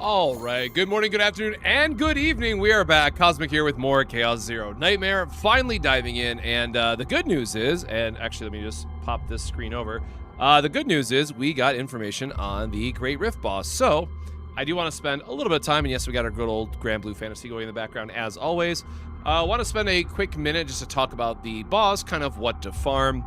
All right, good morning, good afternoon, and good evening. We are back, Cosmic here with more Chaos Zero Nightmare, finally diving in, and the good news is, and actually let me just pop this screen over, the good news is we got information on the Great Rift boss, so I do want to spend a little bit of time, and yes, we got our good old Grand Blue Fantasy going in the background as always. I want to spend a quick minute just to talk about the boss, kind of what to farm,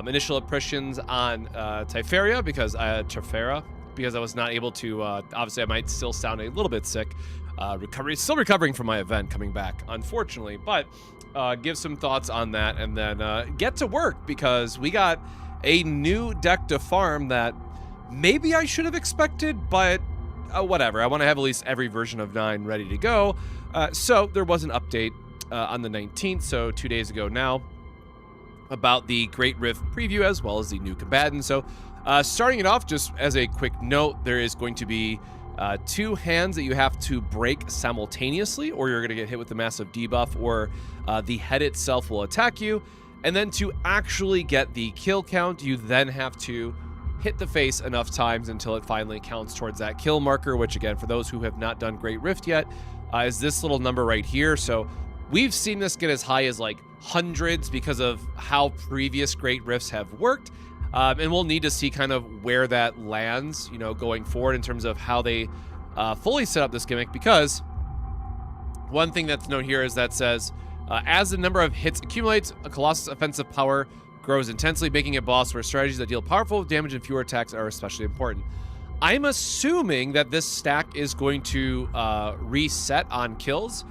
initial impressions on Typhera, because Tiphera, because I was not able to, obviously I might still sound a little bit sick, still recovering from my event coming back, unfortunately, but give some thoughts on that, and then get to work, because we got a new deck to farm that maybe I should have expected, but whatever. I want to have at least every version of 9 ready to go, so there was an update on the 19th, so 2 days ago now, about the Great Rift preview as well as the new combatant. So starting it off, just as a quick note, there is going to be 2 hands that you have to break simultaneously, or you're going to get hit with the massive debuff, or the head itself will attack you. And then to actually get the kill count, you then have to hit the face enough times until it finally counts towards that kill marker, which again, for those who have not done Great Rift yet, is this little number right here. So we've seen this get as high as like hundreds because of how previous Great Rifts have worked. And we'll need to see kind of where that lands, you know, going forward in terms of how they fully set up this gimmick, because one thing that's known here is that says, as the number of hits accumulates, a Colossus' offensive power grows intensely, making a boss where strategies that deal powerful damage and fewer attacks are especially important. I'm assuming that this stack is going to reset on kills,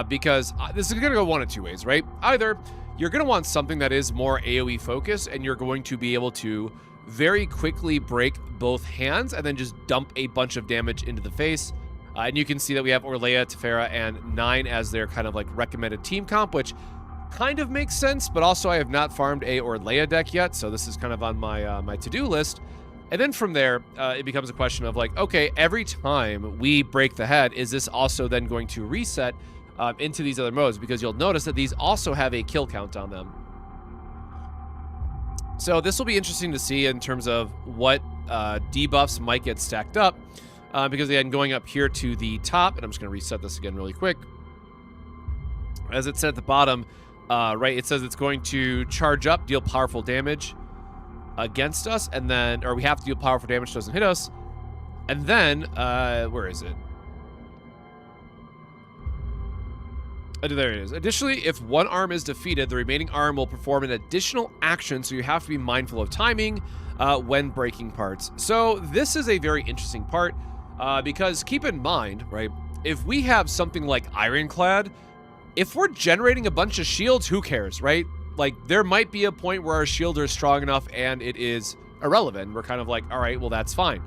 because this is going to go one of 2 ways, right? Either you're going to want something that is more AoE focused, and you're going to be able to very quickly break both hands and then just dump a bunch of damage into the face. And you can see that we have Orlea, Typhera, and 9 as their kind of like recommended team comp, which kind of makes sense, but also I have not farmed a Orlea deck yet, so this is kind of on my my to-do list. And then from there, it becomes a question of like, okay, every time we break the head, is this also then going to reset into these other modes? Because you'll notice that these also have a kill count on them. So this will be interesting to see in terms of what debuffs might get stacked up, because again, going up here to the top, and I'm just going to reset this again really quick. As it said at the bottom, right, it says it's going to charge up, deal powerful damage against us, and then, or we have to deal powerful damage so it doesn't hit us. And then, where is it? There it is. Additionally, if one arm is defeated, the remaining arm will perform an additional action, so you have to be mindful of timing when breaking parts. So this is a very interesting part, because keep in mind, right, if we have something like Ironclad, if we're generating a bunch of shields, who cares, right? Like, there might be a point where our shields are strong enough and it is irrelevant. We're kind of like, all right, well, that's fine.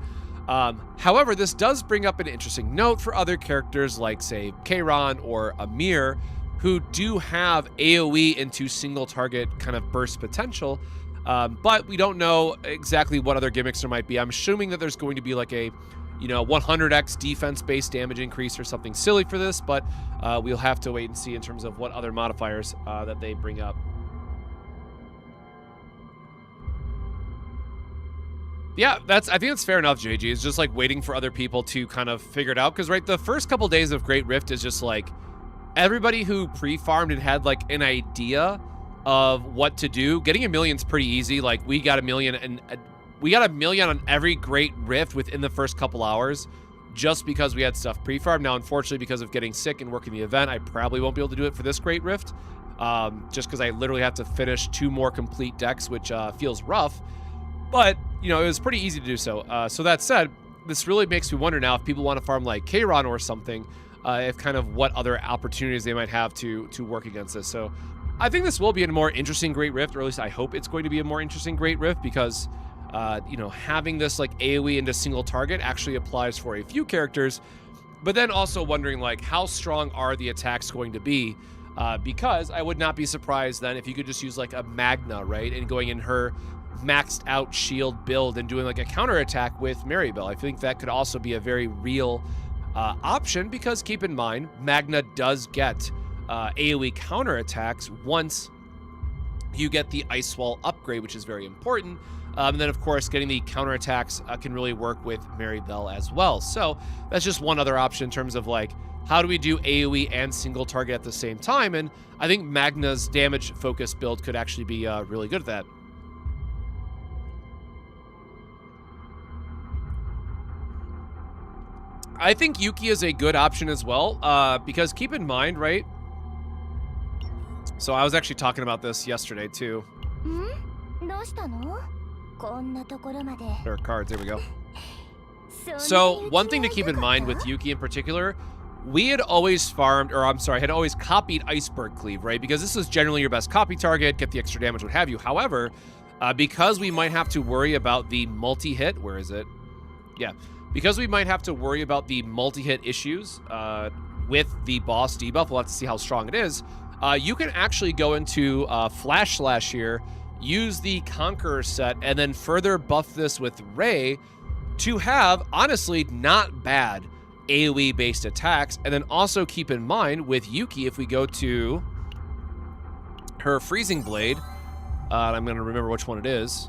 However, this does bring up an interesting note for other characters like, say, Kayron or Amir, who do have AoE into single target kind of burst potential, but we don't know exactly what other gimmicks there might be. I'm assuming that there's going to be like a, you know, 100x defense-based damage increase or something silly for this, but we'll have to wait and see in terms of what other modifiers that they bring up. Yeah, I think that's fair enough, JG. It's just like waiting for other people to kind of figure it out. Because, right, the first couple days of Great Rift is just like everybody who pre-farmed and had like an idea of what to do. Getting a million's pretty easy. Like, we got a million, and we got a million on every Great Rift within the first couple hours just because we had stuff pre-farmed. Now, unfortunately, because of getting sick and working the event, I probably won't be able to do it for this Great Rift, just because I literally have to finish 2 more complete decks, which feels rough. But, you know, it was pretty easy to do so. So that said, this really makes me wonder now if people want to farm like Kayron or something, if kind of what other opportunities they might have to work against this. So I think this will be a more interesting Great Rift, or at least I hope it's going to be a more interesting Great Rift, because, you know, having this like AoE into single target actually applies for a few characters, but then also wondering like how strong are the attacks going to be, because I would not be surprised then if you could just use like a Magna, right, and going in her maxed out shield build and doing like a counter attack with Maribel. I think that could also be a very real option, because keep in mind, Magna does get AoE counter attacks once you get the Ice Wall upgrade, which is very important, And then, of course, getting the counterattacks can really work with Mary Bell as well. So that's just one other option in terms of, like, how do we do AoE and single target at the same time? And I think Magna's damage-focused build could actually be really good at that. I think Yuki is a good option as well, because keep in mind, right? So I was actually talking about this yesterday, too. There are cards, there we go. So one thing to keep in mind with Yuki in particular, we had always farmed, or I'm sorry, had always copied Iceberg Cleave, right? Because this is generally your best copy target, get the extra damage, what have you. However, because we might have to worry about the multi-hit, where is it? Yeah. Because we might have to worry about the multi-hit issues with the boss debuff, we'll have to see how strong it is. You can actually go into Flash Slash here, use the Conqueror set, and then further buff this with Ray to have, honestly, not bad AoE-based attacks. And then also keep in mind with Yuki, if we go to her Freezing Blade, I'm going to remember which one it is.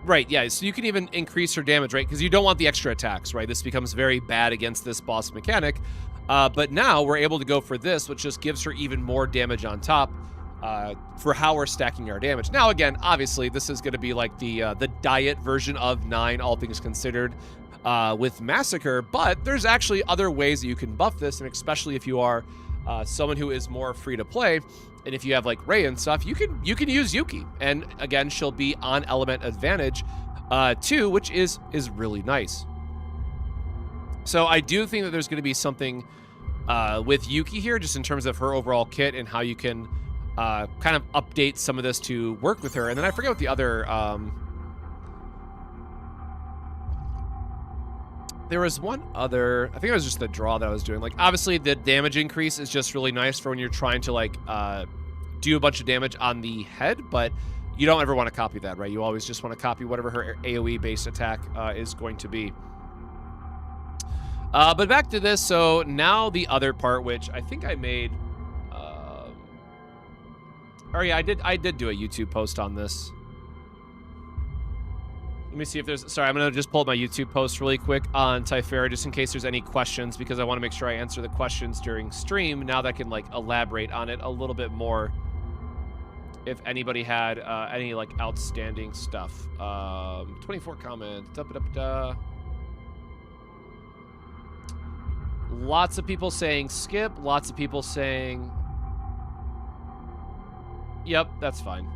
Right, yeah, so you can even increase her damage, right? Because you don't want the extra attacks, right? This becomes very bad against this boss mechanic. But now we're able to go for this, which just gives her even more damage on top for how we're stacking our damage. Now, again, obviously, this is going to be like the diet version of 9, all things considered, with Massacre. But there's actually other ways that you can buff this, and especially if you are someone who is more free to play. And if you have like Ray and stuff, you can use Yuki, and again, she'll be on element advantage too, which is really nice. So I do think that there's going to be something with Yuki here, just in terms of her overall kit and how you can kind of update some of this to work with her. And then I forget what the other. There was one other, I think it was just the draw that I was doing. Like, obviously, the damage increase is just really nice for when you're trying to, like, do a bunch of damage on the head, but you don't ever want to copy that, right? You always just want to copy whatever her AoE-based attack is going to be. But back to this, so now the other part, which I think I made... oh, yeah, I did do a YouTube post on this. Let me see if there's... Sorry, I'm going to just pull up my YouTube post really quick on Typhera, just in case there's any questions, because I want to make sure I answer the questions during stream. Now that I can, like, elaborate on it a little bit more. If anybody had any, like, outstanding stuff. 24 comments. Lots of people saying skip. Lots of people saying... Yep, that's fine.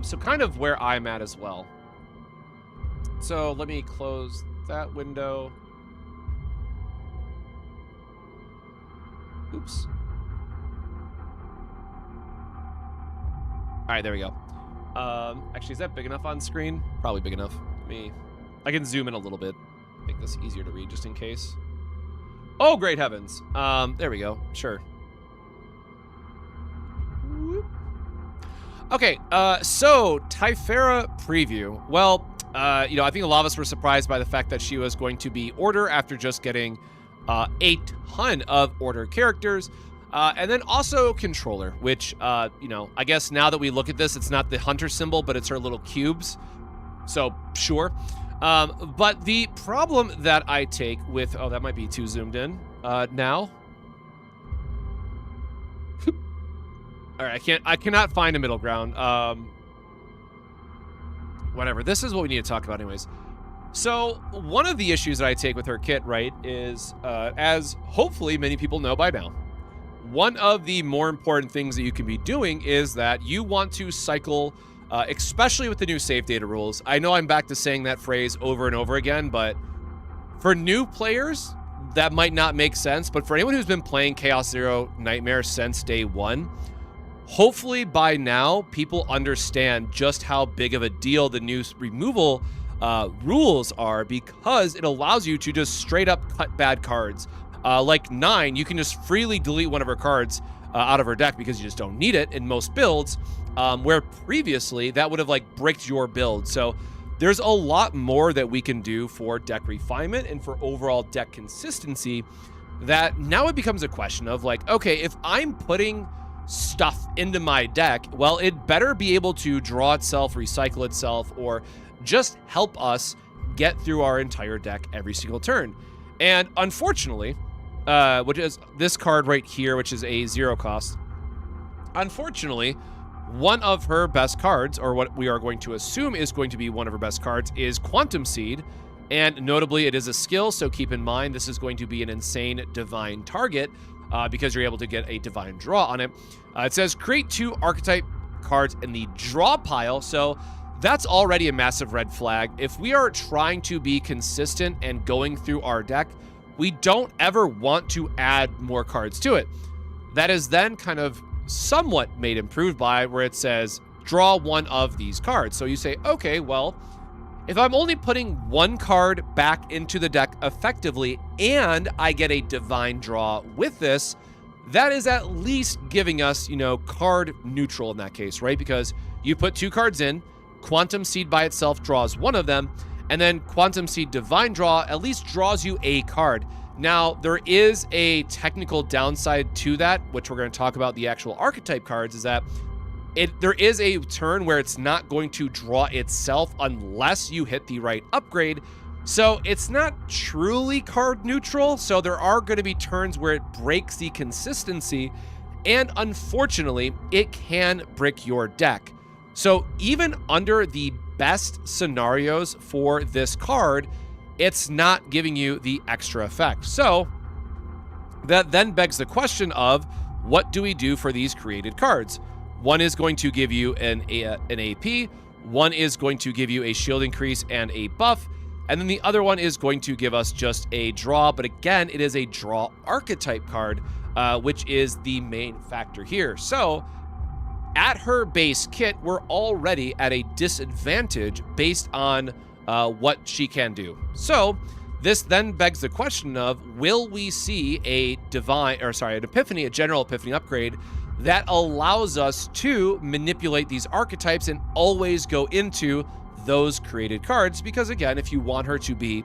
So kind of where I'm at as well. So let me close that window. Oops. All right, there we go. Actually, is that big enough on screen? Probably big enough. I can zoom in a little bit. Make this easier to read just in case. Oh, great heavens. There we go. Sure. Okay, so Typhera preview. Well, you know, I think a lot of us were surprised by the fact that she was going to be Order after just getting a ton of Order characters. And then also Controller, which, you know, I guess now that we look at this, it's not the Hunter symbol, but it's her little cubes. So, sure. But the problem that I take with... Oh, that might be too zoomed in now. All right, I cannot find a middle ground. Whatever. This is what we need to talk about anyways. So one of the issues that I take with her kit, right, is, as hopefully many people know by now, one of the more important things that you can be doing is that you want to cycle, especially with the new save data rules. I know I'm back to saying that phrase over and over again, but for new players, that might not make sense. But for anyone who's been playing Chaos Zero Nightmare since day one, hopefully by now, people understand just how big of a deal the new removal rules are, because it allows you to just straight up cut bad cards. Like 9, you can just freely delete one of her cards out of her deck because you just don't need it in most builds, where previously that would have like bricked your build. So there's a lot more that we can do for deck refinement and for overall deck consistency, that now it becomes a question of like, okay, if I'm putting stuff into my deck, well, it better be able to draw itself, recycle itself, or just help us get through our entire deck every single turn. And unfortunately, which is this card right here, which is a 0 cost, unfortunately, one of her best cards, or what we are going to assume is going to be one of her best cards, is Quantum Seed. And notably, it is a skill, so keep in mind this is going to be an insane divine target because you're able to get a divine draw on it. It says create 2 archetype cards in the draw pile, so that's already a massive red flag. If we are trying to be consistent and going through our deck, we don't ever want to add more cards to it. That is then kind of somewhat made improved by where it says draw 1 of these cards. So you say, okay, well, if I'm only putting 1 card back into the deck effectively and I get a divine draw with this, that is at least giving us, you know, card neutral in that case, right? Because you put 2 cards in, Quantum Seed by itself draws 1 of them, and then Quantum Seed Divine Draw at least draws you a card. Now, there is a technical downside to that, which we're going to talk about the actual archetype cards, is that there is a turn where it's not going to draw itself unless you hit the right upgrade. So it's not truly card neutral. So there are going to be turns where it breaks the consistency, and unfortunately, it can brick your deck. So even under the best scenarios for this card, it's not giving you the extra effect. So that then begs the question of what do we do for these created cards? One is going to give you an AP, one is going to give you a shield increase and a buff, and then the other one is going to give us just a draw, but again, it is a draw archetype card, which is the main factor here. So at her base kit, we're already at a disadvantage based on what she can do. So this then begs the question of, will we see an epiphany, a general epiphany upgrade that allows us to manipulate these archetypes and always go into those created cards? Because again, if you want her to be,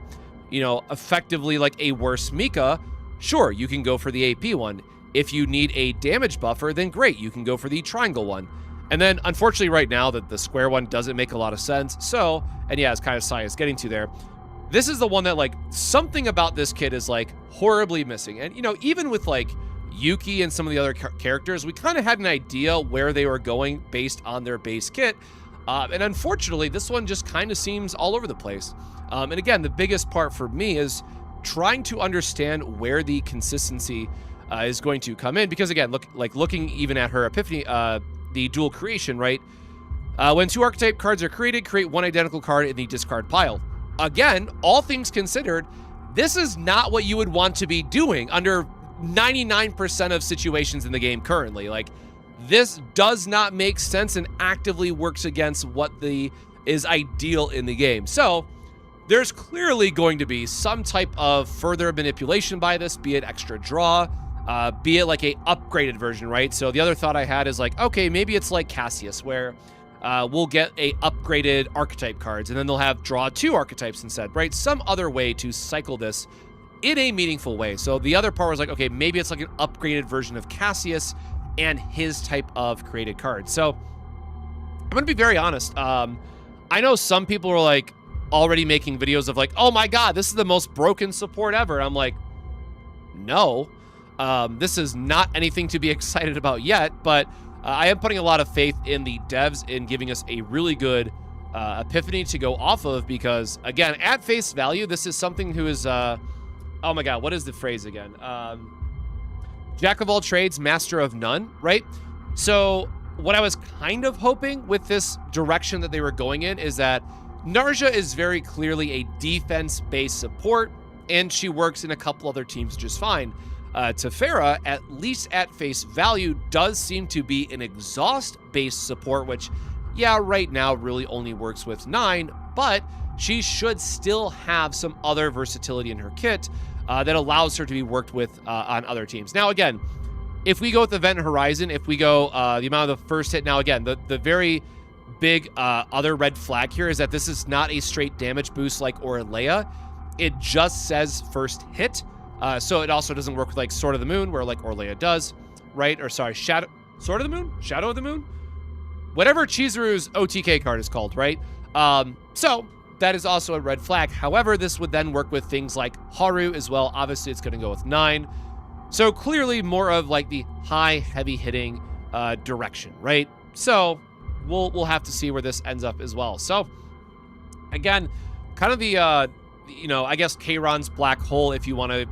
you know, effectively like a worse Mika, sure, you can go for the AP one. If you need a damage buffer, then great, you can go for the triangle one. And then, unfortunately, right now, the square one doesn't make a lot of sense. So, and yeah, it's kind of science getting to there. This is the one that, like, something about this kit is, like, horribly missing. And, you know, even with, like, Yuki and some of the other characters, we kind of had an idea where they were going based on their base kit. And unfortunately, this one just kind of seems all over the place. And again, the biggest part for me is trying to understand where the consistency is going to come in, because again, looking even at her epiphany, the dual creation, right? When 2 archetype cards are created, create 1 identical card in the discard pile. Again, all things considered, this is not what you would want to be doing under 99% of situations in the game currently. Like, this does not make sense and actively works against what is ideal in the game. So there's clearly going to be some type of further manipulation by this, be it extra draw, be it like a upgraded version, right? So the other thought I had is like, okay, maybe it's like Cassius, where we'll get a upgraded archetype cards, and then they'll have draw 2 archetypes instead, right? Some other way to cycle this in a meaningful way. So the other part was like, okay, maybe it's like an upgraded version of Cassius and his type of created cards. So I'm gonna be very honest. I know some people are like already making videos of like, oh my god, this is the most broken support ever. I'm like, no. This is not anything to be excited about yet, but I am putting a lot of faith in the devs in giving us a really good epiphany to go off of, because again, at face value, this is something who is, oh my god, what is the phrase again? Jack of all trades, master of none, right? So what I was kind of hoping with this direction that they were going in is that Narja is very clearly a defense-based support, and she works in a couple other teams just fine. Typhera, at least at face value, does seem to be an exhaust-based support, which, yeah, right now really only works with 9, but she should still have some other versatility in her kit that allows her to be worked with on other teams. Now, again, if we go with Event Horizon, if we go the amount of the first hit, now again, the very big other red flag here is that this is not a straight damage boost like Orlea. It just says first hit. So it also doesn't work with like Sword of the Moon, where like Orlea does, right? Or sorry, Shadow Sword of the Moon? Shadow of the Moon? Whatever Chizuru's OTK card is called, right? So that is also a red flag. However, this would then work with things like Haru as well. Obviously, it's going to go with 9. So clearly more of like the high, heavy hitting direction, right? So we'll have to see where this ends up as well. So again, kind of the, you know, I guess Keiron's black hole, if you have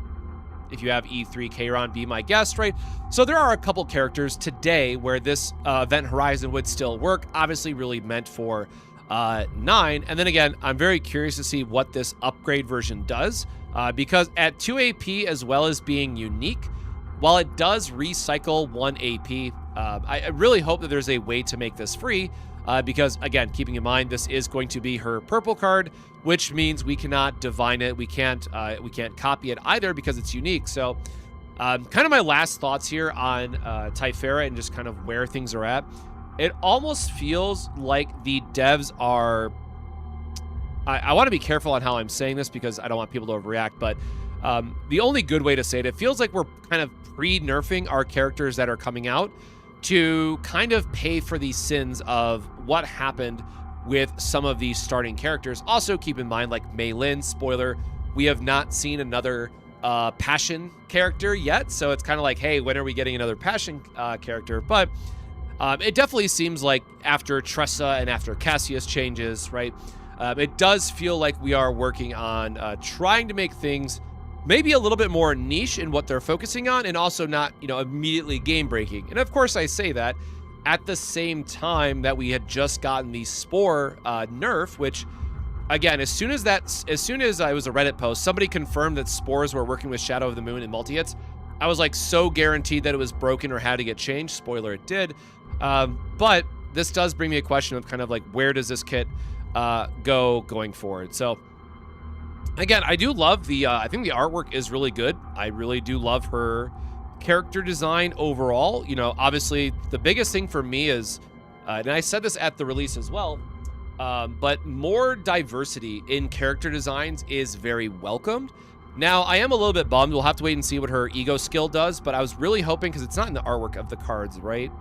E3 Keiron, be my guest, right? So there are a couple characters today where this event horizon would still work, obviously really meant for 9. And then again, I'm very curious to see what this upgrade version does, because at 2 AP as well as being unique, while it does recycle 1 AP, I really hope that there's a way to make this free, because again, keeping in mind this is going to be her purple card, which means we cannot divine it, we can't copy it either because it's unique. So kind of my last thoughts here on Typhera and just kind of where things are at. It almost feels like the devs are, I want to be careful on how I'm saying this because I don't want people to overreact, but the only good way to say it, it feels like we're kind of pre-nerfing our characters that are coming out to kind of pay for the sins of what happened with some of these starting characters. Also, keep in mind, like Mei Lin, spoiler, we have not seen another passion character yet, so it's kind of like, hey, when are we getting another passion character? But it definitely seems like after Tressa and after Cassius changes, right, it does feel like we are working on trying to make things maybe a little bit more niche in what they're focusing on, and also not, you know, immediately game breaking. And of course I say that at the same time that we had just gotten the Spore nerf, which again, as soon as I was a Reddit post, somebody confirmed that Spores were working with Shadow of the Moon and multi-hits, I was like so guaranteed that it was broken or had to get changed. Spoiler, it did. But this does bring me a question of kind of like, where does this kit go going forward? So again, I do love the, I think the artwork is really good. I really do love her character design overall. You know, obviously the biggest thing for me is, and I said this at the release as well, but more diversity in character designs is very welcomed. Now, I am a little bit bummed. We'll have to wait and see what her ego skill does, but I was really hoping, because it's not in the artwork of the cards, right?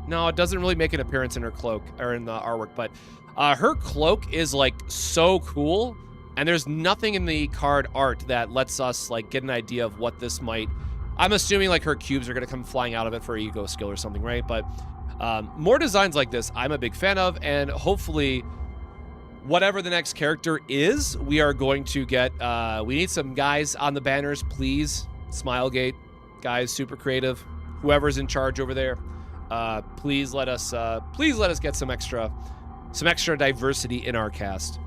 No, it doesn't really make an appearance in her cloak, or in the artwork, but her cloak is like so cool. And there's nothing in the card art that lets us like get an idea of what this might. I'm assuming like her cubes are going to come flying out of it for ego skill or something, right? But more designs like this I'm a big fan of, and hopefully whatever the next character is, we are going to get, we need some guys on the banners, please. Smilegate, guys, super creative, whoever's in charge over there, please let us get some extra diversity in our cast.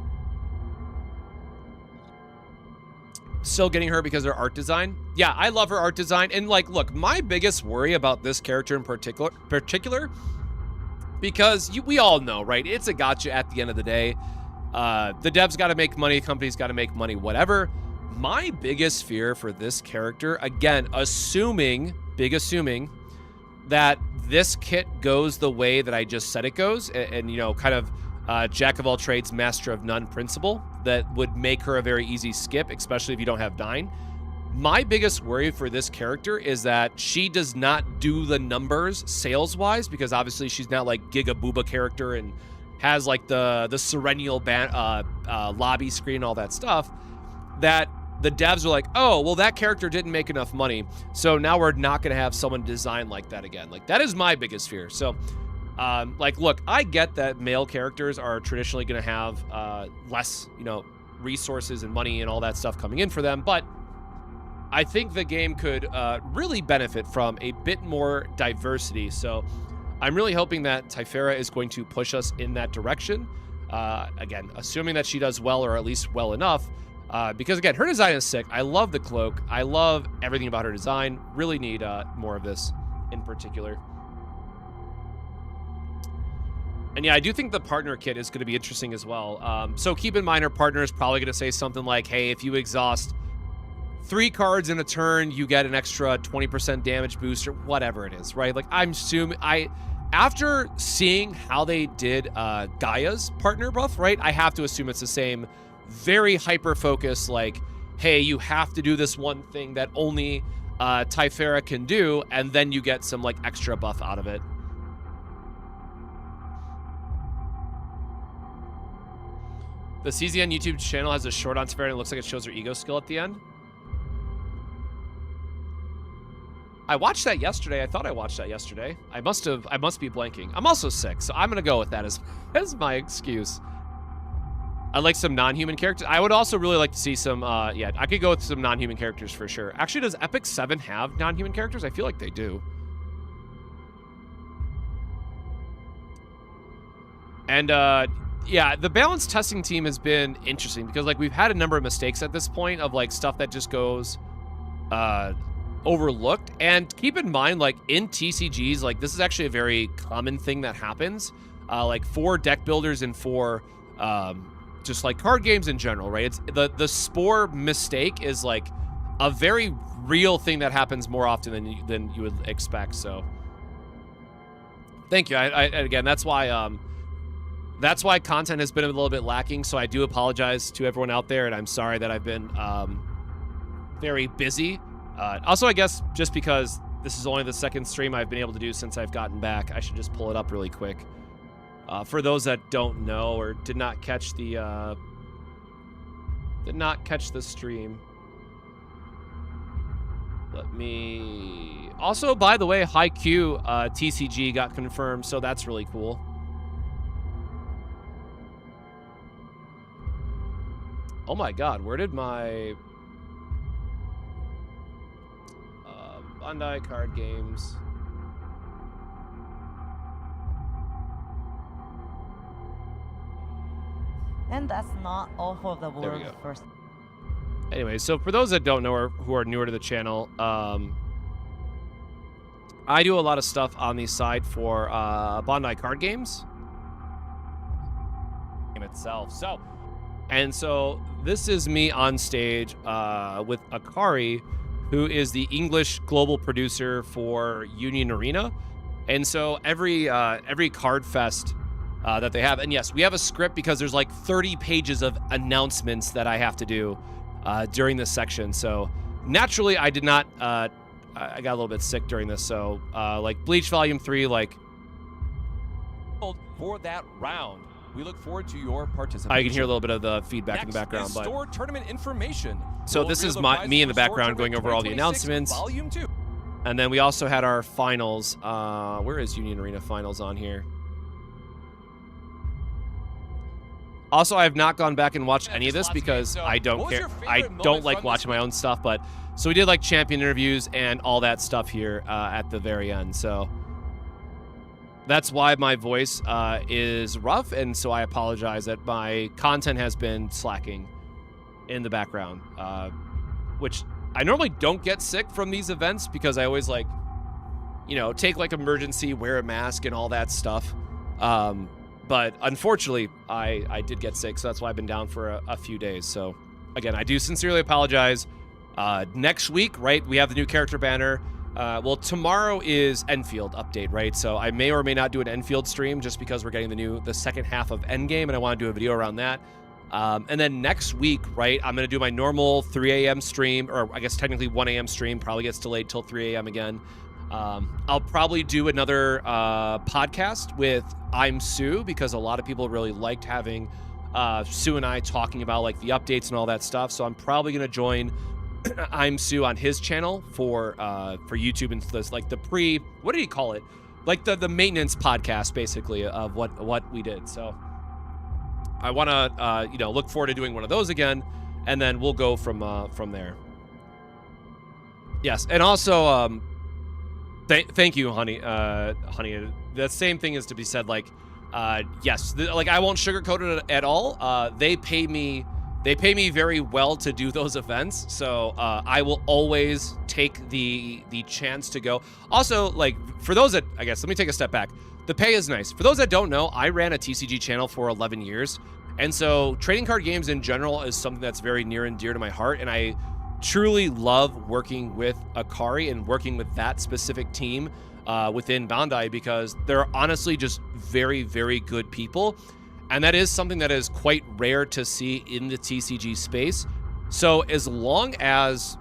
Still getting her because of her art design. Yeah, I love her art design. And like, look, my biggest worry about this character in particular, because we all know, right? It's a gotcha at the end of the day. The devs got to make money, companies got to make money, whatever. My biggest fear for this character, again, assuming that this kit goes the way that I just said it goes, and you know, kind of jack of all trades, master of none principle, that would make her a very easy skip, especially if you don't have 9. My biggest worry for this character is that she does not do the numbers sales-wise, because obviously she's not like Giga Booba character and has like the Serennial lobby screen, all that stuff, that the devs are like, oh, well, that character didn't make enough money, so now we're not going to have someone design like that again. Like, that is my biggest fear. So like, look, I get that male characters are traditionally going to have less, you know, resources and money and all that stuff coming in for them, but I think the game could really benefit from a bit more diversity. So I'm really hoping that Typhera is going to push us in that direction. Again, assuming that she does well, or at least well enough, because again, her design is sick. I love the cloak. I love everything about her design. Really need more of this in particular. And yeah, I do think the partner kit is going to be interesting as well. So keep in mind, her partner is probably going to say something like, hey, if you exhaust 3 cards in a turn, you get an extra 20% damage boost, or whatever it is, right? Like, I'm assuming, after seeing how they did Gaia's partner buff, right, I have to assume it's the same, very hyper-focused, like, hey, you have to do this one thing that only Typhera can do, and then you get some like extra buff out of it. The CZN YouTube channel has a short on Tiphera, and it looks like it shows her ego skill at the end. I watched that yesterday. I thought I watched that yesterday. I must be blanking. I'm also sick, so I'm gonna go with that as my excuse. I like some non-human characters. I would also really like to see some, yeah, I could go with some non-human characters for sure. Actually, does Epic 7 have non-human characters? I feel like they do. And, yeah, the balanced testing team has been interesting because, like, we've had a number of mistakes at this point of, like, stuff that just goes, overlooked. And keep in mind, like, in TCGs, like, this is actually a very common thing that happens. Like, for deck builders and for, just like card games in general, right? It's the spore mistake is like a very real thing that happens more often than you would expect. So thank you. Again, that's why content has been a little bit lacking. So I do apologize to everyone out there, and I'm sorry that I've been very busy. Also, I guess just because this is only the second stream I've been able to do since I've gotten back, I should just pull it up really quick. For those that don't know or did not catch the stream, let me. Also, by the way, Haikyuu TCG got confirmed, so that's really cool. Oh my God, where did my Bandai card games? And that's not all for the There we world go. first. Anyway, so for those that don't know or who are newer to the channel, I do a lot of stuff on the side for Bandai card games. Game itself. So this is me on stage with Akari, who is the English global producer for Union Arena. And so every card fest that they have. And yes, we have a script because there's like 30 pages of announcements that I have to do during this section. So naturally, I did not, I got a little bit sick during this. So like Bleach Volume 3, like. For that round, we look forward to your participation. I can hear a little bit of the feedback in the background. Is store tournament information. So this is me in the background going over all the announcements. Volume 2. And then we also had our finals. Where is Union Arena finals on here? Also, I have not gone back and watched any of this because I don't care. I don't like watching my own stuff. But so we did like champion interviews and all that stuff here at the very end. So that's why my voice is rough, and so I apologize that my content has been slacking in the background, which I normally don't get sick from these events because I always like, you know, take like emergency, wear a mask and all that stuff. But unfortunately, I did get sick, so that's why I've been down for a few days. So again, I do sincerely apologize. Next week, right, we have the new character banner. Well, tomorrow is Enfield update, right? So I may or may not do an Enfield stream just because we're getting the second half of Endgame, and I want to do a video around that. And then next week, right, I'm going to do my normal 3 a.m. stream, or I guess technically 1 a.m. stream, probably gets delayed till 3 a.m. again. I'll probably do another podcast with I'm Sue because a lot of people really liked having Sue and I talking about like the updates and all that stuff. So I'm probably going to join I'm Sue on his channel for YouTube and this, like the what did he call it? Like the maintenance podcast basically of what we did. So I want to you know, look forward to doing one of those again, and then we'll go from there. Yes, and also thank you, honey. Honey, the same thing is to be said. Like, yes, like I won't sugarcoat it at all. They pay me very well to do those events, so I will always take the chance to go. Also, like for those that, I guess, let me take a step back. The pay is nice. For those that don't know, I ran a TCG channel for 11 years, and so trading card games in general is something that's very near and dear to my heart, and I truly love working with Akari and working with that specific team within Bandai because they're honestly just very, very good people. And that is something that is quite rare to see in the TCG space. So as long as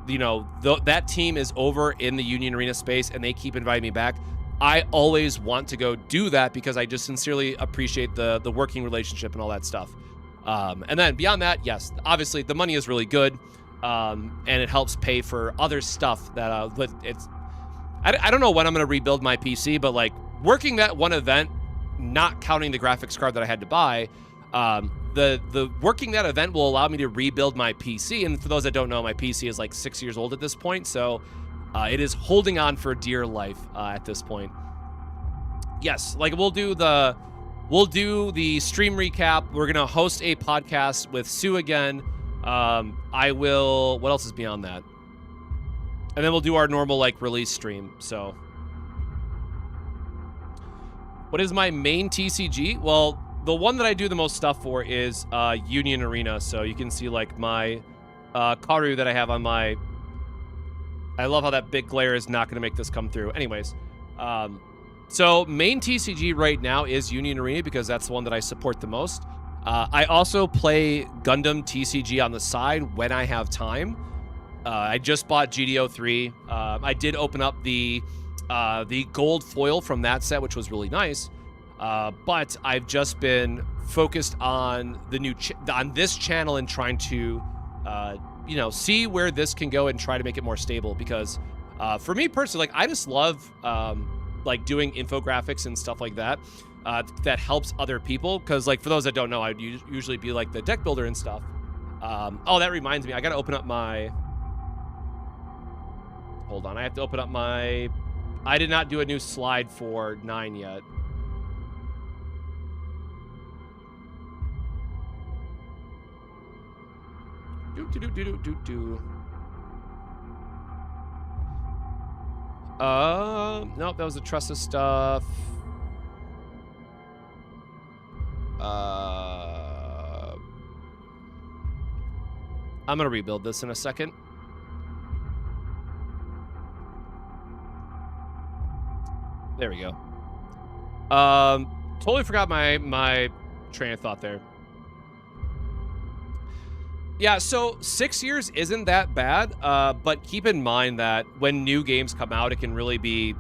you know, that team is over in the Union Arena space and they keep inviting me back, I always want to go do that because I just sincerely appreciate the working relationship and all that stuff. And then beyond that, yes, obviously the money is really good, and it helps pay for other stuff that but it's I don't know when I'm going to rebuild my PC, but like working that one event, not counting the graphics card that I had to buy, the working that event will allow me to rebuild my PC. And for those that don't know, my PC is like 6 years old at this point, so it is holding on for dear life at this point. Yes, like we'll do the stream recap. We're gonna host a podcast with Sue again. I will. What else is beyond that? And then we'll do our normal like release stream. So, what is my main TCG? Well, the one that I do the most stuff for is Union Arena. So you can see like my Karu that I have on my. I love how that big glare is not going to make this come through. Anyways, so main TCG right now is Union Arena because that's the one that I support the most. I also play Gundam TCG on the side when I have time. I just bought GDO 3. I did open up the gold foil from that set, which was really nice. But I've just been focused on the new on this channel and trying to, you know, see where this can go and try to make it more stable. Because for me personally, like I just love like doing infographics and stuff like that. That helps other people. Because like for those that don't know, I'd usually be like the deck builder and stuff. Oh, that reminds me, I gotta open up my. Hold on, I have to open up my... I did not do a new slide for 9 yet. Nope, that was the Tressa stuff. I'm gonna rebuild this in a second. There we go. Totally forgot my train of thought there. Yeah, so 6 years isn't that bad, but keep in mind that when new games come out, it can really be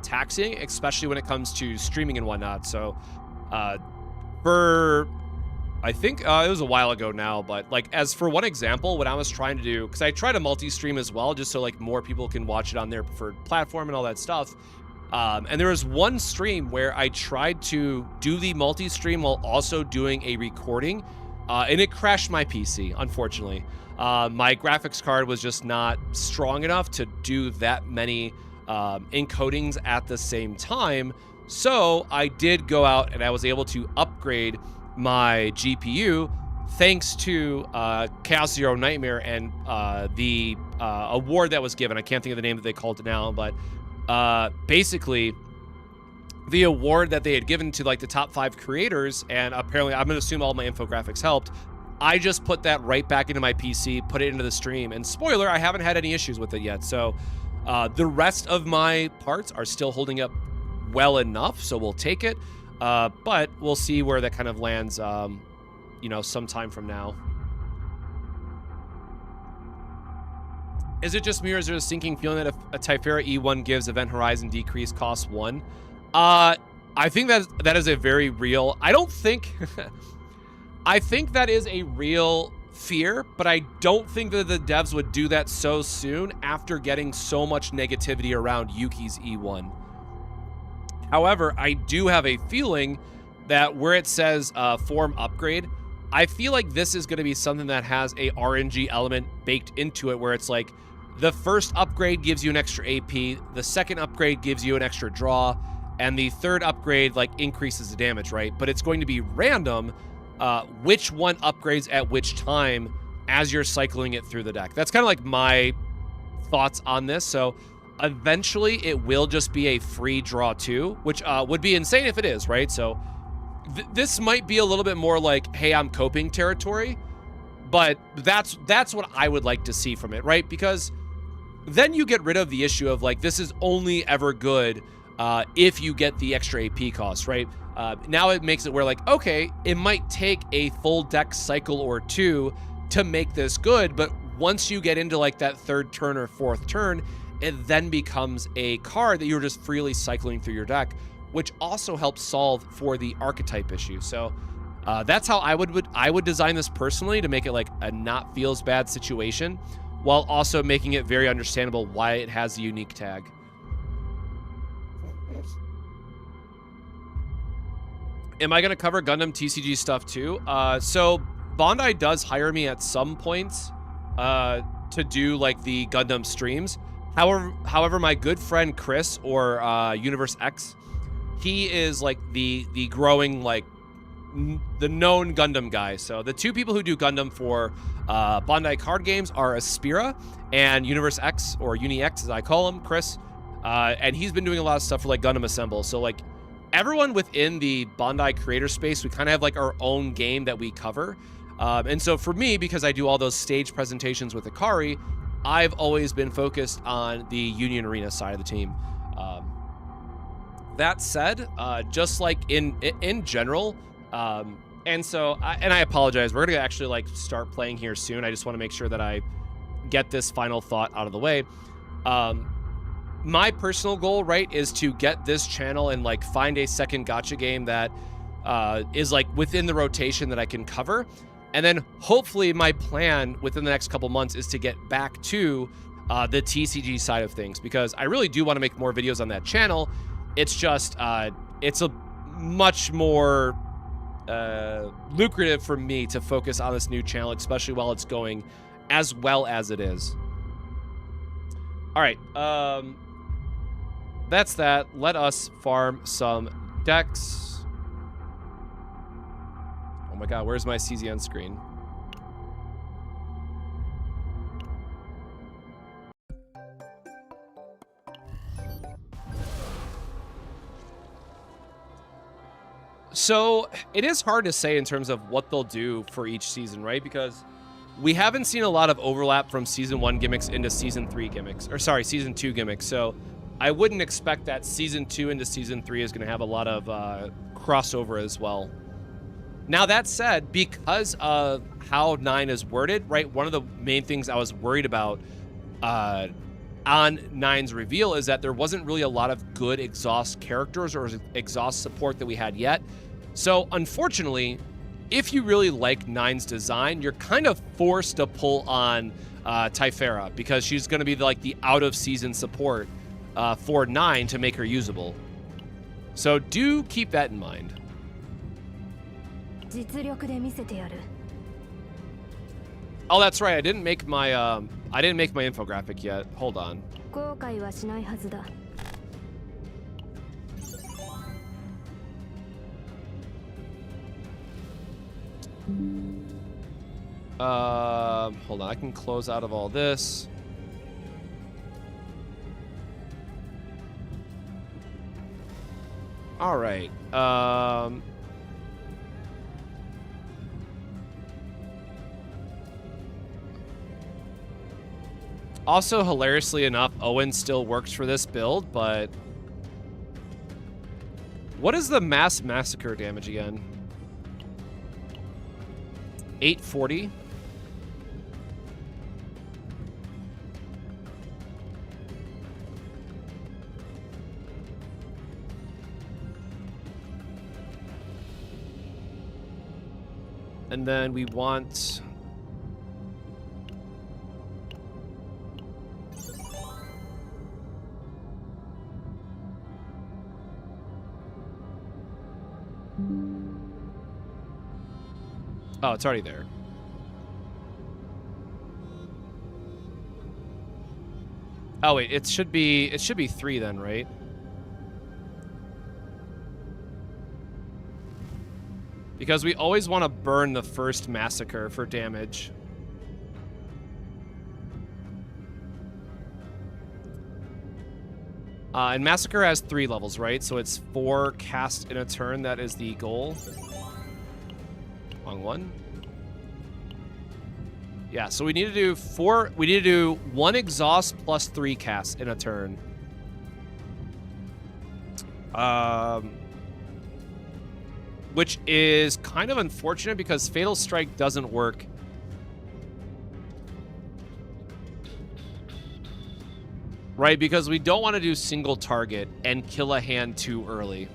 taxing, especially when it comes to streaming and whatnot. So, I think it was a while ago now, but like as for one example, what I was trying to do, because I try to multi-stream as well, just so like more people can watch it on their preferred platform and all that stuff. And there was one stream where I tried to do the multi-stream while also doing a recording, and it crashed my PC, unfortunately. My graphics card was just not strong enough to do that many encodings at the same time. So I did go out and I was able to upgrade my GPU thanks to Chaos Zero Nightmare and the award that was given. I can't think of the name that they called it now, but basically the award that they had given to like the top 5 creators, and apparently I'm gonna assume all my infographics helped. I just put that right back into my PC, put it into the stream, and spoiler, I haven't had any issues with it yet. So the rest of my parts are still holding up well enough, so we'll take it. But we'll see where that kind of lands, you know, sometime from now. Is it just me, or is there a sinking feeling that if a Typhera E1 gives Event Horizon decrease cost 1? I think that is a very real... I don't think... I think that is a real fear, but I don't think that the devs would do that so soon after getting so much negativity around Yuki's E1. However, I do have a feeling that where it says form upgrade, I feel like this is going to be something that has a RNG element baked into it, where it's like the first upgrade gives you an extra AP, the second upgrade gives you an extra draw, and the third upgrade like increases the damage, right? But it's going to be random which one upgrades at which time as you're cycling it through the deck. That's kind of like my thoughts on this. So eventually it will just be a free draw 2, which would be insane if it is, right? So this might be a little bit more like, hey, I'm coping territory, but that's what I would like to see from it, right? Because then you get rid of the issue of like, this is only ever good if you get the extra AP cost, right? Now it makes it where like, okay, it might take a full deck cycle or 2 to make this good, but once you get into like that 3rd turn or 4th turn, it then becomes a card that you're just freely cycling through your deck, which also helps solve for the archetype issue. So that's how I would design this personally, to make it like a not feels bad situation, while also making it very understandable why it has a unique tag. Am I going to cover Gundam TCG stuff too? So Bandai does hire me at some points to do like the Gundam streams. However, my good friend Chris, or Universe X, he is like the growing, like the known Gundam guy. So the 2 people who do Gundam for Bandai card games are Aspira and Universe X, or Uni X as I call him, Chris. And he's been doing a lot of stuff for like Gundam Assemble. So like everyone within the Bandai creator space, we kind of have like our own game that we cover. And so for me, because I do all those stage presentations with Akari, I've always been focused on the Union Arena side of the team. That said, just like in general, and so I apologize. We're gonna actually like start playing here soon. I just want to make sure that I get this final thought out of the way. My personal goal, right, is to get this channel and like find a second gacha game that is like within the rotation that I can cover. And then hopefully my plan within the next couple months is to get back to the TCG side of things, because I really do want to make more videos on that channel. It's just, it's a much more lucrative for me to focus on this new channel, especially while it's going as well as it is. All right, that's that. Let us farm some decks. Oh my god, where's my CZN screen? So it is hard to say in terms of what they'll do for each season, right? Because we haven't seen a lot of overlap from season 1 gimmicks into season 3 gimmicks, or sorry, season 2 gimmicks. So I wouldn't expect that season 2 into season 3 is going to have a lot of crossover as well. Now, that said, because of how 9 is worded, right, one of the main things I was worried about on 9's reveal is that there wasn't really a lot of good exhaust characters or exhaust support that we had yet. So, unfortunately, if you really like 9's design, you're kind of forced to pull on Typhera, because she's going to be like the out-of-season support for 9 to make her usable. So do keep that in mind. Oh, that's right. I didn't make my infographic yet. Hold on. Hold on. I can close out of all this. All right. Also, hilariously enough, Owen still works for this build, but what is the mass massacre damage again? 840. And then we want... Oh, it's already there. Oh wait, it should be 3 then, right? Because we always want to burn the first massacre for damage. And massacre has 3 levels, right? So it's 4 cast in a turn. That is the goal. Wrong one. Yeah, so we need to do 4. We need to do 1 exhaust plus 3 casts in a turn. Which is kind of unfortunate because Fatal Strike doesn't work Right, because we don't want to do single target and kill a hand too early.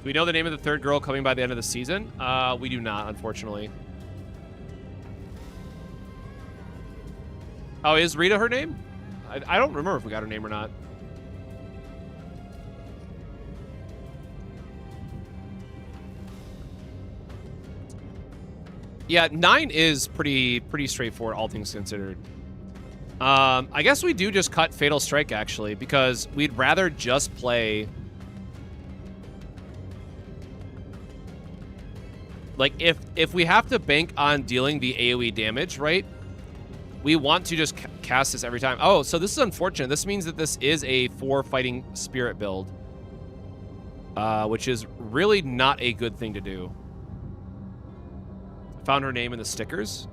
Do we know the name of the third girl coming by the end of the season? We do not, unfortunately. Oh, is Rita her name? I don't remember if we got her name or not. Yeah, 9 is pretty straightforward, all things considered. I guess we do just cut Fatal Strike, actually, because we'd rather just play... Like, if we have to bank on dealing the AoE damage, right? We want to just cast this every time. Oh, so this is unfortunate. This means that this is a 4 Fighting Spirit build. Which is really not a good thing to do. Found her name in the stickers.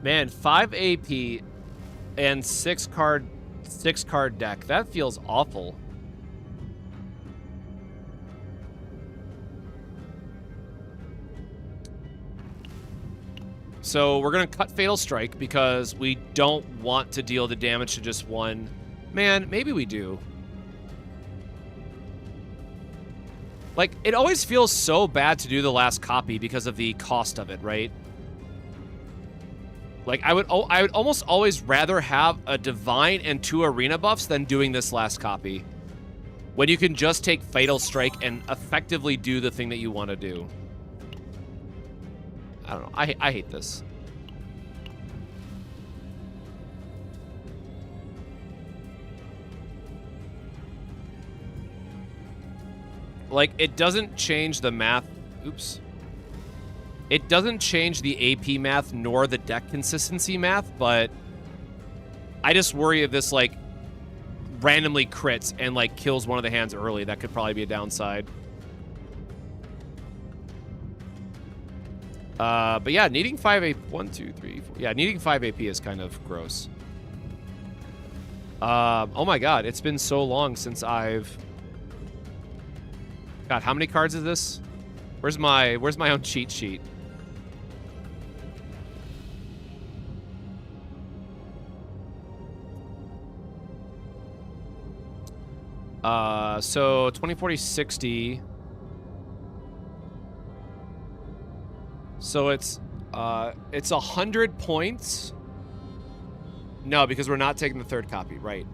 Man, 5 AP and 6 card deck. That feels awful. So we're going to cut Fatal Strike because we don't want to deal the damage to just one. Man, maybe we do. Like, it always feels so bad to do the last copy because of the cost of it, right? Like, I would almost always rather have a Divine and 2 Arena buffs than doing this last copy. When you can just take Fatal Strike and effectively do the thing that you want to do. I don't know. I hate this. Like, it doesn't change the math. Oops. It doesn't change the AP math nor the deck consistency math, but I just worry if this, like, randomly crits and, like, kills one of the hands early. That could probably be a downside. But yeah, needing 5 AP... 1, 2, 3, 4... Yeah, needing 5 AP is kind of gross. Oh my god, it's been so long since I've... God, how many cards is this? Where's my own cheat sheet? So 20, 40, 60. So it's 100 points. No, because we're not taking the third copy, right?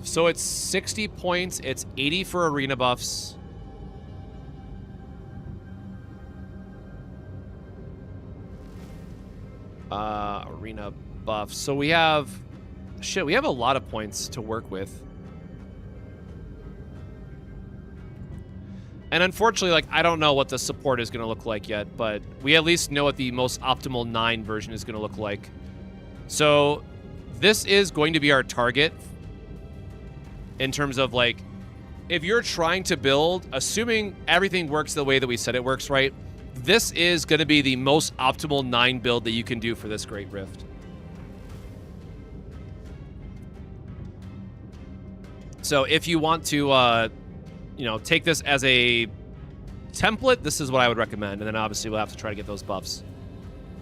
So it's 60 points. It's 80 for arena buffs. Arena buffs. So we have... Shit, we have a lot of points to work with. And unfortunately, like, I don't know what the support is going to look like yet, but we at least know what the most optimal 9 version is going to look like. So this is going to be our target in terms of, like, if you're trying to build, assuming everything works the way that we said it works, right? This is going to be the most optimal 9 build that you can do for this Great Rift. So if you want to, you know, take this as a template, this is what I would recommend. And then obviously we'll have to try to get those buffs.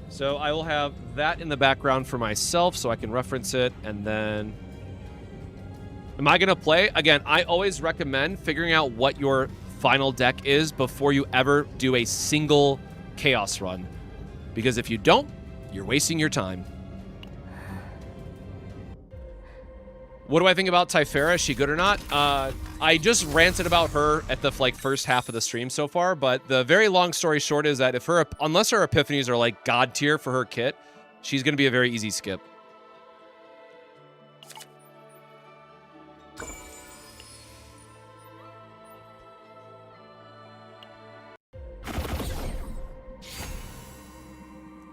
So I will have that in the background for myself so I can reference it. And then... Am I going to play? Again, I always recommend figuring out what your final deck is before you ever do a single Chaos run. Because if you don't, you're wasting your time. What do I think about Typhera? Is she good or not? I just ranted about her at the first half of the stream so far, but the very long story short is that if her, unless her epiphanies are like god tier for her kit, she's going to be a very easy skip.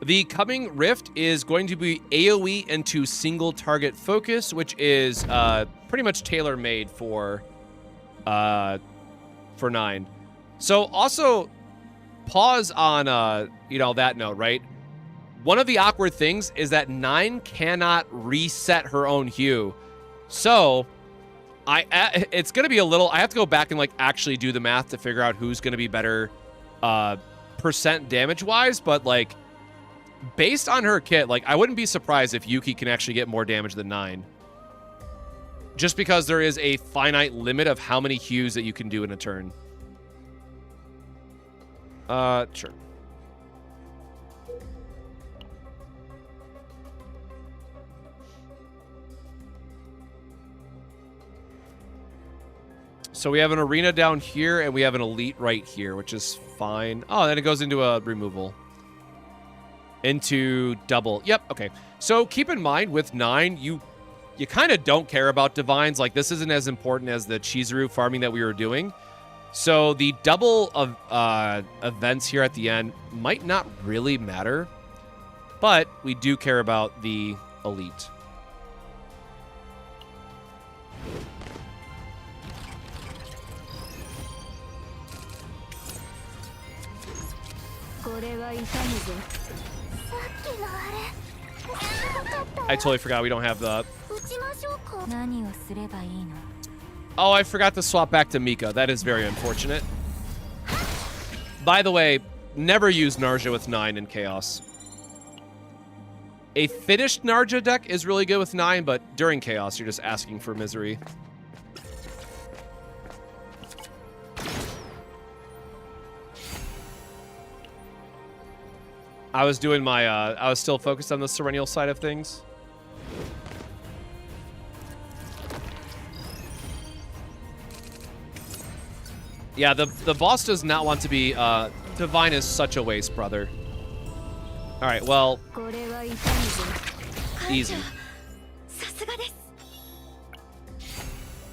The coming Rift is going to be AoE into single target focus, which is pretty much tailor-made for 9. So also, pause on, you know, that note, right? One of the awkward things is that 9 cannot reset her own hue. So, it's going to be a little... I have to go back and, like, actually do the math to figure out who's going to be better percent damage-wise. But, like, based on her kit, like, I wouldn't be surprised if Yuki can actually get more damage than 9. Just because there is a finite limit of how many hues that you can do in a turn. Sure. So we have an arena down here, and we have an elite right here, which is fine. Oh, then it goes into a removal. Into double. Yep, okay. So keep in mind, with 9, you kind of don't care about divines. Like, this isn't as important as the Chizuru farming that we were doing. So the double of events here at the end might not really matter, but we do care about the elite. I totally forgot we don't have the... Oh, I forgot to swap back to Mika. That is very unfortunate. By the way, never use Narja with 9 in Chaos. A finished Narja deck is really good with 9, but during Chaos, you're just asking for misery. I was doing my, I was still focused on the Serennial side of things. Yeah, the boss does not want to be, Divine is such a waste, brother. Alright, well, easy.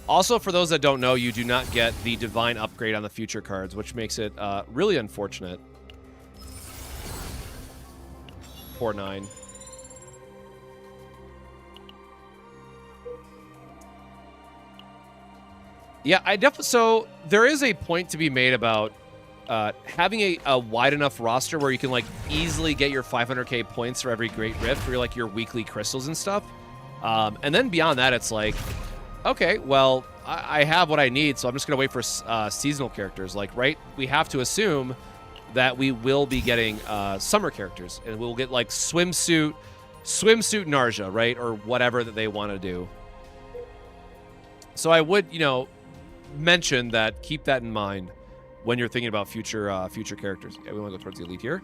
Also, for those that don't know, you do not get the Divine upgrade on the future cards, which makes it, really unfortunate. Poor 9. Yeah, I definitely... So, there is a point to be made about having a wide enough roster where you can, like, easily get your 500k points for every Great Rift for, like, your weekly crystals and stuff. And then beyond that, it's like, okay, well, I have what I need, so I'm just going to wait for seasonal characters. Like, right? We have to assume that we will be getting summer characters, and we'll get, like, swimsuit Narja, right? Or whatever that they want to do. So I would, you know, mention that, keep that in mind when you're thinking about future characters. Yeah, we want to go towards the elite here.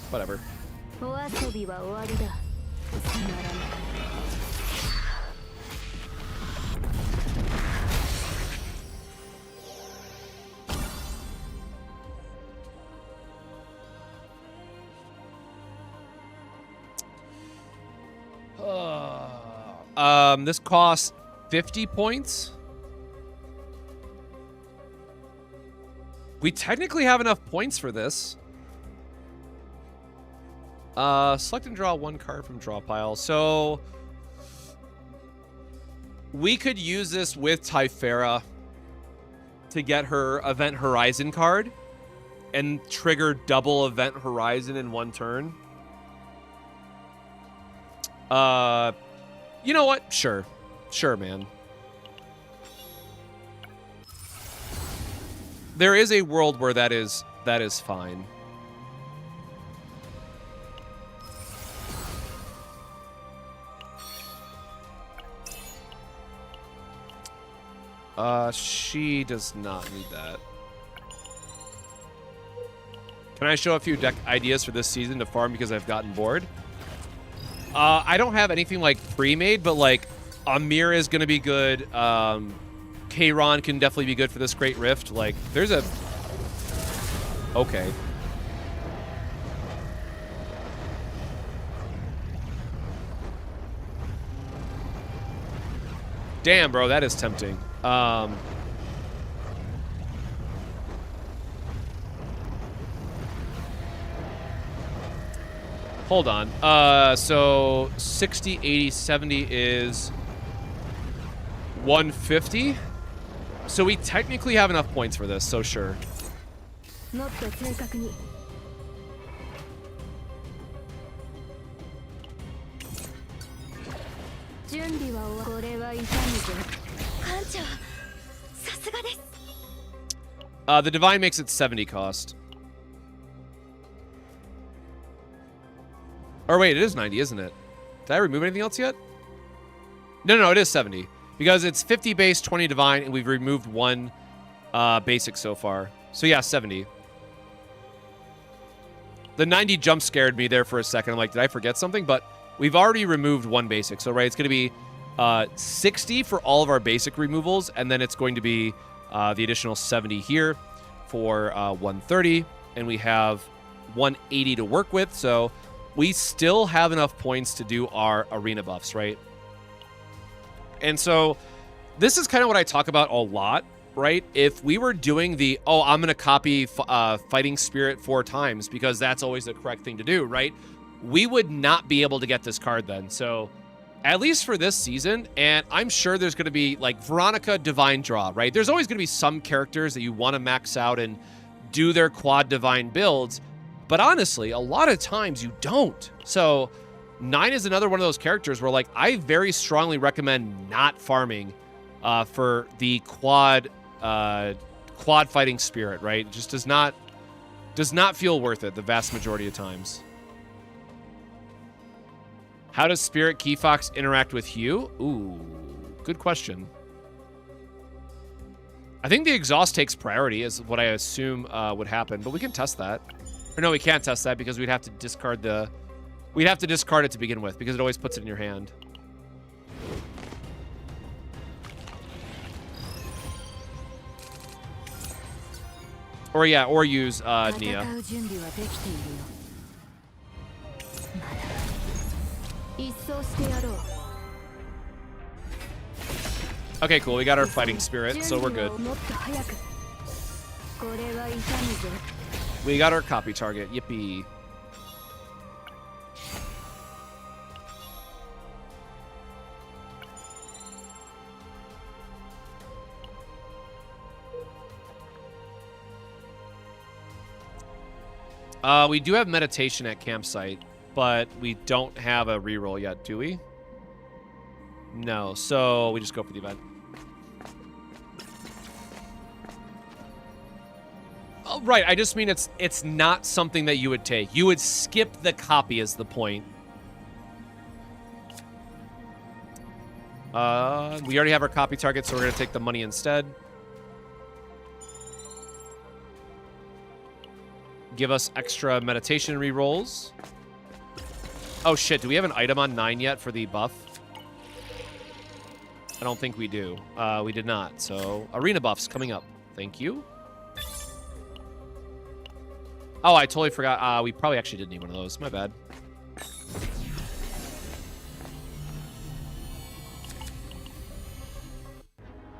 Whatever. This costs 50 points. We technically have enough points for this. Select and draw one card from draw pile. So we could use this with Typhera to get her Event Horizon card and trigger double Event Horizon in one turn. You know what? Sure. Sure, man. There is a world where that is fine. She does not need that. Can I show a few deck ideas for this season to farm because I've gotten bored? I don't have anything like pre-made, but like Amir is going to be good. Kayron can definitely be good for this Great Rift. Like, there's a... Okay. Damn, bro, that is tempting. Hold on. So 60, 80, 70 is 150. So we technically have enough points for this, so sure. The divine makes it 70 cost. Or wait, it is 90, isn't it? Did I remove anything else yet? No, it is 70. Because it's 50 base, 20 divine, and we've removed one basic so far. So yeah, 70. The 90 jump scared me there for a second. I'm like, did I forget something? But we've already removed one basic. So, right, it's going to be 60 for all of our basic removals, and then it's going to be the additional 70 here for 130, and we have 180 to work with, so we still have enough points to do our arena buffs, right? And so this is kind of what I talk about a lot, right? If we were doing the, oh, I'm going to copy Fighting Spirit 4 times because that's always the correct thing to do, right? We would not be able to get this card then. So at least for this season, and I'm sure there's going to be like Veronica Divine Draw, right? There's always going to be some characters that you want to max out and do their quad divine builds. But honestly, a lot of times you don't. So 9 is another one of those characters where, like, I very strongly recommend not farming for the quad fighting spirit, right? It just does not feel worth it the vast majority of times. How does Spirit Key Fox interact with Hugh? Ooh, good question. I think the exhaust takes priority is what I assume would happen, but we can test that. Or no, we can't test that because we'd have to discard we'd have to discard it to begin with because it always puts it in your hand. Or yeah, or use Nia. Okay, cool. We got our fighting spirit, so we're good. We got our copy target. Yippee. We do have meditation at campsite, but we don't have a reroll yet, do we? No, so we just go for the event. Oh, right, I just mean it's not something that you would take. You would skip the copy is the point. We already have our copy target, so we're going to take the money instead. Give us extra meditation rerolls. Oh, shit. Do we have an item on 9 yet for the buff? I don't think we do. We did not. So, arena buffs coming up. Thank you. Oh, I totally forgot. We probably actually did need one of those. My bad.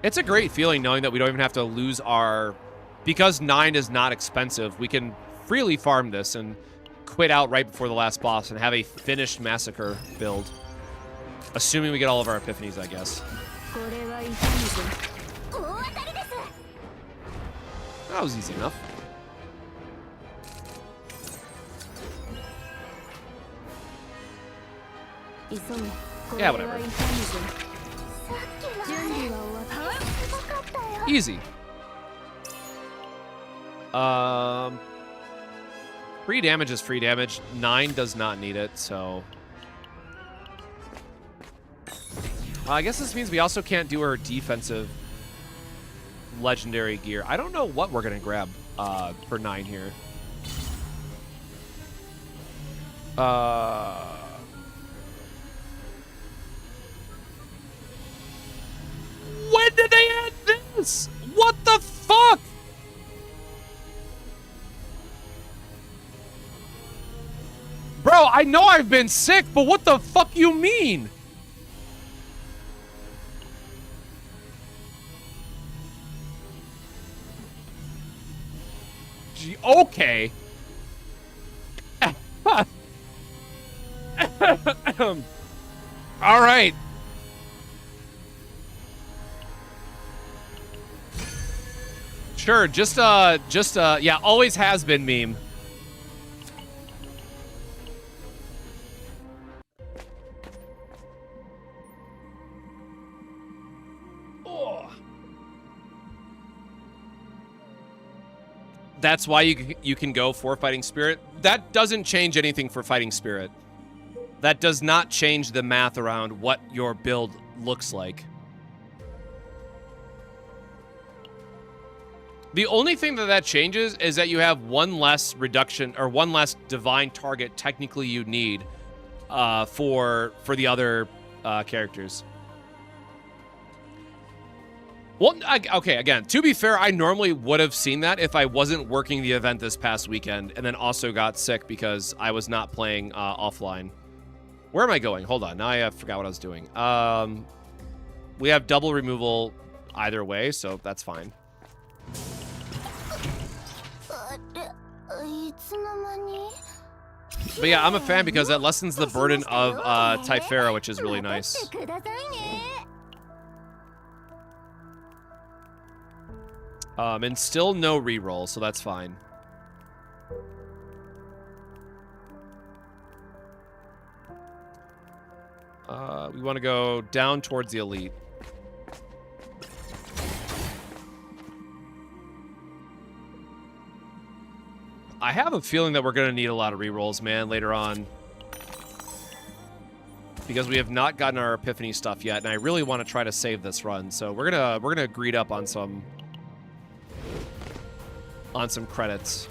It's a great feeling knowing that we don't even have to lose our... Because 9 is not expensive, we can freely farm this and quit out right before the last boss and have a finished massacre build. Assuming we get all of our epiphanies, I guess. That was easy enough. Yeah, whatever. Easy. Free damage is free damage. 9 does not need it, so... I guess this means we also can't do our defensive legendary gear. I don't know what we're going to grab for 9 here. When did they add this? What the fuck? Bro, I know I've been sick, but what the fuck you mean? Gee, okay. All right. Sure, yeah, always has been meme. Oh. That's why you can go for Fighting Spirit. That doesn't change anything for Fighting Spirit. That does not change the math around what your build looks like. The only thing that changes is that you have one less reduction or one less divine target technically you need for the other characters. Well, okay, again, to be fair, I normally would have seen that if I wasn't working the event this past weekend and then also got sick because I was not playing offline. Where am I going? Hold on. Now I forgot what I was doing. We have double removal either way, so that's fine. But yeah, I'm a fan because that lessens the burden of Typhera, which is really nice. And still no reroll, so that's fine. We want to go down towards the elite. I have a feeling that we're going to need a lot of rerolls, man, later on. Because we have not gotten our epiphany stuff yet, and I really want to try to save this run. So we're gonna greed up on some credits.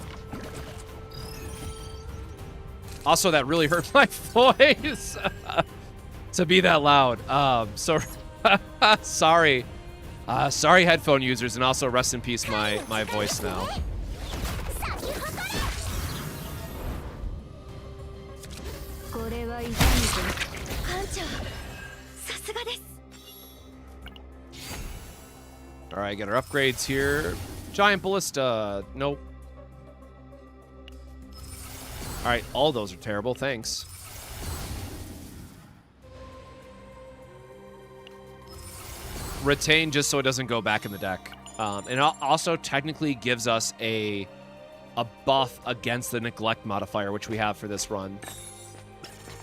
Also, that really hurt my voice to be that loud. So sorry. Sorry, headphone users, and also rest in peace my voice now. All right, get our upgrades here. Giant ballista. Nope. All right, all those are terrible. Thanks. Retain just so it doesn't go back in the deck. And it also technically gives us a buff against the neglect modifier, which we have for this run.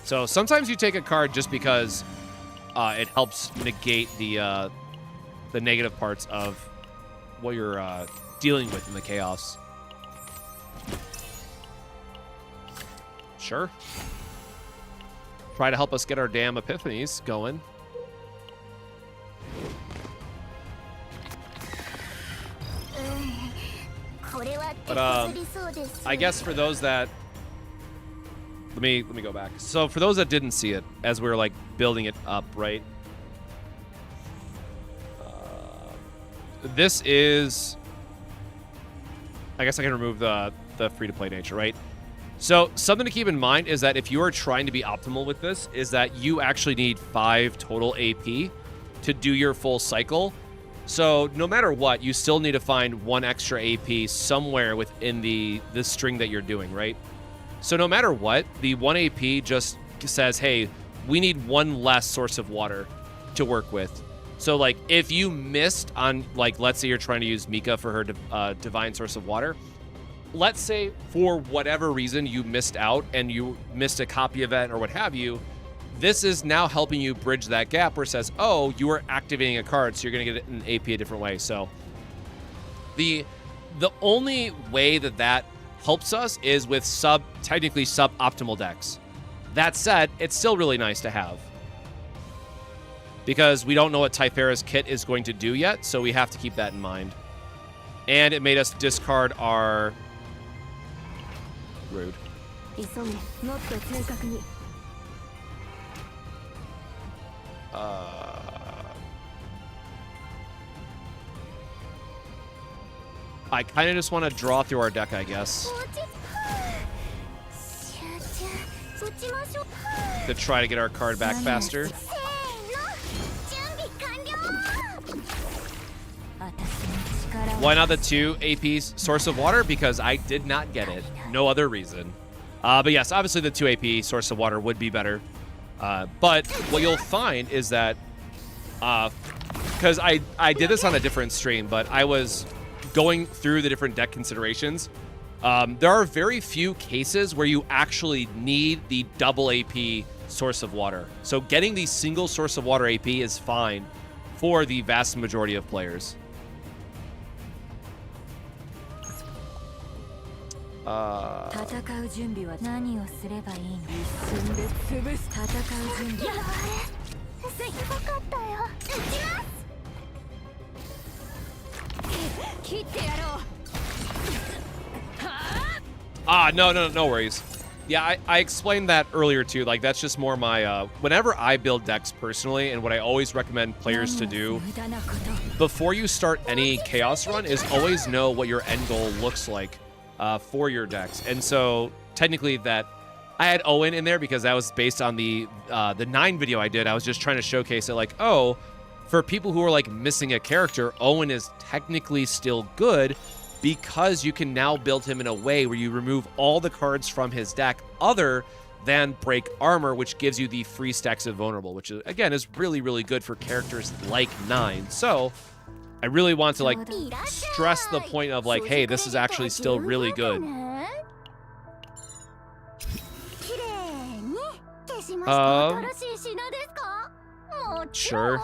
So sometimes you take a card just because it helps negate the negative parts of what you're dealing with in the chaos. Sure. Try to help us get our damn epiphanies going. But I guess for those that let me go back. So for those that didn't see it as we were like building it up, right? This is, I guess I can remove the free-to-play nature, right? So something to keep in mind is that if you are trying to be optimal with this, is that you actually need 5 total AP to do your full cycle. So no matter what, you still need to find 1 extra AP somewhere within the string that you're doing, right? So no matter what, the 1 AP just says, hey, we need 1 less source of water to work with. So, like, if you missed on, like, let's say you're trying to use Mika for her divine source of water. Let's say, for whatever reason, you missed out and you missed a copy event or what have you. This is now helping you bridge that gap where it says, oh, you are activating a card, so you're going to get an AP a different way. So, the only way that helps us is with technically suboptimal decks. That said, it's still really nice to have. Because we don't know what Typhera's kit is going to do yet, so we have to keep that in mind. And it made us discard our... Rude. I kind of just want to draw through our deck, I guess. To try to get our card back faster. Why not the 2 APs source of water? Because I did not get it. No other reason. But yes, obviously the 2 AP source of water would be better. But what you'll find is that, because I did this on a different stream, but I was going through the different deck considerations. There are very few cases where you actually need the double AP source of water. So getting the single source of water AP is fine for the vast majority of players. No worries. Yeah, I explained that earlier too. Like, that's just more my, whenever I build decks personally, and what I always recommend players to do before you start any chaos run is always know what your end goal looks like for your decks. And so technically that I had Owen in there because that was based on the 9 video I did. I was just trying to showcase it, like, oh, for people who are like missing a character, Owen is technically still good because you can now build him in a way where you remove all the cards from his deck other than break armor, which gives you the free stacks of vulnerable, which again is really, really good for characters like 9. So I really want to like stress the point of like, hey, this is actually still really good. Sure.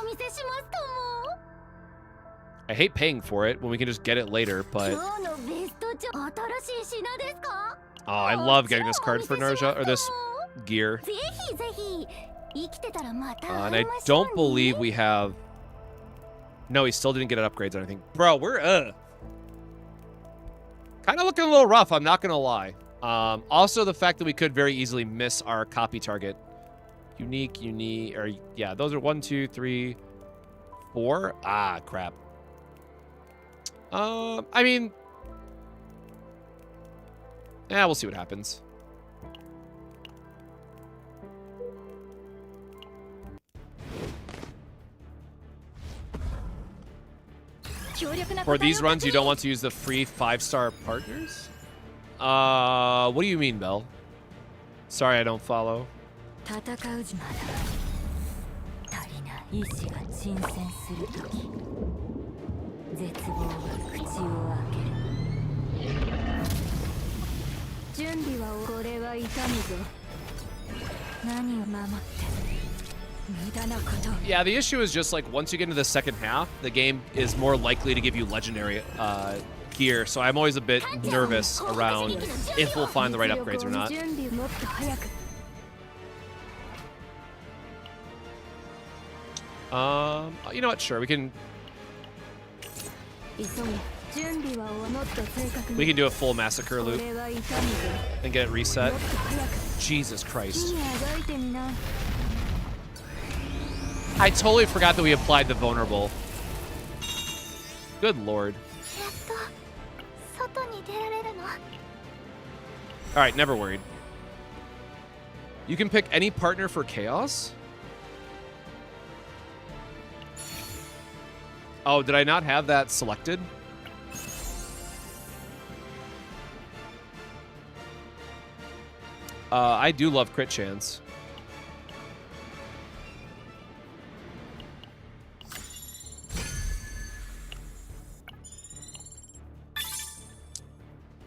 I hate paying for it when we can just get it later, but... Oh, I love getting this card for Naruto, or this gear. And I don't believe we have... No, he still didn't get upgrades or anything. Bro, we're, kind of looking a little rough, I'm not gonna lie. Also, the fact that we could very easily miss our copy target. Unique, or yeah, those are 1, 2, 3, 4. Ah, crap. I mean, yeah, we'll see what happens. For these runs, you don't want to use the free 5-star partners? What do you mean, Belle? Sorry, I don't follow. Yeah, the issue is just like once you get into the second half, the game is more likely to give you legendary gear, so I'm always a bit nervous around if we'll find the right upgrades or not. You know what? Sure, we can do a full massacre loop and get it reset. Jesus Christ. I totally forgot that we applied the vulnerable. Good lord. Alright, never worried. You can pick any partner for chaos? Oh, did I not have that selected? I do love crit chance.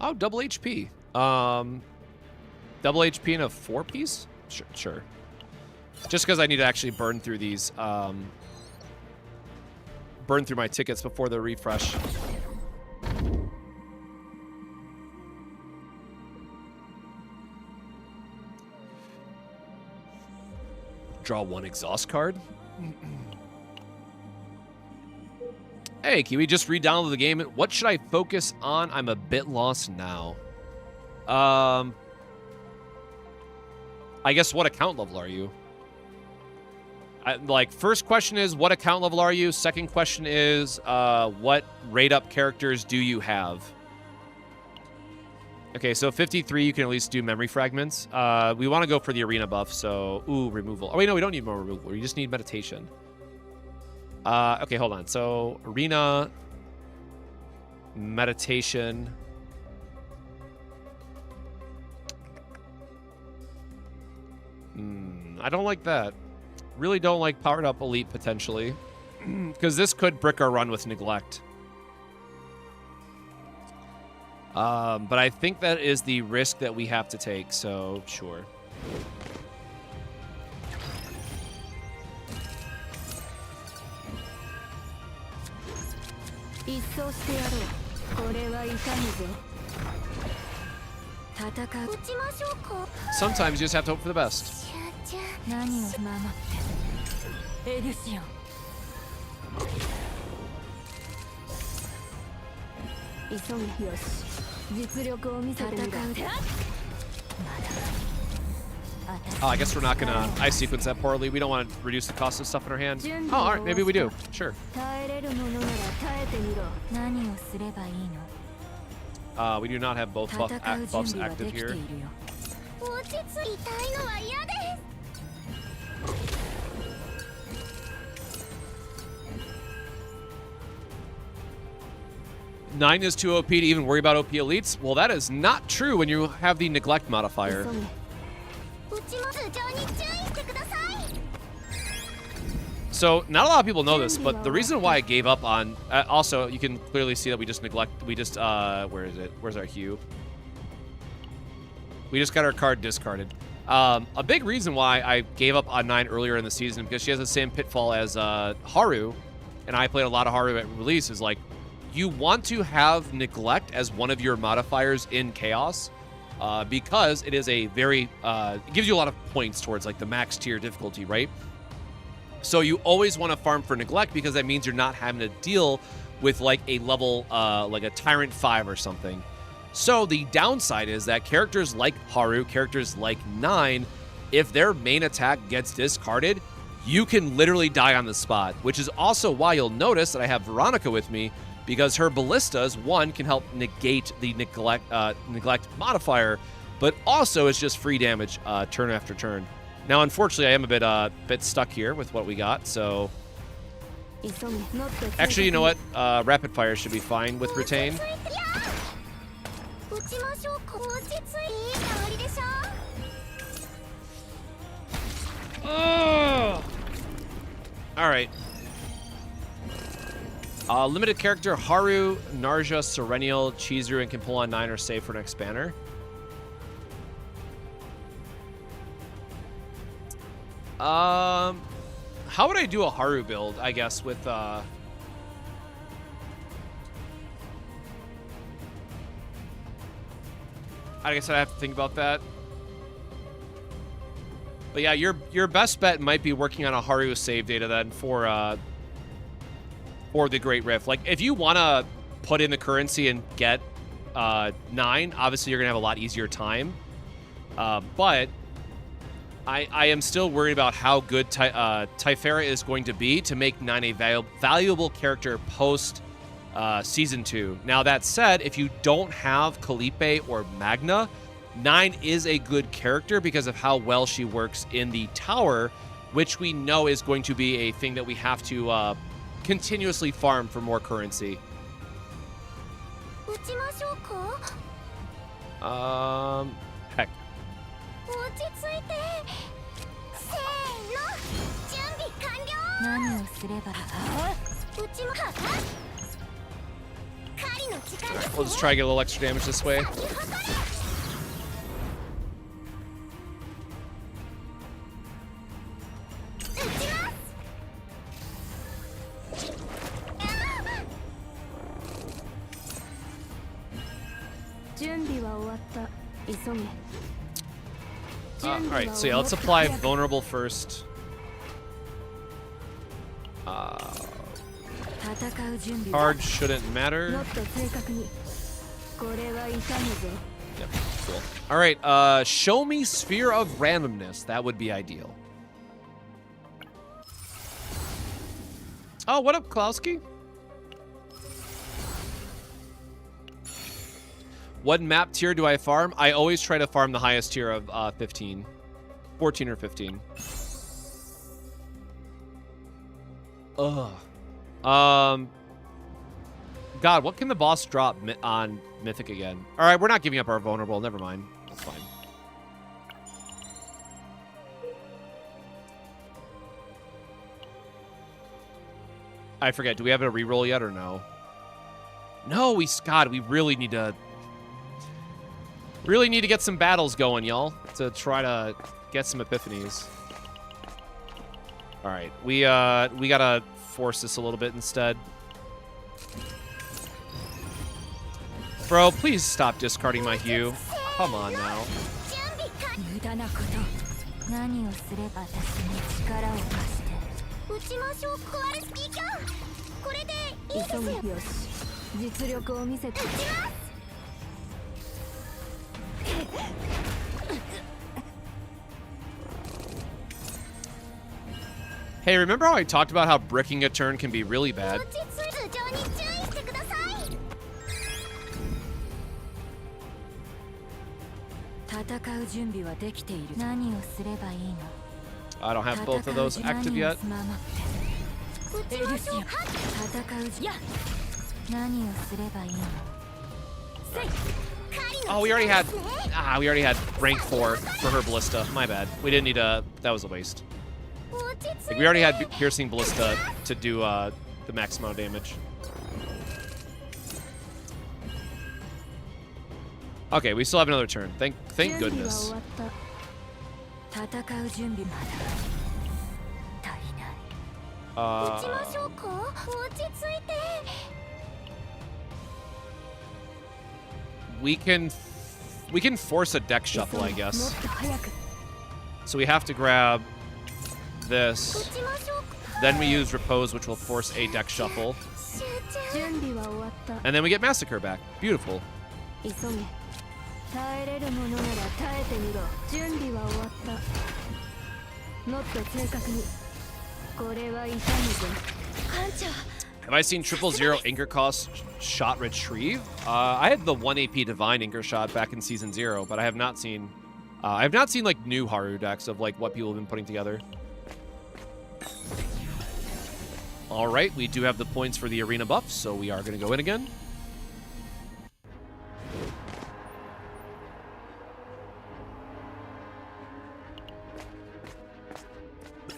Oh, double HP. Double HP in a 4-piece? Sure. Just because I need to actually burn through these, burn through my tickets before the refresh. Draw 1 exhaust card. Hey, Kiwi, just re-downloaded the game. What should I focus on? I'm a bit lost now. I guess what account level are you? First question is, what account level are you? Second question is, what rate-up characters do you have? Okay, so 53, you can at least do memory fragments. We want to go for the arena buff, so... Ooh, removal. Oh, wait, no, we don't need more removal. We just need meditation. Okay, hold on. So, arena... Meditation... I don't like that. Really don't like powered up elite potentially. Because this could brick our run with neglect. But I think that is the risk that we have to take, so sure. Sometimes you just have to hope for the best. Oh, I guess we're not gonna ice sequence that poorly. We don't want to reduce the cost of stuff in our hand. Oh, all right, maybe we do. Sure. We do not have both buffs active here. Nine is too OP to even worry about OP elites? Well, that is not true when you have the neglect modifier. So, not a lot of people know this, but the reason why I gave up on... also, you can clearly see that we just where is it? Where's our hue? We just got our card discarded. A big reason why I gave up on 9 earlier in the season, because she has the same pitfall as Haru, and I played a lot of Haru at release, is like, you want to have neglect as one of your modifiers in Chaos, because it is a very... it gives you a lot of points towards like the max tier difficulty, right? So you always want to farm for neglect because that means you're not having to deal with like a level, like a Tyrant 5 or something. So the downside is that characters like Haru, characters like 9, if their main attack gets discarded, you can literally die on the spot, which is also why you'll notice that I have Veronica with me, because her ballistas, one, can help negate the neglect modifier, but also it's just free damage turn after turn. Now, unfortunately, I am a bit stuck here with what we got, so... Actually, you know what? Rapid fire should be fine with retain. Alright. Limited character, Haru, Narja, Serenial, Chizuru, and can pull on 9 or save for next banner. How would I do a Haru build, I guess, with, like I said, I have to think about that. But yeah, your best bet might be working on a Haru save data then for the Great Rift. Like, if you want to put in the currency and get 9, obviously you're going to have a lot easier time. But I am still worried about how good Typhera is going to be to make 9 a valuable character post Season 2. Now, that said, if you don't have Calipe or Magna, 9 is a good character because of how well she works in the tower, which we know is going to be a thing that we have to continuously farm for more currency. Heck. Alright, we'll just try to get a little extra damage this way. Alright, so yeah, let's apply vulnerable first. Card shouldn't matter. Yep, cool. Alright, show me Sphere of Randomness. That would be ideal. Oh, what up, Klowski? What map tier do I farm? I always try to farm the highest tier of 15. 14 or 15. Ugh. God, what can the boss drop on Mythic again? Alright, we're not giving up our vulnerable. Never mind. That's fine. I forget. Do we have a reroll yet or no? No, God, we really need to get some battles going, y'all, to try to get some epiphanies. All right, we gotta force this a little bit instead. Bro, please stop discarding my hue. Come on now. Hey, remember how I talked about how bricking a turn can be really bad? I don't have both of those active yet. Oh, we already had rank 4 for her ballista. My bad. We didn't need a. That was a waste. Like, we already had piercing ballista to do the max amount of damage. Okay, we still have another turn. Thank goodness. We can force a deck shuffle, I guess. So we have to grab this. Then we use Repose, which will force a deck shuffle. And then we get Massacre back. Beautiful. Have I seen 000 Anchor Cost Shot Retrieve? I had the 1 AP Divine Anchor Shot back in Season 0, but I have not seen like new Haru decks of like what people have been putting together. All right, we do have the points for the arena buff, so we are going to go in again.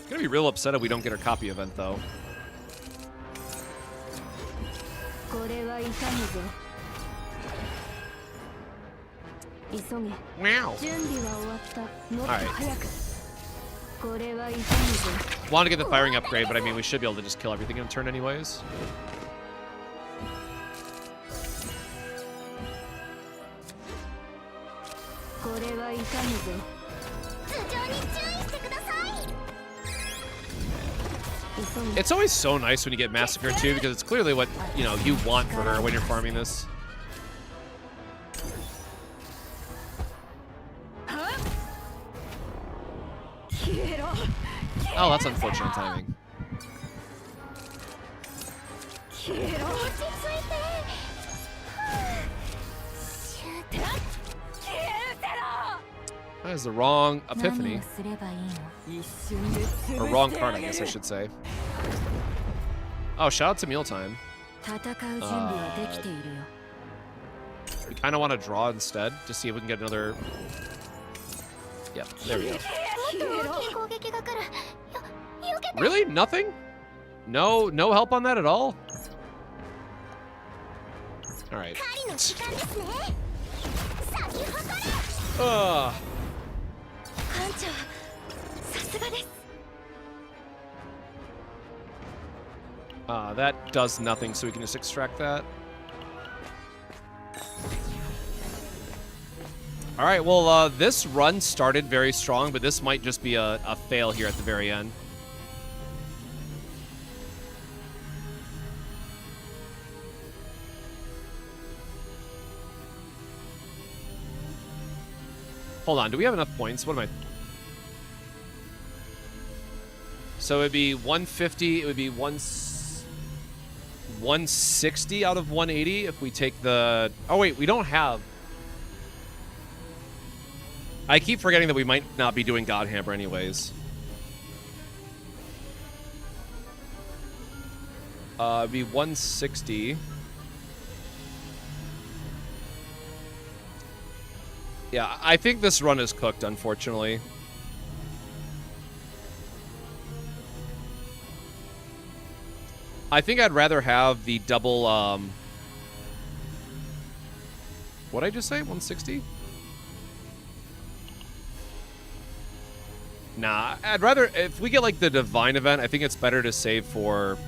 Gonna be real upset if we don't get our copy event, though. Wow. Alright. Want to get the firing upgrade, but I mean, we should be able to just kill everything in a turn anyways. It's always so nice when you get Massacre too, because it's clearly what, you know, you want for her when you're farming this. Oh, that's unfortunate timing. That is the wrong epiphany. Or wrong card, I guess I should say. Oh, shout out to Mealtime. We kind of want to draw instead to see if we can get another. Yep, there we go. Really? Nothing? No help on that at all? Alright. That does nothing, so we can just extract that. Alright, well, this run started very strong, but this might just be a fail here at the very end. Hold on, do we have enough points? What am I... So it'd be 150, it would be 160 out of 180 if we take the... Oh wait, we don't have... I keep forgetting that we might not be doing Godhammer anyways. It'd be 160. Yeah, I think this run is cooked, unfortunately. I think I'd rather have the double, what'd I just say? 160? Nah, I'd rather, if we get like the divine event, I think it's better to save for...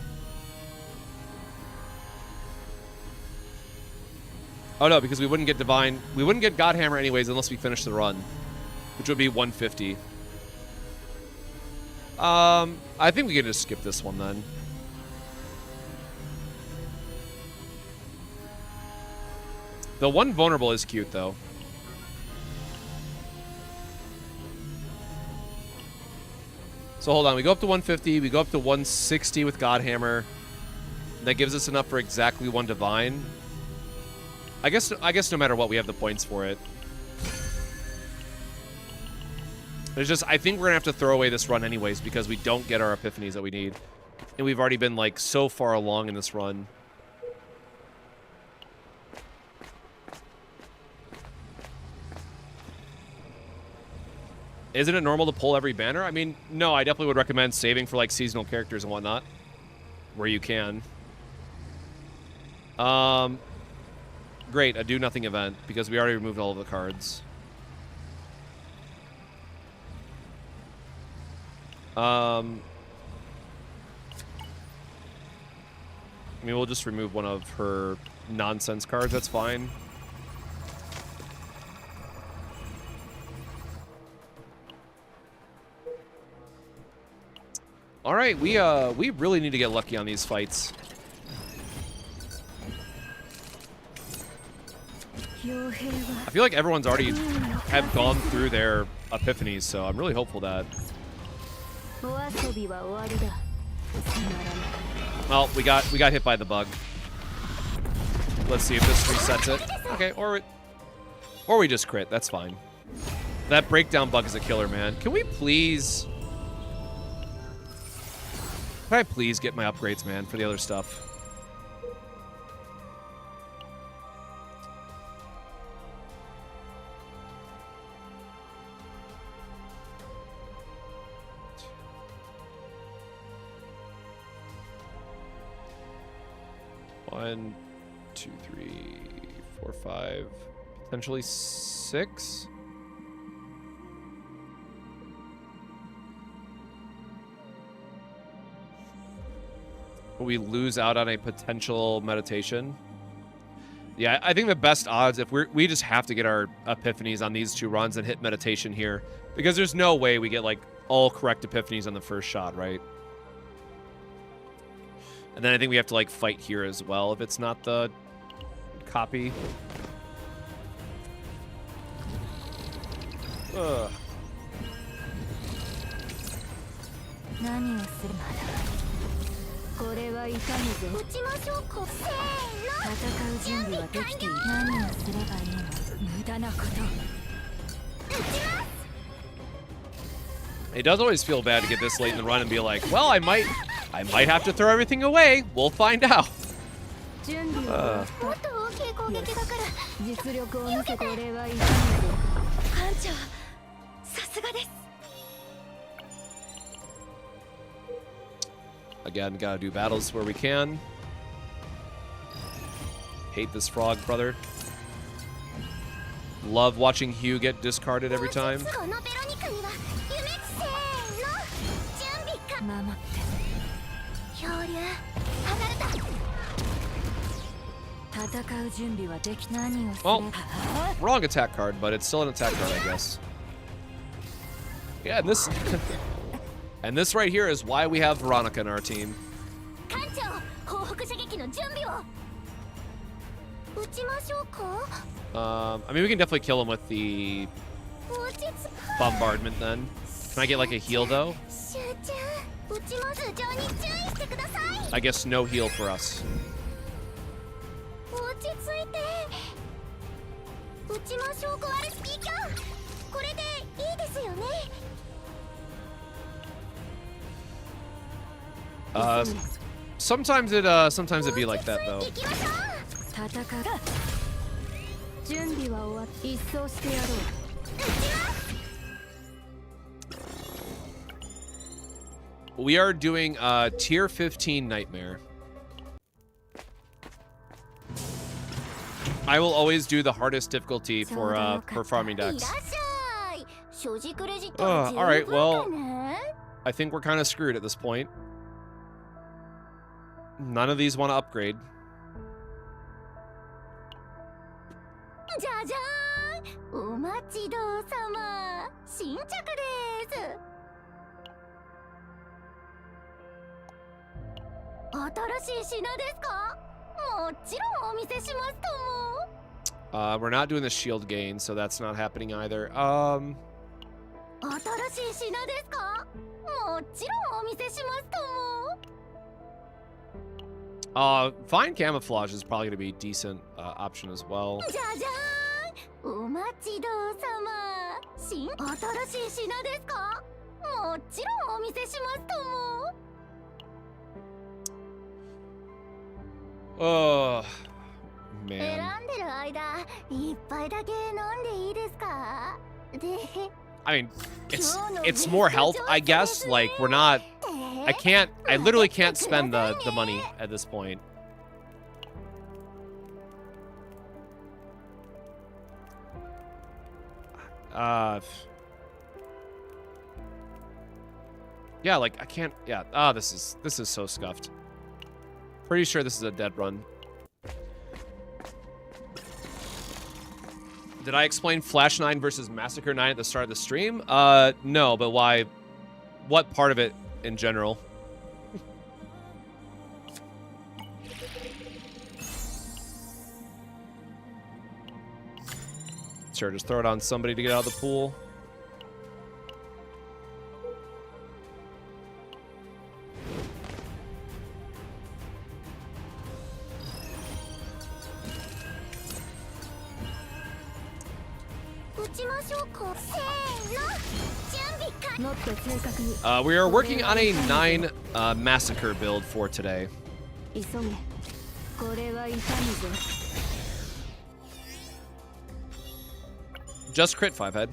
Oh no, because we wouldn't get divine, we wouldn't get Godhammer anyways unless we finish the run, which would be 150. I think we can just skip this one then. The one vulnerable is cute though. So hold on, we go up to 150, we go up to 160 with Godhammer. That gives us enough for exactly one divine. I guess no matter what, we have the points for it. There's just, I think we're gonna have to throw away this run anyways because we don't get our epiphanies that we need. And we've already been like so far along in this run. Isn't it normal to pull every banner? I mean, no, I definitely would recommend saving for like seasonal characters and whatnot. Where you can. Great, a do nothing event because we already removed all of the cards. I mean, we'll just remove one of her nonsense cards, that's fine. All right, we really need to get lucky on these fights. I feel like everyone's already have gone through their epiphanies, so I'm really hopeful that. Well, we got hit by the bug. Let's see if this resets it. Okay, or we just crit. That's fine. That breakdown bug is a killer, man. Can we please? Can I please get my upgrades, man, for the other stuff? One, two, three, four, five, potentially 6. We lose out on a potential meditation. Yeah, I think the best odds, if we just have to get our epiphanies on these 2 runs and hit meditation here, because there's no way we get like all correct epiphanies on the first shot, right? And then I think we have to like fight here as well if it's not the copy. Ugh. It does always feel bad to get this late in the run and be like, well, I might have to throw everything away. We'll find out. Again, gotta do battles where we can. Hate this frog, brother. Love watching Hugh get discarded every time. Well, wrong attack card, but it's still an attack card, I guess. Yeah, and this and this right here is why we have Veronica in our team. I mean, we can definitely kill him with the bombardment then. Can I get like a heal though? I guess no heal for us. Sometimes it be like that though. We are doing tier 15 Nightmare. I will always do the hardest difficulty for farming decks. All right, well, I think we're kind of screwed at this point. None of these want to upgrade. We're not doing the shield gain, so that's not happening either. Fine camouflage is probably going to be a decent option as well. Oh, man. I mean, it's more health, I guess. Like, we're not... I literally can't spend the money at this point. Yeah, like, I can't... Yeah, this is so scuffed. Pretty sure this is a dead run. Did I explain Flash 9 versus Massacre 9 at the start of the stream? No, but why? What part of it in general? Sure, just throw it on somebody to get out of the pool. We are working on a 9 Massacre build for today. Just crit 5 head.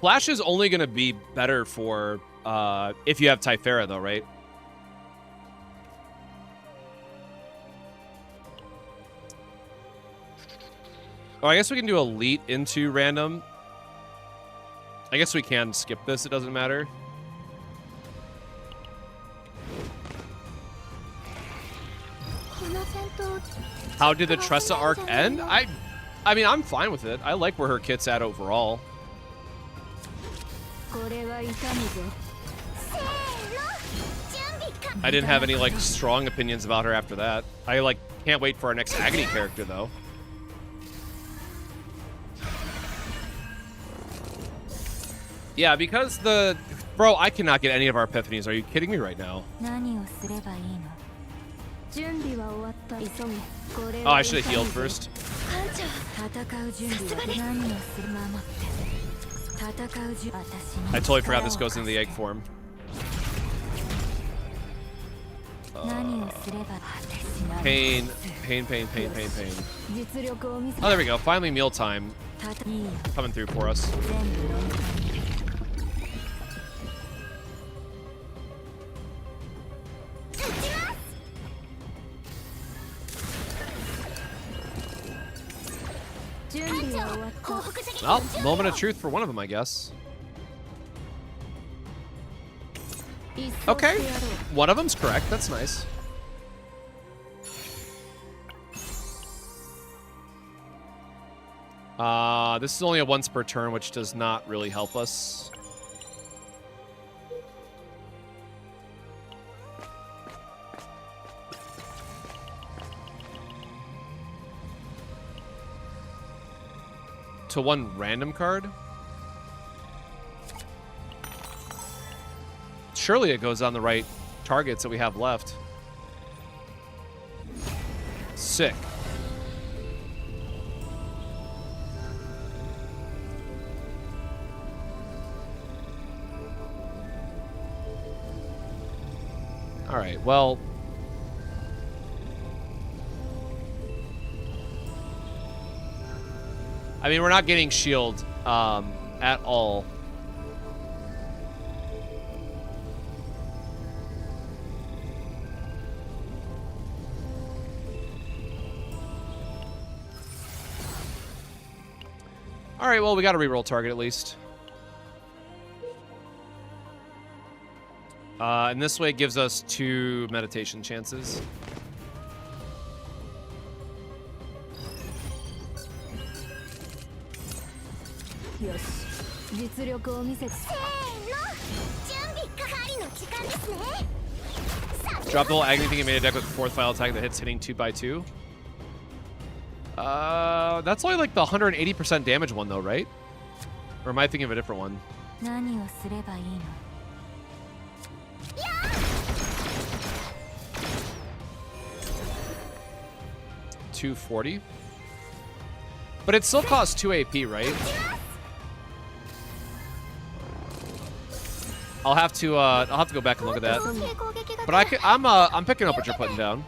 Flash is only going to be better for if you have Typhera, though, right? Oh, I guess we can do elite into random. I guess we can skip this. It doesn't matter. How did the Tressa arc end? I mean, I'm fine with it. I like where her kit's at overall. I didn't have any, like, strong opinions about her after that. I, like, can't wait for our next Agony character, though. Yeah, because the... Bro, I cannot get any of our epiphanies. Are you kidding me right now? Oh, I should have healed first. I totally forgot this goes into the egg form. Pain. Oh, there we go. Finally mealtime coming through for us. Well, moment of truth for one of them, I guess. Okay, one of them's correct. That's nice. This is only a once per turn, which does not really help us. To one random card? Surely it goes on the right targets that we have left. Sick. All right, well... I mean, we're not getting shield at all. All right, well, we got a reroll target at least. And this way it gives us 2 meditation chances. Drop the whole agony thing and made a deck with 4th final attack that hits hitting 2x2. That's only like the 180% damage one though, right? Or am I thinking of a different one? 240. But it still costs 2 AP, right? I'll have to go back and look at that. But I'm picking up what you're putting down.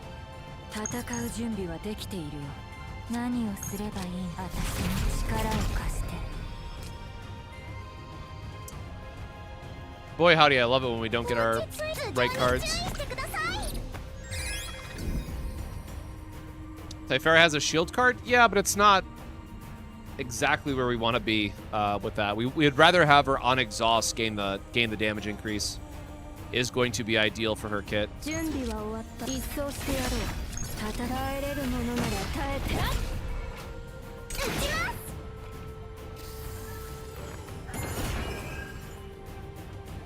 Boy, howdy, I love it when we don't get our right cards. Typhera has a shield card? Yeah, but it's not exactly where we want to be with that. We'd rather have her on exhaust gain the damage increase. Is going to be ideal for her kit.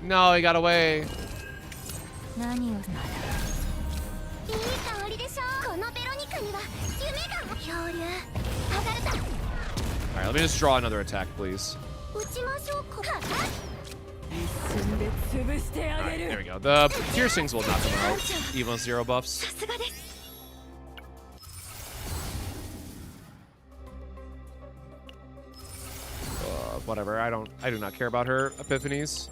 No, he got away. Alright, let me just draw another attack, please. Alright, there we go. The piercings will knock him out, even with 0 buffs. Whatever, I do not care about her epiphanies.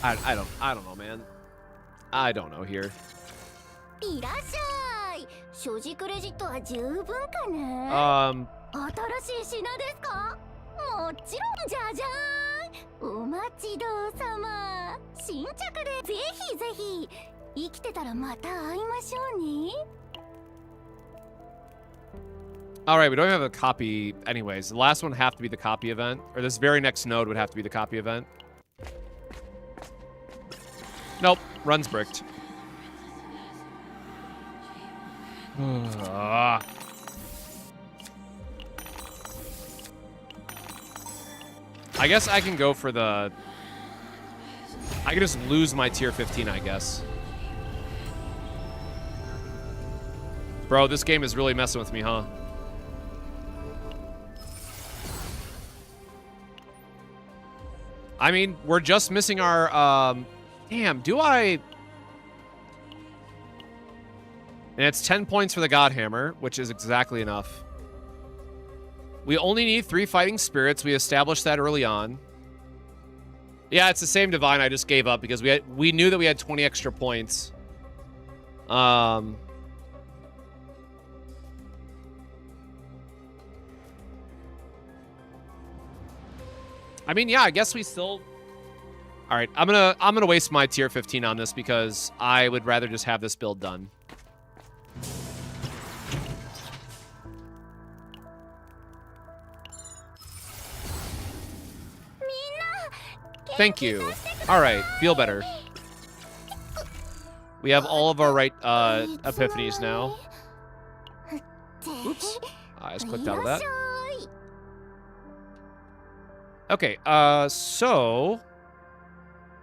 I don't know, man. I don't know here. All right, we don't have a copy anyways. The last one would have to be the copy event, or this very next node would have to be the copy event. Nope, run's bricked. I guess I can go for the... I can just lose my tier 15, I guess. Bro, this game is really messing with me, huh? I mean, we're just missing our... Damn, do I... And it's 10 points for the Godhammer, which is exactly enough. We only need 3 fighting spirits. We established that early on. Yeah, it's the same divine. I just gave up because we knew that we had 20 extra points. I mean, yeah, I guess we still... All right, I'm gonna waste my tier 15 on this because I would rather just have this build done. Thank you. All right, feel better. We have all of our right epiphanies now. Oops, I just clicked out of that. Okay, so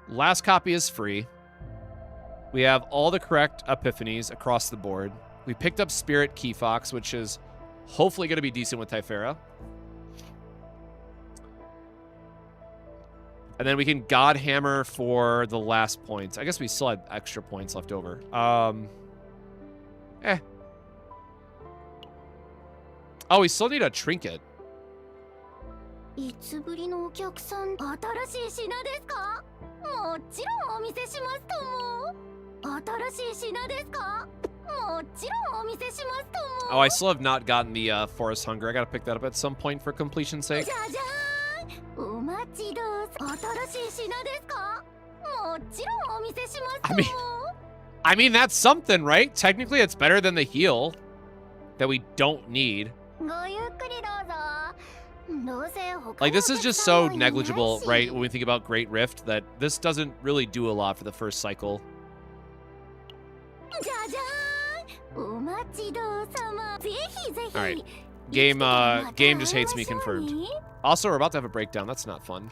last copy is free. We have all the correct epiphanies across the board. We picked up Spirit Key Fox, which is hopefully going to be decent with Typhera. And then we can God Hammer for the last points. I guess we still had extra points left over. Oh, we still need a trinket. Oh, I still have not gotten the Forest Hunger. I gotta pick that up at some point for completion's sake. I mean that's something, right? Technically, it's better than the heal that we don't need. Like, this is just so negligible, right, when we think about Great Rift, that this doesn't really do a lot for the first cycle. Alright. Game just hates me confirmed. Also, we're about to have a breakdown. That's not fun.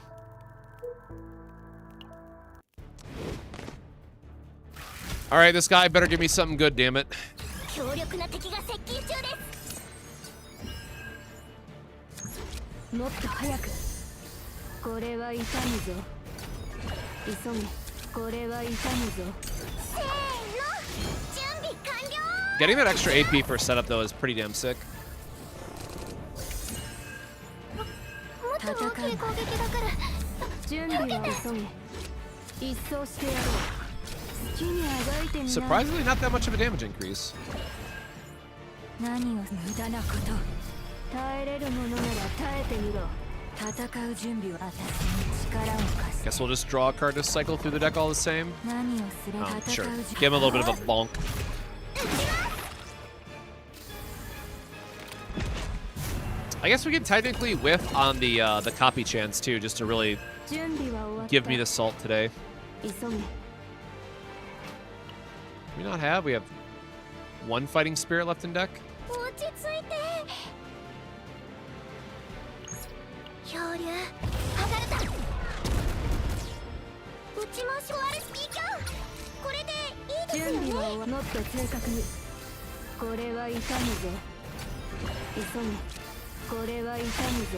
Alright, this guy better give me something good, damn it. Getting that extra AP for setup, though, is pretty damn sick. Surprisingly, not that much of a damage increase. Guess we'll just draw a card to cycle through the deck all the same. Oh, sure. Give him a little bit of a bonk. I guess we can technically whiff on the copy chance too, just to really give me the salt today. Do we not have? We have one fighting spirit left in deck.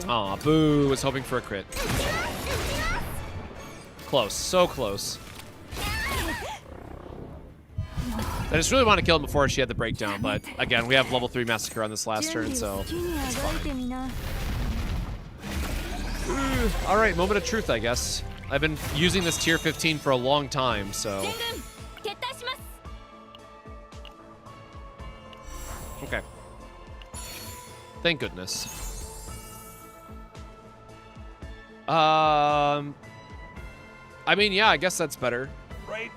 Aw, boo. Was hoping for a crit. Close. So close. I just really want to kill him before she had the breakdown, but again, we have level 3 Massacre on this last turn, so it's fine. Alright, moment of truth, I guess. I've been using this tier 15 for a long time, so... Okay. Thank goodness. I mean, yeah, I guess that's better. Right.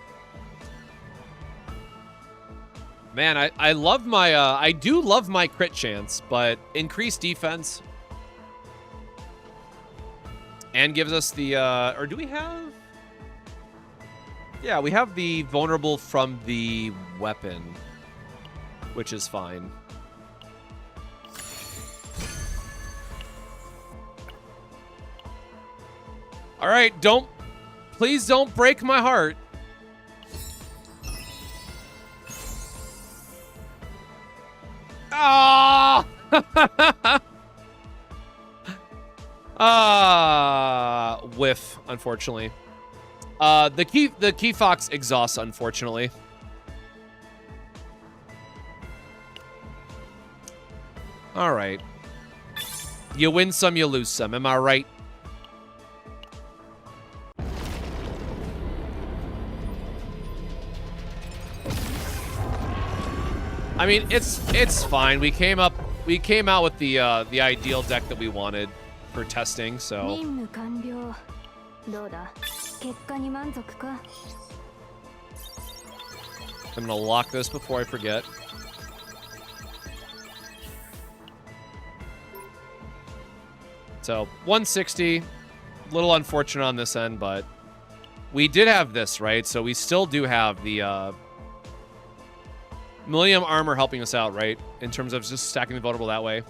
Man, I love my, I do love my crit chance, but increased defense. And gives us the, or do we have? Yeah, we have the vulnerable from the weapon, which is fine. All right, please don't break my heart. Ah! Whiff, unfortunately. The key fox exhausts, unfortunately. All right. You win some, you lose some. Am I right? I mean, it's fine. We came out with the ideal deck that we wanted for testing, so. I'm gonna lock this before I forget. So 160, little unfortunate on this end, but we did have this, right? So we still do have the Millennium Armor helping us out, right? In terms of just stacking the vulnerable that way.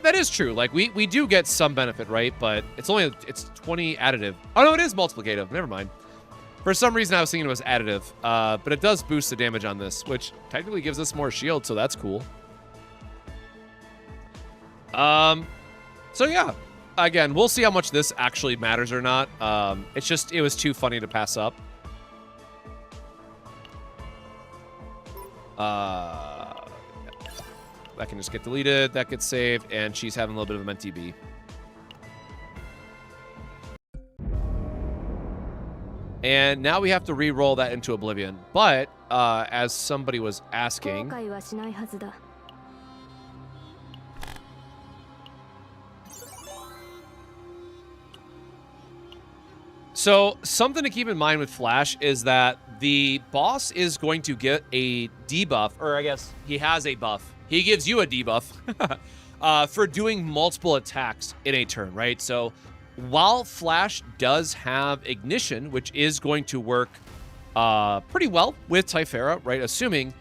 That is true. Like, we do get some benefit, right? But it's 20 additive. Oh, no, it is multiplicative. Never mind. For some reason, I was thinking it was additive. But it does boost the damage on this, which technically gives us more shield, so that's cool. So yeah. Again, we'll see how much this actually matters or not. It was too funny to pass up. That can just get deleted, that gets saved, and she's having a little bit of a mentee B. And now we have to re-roll that into Oblivion. But, as somebody was asking... So, something to keep in mind with Flash is that the boss is going to get a debuff, or I guess he has a buff. He gives you a debuff for doing multiple attacks in a turn, right? So, while Flash does have Ignition, which is going to work pretty well with Typhera, right? Assuming,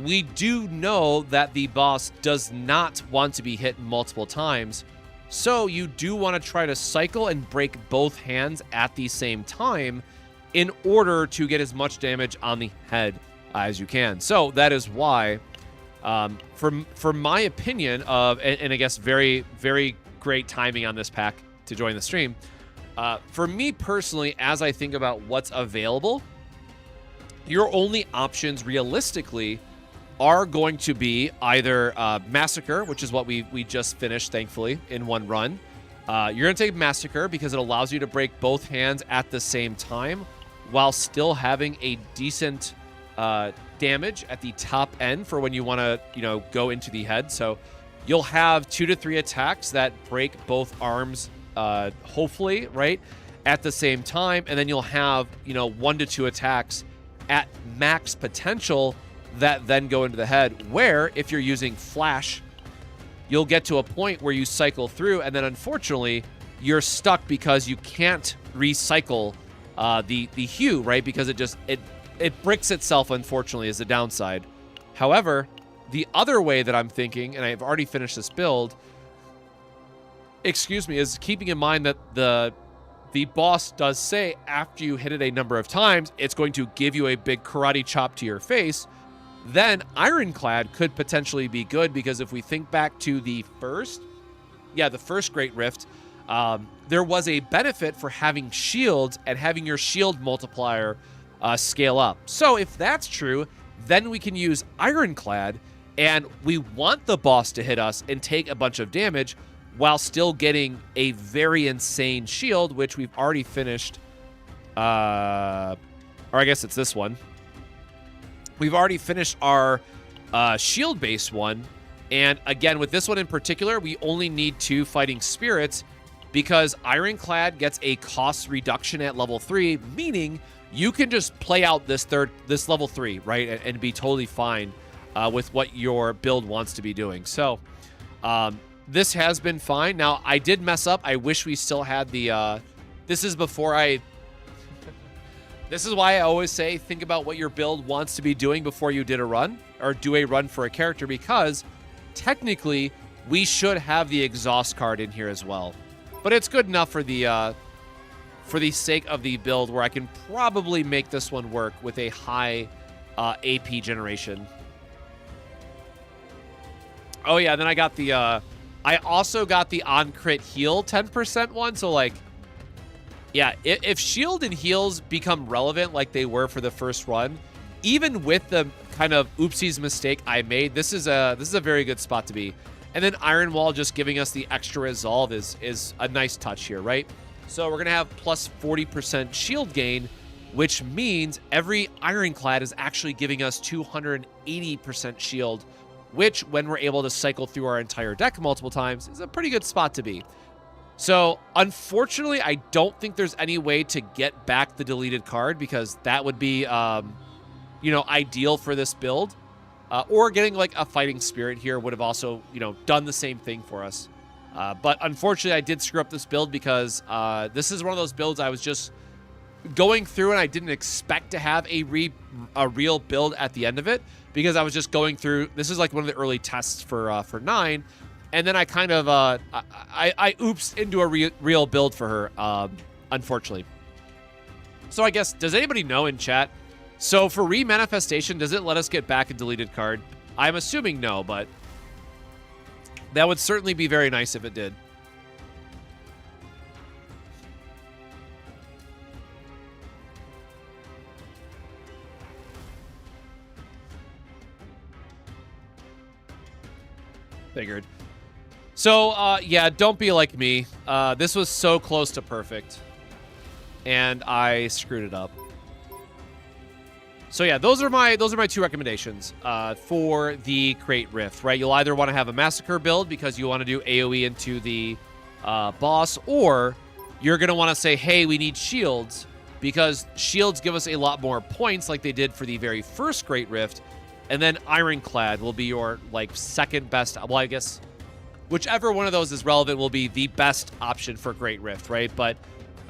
we do know that the boss does not want to be hit multiple times. So you do want to try to cycle and break both hands at the same time in order to get as much damage on the head as you can. So that is why, for my opinion of, and I guess very, very great timing on this pack to join the stream, for me personally, as I think about what's available, your only options realistically are going to be either Massacre, which is what we just finished, thankfully, in one run. You're going to take Massacre because it allows you to break both hands at the same time while still having a decent damage at the top end for when you want to, go into the head. So you'll have 2 to 3 attacks that break both arms, hopefully, right, at the same time. And then you'll have, 1 to 2 attacks at max potential that then go into the head, where if you're using Flash, you'll get to a point where you cycle through, and then unfortunately, you're stuck because you can't recycle the hue, right? Because it bricks itself, unfortunately, is the downside. However, the other way that I'm thinking, and I've already finished this build, is keeping in mind that the boss does say after you hit it a number of times, it's going to give you a big karate chop to your face. Then Ironclad could potentially be good, because if we think back to the first Great Rift, there was a benefit for having shields and having your shield multiplier scale up. So if that's true, then we can use Ironclad, and we want the boss to hit us and take a bunch of damage while still getting a very insane shield, which we've already finished. Or I guess it's this one. We've already finished our shield-based one. And again, with this one in particular, we only need 2 fighting spirits because Ironclad gets a cost reduction at level 3, meaning you can just play out this level 3, right? And be totally fine with what your build wants to be doing. So this has been fine. Now, I did mess up. I wish we still had the... This is why I always say think about what your build wants to be doing before you did a run or do a run for a character, because technically we should have the exhaust card in here as well. But it's good enough for the sake of the build where I can probably make this one work with a high AP generation. Oh yeah, then I got the I also got the on crit heal 10% one, so like, yeah, if shield and heals become relevant like they were for the first run, even with the kind of oopsies mistake I made, this is a very good spot to be. And then Iron Wall just giving us the extra resolve is a nice touch here, right? So we're gonna have plus 40% shield gain, which means every Ironclad is actually giving us 280% shield, which when we're able to cycle through our entire deck multiple times is a pretty good spot to be. So, unfortunately, I don't think there's any way to get back the deleted card, because that would be, ideal for this build. Or getting, like, a Fighting Spirit here would have also, done the same thing for us. But, unfortunately, I did screw up this build because this is one of those builds I was just going through and I didn't expect to have a real build at the end of it, because I was just going through. This is, like, one of the early tests for 9. And then I kind of, I oopsed into a real build for her, unfortunately. So I guess, does anybody know in chat? So for remanifestation, does it let us get back a deleted card? I'm assuming no, but that would certainly be very nice if it did. Figured. So, yeah, don't be like me. This was so close to perfect. and I screwed it up. So yeah, those are my two recommendations for the Create Rift, right? You'll either want to have a Massacre build because you want to do AoE into the boss, or you're going to want to say, hey, we need shields, because shields give us a lot more points like they did for the very first Great Rift, and then Ironclad will be your, like, second best. Well, I guess whichever one of those is relevant will be the best option for Great Rift, right? But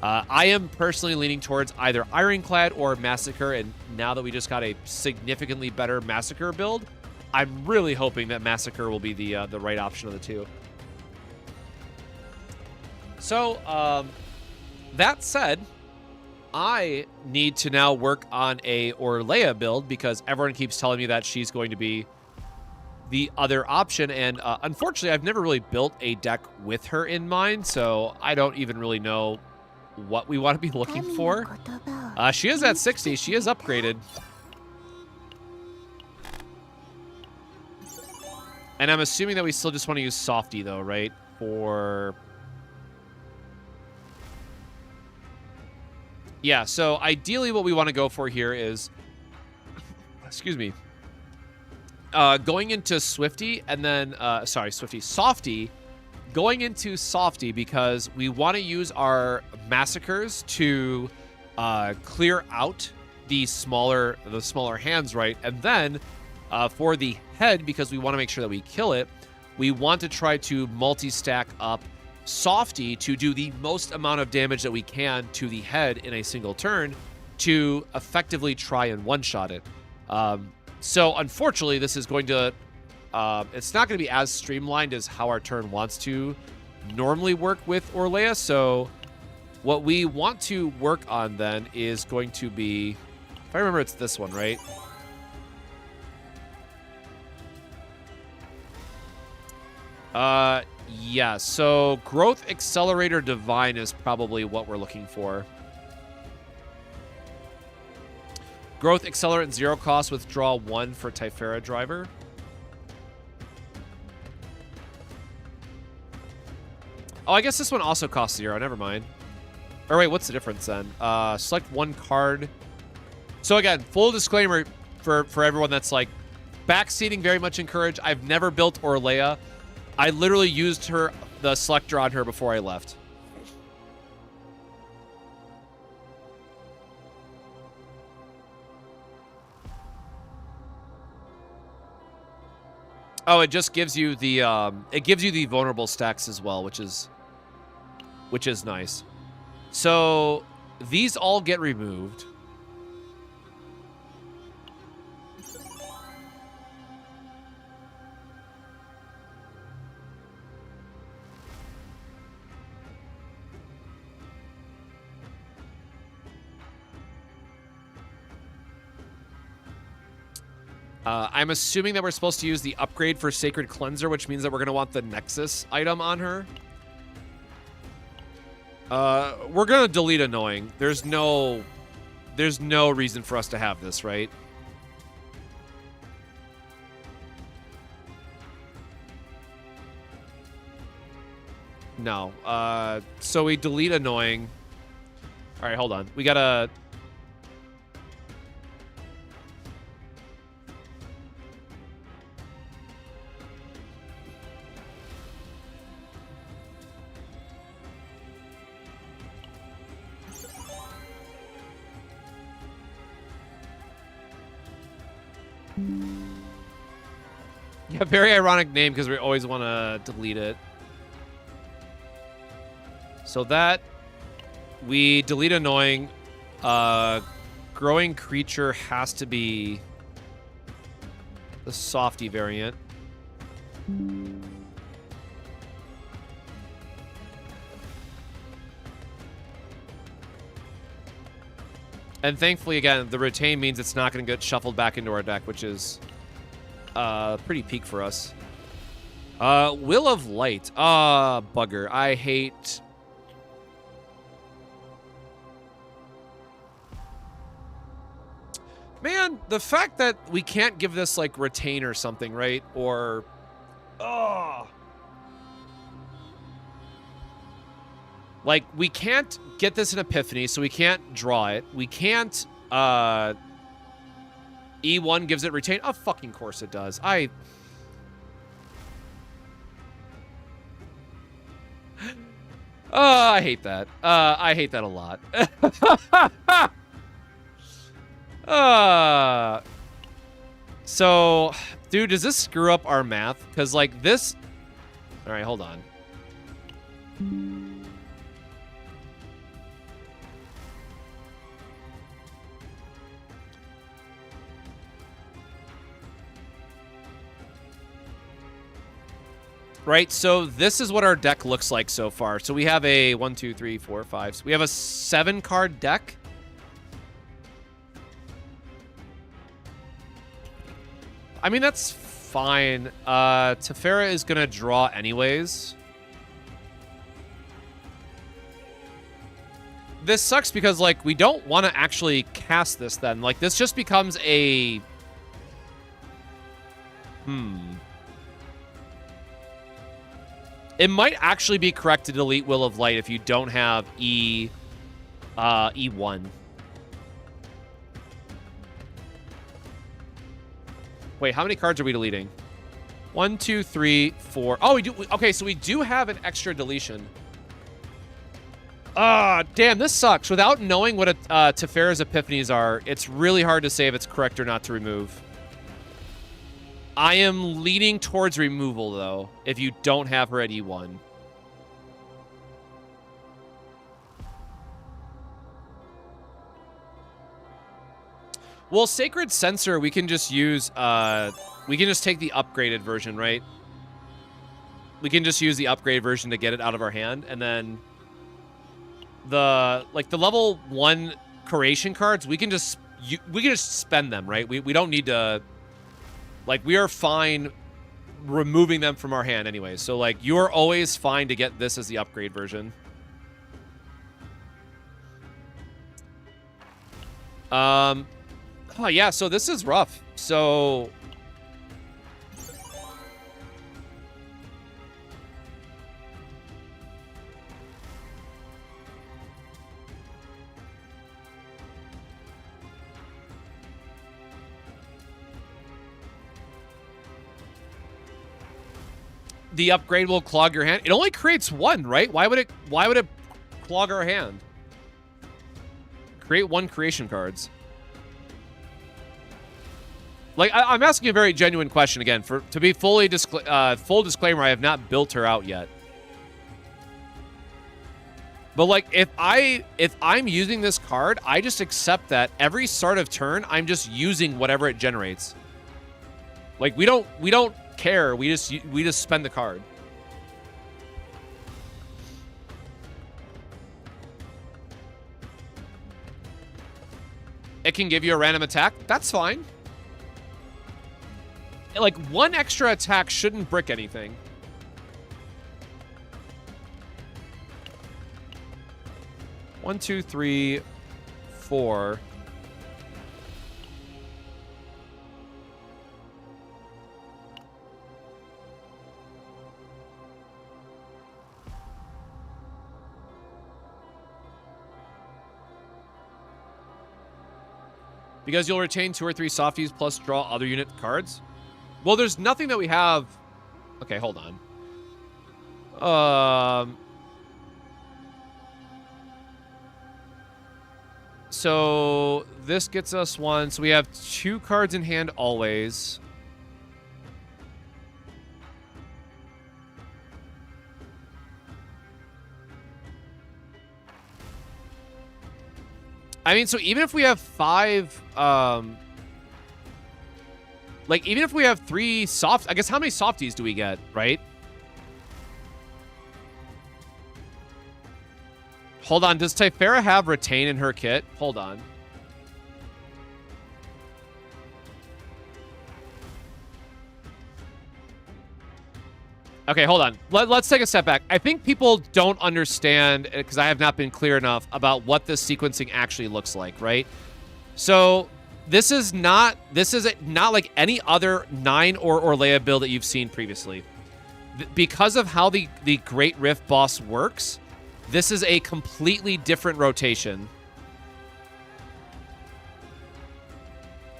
I am personally leaning towards either Ironclad or Massacre, and now that we just got a significantly better Massacre build, I'm really hoping that Massacre will be the right option of the two. So, that said, I need to now work on a Orlea build because everyone keeps telling me that she's going to be the other option, and unfortunately, I've never really built a deck with her in mind, so I don't even really know what we want to be looking for. She is at 60. She is upgraded. And I'm assuming that we still just want to use Softy, though, right? For... Yeah, so ideally what we want to go for here is... excuse me. Going into Swifty, and then... sorry, Swifty. Softy. Going into Softy because we want to use our Massacres to clear out the smaller hands, right? And then for the head, because we want to make sure that we kill it, we want to try to multi-stack up Softy to do the most amount of damage that we can to the head in a single turn to effectively try and one-shot it. So unfortunately, this is going to... it's not going to be as streamlined as how our turn wants to normally work with Orlea. So what we want to work on then is going to be... If I remember, it's this one, right? Yeah, so Growth Accelerator Divine is probably what we're looking for. Growth Accelerant 0 cost, withdraw 1 for Typhera Driver. Oh, I guess this one also costs 0. Never mind. Or wait, what's the difference then? Select 1 card. So again, full disclaimer for everyone that's like, backseating very much encouraged. I've never built Orlea. I literally used the selector on her before I left. Oh, it just gives you the vulnerable stacks as well, which is nice. So these all get removed. I'm assuming that we're supposed to use the upgrade for Sacred Cleanser, which means that we're going to want the Nexus item on her. We're going to delete Annoying. There's no reason for us to have this, right? No. So we delete Annoying. All right, hold on. We got to... Yeah, very ironic name because we always want to delete it. So that we delete Annoying. Growing Creature has to be the Softy variant. And thankfully, again, the retain means it's not going to get shuffled back into our deck, which is pretty peak for us. Will of Light. Bugger. I hate... Man, the fact that we can't give this, like, retain or something, right? Or... Like, we can't get this in Epiphany, so we can't draw it. We can't, E1 gives it retain. Of fucking course it does. I hate that. I hate that a lot. So, dude, does this screw up our math? Because, like, this... All right, hold on. Right, so this is what our deck looks like so far. So we have a 1, 2, 3, 4, 5. So we have a 7-card deck. I mean, that's fine. Typhera is going to draw anyways. This sucks because, like, we don't want to actually cast this then. Like, this just becomes a... It might actually be correct to delete Will of Light if you don't have E1. Wait, how many cards are we deleting? 1, 2, 3, 4. Oh, we do. Okay, so we do have an extra deletion. Ah, damn, this sucks. Without knowing what Typhera's epiphanies are, it's really hard to say if it's correct or not to remove. I am leaning towards removal, though, if you don't have her at E1. Well, Sacred Censor, we can just use, we can just take the upgraded version, right? We can just use the upgrade version to get it out of our hand, and then the level 1 creation cards, we can just spend them, right? We don't need to... Like, we are fine removing them from our hand anyway. So, like, you're always fine to get this as the upgrade version. Oh, yeah, so this is rough. So... The upgrade will clog your hand. It only creates 1, right? Why would it clog our hand? Create 1 creation cards. Like, I'm asking a very genuine question again. To be full disclaimer, I have not built her out yet. But like, if I'm using this card, I just accept that every start of turn, I'm just using whatever it generates. Like, we don't care. We just spend the card. It can give you a random attack. That's fine. Like, 1 extra attack shouldn't brick anything. One, 2, 3, 4. Because you'll retain 2 or 3 softies plus draw other unit cards. Well, there's nothing that we have. Okay, hold on. So this gets us 1. So we have 2 cards in hand always. I mean, so even if we have 5, like, even if we have 3 soft... I guess how many softies do we get, right? Hold on. Does Typhera have retain in her kit? Hold on. Okay, hold on. Let's take a step back. I think people don't understand, because I have not been clear enough about what this sequencing actually looks like, right? So this is not like any other 9 or Orlea build that you've seen previously. Because of how the Great Rift boss works, This is a completely different rotation.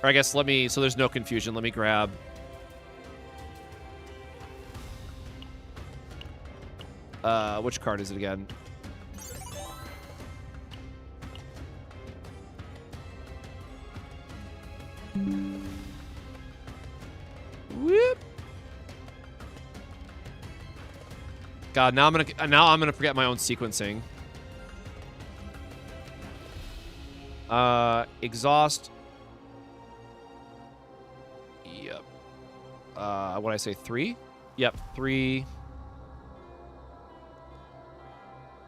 Or I guess so there's no confusion, let me grab... which card is it again? Whoop. God, now I'm gonna forget my own sequencing. Exhaust. Yep. What did I say? 3? Yep, 3.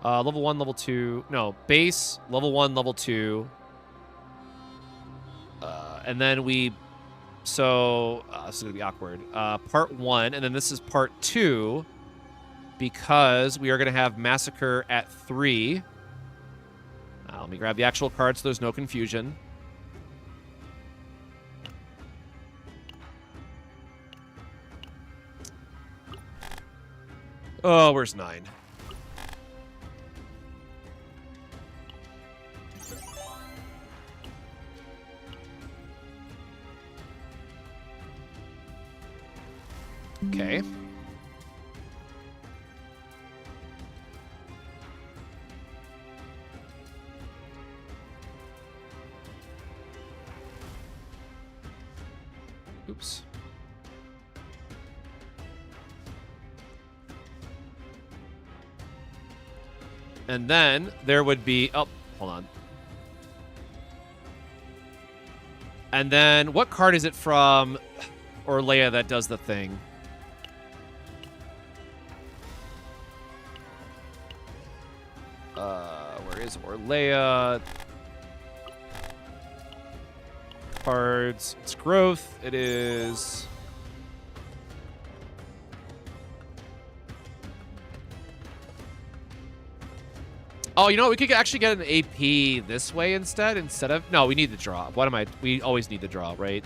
Level 1, level 2. No, base, level 1, level 2. And then we... So, this is going to be awkward. Part 1, and then this is part 2, because we are going to have Massacre at 3. Let me grab the actual card so there's no confusion. Oh, where's 9? Okay. Oops. And then there would be... Oh, hold on. And then what card is it from Orlea that does the thing? Where is Orlea? Cards. It's growth. It is... Oh, you know what? We could actually get an AP this way instead of... No, we need the draw. What am I... We always need the draw, right?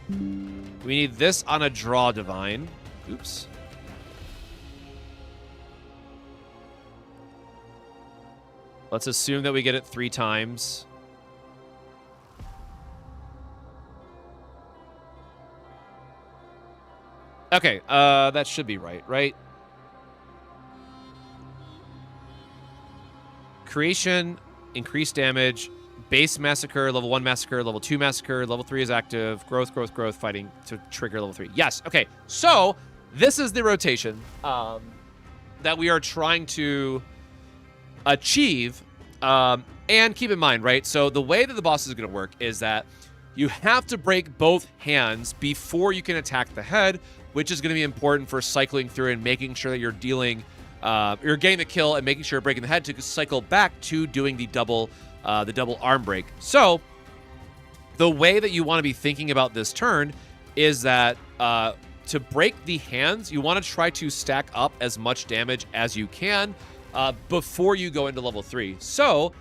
We need this on a draw divine. Oops. Let's assume that we get it 3 times. Okay, that should be right? Creation, increased damage, base massacre, level 1 massacre, level 2 massacre, level 3 is active, growth, fighting to trigger level 3. Yes, okay. So, this is the rotation that we are trying to achieve. And keep in mind, right? So, the way that the boss is going to work is that you have to break both hands before you can attack the head, which is going to be important for cycling through and making sure that you're dealing... you're getting the kill and making sure you're breaking the head to cycle back to doing the double arm break. So, the way that you want to be thinking about this turn is that to break the hands, you want to try to stack up as much damage as you can before you go into level 3. So,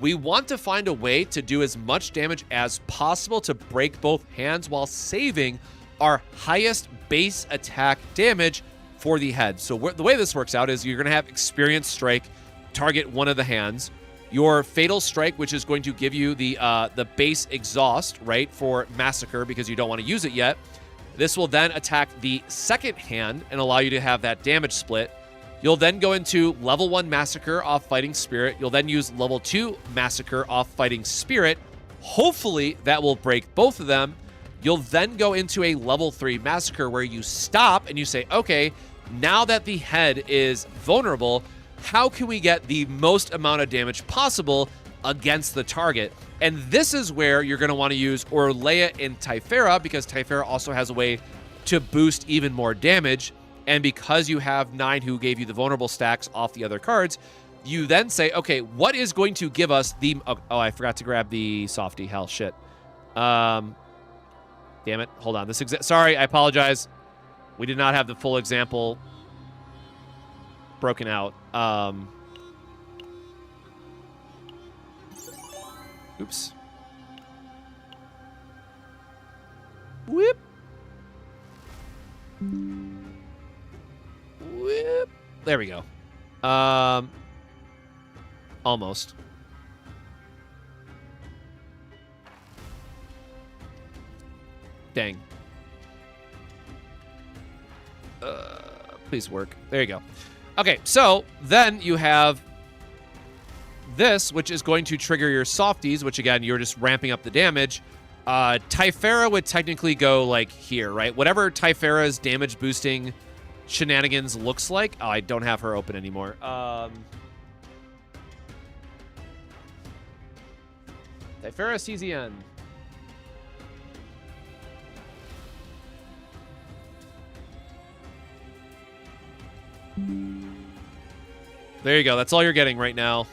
we want to find a way to do as much damage as possible to break both hands while saving our highest base attack damage for the head. So the way this works out is you're going to have Experience Strike target one of the hands. Your Fatal Strike, which is going to give you the base exhaust, right, for Massacre because you don't want to use it yet. This will then attack the second hand and allow you to have that damage split. You'll then go into level 1 Massacre off Fighting Spirit. You'll then use level 2 Massacre off Fighting Spirit. Hopefully that will break both of them. You'll then go into a level 3 Massacre where you stop and you say, okay, now that the head is vulnerable, how can we get the most amount of damage possible against the target? And this is where you're going to want to use Orlea and Typhera, because Typhera also has a way to boost even more damage. And because you have 9 who gave you the vulnerable stacks off the other cards, you then say, okay, what is going to give us the... Oh, I forgot to grab the softy. Hell, shit. Damn it. Hold on. Sorry, I apologize. We did not have the full example broken out. Oops. Whip. There we go. Almost. Dang. Please work. There you go. Okay, so then you have this, which is going to trigger your softies, which again, you're just ramping up the damage. Typhera would technically go like here, right? Whatever Typhera's damage boosting shenanigans looks like. Oh, I don't have her open anymore. Typhera CZN. There you go. That's all you're getting right now.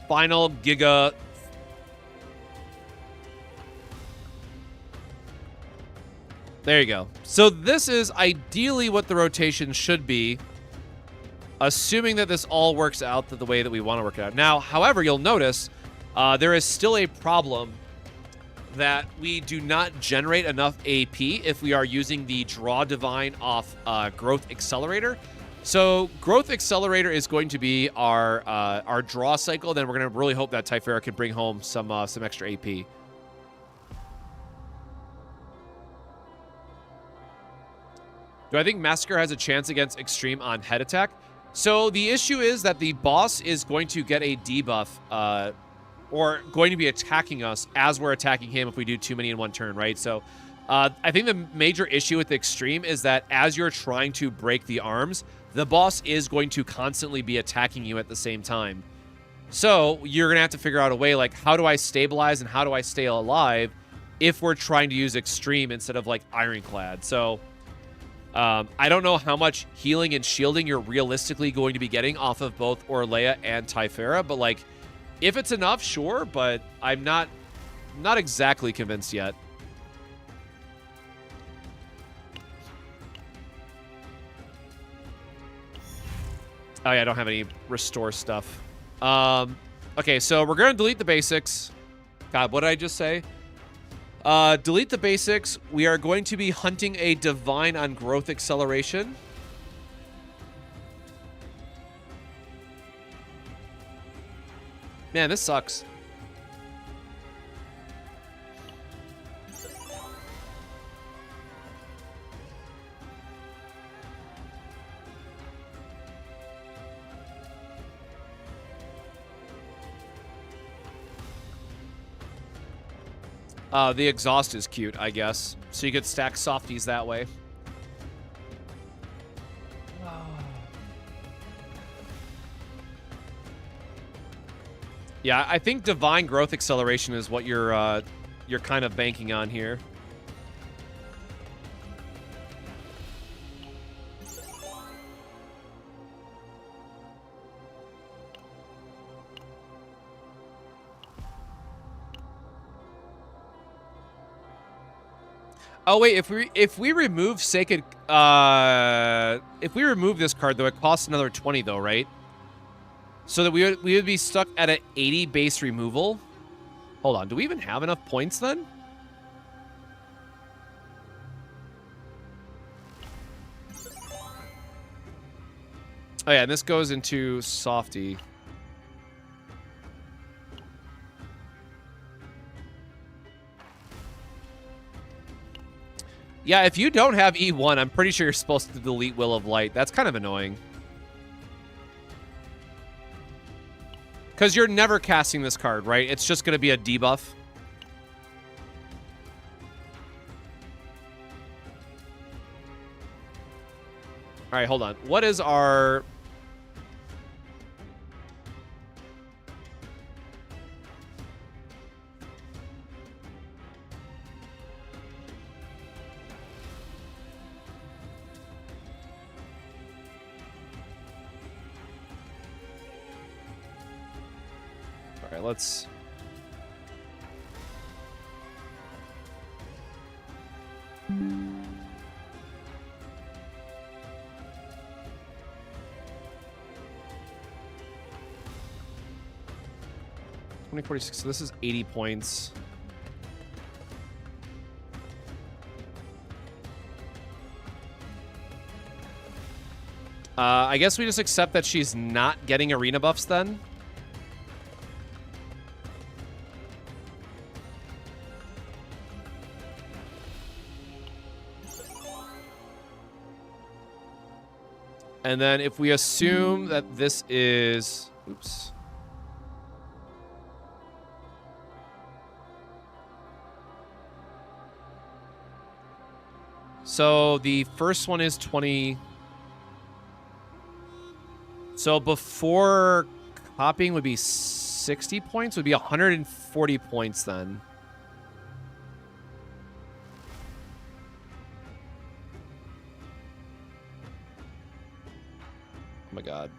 Final Giga. There you go. So this is ideally what the rotation should be, assuming that this all works out the way that we want to work it out. Now, however, you'll notice there is still a problem that we do not generate enough AP if we are using the Draw Divine off Growth Accelerator. So Growth Accelerator is going to be our draw cycle. Then we're going to really hope that Typhera can bring home some extra AP. Do I think Massacre has a chance against Extreme on head attack? So the issue is that the boss is going to get a debuff or going to be attacking us as we're attacking him if we do too many in one turn, right? So I think the major issue with the Extreme is that as you're trying to break the arms, the boss is going to constantly be attacking you at the same time. So you're going to have to figure out a way, like, how do I stabilize and how do I stay alive if we're trying to use Extreme instead of, like, Ironclad? So I don't know how much healing and shielding you're realistically going to be getting off of both Orlea and Typhera, but, like, if it's enough, sure, but I'm not exactly convinced yet. Oh, yeah, I don't have any restore stuff. Okay, so we're going to delete the basics. God, what did I just say? Delete the basics. We are going to be hunting a Divine on Growth Acceleration. Man, this sucks. The exhaust is cute, I guess. So you could stack softies that way. Yeah, I think Divine Growth Acceleration is what you're kind of banking on here. Oh wait, if we remove Sacred, if we remove this card though, it costs another 20 though, right? So that we would be stuck at an 80 base removal. Hold on, do we even have enough points then? Oh yeah, and this goes into Softy. Yeah, if you don't have E1, I'm pretty sure you're supposed to delete Will of Light. That's kind of annoying. Because you're never casting this card, right? It's just going to be a debuff. All right, hold on. What is our... All right, let's... 2046. So this is 80 points. I guess we just accept that she's not getting arena buffs then. And then if we assume that this is... Oops. So the first one is 20... So before copying would be 60 points, would be 140 points then. Oh my god.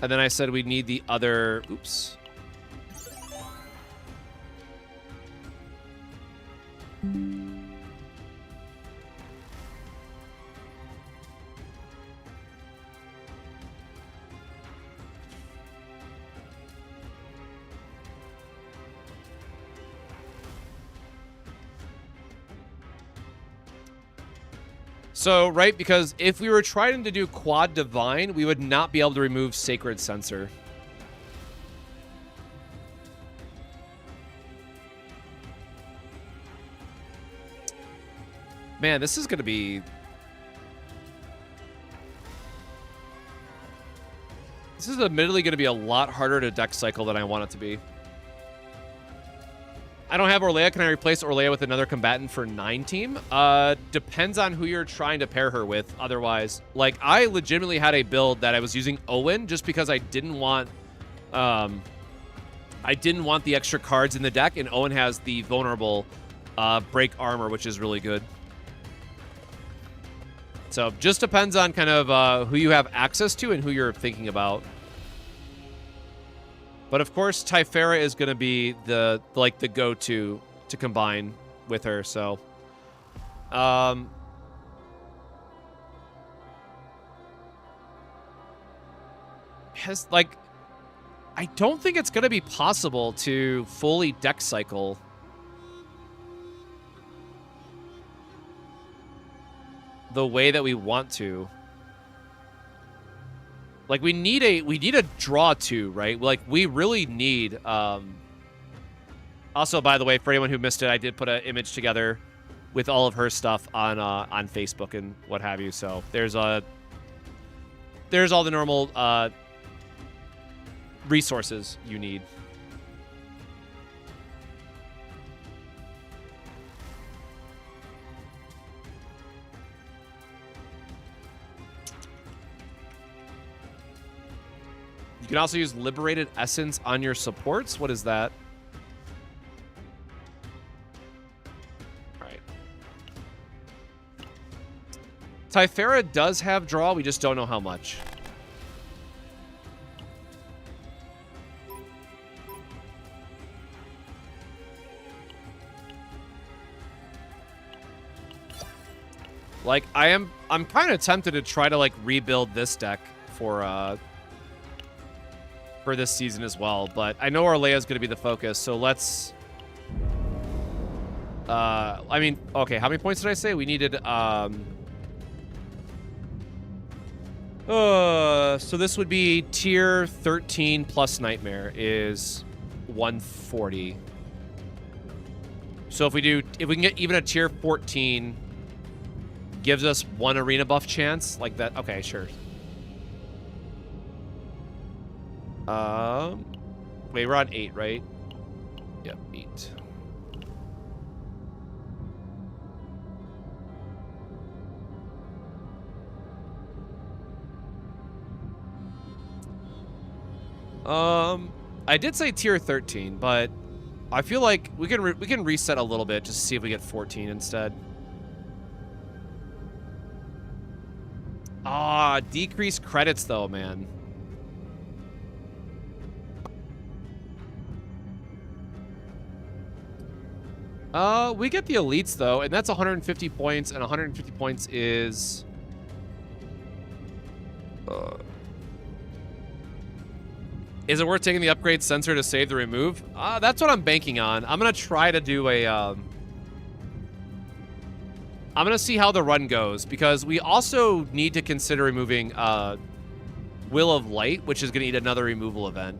And then I said we need the other... Oops. So, right, because if we were trying to do Quad Divine, we would not be able to remove Sacred Censor. Man, this is going to be... This is admittedly going to be a lot harder to deck cycle than I want it to be. I don't have Orlea. Can I replace Orlea with another combatant for 9 team? Depends on who you're trying to pair her with. Otherwise, like, I legitimately had a build that I was using Owen just because I didn't want the extra cards in the deck, and Owen has the vulnerable break armor, which is really good. So just depends on kind of who you have access to and who you're thinking about. But of course, Typhera is going to be the go-to to combine with her. So, I don't think it's going to be possible to fully deck cycle the way that we want to. Like, we need a draw too, right? Like, we really need... Also, by the way, for anyone who missed it, I did put an image together with all of her stuff on Facebook and what have you. So there's all the normal resources you need. You can also use Liberated Essence on your supports. What is that? All right. Typhera does have draw. We just don't know how much. Like, I'm kind of tempted to try to, like, rebuild this deck for this season as well, but I know Orlea is going to be the focus, so let's... I mean, okay, how many points did I say? We needed, so this would be tier 13 plus Nightmare is 140. So if we can get even a tier 14, gives us 1 arena buff chance, like that. Okay, sure. Wait, we're on 8, right? Yep, 8. I did say tier 13, but I feel like we can reset a little bit just to see if we get 14 instead. Ah, decreased credits though, man. We get the elites though, and that's 150 points, and 150 points is Is it worth taking the upgrade sensor to save the remove? That's what I'm banking on. I'm gonna try to do a. I'm gonna see how the run goes because we also need to consider removing Will of Light, which is gonna need another removal event.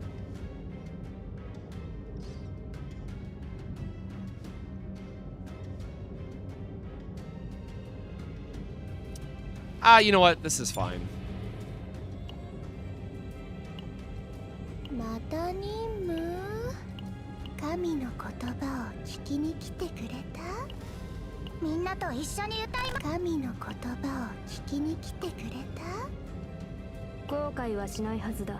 You know what? This is fine. また任務神の言葉を聞きに来てくれたみんなと一緒に歌いま神の言葉を聞きに来てくれた後悔はしないはずだ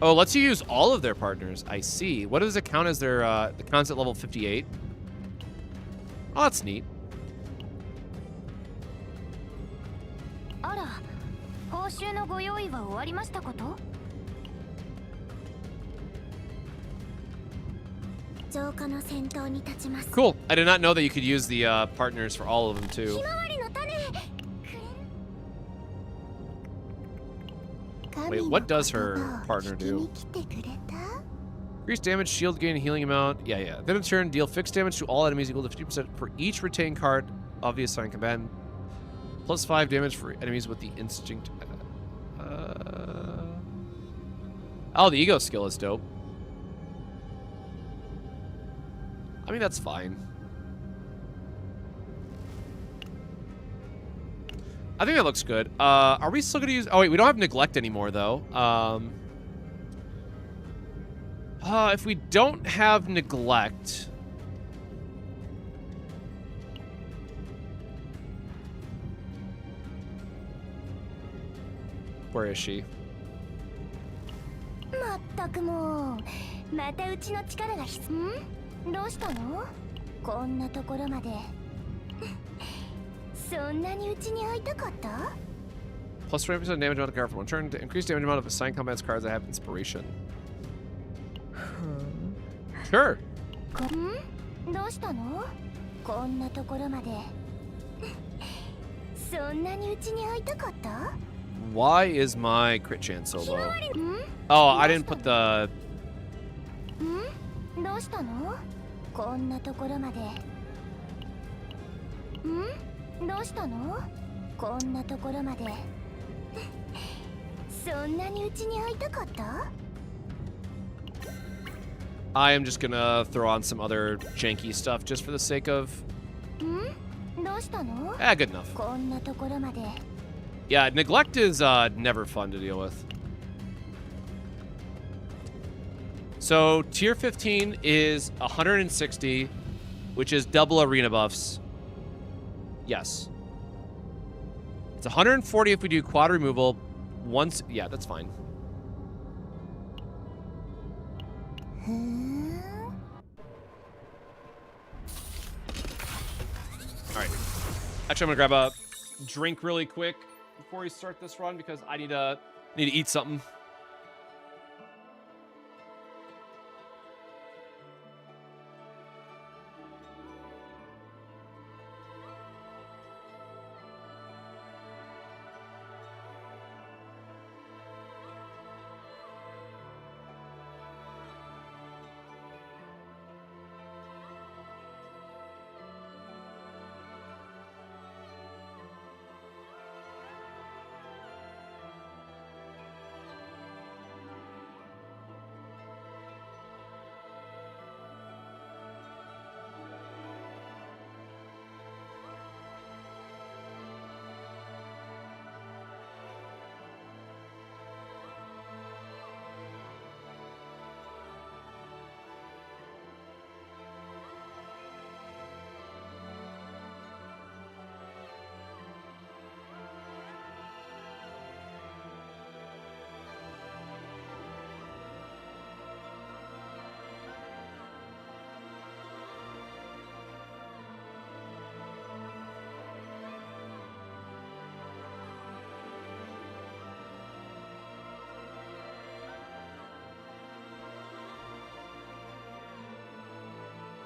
Oh, lets you use all of their partners. I see. What does it count as their the concept level 58? Oh, that's neat. あら報酬のご用意は終わりましたこと浄化の先頭に立ちます Cool. I did not know that you could use the partners for all of them too. ひまわりの種 Wait, what does her partner do? Increase damage, shield gain, healing amount. Yeah. Then in turn, deal fixed damage to all enemies equal to 50% for each retained card of the assigned combatant. Plus 5 damage for enemies with the instinct. Oh, the ego skill is dope. I mean, that's fine. I think that looks good. Are we still going to use... Oh, wait, we don't have neglect anymore, though. If we don't have neglect... Where is she? まったくもうまたうちの力が必要どうしたのこんなところまでそんなにうちに会いたかった Plus 20% damage amount of card for one turn. To increase damage amount of assigned combat's cards that have inspiration. Sure. どうしたのこんなところまでそんなにうちに会いたかった Why is my crit chance so low? Oh, I didn't put the... どうしたのこんなところまでどうしたのこんなところまでそんなにうちに会いたかった I am just gonna throw on some other janky stuff just for the sake of... どうしたの good enough. こんなところまで Yeah, neglect is never fun to deal with. So, tier 15 is 160, which is double arena buffs. Yes. It's 140 if we do quad removal. Once, yeah, that's fine. All right. Actually, I'm gonna grab a drink really quick before we start this run because I need to eat something.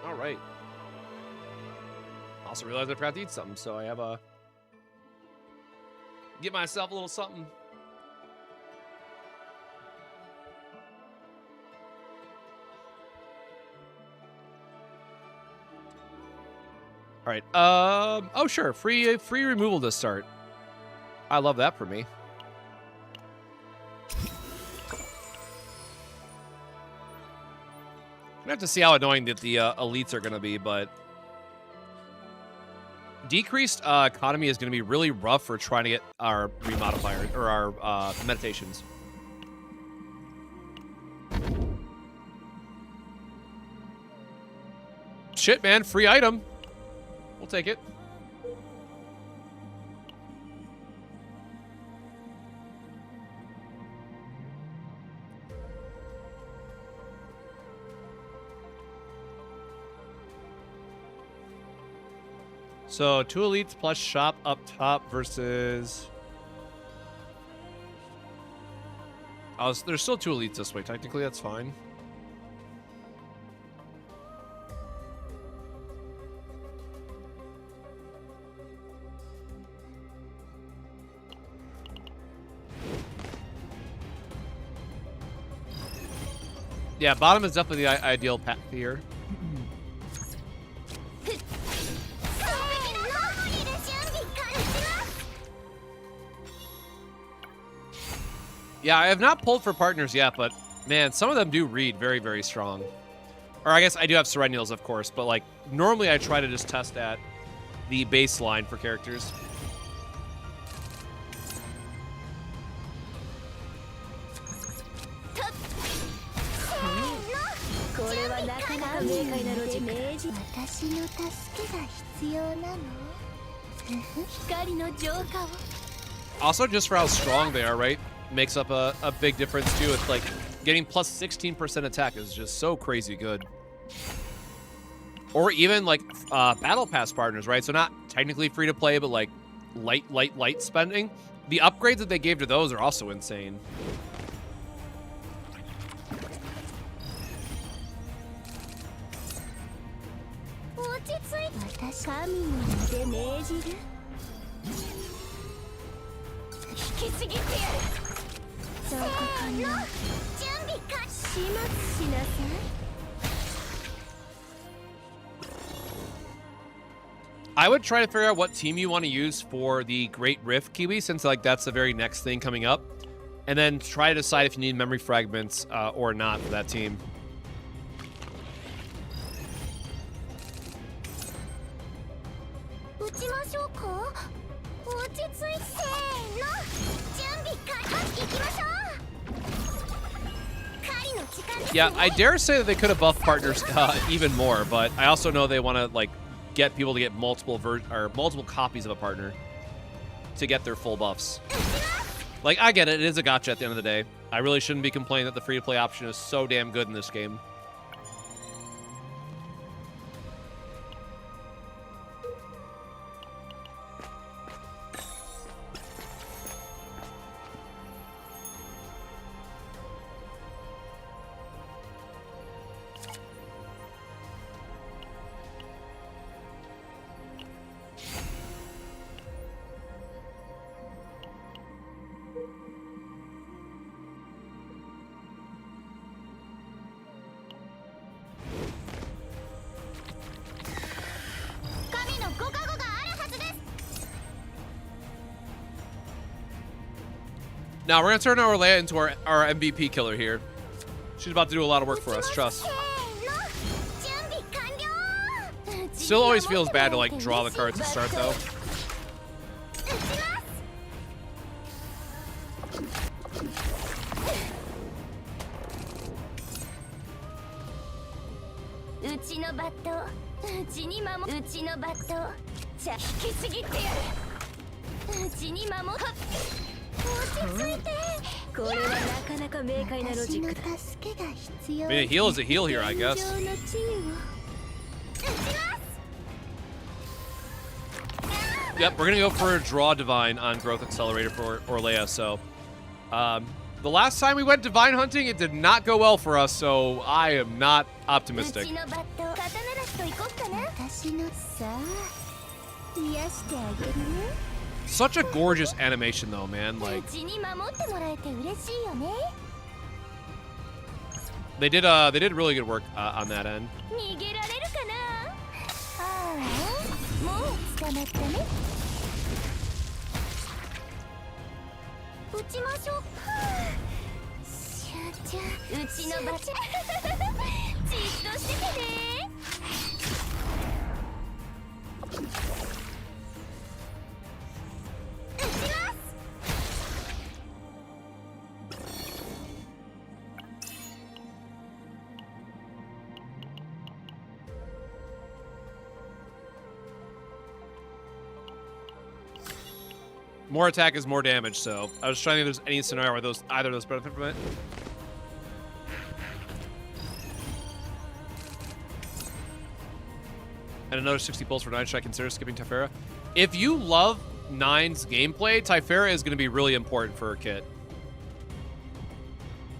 All right. Also realized I forgot to eat something, so I have a Get myself a little something. All right. Oh, sure. Free removal to start. I love that for me. I'm gonna have to see how annoying that the elites are gonna be, but decreased economy is gonna be really rough for trying to get our remodifiers or our meditations. Shit, man! Free item. We'll take it. So 2 elites plus shop up top versus. Oh, there's still 2 elites this way. Technically, that's fine. Yeah, bottom is definitely the ideal path here. Yeah, I have not pulled for partners yet, but man, some of them do read very, very strong. Or I guess I do have Serennials, of course, but like normally I try to just test at the baseline for characters. Also, just for how strong they are, right? Makes up a big difference too. It's like getting plus 16% attack is just so crazy good. Or even like battle pass partners, right? So not technically free to play, but like light spending. The upgrades that they gave to those are also insane. I would try to figure out what team you want to use for the Great Rift, Kiwi, since like that's the very next thing coming up, and then try to decide if you need memory fragments or not for that team. Yeah, I dare say that they could have buffed partners even more, but I also know they want to like get people to get multiple copies of a partner to get their full buffs. Like, I get it. It is a gotcha at the end of the day. I really shouldn't be complaining that the free-to-play option is so damn good in this game. Now, we're going to turn Orlea into our MVP killer here. She's about to do a lot of work for us, trust. Still always feels bad to, like, draw the cards to start, though. I mean, a heal is a heal here, I guess. Yep, we're gonna go for a draw divine on growth accelerator for Orlea. So, the last time we went divine hunting, it did not go well for us. So I am not optimistic. Such a gorgeous animation though, man. Like うちに守ってもらえて嬉しいよね。 they did really good work on that end. 逃げられるかな。ああ、もう捕まったね。撃ちましょう。シャチャ、うちのバチ。じっとしててね。撃ちます。More attack is more damage, so I was trying to think if there's any scenario where either of those benefit from it. And another 60 pulls for 9. Should I consider skipping Typhera? If you love 9's gameplay, Typhera is going to be really important for a kit.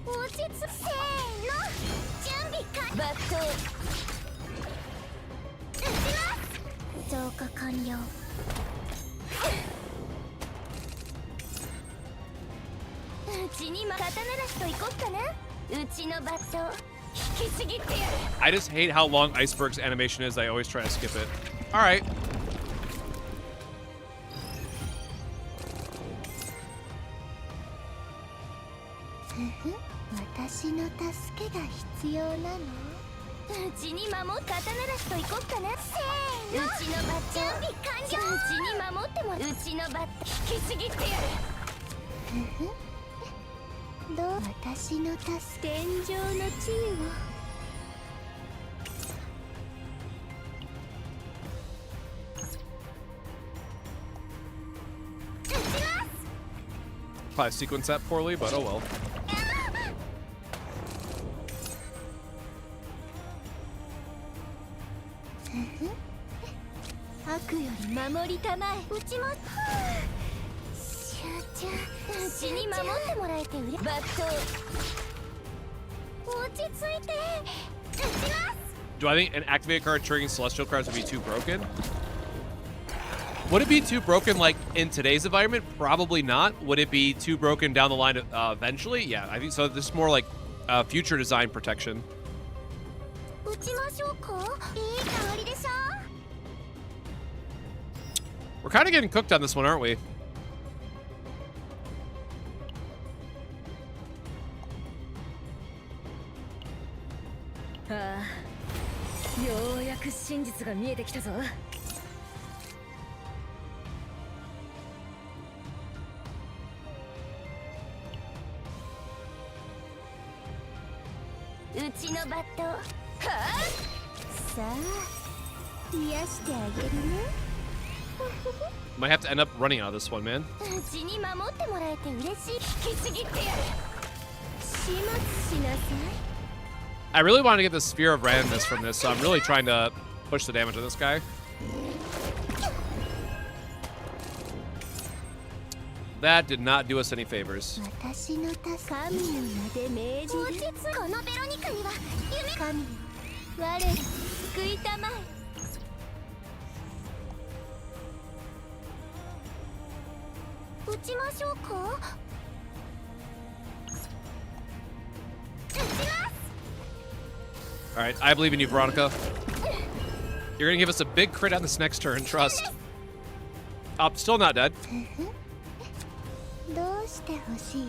落ち着せーの。準備完了。バット。撃ちます。浄化完了。うちに刀出しと行こっかな。うちのバット引きちぎってやる。 I just hate how long Iceberg's animation is. I always try to skip it. All right. 私の助けが必要なの。うちに守っ刀出しと行こっかな。せーの。うちのバット準備完了。うちに守ってもうちのバット引きちぎってやる。どう私の助け天井の地位を。撃ちます。 Probably sequence that poorly, but oh well. 悪より守りたまえ。うちも。シャチャ、うちに守ってもらえてうれ。バット。落ち着いて。撃ちます。 Do I think an activated card triggering celestial cards would be too broken? Would it be too broken like in today's environment? Probably not. Would it be too broken down the line eventually? Yeah, I think so. This is more like future design protection. 撃ちましょうか。いい香りでしょ。 We're kind of getting cooked on this one, aren't we? ああ、ようやく真実が見えてきたぞ。うちのバット。はあ。さあ、癒してあげるね。 Might have to end up running out of this one, man. うちに守ってもらえて嬉しい。引きちぎってやる。始末しなさい。 I really want to get the Sphere of Randomness from this, so I'm really trying to push the damage on this guy. That did not do us any favors. 私の神の名で命じる。このベロニカには夢。神よ、我ら救いたまえ。 撃ちましょうか。撃ちます。 All right, I believe in you, Veronica. You're gonna give us a big crit on this next turn. Trust. Oh, still not dead. どうしてほしい？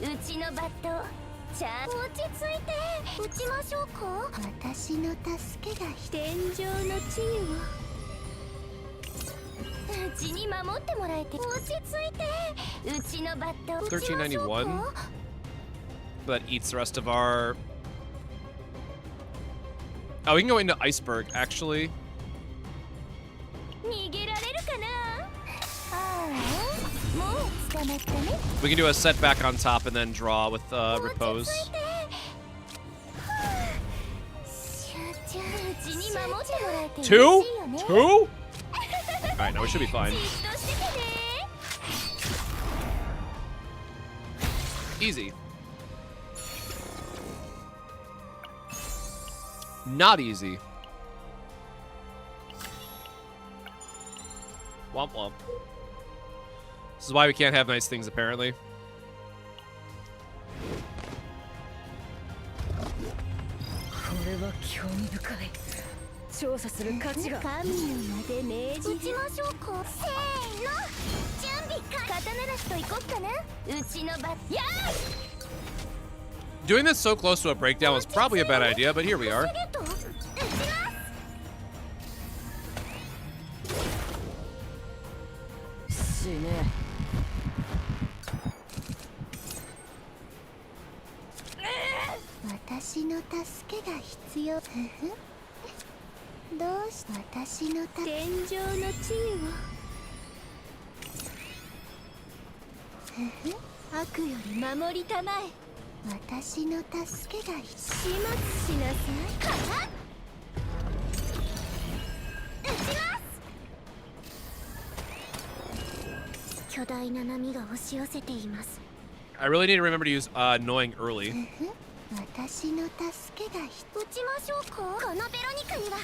うちのバット。ちゃんと落ち着いて。撃ちましょうか。私の助けが天井の地位を。 うちに守ってもらえて落ち着いて。うちのバット。 1391. That eats the rest of our. Oh, we can go into Iceberg actually. 逃げられるかな。ああ、もう捕まったね。 We can do a setback on top and then draw with repose. 2? 2? Alright, no, we should be fine. Easy. Not easy. Womp womp. This is why we can't have nice things, apparently. れは興味深い。調査する価値が。神の名で命じる。撃ちましょうか。せーの。準備か。刀なしと行こっかな。うちの番。やー。 Doing this so close to a breakdown was probably a bad idea, but here we are. 死ね。 私の助けが必要。どうし私の天井の地位を悪より守りたまえ。私の助けが始末しなさい。はっ撃ちます。巨大な波が押し寄せています。 I really need to remember to use annoying early. 私の助けが撃ちましょうか。このベロニカには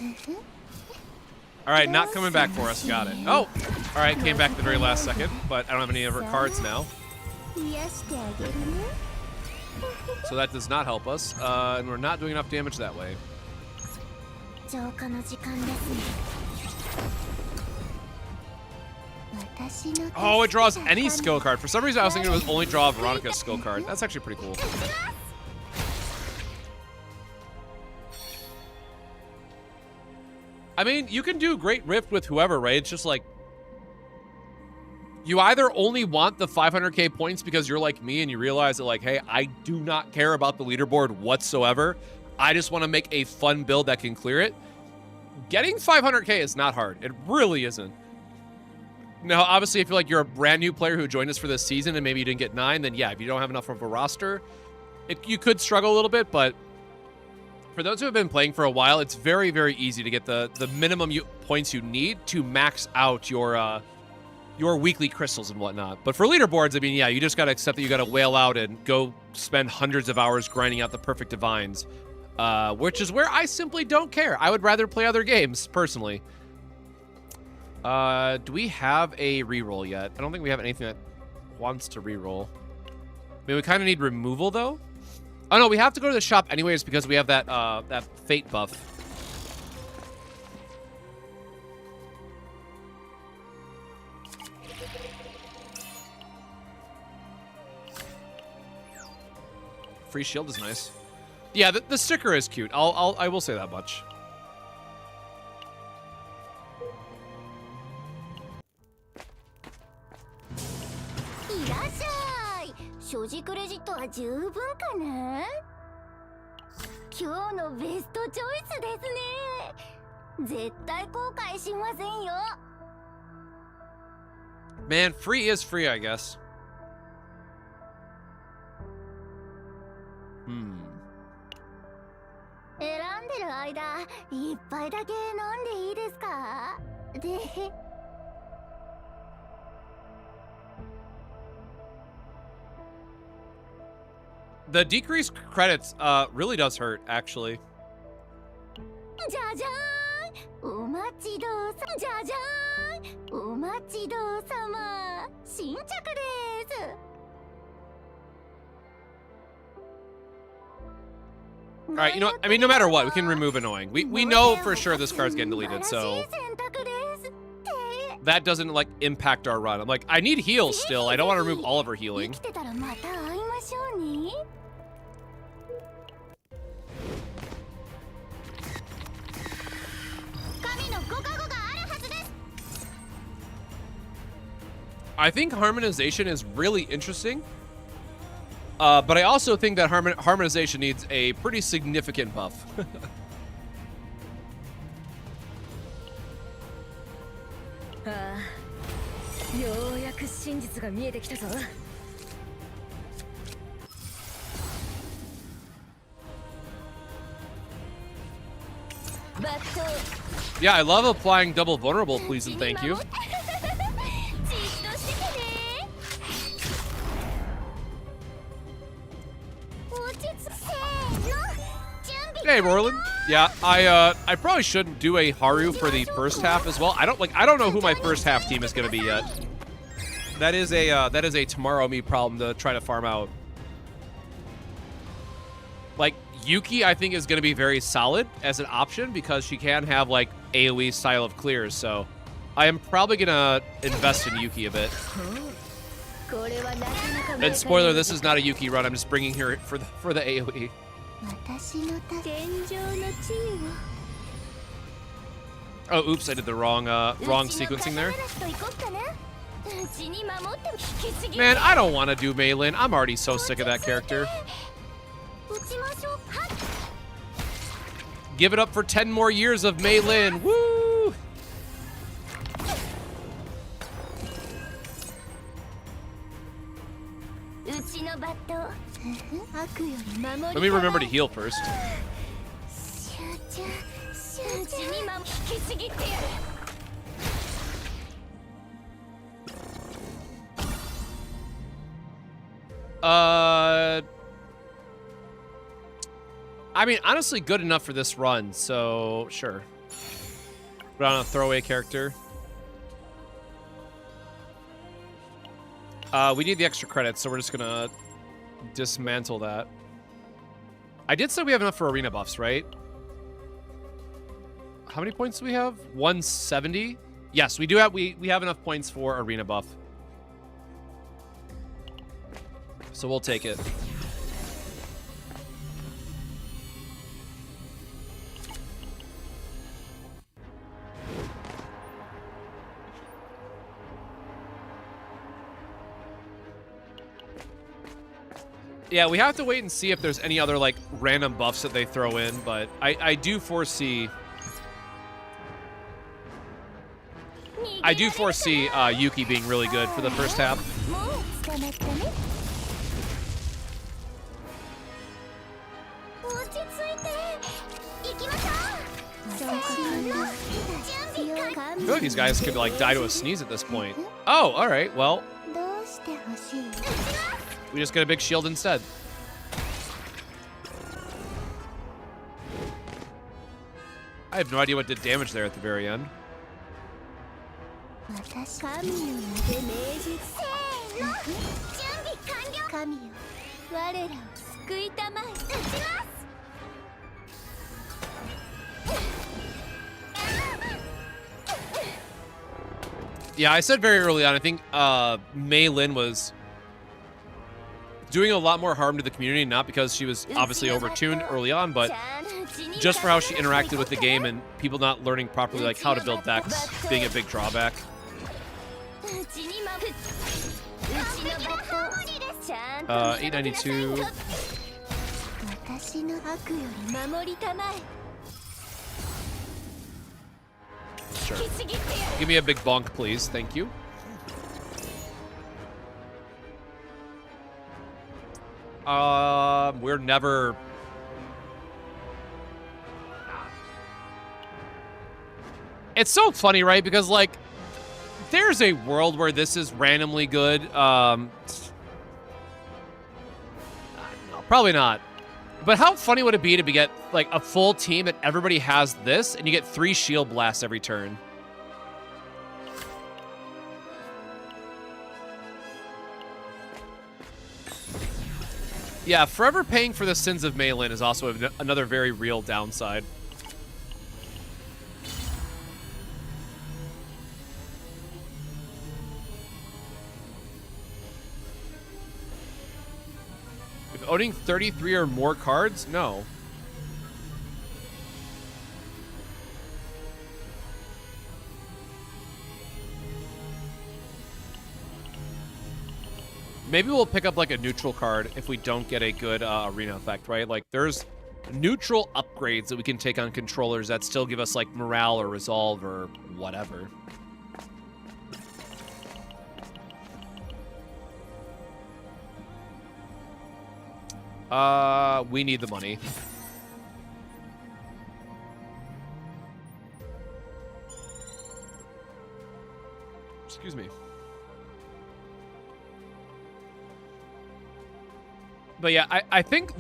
夢。 Alright, not coming back for us. Got it. Oh! Alright, came back at the very last second, but I don't have any of her cards now. So that does not help us, and we're not doing enough damage that way. Oh, it draws any skill card. For some reason, I was thinking it was only draw Veronica's skill card. That's actually pretty cool. I mean, you can do Great Rift with whoever, right? It's just like, you either only want the 500k points because you're like me and you realize that like, hey, I do not care about the leaderboard whatsoever. I just want to make a fun build that can clear it. Getting 500k is not hard. It really isn't. Now, obviously, if you're like you're a brand new player who joined us for this season and maybe you didn't get 9, then yeah, if you don't have enough of a roster, you could struggle a little bit, but for those who have been playing for a while, it's very, very easy to get the minimum points you need to max out your weekly crystals and whatnot. But for leaderboards, I mean, yeah, you just got to accept that you got to whale out and go spend hundreds of hours grinding out the perfect divines, which is where I simply don't care. I would rather play other games, personally. Do we have a reroll yet? I don't think we have anything that wants to reroll. I mean, we kind of need removal, though. Oh, no, we have to go to the shop anyways because we have that, that fate buff. Free shield is nice. Yeah, the sticker is cute. I will say that much. Man, free is free, I guess. Hmm. 選んでる間、一杯だけ飲んでいいですか？で。 The decreased credits really does hurt, actually. じゃじゃーん、お待ちどうさ、じゃじゃーん、お待ちどうさま、新着です。 Alright, you know what? I mean, no matter what, we can remove annoying. We know for sure this card's getting deleted, so that doesn't, like, impact our run. I'm like, I need heals still. I don't want to remove all of her healing. I think harmonization is really interesting. But I also think that harmonization needs a pretty significant buff. Yeah, I love applying double vulnerable, please and thank you. Hey, Roland. Yeah, I probably shouldn't do a Haru for the first half as well. I don't know who my first half team is gonna be yet. That is a tomorrow me problem to try to farm out. Like Yuki, I think is gonna be very solid as an option because she can have like AoE style of clears. So I am probably gonna invest in Yuki a bit. And spoiler, this is not a Yuki run. I'm just bringing her for the AoE. Oh, oops! I did the wrong sequencing there. Man, I don't want to do Mei Lin. I'm already so sick of that character. Give it up for 10 more years of Mei Lin. Woo! Let me remember to heal first. I mean, honestly, good enough for this run, so sure. Put on a throwaway character. We need the extra credits, so we're just gonna dismantle that. I did say we have enough for arena buffs, right? How many points do we have? 170? Yes, we do have we have enough points for arena buff. So we'll take it. Yeah, we have to wait and see if there's any other, like, random buffs that they throw in, but I do foresee... Yuki being really good for the first half. I feel like these guys could, like, die to a sneeze at this point. Oh, alright, well... We just get a big shield instead. I have no idea what did damage there at the very end. Yeah, I said very early on, I think Mei Lin was doing a lot more harm to the community, not because she was obviously overtuned early on, but just for how she interacted with the game and people not learning properly, like, how to build decks being a big drawback. 892. Sure. Give me a big bonk, please. Thank you. We're never... It's so funny, right? Because, like, there's a world where this is randomly good. Probably not. But how funny would it be to get, like, a full team that everybody has this, and you get 3 shield blasts every turn? Yeah, forever paying for the sins of Mei Lin is also another very real downside. If owning 33 or more cards? No. Maybe we'll pick up, like, a neutral card if we don't get a good arena effect, right? Like, there's neutral upgrades that we can take on controllers that still give us, like, morale or resolve or whatever. We need the money. Excuse me. But yeah, I think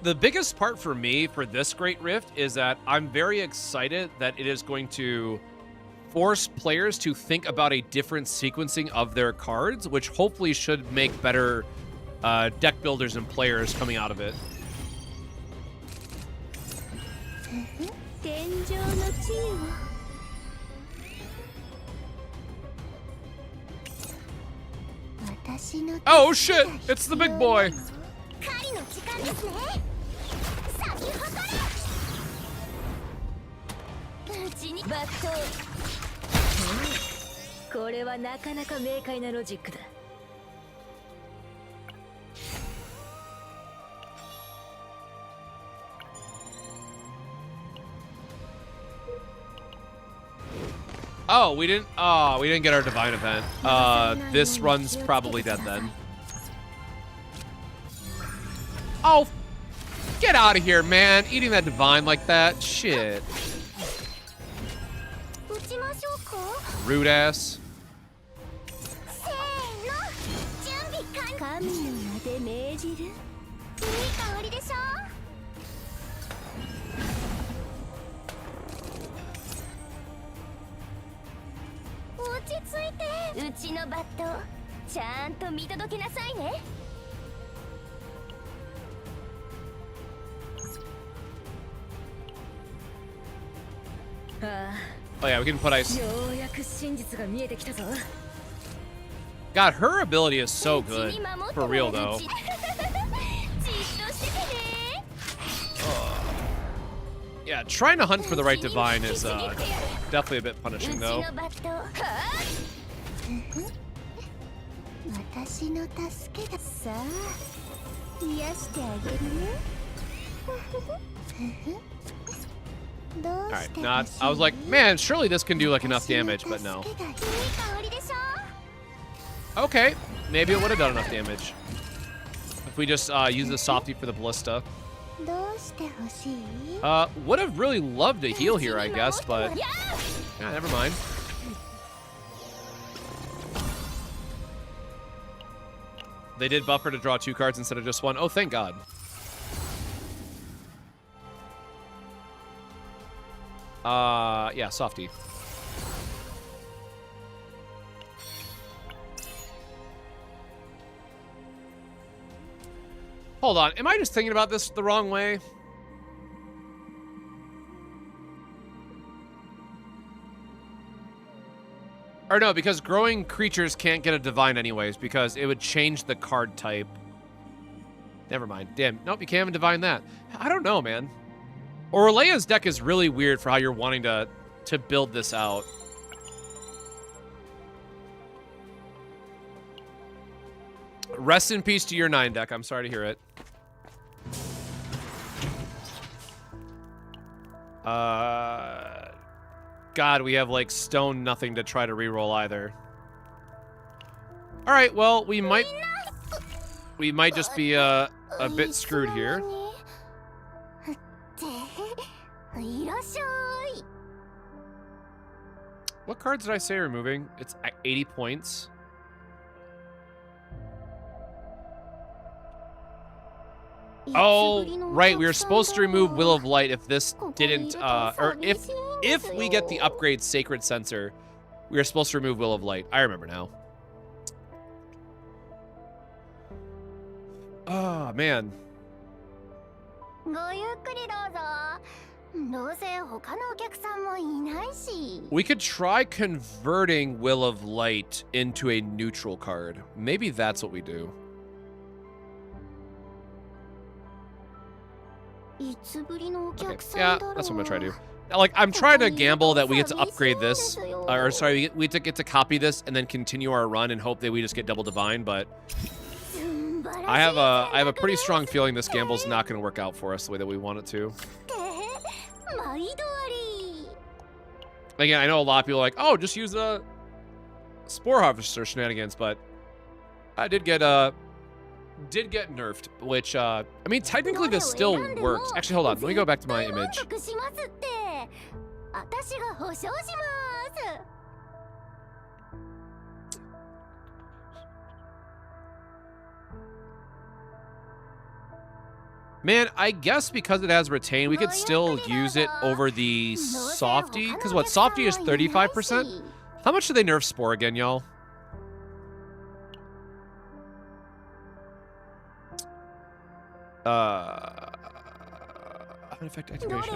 the biggest part for me for this Great Rift is that I'm very excited that it is going to force players to think about a different sequencing of their cards, which hopefully should make better deck builders and players coming out of it. Oh shit! It's the big boy! Oh, we didn't get our divine event. This run's probably dead then. Oh, get out of here, man. Eating that divine like that. Shit. Rude ass. Oh yeah, we can put ice. God, her ability is so good. For real though. Yeah, trying to hunt for the right divine is definitely a bit punishing though. Alright, not. I was like, man, surely this can do like enough damage, but no. Okay, maybe it would have done enough damage. If we just use the softy for the ballista. Would have really loved to heal here, I guess, but yeah, never mind. They did buffer to draw 2 cards instead of just 1. Oh, thank God. Yeah, softy. Hold on, am I just thinking about this the wrong way? Or no, because growing creatures can't get a divine anyways, because it would change the card type. Never mind. Damn, nope, you can't even divine that. I don't know, man. Orlea's deck is really weird for how you're wanting to build this out. Rest in peace to your 9 deck. I'm sorry to hear it. God, we have like stone nothing to try to reroll either. All right, well, we might just be a bit screwed here. What cards did I say removing? It's 80 points. Oh, right. We were supposed to remove Will of Light if this didn't, or if we get the upgrade Sacred Sensor, we were supposed to remove Will of Light. I remember now. Oh, man. We could try converting Will of Light into a neutral card. Maybe that's what we do. Okay. Yeah, that's what I'm gonna try to do. Like, I'm trying to gamble that we get to upgrade this, or sorry, we get to copy this and then continue our run and hope that we just get double divine. But I have a pretty strong feeling this gamble's not gonna work out for us the way that we want it to. Again, I know a lot of people are like, oh, just use the Spore Harvester shenanigans, but I did get nerfed, which, I mean, technically this still works. Actually, hold on. Let me go back to my image. Man, I guess because it has retain, we could still use it over the softy. Because what, softy is 35%? How much do they nerf spore again, y'all? Unaffected activation.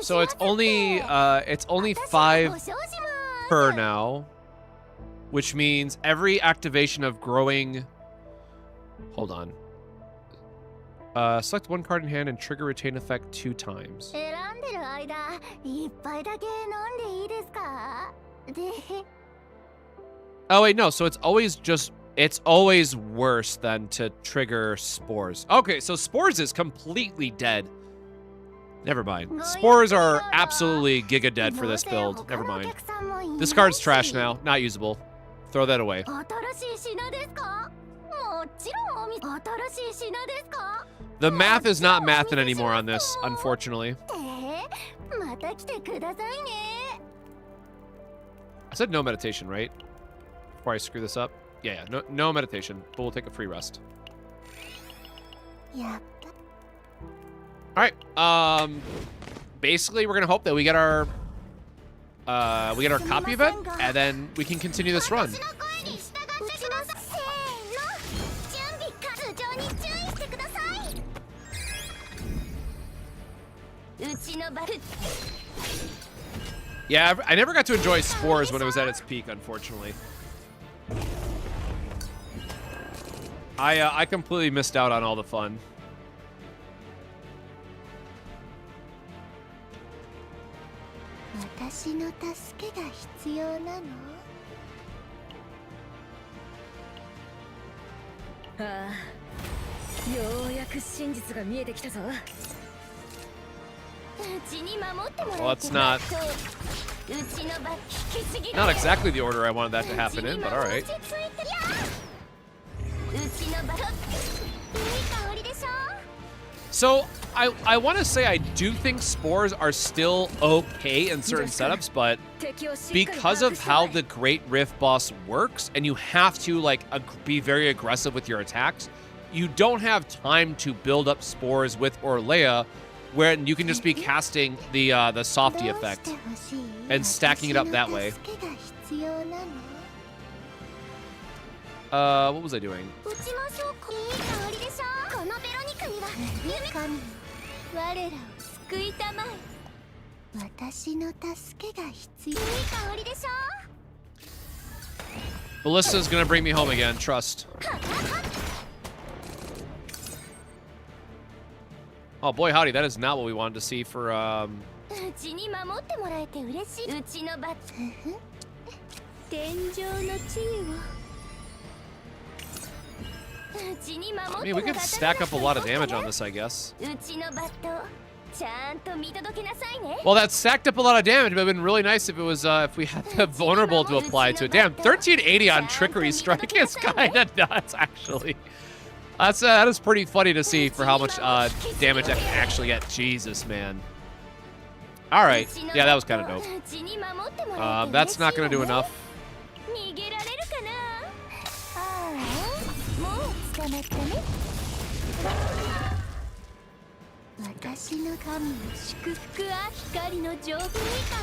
So it's only 5 per now, which means every activation of growing. Hold on. Select one card in hand and trigger retain effect 2 times. Oh wait, no. So it's always worse than to trigger spores. Okay, so spores is completely dead. Never mind. Spores are absolutely giga dead for this build. Never mind. This card's trash now. Not usable. Throw that away. The math is not mathing anymore on this, unfortunately. I said no meditation, right? Before I screw this up. Yeah, no meditation, but we'll take a free rest. Yeah. All right. Basically, we're gonna hope that we get our copy event, and then we can continue this run. Yeah, I never got to enjoy spores when it was at its peak, unfortunately. I completely missed out on all the fun. Well, it's not exactly the order I wanted that to happen in, but all right. So I want to say I do think spores are still okay in certain setups, but because of how the Great Rift boss works, and you have to like be very aggressive with your attacks, you don't have time to build up spores with Orlea, where you can just be casting the softy effect and stacking it up that way. What was I doing? Ballista's gonna bring me home again, trust. Oh boy, howdy, that is not what we wanted to see for, I mean, we could stack up a lot of damage on this, I guess. Well, that stacked up a lot of damage, but it would have been really nice if it was, if we had the vulnerable to apply to it. Damn, 1380 on Trickery Strike is kind of nuts, actually. That is pretty funny to see for how much damage I can actually get. Jesus, man. All right. Yeah, that was kind of dope. That's not going to do enough.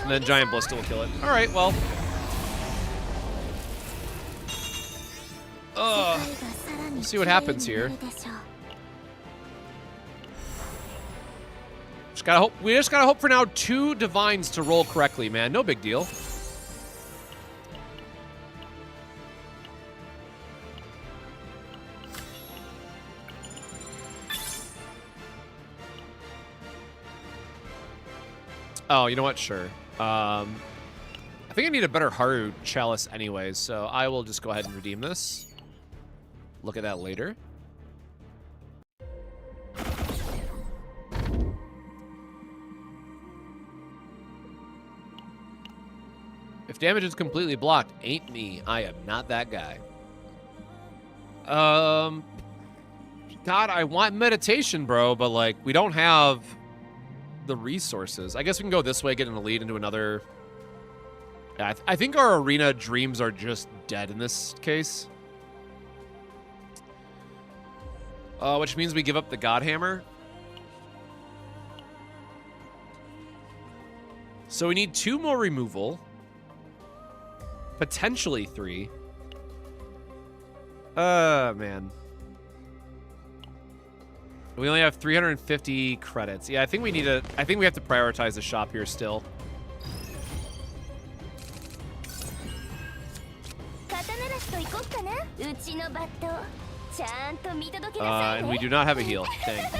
And then Giant Ballista will kill it. All right, well. Let's see what happens here. We just gotta hope for now 2 divines to roll correctly, man. No big deal. Oh, you know what? Sure. I think I need a better Haru Chalice anyways, so I will just go ahead and redeem this. Look at that later. If damage is completely blocked, ain't me. I am not that guy. God, I want meditation, bro, but like we don't have the resources. I guess we can go this way, get an elite into another. Yeah, I think our arena dreams are just dead in this case. which means we give up the God Hammer. So we need 2 more removal. Potentially 3. Man. We only have 350 credits. Yeah, I think we need to. I think we have to prioritize the shop here still. And we do not have a heal. Dang.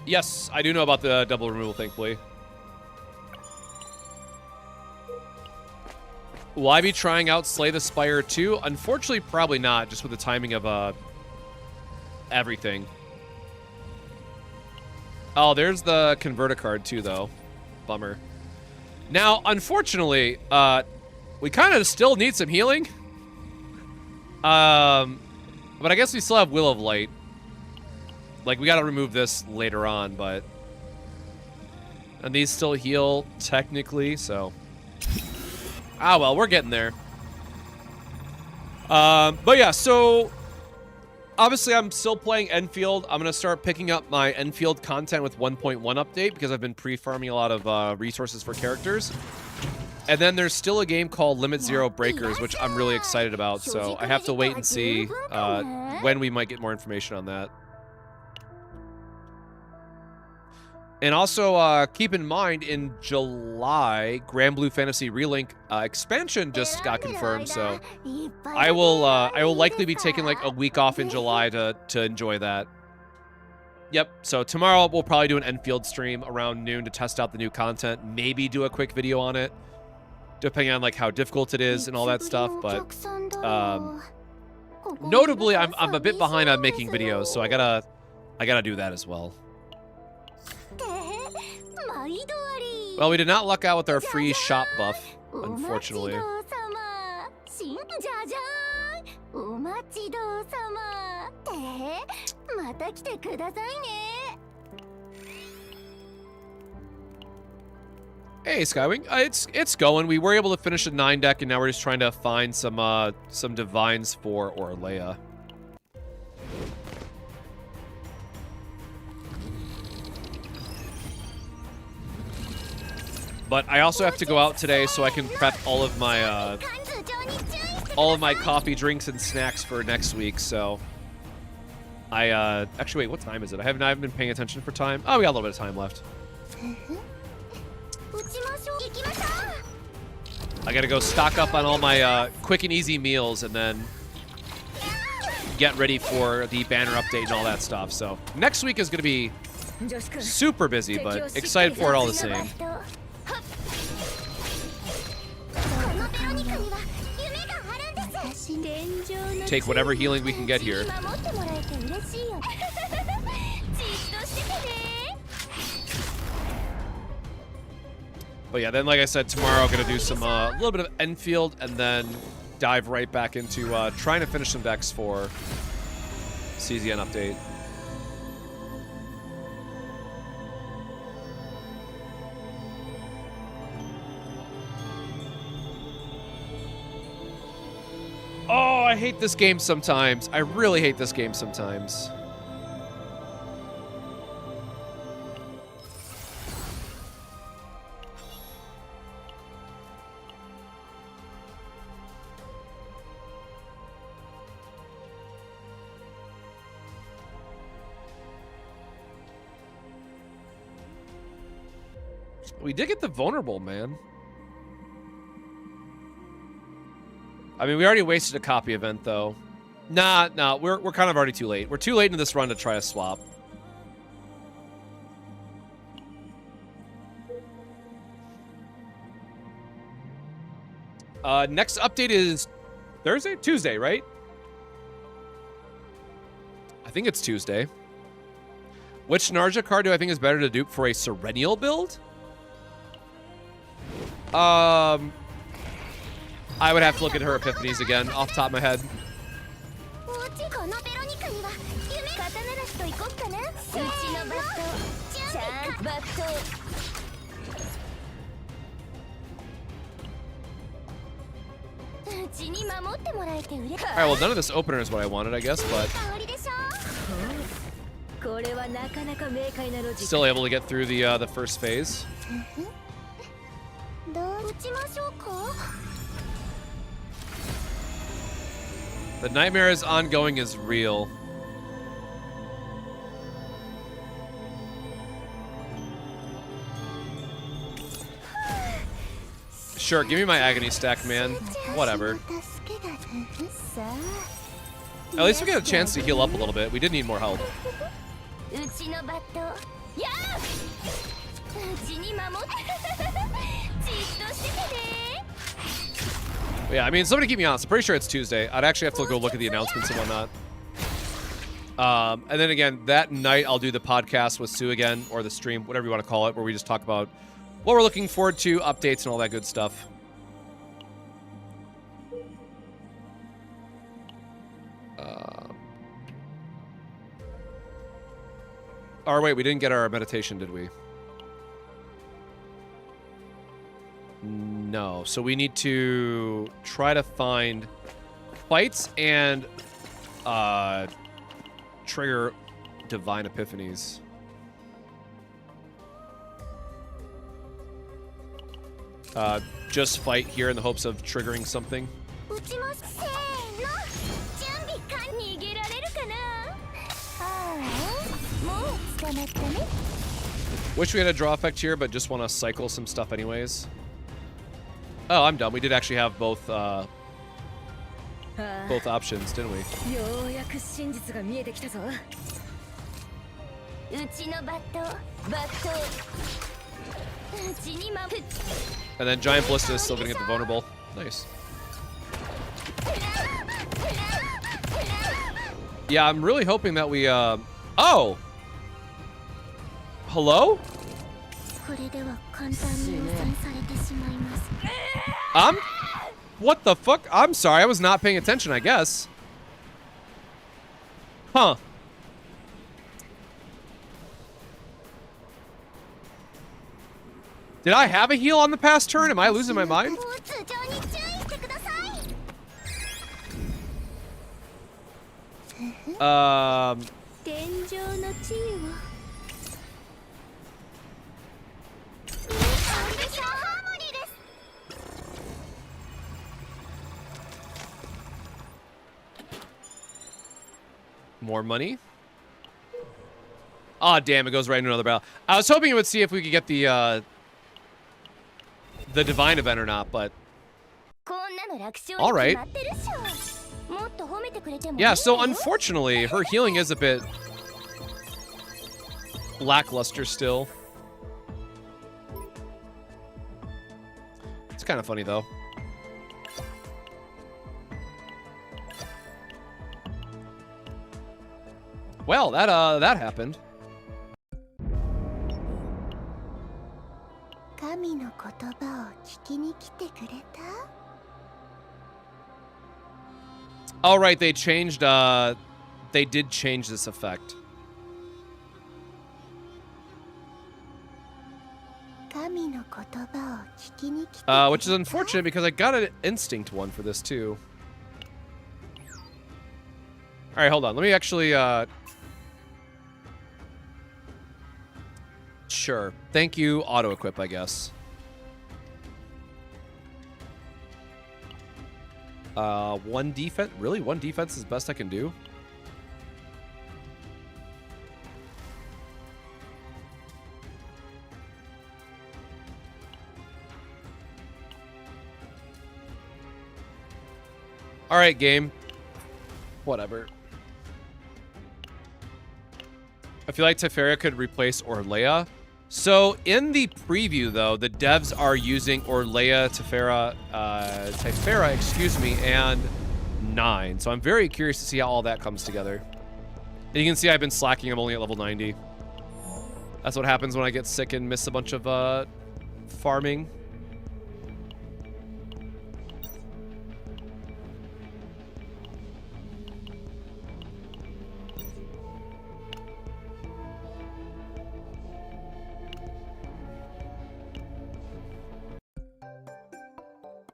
Yes, I do know about the double removal, thankfully. Will I be trying out Slay the Spire too? Unfortunately, probably not, just with the timing of everything. Oh, there's the Converter card too, though. Bummer. Now, unfortunately, we kind of still need some healing. But I guess we still have Will of Light. Like, we gotta remove this later on, but... And these still heal, technically, so... Ah, well, we're getting there. But yeah, so... Obviously, I'm still playing Enfield. I'm gonna start picking up my Enfield content with 1.1 update, because I've been pre-farming a lot of resources for characters. And then there's still a game called Limit Zero Breakers, which I'm really excited about, so I have to wait and see when we might get more information on that. And also, keep in mind, in July, Grand Blue Fantasy Relink expansion just got confirmed, so I will likely be taking like a week off in July to enjoy that. Yep, so tomorrow we'll probably do an Enfield stream around noon to test out the new content, maybe do a quick video on it, depending on like how difficult it is and all that stuff, but notably, I'm a bit behind on making videos, so I gotta do that as well. Well, we did not luck out with our free shop buff, unfortunately. Hey, Skywing. It's going. We were able to finish a 9 deck, and now we're just trying to find some divines for Orlea. But I also have to go out today so I can prep all of my coffee, drinks, and snacks for next week. So I actually wait. What time is it? I haven't been paying attention for time. Oh, we got a little bit of time left. I gotta go stock up on all my quick and easy meals and then get ready for the banner update and all that stuff. So next week is gonna be super busy, but excited for it all the same. Take whatever healing we can get here. But yeah, then like I said, tomorrow I'm gonna do some a little bit of Enfield and then dive right back into trying to finish some decks for CZN update. Oh, I hate this game sometimes. I really hate this game sometimes. We did get the vulnerable, man. I mean, we already wasted a copy event, though. Nah, we're kind of already too late. We're too late in this run to try to swap. Next update is Thursday? Tuesday, right? I think it's Tuesday. Which Narja card do I think is better to dupe for a Serenial build? I would have to look at her epiphanies again, off the top of my head. と行こっかな。うちのバットちゃんバット。うちに守ってもらえてうれ。 Alright, well, none of this opener is what I wanted, I guess, but 香りでしょ。これはなかなか明快なロジック。 still able to get through the first phase. どう打ちましょうか。 The nightmare is ongoing is real. Sure, give me my agony stack, man. Whatever. さあ At least we get a chance to heal up a little bit. We did need more help. うちのバットやあうちに守ってじっとしててね。 Yeah, I mean, somebody keep me honest. I'm pretty sure it's Tuesday. I'd actually have to go look at the announcements and whatnot. And then again, that night I'll do the podcast with Sue again, or the stream, whatever you want to call it, where we just talk about what we're looking forward to, updates, and all that good stuff. Or wait, we didn't get our meditation, did we? No. So we need to try to find fights and trigger divine epiphanies. Just fight here in the hopes of triggering something. 打ちますせーの準備完逃げられるかな。ああもう捕まったね。 Wish we had a draw effect here, but just want to cycle some stuff anyways. Oh, I'm dumb. We did actually have both options, didn't we? ようやく真実が見えてきたぞ。うちのバットうちに守る。 And then Giant Ballista is still gonna get the vulnerable. Nice. Yeah, I'm really hoping that we, Oh! Hello? これでは簡単に予算されてしまいます。 What the fuck? I'm sorry, I was not paying attention, I guess. Huh. Did I have a heal on the past turn? Am I losing my mind? 通常に注意してください。 天井の地位を。いい香りでしょ。ハーモニーです。 More money? Aw, damn, it goes right into another battle. I was hoping it would see if we could get the divine event or not, but こんなの楽勝に all right. 決まってるっしょ。もっと褒めてくれてもいい Yeah, わ so よ。 unfortunately, her healing is a bit lackluster still. It's kind of funny, though. Well, that happened. 神の言葉を聞きに来てくれた。 All right, they changed, they did change this effect. 神の言葉を聞きに来てくれた。 Which is unfortunate because I got an instinct one for this too. All right, hold on. Let me actually, sure. Thank you, auto-equip, I guess. One defense? Really? One defense is the best I can do? All right, game. Whatever. I feel like Typhera could replace Orlea. So in the preview, though, the devs are using Orlea, Typhera, excuse me, and 9. So I'm very curious to see how all that comes together. And you can see I've been slacking. I'm only at level 90. That's what happens when I get sick and miss a bunch of farming.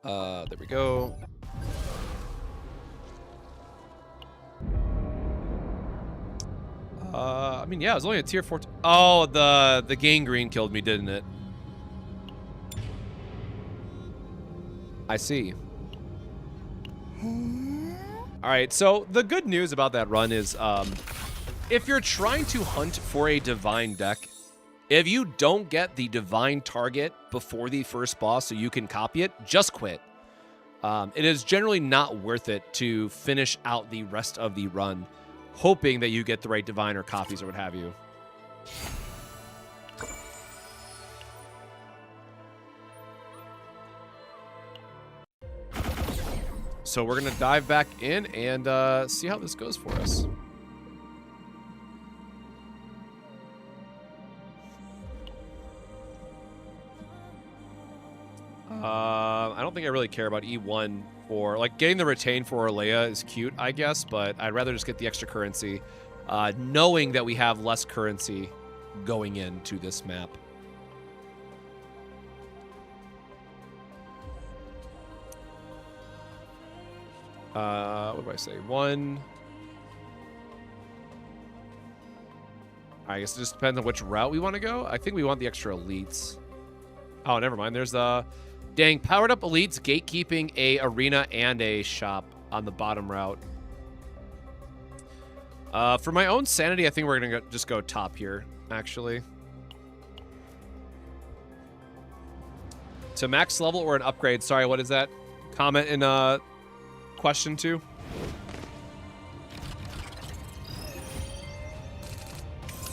There we go. I mean, yeah, it was only a tier 4. Oh, the gangrene killed me, didn't it? I see. All right, so the good news about that run is if you're trying to hunt for a divine deck, if you don't get the divine target before the first boss so you can copy it, just quit. It is generally not worth it to finish out the rest of the run, hoping that you get the right divine or copies or what have you. So we're going to dive back in and see how this goes for us. I don't think I really care about E1 for, like, getting the retain for Orlea is cute, I guess, but I'd rather just get the extra currency, knowing that we have less currency going into this map. What do I say? 1. I guess it just depends on which route we want to go. I think we want the extra elites. Oh, never mind. There's the dang powered up elites, gatekeeping a arena and a shop on the bottom route. For my own sanity, I think we're gonna just go top here, actually. To max level or an upgrade. Sorry, what is that? Comment in question 2.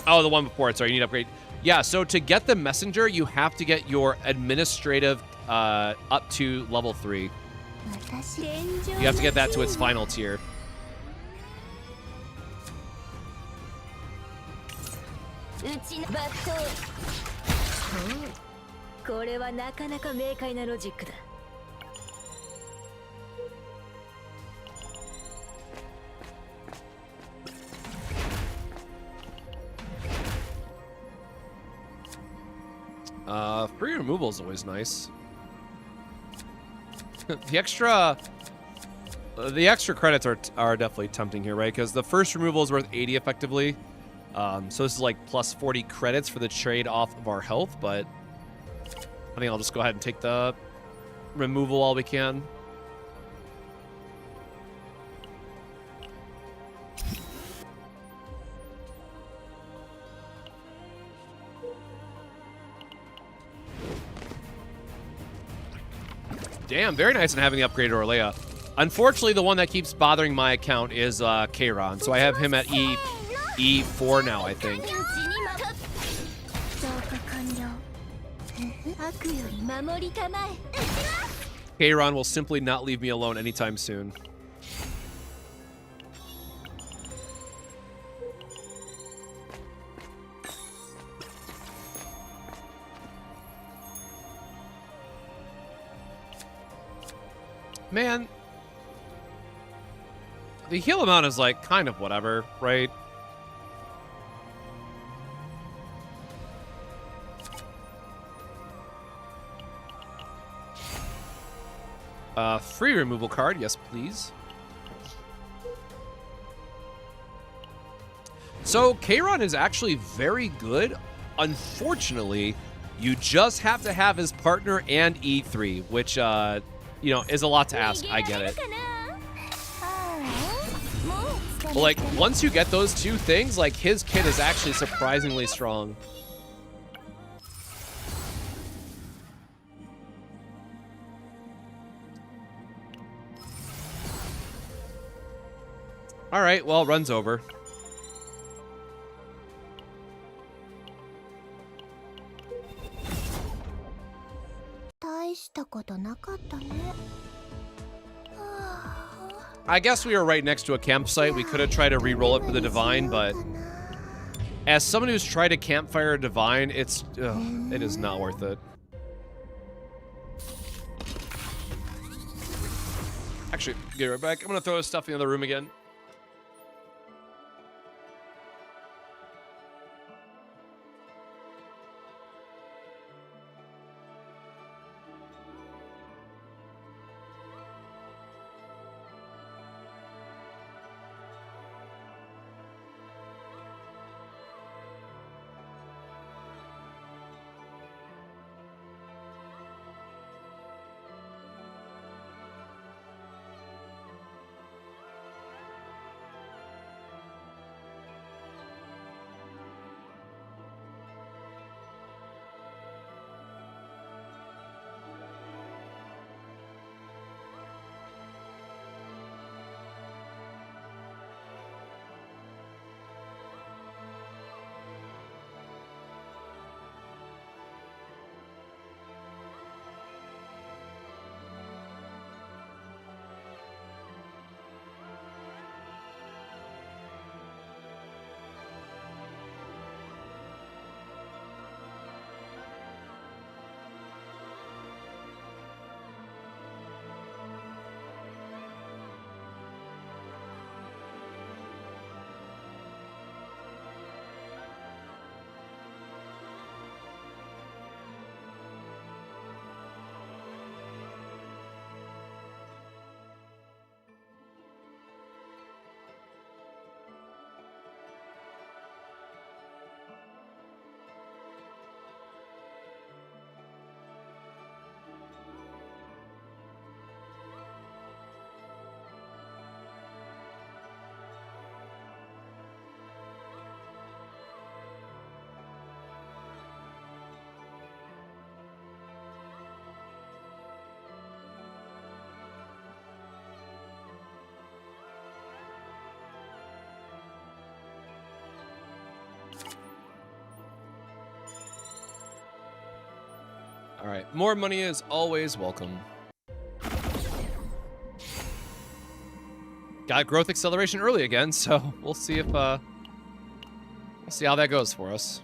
Oh, the one before it. Sorry, you need upgrade. Yeah, so to get the messenger, you have to get your administrative up to level 3. You have to get that to its final tier. Free removal is always nice. The extra credits are definitely tempting here, right? Because the first removal is worth 80 effectively. So this is like plus 40 credits for the trade off of our health, but I think I'll just go ahead and take the removal while we can. Damn, very nice in having the upgraded Orlea. Unfortunately, the one that keeps bothering my account is Kayron, so I have him at E4 now, I think. Kayron will simply not leave me alone anytime soon. Man, the heal amount is like kind of whatever, right? Free removal card, yes please. So Kayron is actually very good. Unfortunately, you just have to have his partner and E3, which you know, is a lot to ask. I get it. But like, once you get those two things, like, his kit is actually surprisingly strong. All right, well, run's over. I guess we were right next to a campsite. We could have tried to re-roll it for the divine, but as someone who's tried to campfire a divine, it is not worth it. Actually, get right back. I'm gonna throw his stuff in the other room again. All right, more money is always welcome. Got growth acceleration early again, so we'll see if we'll see how that goes for us.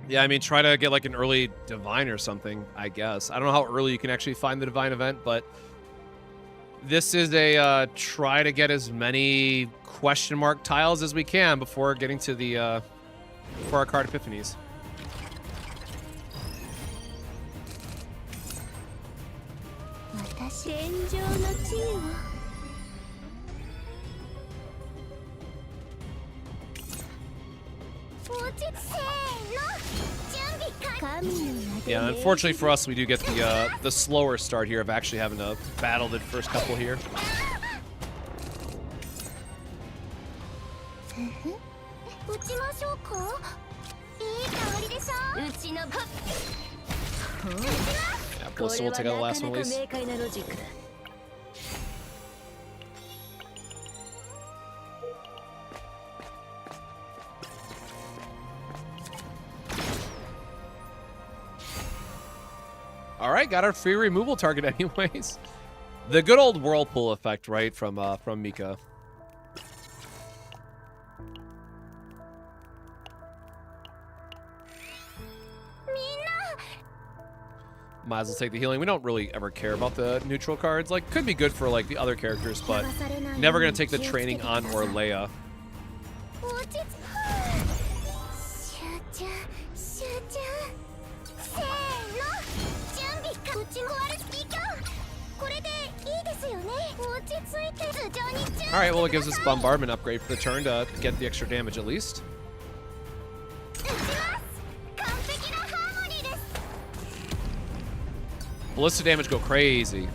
Yeah, I mean, try to get like an early divine or something, I guess. I don't know how early you can actually find the divine event, but this is a try to get as many question mark tiles as we can before getting to the before our card epiphanies. Yeah, unfortunately for us, we do get the slower start here of actually having to battle the first couple here. Yeah, Ballista will take out the last one at least. All right, got our free removal target anyways. The good old whirlpool effect, right, from Mika. Might as well take the healing. We don't really ever care about the neutral cards. Like, could be good for like the other characters, but never gonna take the training on Orlea. Alright, well it gives us bombardment upgrade for the turn to get the extra damage at least. Ballista damage go crazy.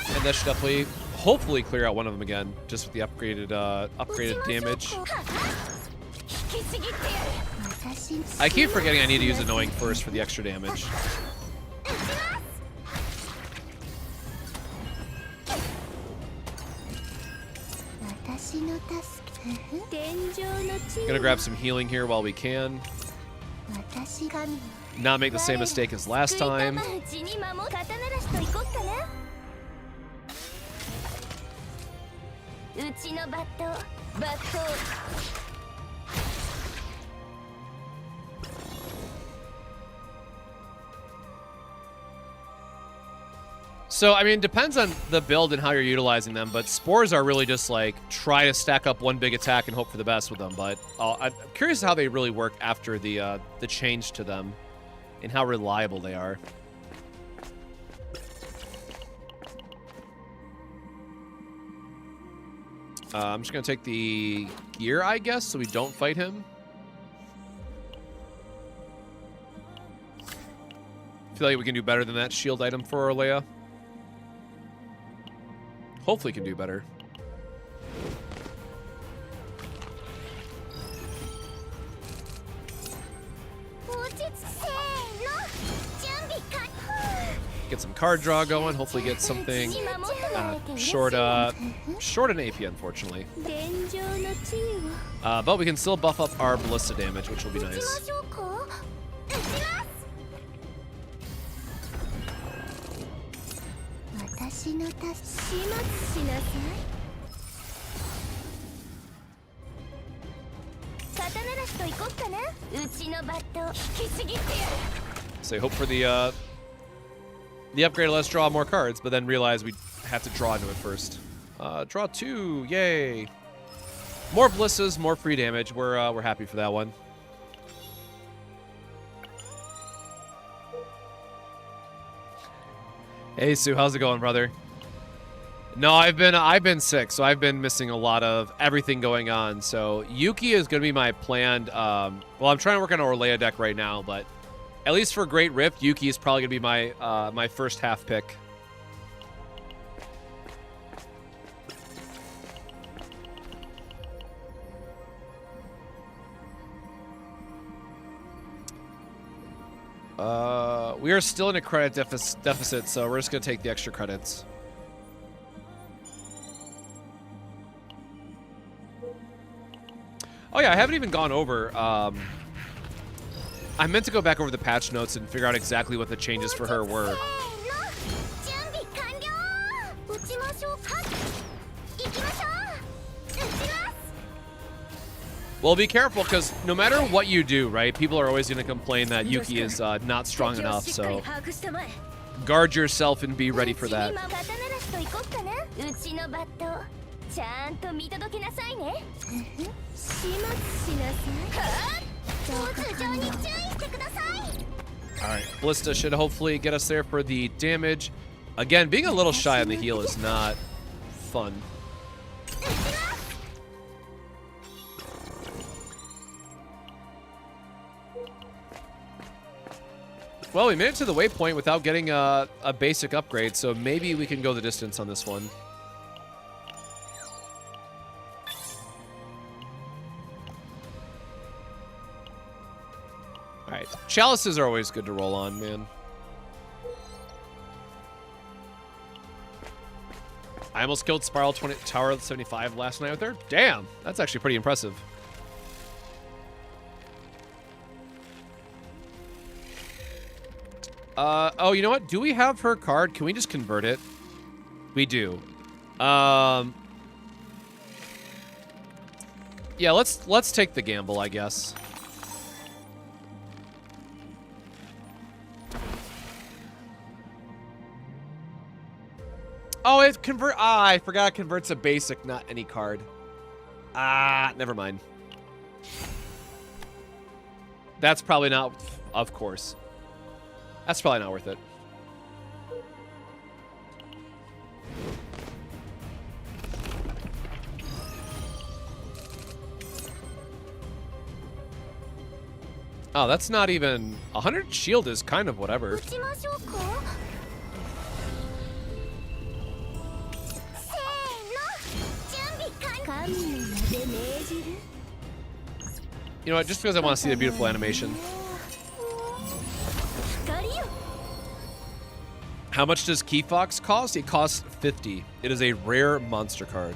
And that should definitely, hopefully clear out one of them again, just with the upgraded damage. I keep forgetting I need to use Annoying first for the extra damage. Gonna grab some healing here while we can. Not make the same mistake as last time. So, I mean, it depends on the build and how you're utilizing them, but spores are really just like, try to stack up one big attack and hope for the best with them, but I'm curious how they really work after the change to them and how reliable they are. I'm just going to take the gear, I guess, so we don't fight him. I feel like we can do better than that shield item for Orlea. Hopefully can do better. Get some card draw going. Hopefully get something short an AP, unfortunately. But we can still buff up our Ballista damage, which will be nice. So hope for the upgrade. Let's draw more cards, but then realize we have to draw into it first. Draw 2, yay! More Ballistas, more free damage. We're happy for that one. Hey Sue, how's it going, brother? No, I've been sick, so I've been missing a lot of everything going on. So Yuki is going to be my planned. Well, I'm trying to work on an Orlea deck right now, but at least for Great Rift, Yuki is probably going to be my my first half pick. We are still in a credit deficit, so we're just gonna take the extra credits. Oh yeah, I haven't even gone over. I meant to go back over the patch notes and figure out exactly what the changes for her were. Well, be careful, because no matter what you do, right, people are always going to complain that Yuki is not strong enough, so guard yourself and be ready for that. Alright, Ballista should hopefully get us there for the damage. Again, being a little shy on the heal is not fun. Well, we made it to the waypoint without getting a basic upgrade, so maybe we can go the distance on this one. Alright, chalices are always good to roll on, man. I almost killed Spiral 20 Tower 75 last night with her. Damn, that's actually pretty impressive. Oh, you know what? Do we have her card? Can we just convert it? We do. Yeah, let's take the gamble, I guess. Oh, it convert. Ah, I forgot it converts a basic, not any card. Ah, never mind. That's probably not, of course. That's probably not worth it. Oh, that's not even... 100 shield is kind of whatever. You know what? Just because I want to see the beautiful animation. How much does Key Fox cost? It costs 50. It is a rare monster card.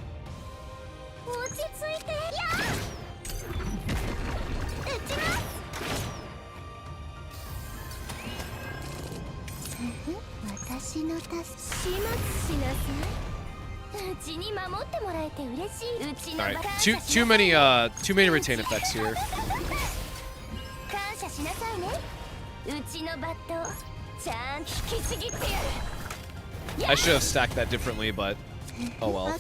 Alright, too many retain effects here. I should have stacked that differently, but oh well.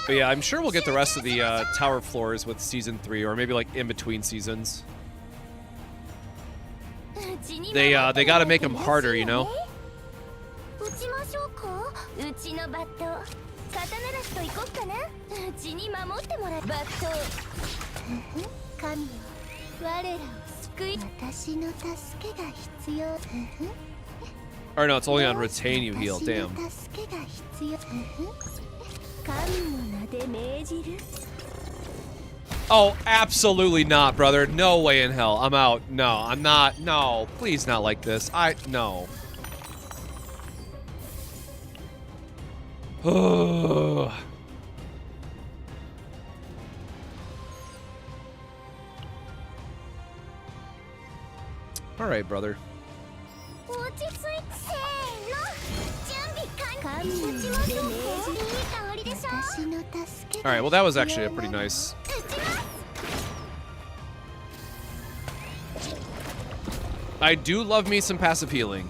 But yeah, I'm sure we'll get the rest of the tower floors with season 3, or maybe like in between seasons. They gotta make them harder, you know? Or no, it's only on retain you heal, damn. Oh, absolutely not, brother. No way in hell. I'm out. No, I'm not. No, please not like this. No. All right, brother. All right, well, that was actually a pretty nice. I do love me some passive healing.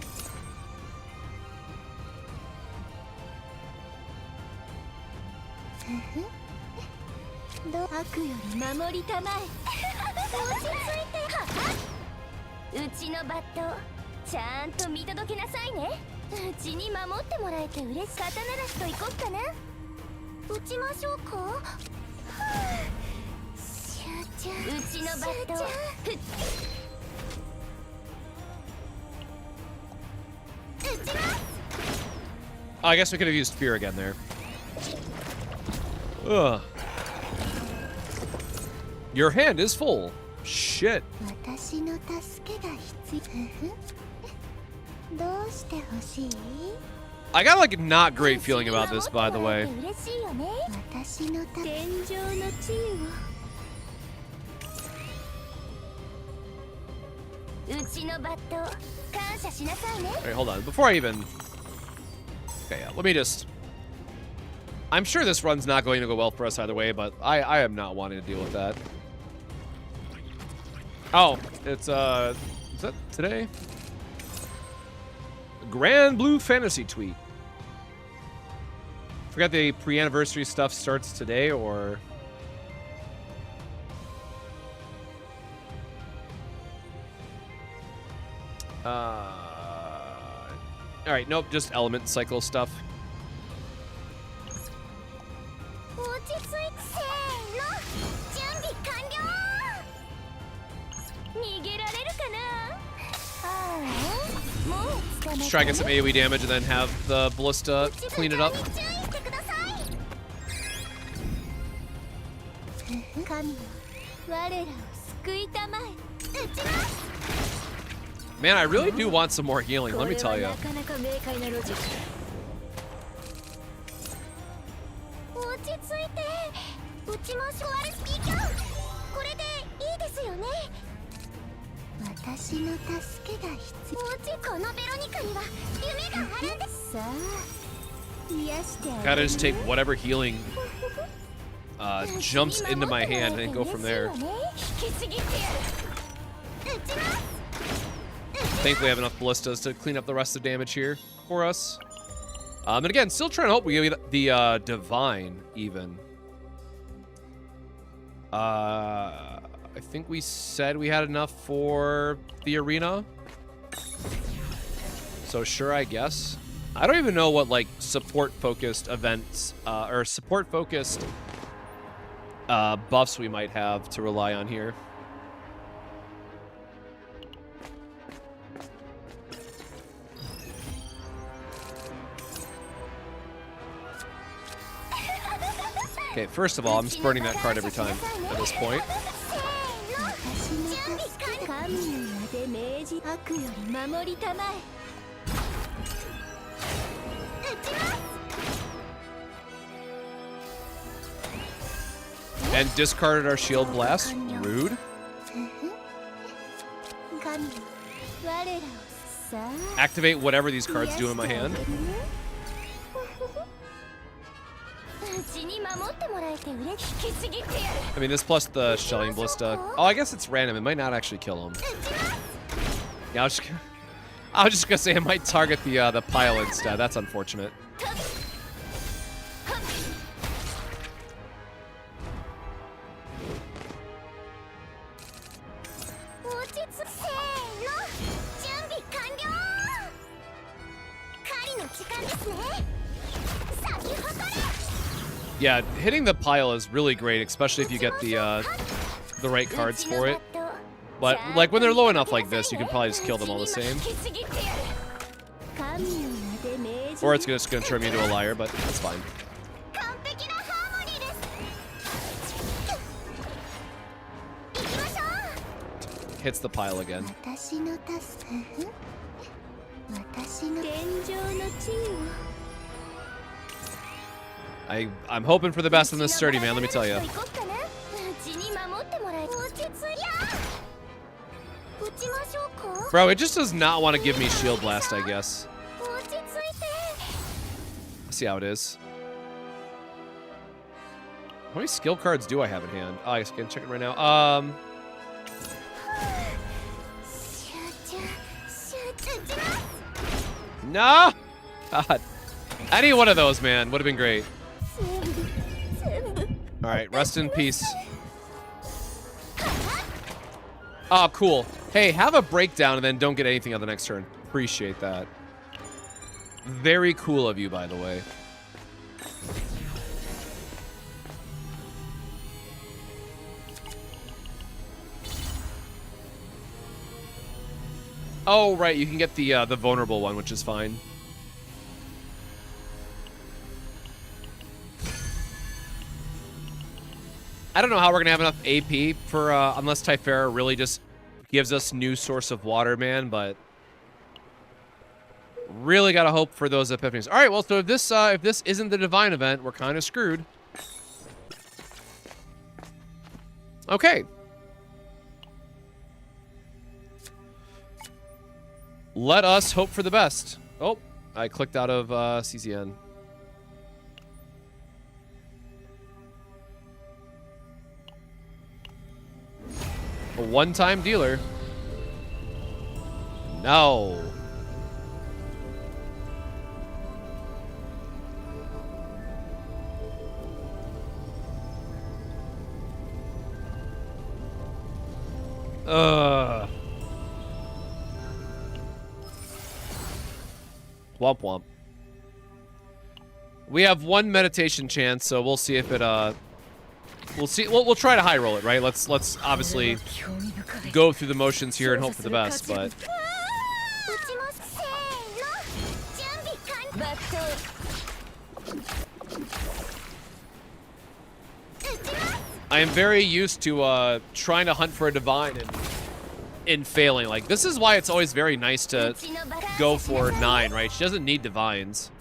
Oh, I guess we could have used fear again there. Ugh. Your hand is full. Shit. 私の助けが必要。どうしてほしい？ I got like a not great feeling about this, by the way. 嬉しいよね。私の天井の地位を。うちのバット感謝しなさいね。 Alright, hold on. Before I even... Okay, yeah, let me just... I'm sure this run's not going to go well for us either way, but I am not wanting to deal with that. Oh, it's, is that today? Grand Blue Fantasy tweet. Forgot the pre-anniversary stuff starts today, or... Alright, nope, just element cycle stuff. 落ち着いてせーの準備完了逃げられるかなああもう捕まった Just try to get some AoE damage and then have the ballista clean it up. 注意してください神よ我らを救いたまえ撃ちます Man, I really do want some more healing, let me tell you. 落ち着いて撃ちましょうアレスピーキャンこれでいいですよね私の助けが必要このベロニカには夢があるんですさあ癒してあ Gotta げる just take whatever healing jumps into my hand and then go from there. 引きちぎってやる撃ちます Thankfully, I have enough ballistas to clean up the rest of the damage here for us. And again, still trying to hope we get the divine even. I think we said we had enough for the arena. So sure, I guess. I don't even know what like support-focused events or support-focused buffs we might have to rely on here. Okay, first of all, I'm just burning that card every time at this point. 神の名で命じ悪より守りたまえ撃ちます And discarded our shield blast. Rude. 神よ我らをさあ Activate whatever these cards do in my hand. うちに守ってもらえて嬉しい引きちぎってやる I mean, this plus the shelling ballista. Oh, I guess it's random. It might not actually kill him. Yeah, I was just gonna say it might target the pile instead. That's unfortunate. Yeah, hitting the pile is really great, especially if you get the right cards for it. But like when they're low enough like this, you can probably just kill them all the same. Or it's just gonna turn me into a liar, but that's fine. Hits the pile again. I'm hoping for the best in this sturdy, man, let me tell you. Bro, it just does not want to give me shield blast, I guess. Let's see how it is. How many skill cards do I have in hand? Oh, I can check it right now. No! God. Any one of those, man, would have been great. Alright, rest in peace. Oh, cool. Hey, have a breakdown and then don't get anything on the next turn. Appreciate that. Very cool of you, by the way. Oh, right, you can get the vulnerable one, which is fine. I don't know how we're gonna have enough AP for unless Typhera really just gives us new source of water, man. But really gotta hope for those epiphanies. All right, well, so if this isn't the divine event, we're kind of screwed. Okay. Let us hope for the best. Oh, I clicked out of CCN. A one-time dealer. No. Womp womp. We have one meditation chance, so we'll see if it we'll see. We'll try to high roll it, right? Let's obviously go through the motions here and hope for the best, but I am very used to trying to hunt for a divine and failing. Like, this is why it's always very nice to go for 9, right? She doesn't need divines.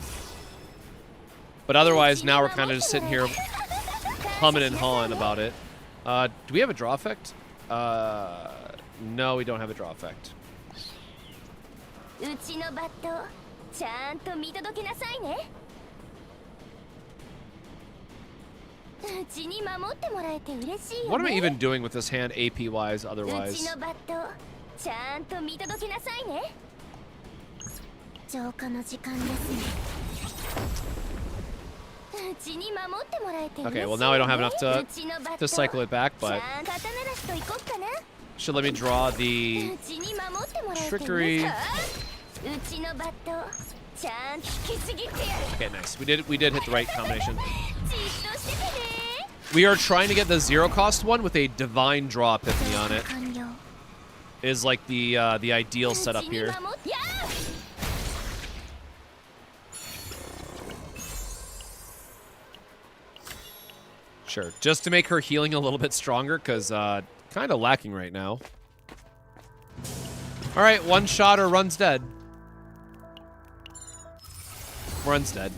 But otherwise, now we're kind of just sitting here humming and hawing about it. Do we have a draw effect? No, we don't have a draw effect. What am I even doing with this hand AP-wise, otherwise? Okay, well now I don't have enough to cycle it back, but should let me draw the trickery. Okay, nice. We did hit the right combination. We are trying to get the 0 cost one with a divine draw epiphany on it. Is like the ideal setup here. Sure, just to make her healing a little bit stronger, because kind of lacking right now. All right, one shot or runs dead. Runs dead.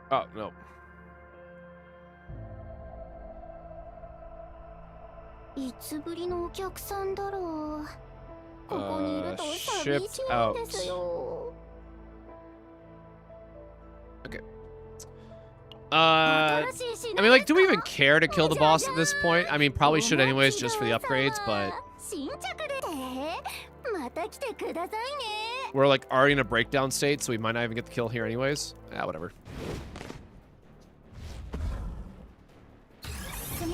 Oh, no. Shipped out. Okay. I mean, like, do we even care to kill the boss at this point? I mean, probably should anyways, just for the upgrades, but we're, like, already in a breakdown state, so we might not even get the kill here anyways. Ah, whatever.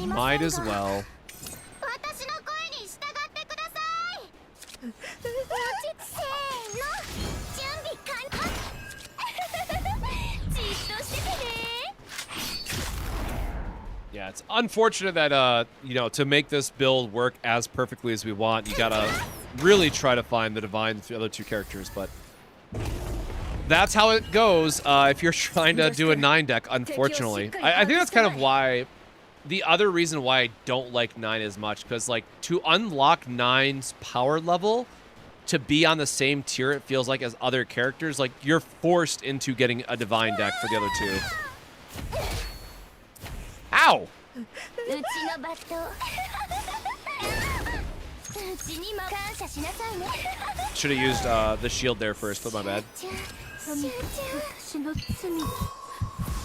Might as well. Yeah, it's unfortunate that, you know, to make this build work as perfectly as we want, you gotta really try to find the divine with the other 2 characters, but that's how it goes if you're trying to do a 9 deck, unfortunately. I think that's kind of why, the other reason why I don't like 9 as much, because, like, to unlock 9's power level, to be on the same tier, it feels like, as other characters, like, you're forced into getting a divine deck for the other 2. Ow! Should have used the shield there first, but my bad.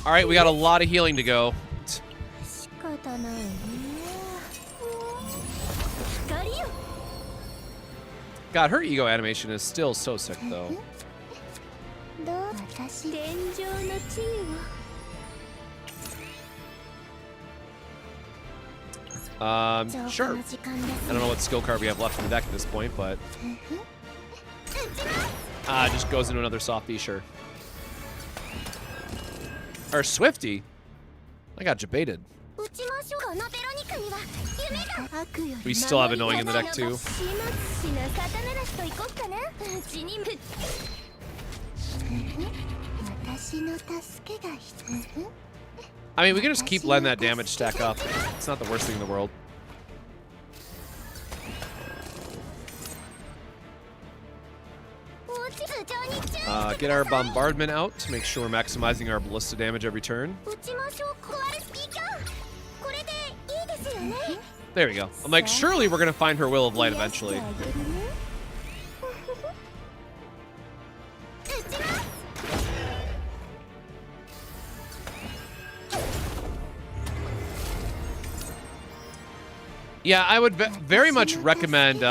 All right, we got a lot of healing to go. God, her ego animation is still so sick, though. Sure. I don't know what skill card we have left in the deck at this point, but just goes into another softie, sure. Or Swifty. I got jebaited. We still have annoying in the deck too. I mean, we can just keep letting that damage stack up. It's not the worst thing in the world. Get our bombardment out to make sure we're maximizing our ballista damage every turn. There we go. I'm like, surely we're gonna find her Will of Light eventually. Yeah, I would very much recommend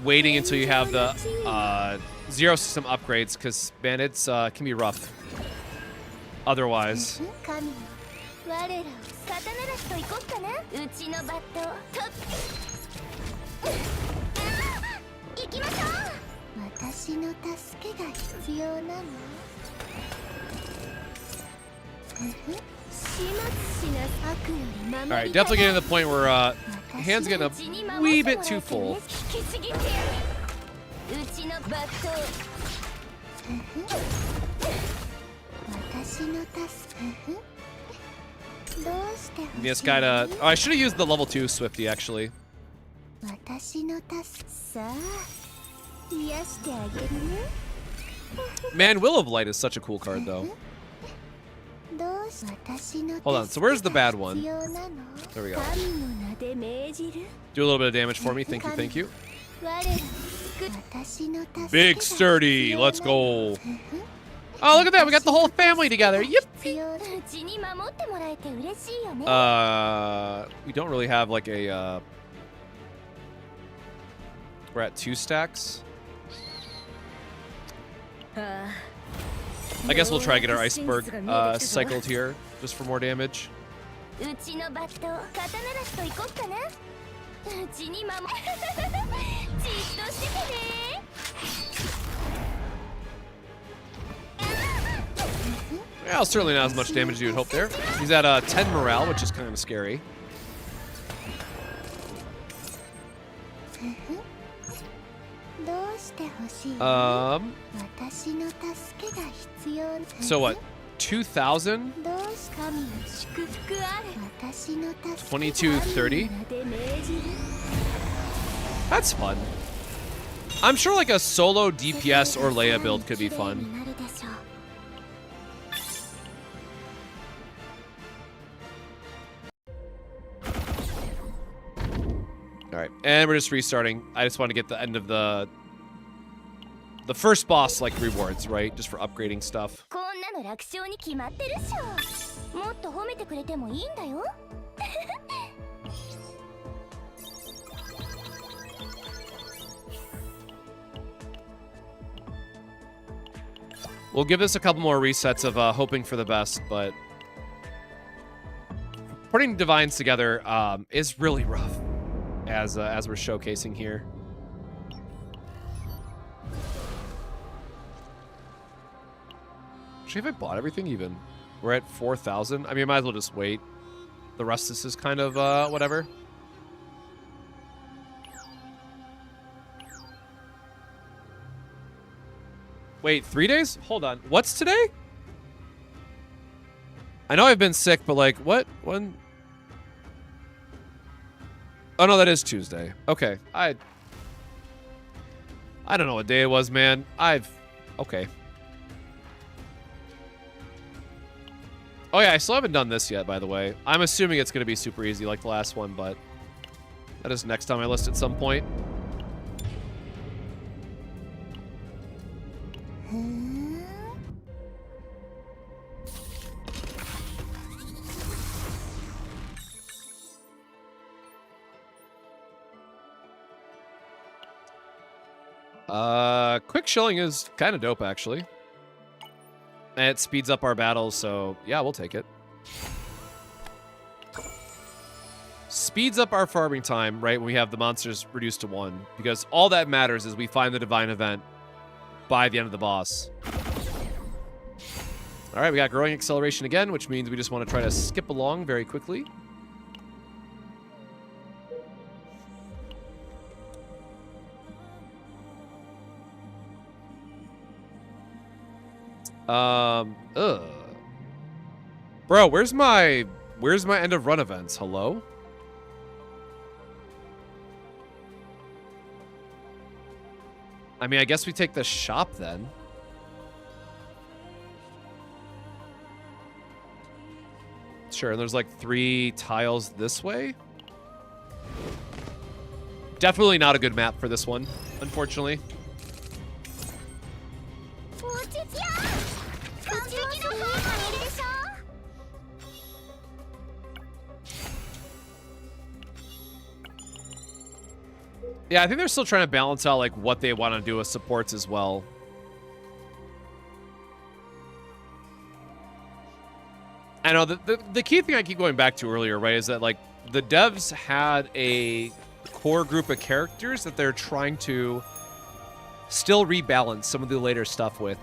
waiting until you have the Zero System upgrades, because, man, it's can be rough otherwise. Alright, definitely getting to the point where hand's getting a wee bit too full. Just gotta. Oh, I should have used the level 2 Swifty actually. Man, Will of Light is such a cool card though. Hold on, so where's the bad one? There we go. Do a little bit of damage for me, thank you, thank you. Big sturdy, let's go. Oh, look at that, we got the whole family together. Yippee! We don't really have like a, we're at 2 stacks. I guess we'll try to get our iceberg cycled here, just for more damage. Well, certainly not as much damage as you would hope there. He's at 10 morale, which is kind of scary. So what? 2,000? 2230? That's fun. I'm sure like a solo DPS or Leia build could be fun. Alright, and we're just restarting. I just want to get the end of the first boss like rewards, right? Just for upgrading stuff. We'll give this a couple more resets of hoping for the best, but putting divines together is really rough, as we're showcasing here. Actually, have I bought everything even? We're at 4,000. I mean, I might as well just wait. The rest of this is kind of whatever. Wait, 3 days? Hold on. What's today? I know I've been sick, but like, what? When? Oh no, that is Tuesday. Okay. I don't know what day it was, man. Okay. Oh yeah, I still haven't done this yet, by the way. I'm assuming it's going to be super easy like the last one, but that is next on my list at some point. Quick shilling is kind of dope, actually. And it speeds up our battles, so yeah, we'll take it. Speeds up our farming time, right, when we have the monsters reduced to 1. Because all that matters is we find the divine event by the end of the boss. All right, we got growing acceleration again, which means we just want to try to skip along very quickly. Ugh. Bro, where's my end of run events? Hello? I mean, I guess we take the shop then. Sure, and there's like 3 tiles this way. Definitely not a good map for this one, unfortunately. Yeah, I think they're still trying to balance out like what they want to do with supports as well. I know the key thing I keep going back to earlier, right, is that like the devs had a core group of characters that they're trying to still rebalance some of the later stuff with.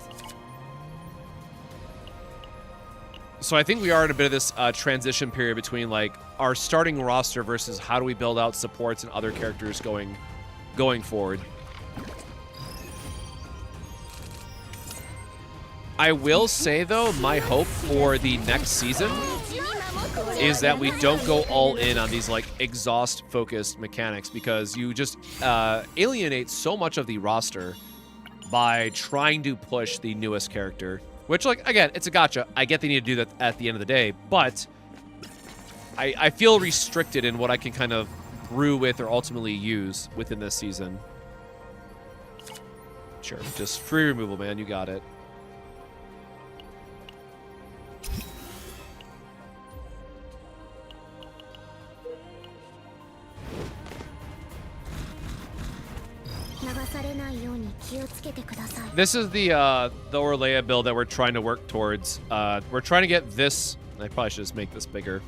So I think we are in a bit of this transition period between like our starting roster versus how do we build out supports and other characters going forward. I will say though, my hope for the next season is that we don't go all in on these like exhaust focused mechanics, because you just alienate so much of the roster by trying to push the newest character. Which, like, again, it's a gotcha. I get they need to do that at the end of the day, but I feel restricted in what I can kind of brew with or ultimately use within this season. Sure, just free removal, man. You got it. This is the Orlea build that we're trying to work towards. We're trying to get this. I probably should just make this bigger.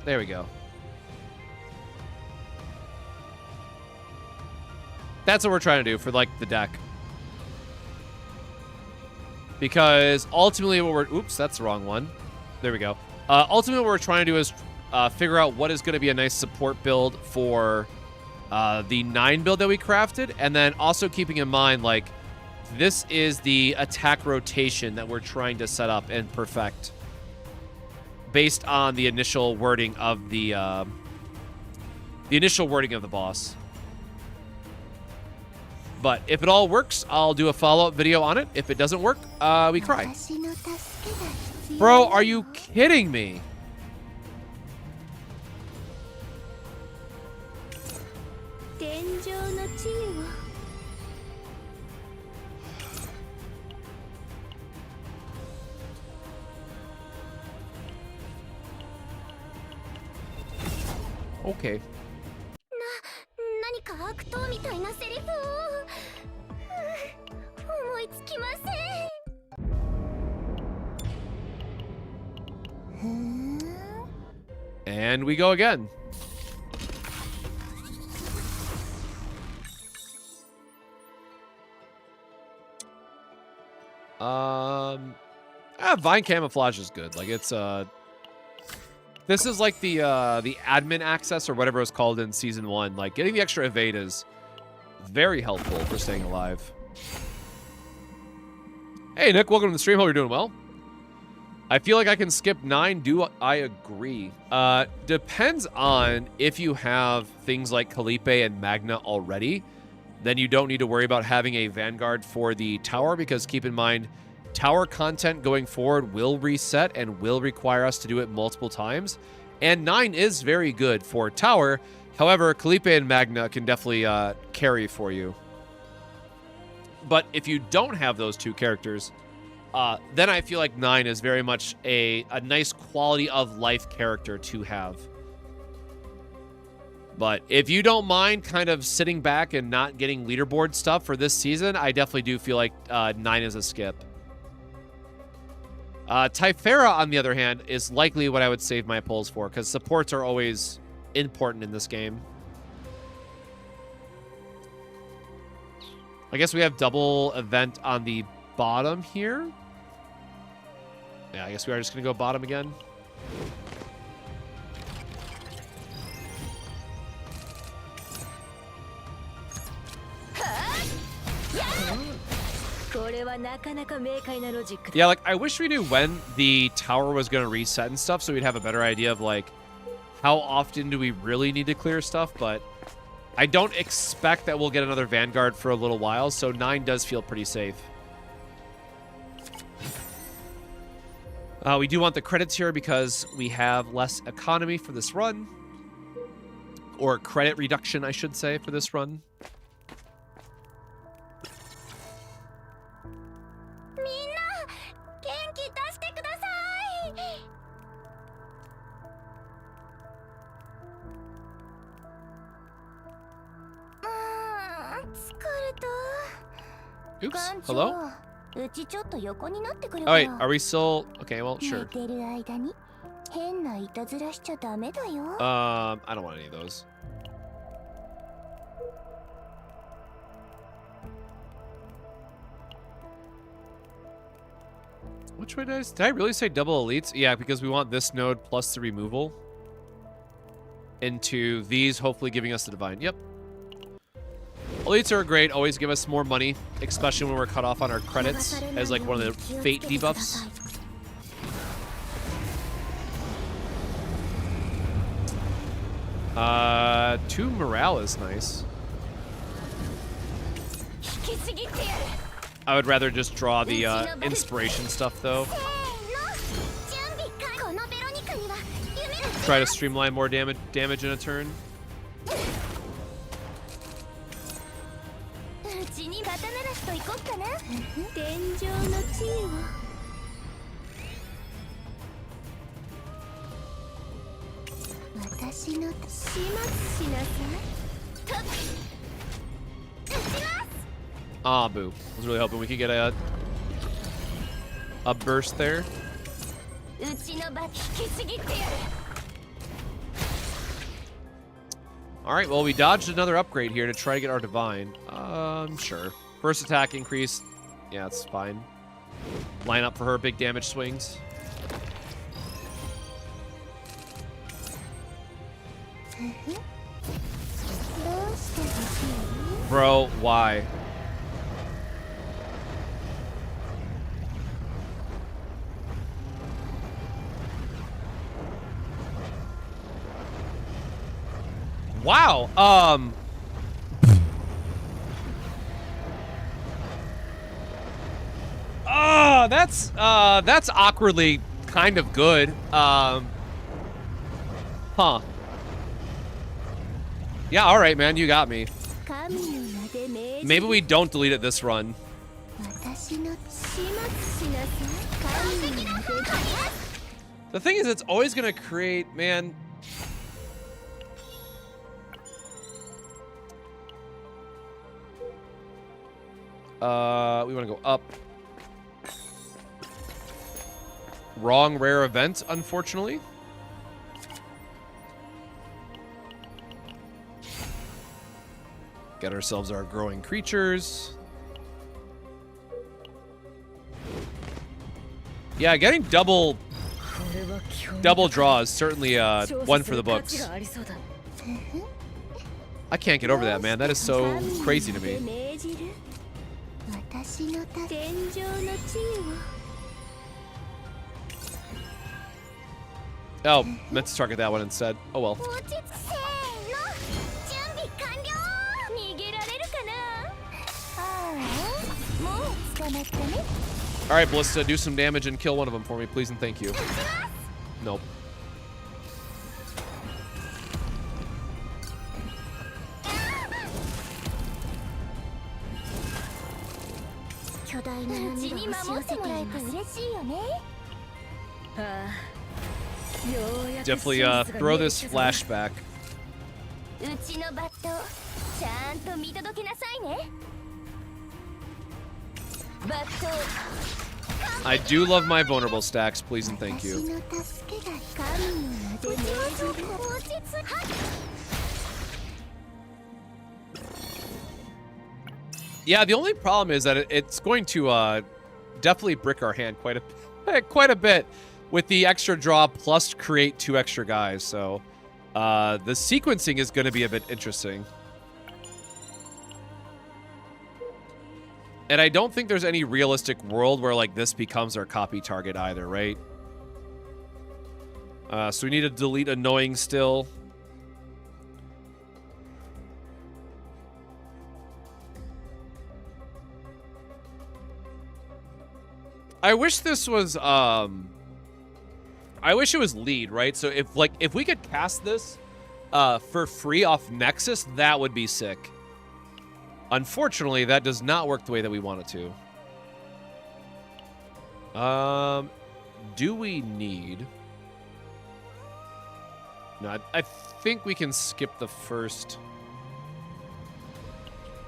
There we go. That's what we're trying to do for, like, the deck. Because ultimately what we're... Oops, that's the wrong one. There we go. Ultimately what we're trying to do is figure out what is going to be a nice support build for the 9 build that we crafted. And then also keeping in mind, like, this is the attack rotation that we're trying to set up and perfect, based on the initial wording of the initial wording of the boss. But if it all works, I'll do a follow-up video on it. If it doesn't work, we cry. Bro, are you kidding me? Okay. And we go again. Vine camouflage is good. Like, it's this is like the admin access or whatever it was called in season 1. Like, getting the extra evade is very helpful for staying alive. Hey Nick, welcome to the stream. Hope you're doing well. I feel like I can skip 9. Do I agree? Depends on if you have things like Calliope and Magna already. Then you don't need to worry about having a Vanguard for the tower, because keep in mind, tower content going forward will reset and will require us to do it multiple times. And 9 is very good for tower. However, Calliope and Magna can definitely carry for you. But if you don't have those 2 characters, then I feel like 9 is very much a nice quality of life character to have. But if you don't mind kind of sitting back and not getting leaderboard stuff for this season, I definitely do feel like 9 is a skip. Typhera, on the other hand, is likely what I would save my pulls for, because supports are always important in this game. I guess we have double event on the bottom here. Yeah, I guess we are just going to go bottom again. Yeah, like, I wish we knew when the tower was going to reset and stuff, so we'd have a better idea of, like, how often do we really need to clear stuff, but I don't expect that we'll get another Vanguard for a little while, so 9 does feel pretty safe. We do want the credits here because we have less economy for this run. Or credit reduction, I should say, for this run. Oops, hello? Oh wait, are we still... Okay, well, sure. I don't want any of those. Which way did I really say double elites? Yeah, because we want this node plus the removal into these, hopefully giving us the divine. Yep. Elites are great, always give us more money, especially when we're cut off on our credits as like one of the fate debuffs. Two morale is nice. I would rather just draw the inspiration stuff though. Try to streamline more damage in a turn. Ah, boo. I was really hoping we could get a burst there. Alright, well, we dodged another upgrade here to try to get our divine. Sure. First attack increase. Yeah, it's fine. Line up for her big damage swings. Bro, why? Wow. That's awkwardly kind of good. Huh. Yeah, all right, man, you got me. Maybe we don't delete it this run. The thing is, it's always gonna create, man. We want to go up. Wrong rare event, unfortunately. Get ourselves our growing creatures. Yeah, getting double draw is certainly one for the books. I can't get over that, man. That is so crazy to me. Oh, meant to target that one instead. Oh well. Alright, Ballista, do some damage and kill one of them for me, please and thank you. Nope. Definitely throw this flashback. うちのバットちゃんと見届けなさいね。バット I do love my vulnerable stacks, please and thank you. 私の助けが神の名で命じる。Yeah, the only problem is that it's going to definitely brick our hand quite a bit with the extra draw plus create 2 extra guys. So the sequencing is going to be a bit interesting. And I don't think there's any realistic world where like this becomes our copy target either, right? So we need to delete annoying still. I wish this was I wish it was lead, right? So if we could cast this for free off Nexus, that would be sick. Unfortunately, that does not work the way that we want it to. Do we need... No, I think we can skip the first...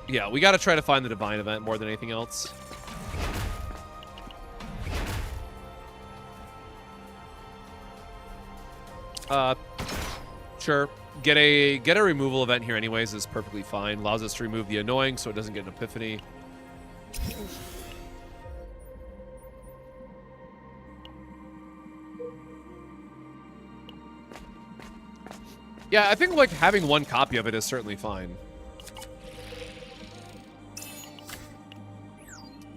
Yeah, we got to try to find the Divine event more than anything else. Sure. Get a removal event here anyways is perfectly fine. Allows us to remove the annoying so it doesn't get an epiphany. Yeah, I think like having 1 copy of it is certainly fine.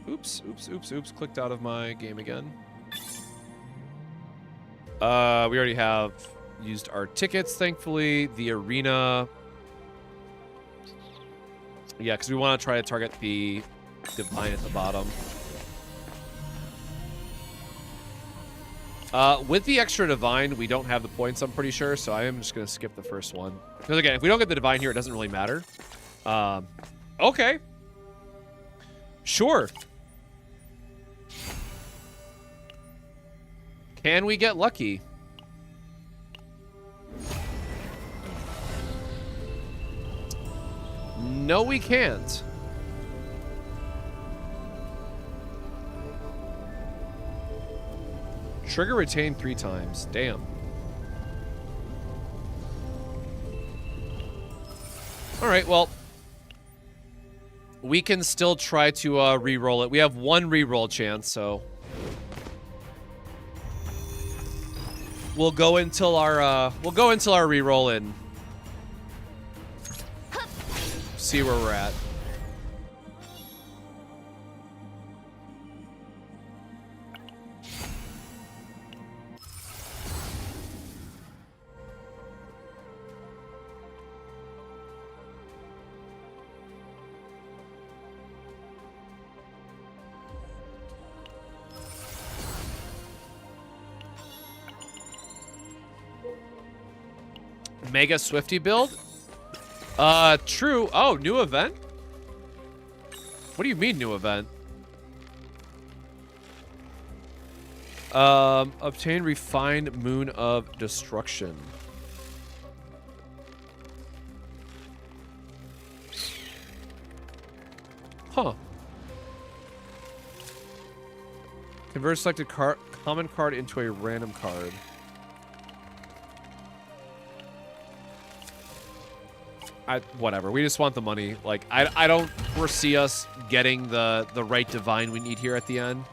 Oops. Clicked out of my game again. We already have used our tickets, thankfully. The arena. Yeah, because we want to try to target the Divine at the bottom. With the extra Divine, we don't have the points, I'm pretty sure, so I am just going to skip the first one. Because again, if we don't get the Divine here, it doesn't really matter. Okay. Sure. Can we get lucky? No, we can't. Trigger retain 3 times. Damn. Alright, well. We can still try to re-roll it. We have 1 re-roll chance, so... We'll go until our re-roll in. See where we're at. Mega Swifty build? True. Oh, new event? What do you mean new event? Obtain refined Moon of Destruction. Huh. Convert selected common card into a random card. Whatever. We just want the money. Like, I don't foresee us getting the right Divine we need here at the end.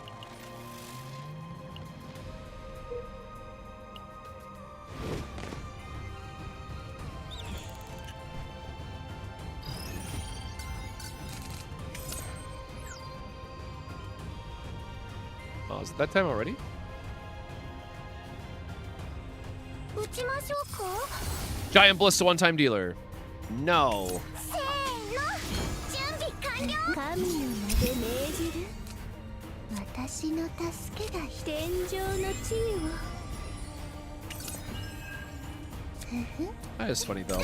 Oh, is it that time already? Giant Bliss, a one-time dealer. No. That is funny though.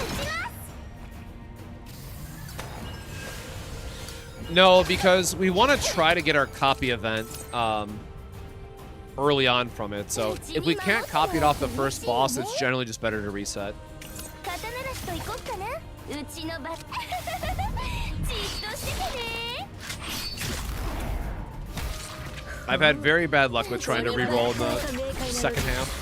No, because we want to try to get our copy event early on from it. So if we can't copy it off the first boss, it's generally just better to reset. I've had very bad luck with trying to reroll in the second half.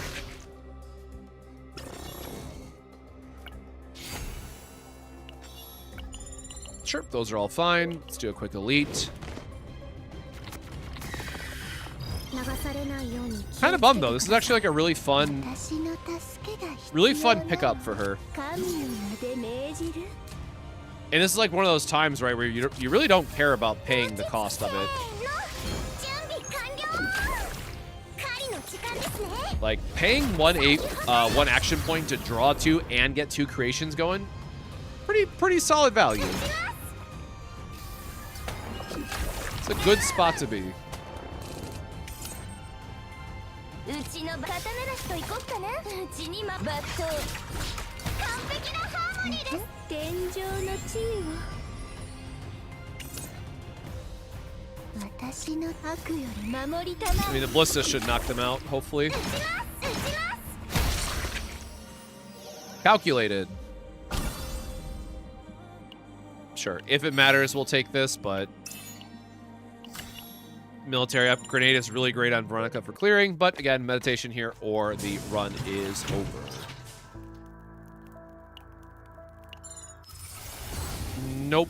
Sure, those are all fine. Let's do a quick elite. Kind of bummed though. This is actually like a really fun pickup for her. And this is like one of those times, right, where you really don't care about paying the cost of it. Like paying one action point to draw 2 and get 2 creations going, pretty solid value. It's a good spot to be. I mean, the Ballista should knock them out, hopefully. Calculated. Sure, if it matters, we'll take this, but military up grenade is really great on Veronica for clearing, but again, meditation here or the run is over. Nope.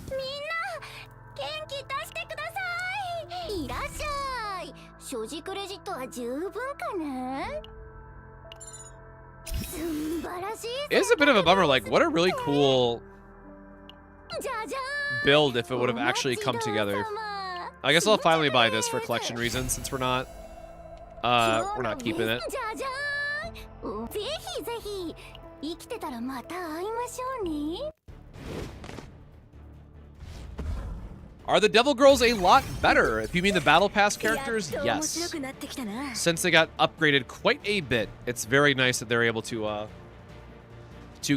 It's a bit of a bummer, like what a really cool build if it would have actually come together. I guess I'll finally buy this for collection reasons since we're not keeping it. Are the Devil Girls a lot better? If you mean the Battle Pass characters, yes. Since they got upgraded quite a bit, it's very nice that they're able to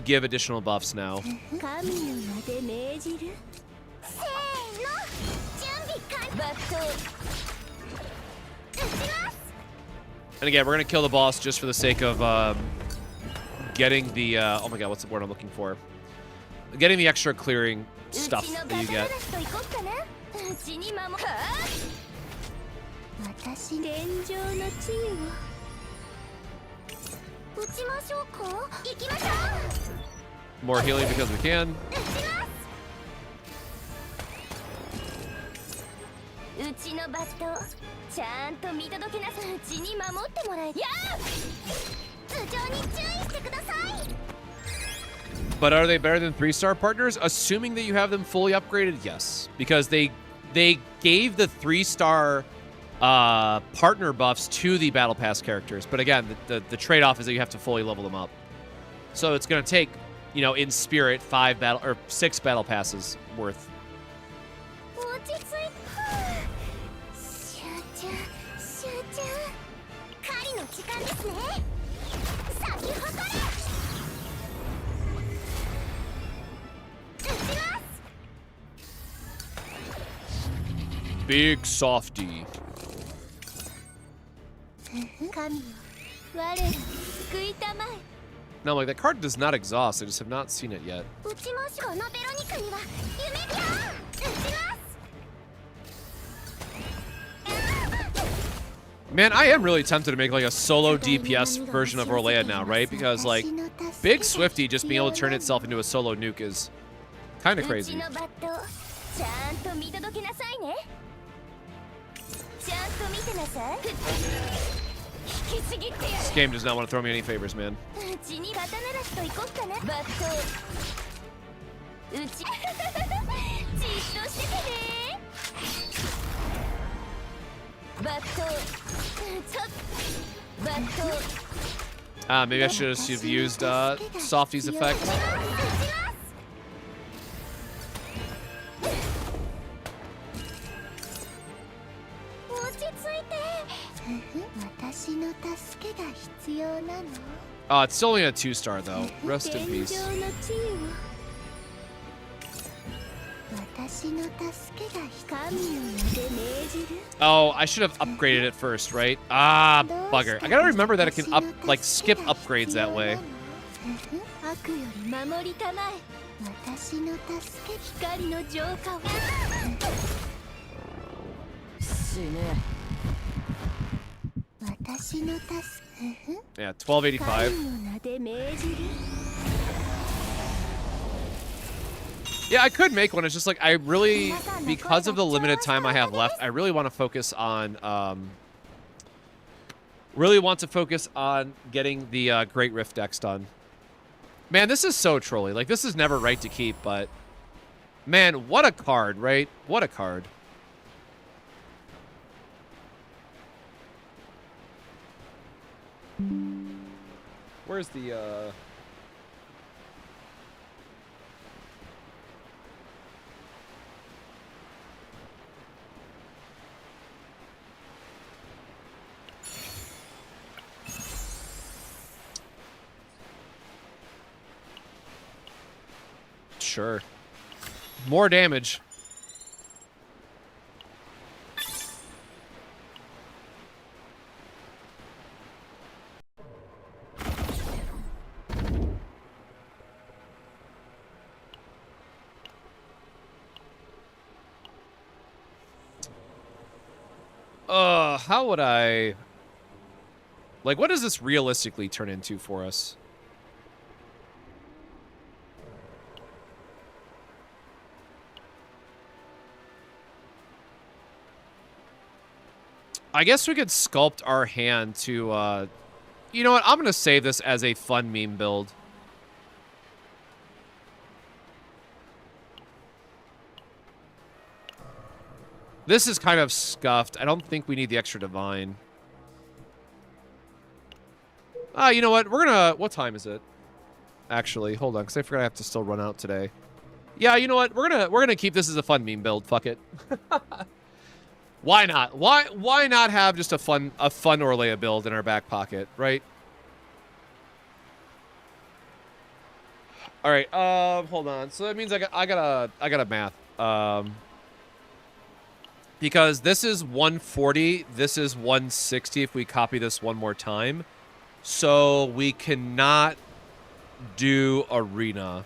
give additional buffs now. And again, we're gonna kill the boss just for the sake of getting the oh my god, what's the word I'm looking for? Getting the extra clearing stuff that you get. More healing because we can. But are they better than 3-star partners? Assuming that you have them fully upgraded, yes. Because they gave the 3-star partner buffs to the Battle Pass characters. But again, the trade-off is that you have to fully level them up. So it's going to take, you know, in spirit, 6 Battle Passes worth. Big softy. No, like that card does not exhaust. I just have not seen it yet. Man, I am really tempted to make like a solo DPS version of Orlea now, right? Because like Big Swifty just being able to turn itself into a solo nuke is kind of crazy. This game does not want to throw me any favors, man. Maybe I should have used Softy's effect. It's only a 2-star though. Rest in peace. Oh, I should have upgraded it first, right? Ah, bugger. I gotta remember that it can skip upgrades that way. 私の助け光の浄化を死ね私の助け Yeah, 1285. 神の名で命じる Yeah, I could make one. It's just like I really, because of the limited time I have left, I really want to focus on, getting the Great Rift decks done. Man, this is so trolly. Like, this is never right to keep, but man, what a card, right? What a card. Where's the, Sure. More damage. How would I... Like, what does this realistically turn into for us? I guess we could sculpt our hand to, you know what? I'm going to save this as a fun meme build. This is kind of scuffed. I don't think we need the extra divine. You know what? We're going to... What time is it? Actually, hold on, because I forgot I have to still run out today. Yeah, you know what? We're gonna keep this as a fun meme build. Fuck it. Why not? Why not have just a fun Orlea build in our back pocket, right? All right. Hold on. So that means I gotta math. Because this is 140, this is 160 if we copy this one more time. So we cannot do arena.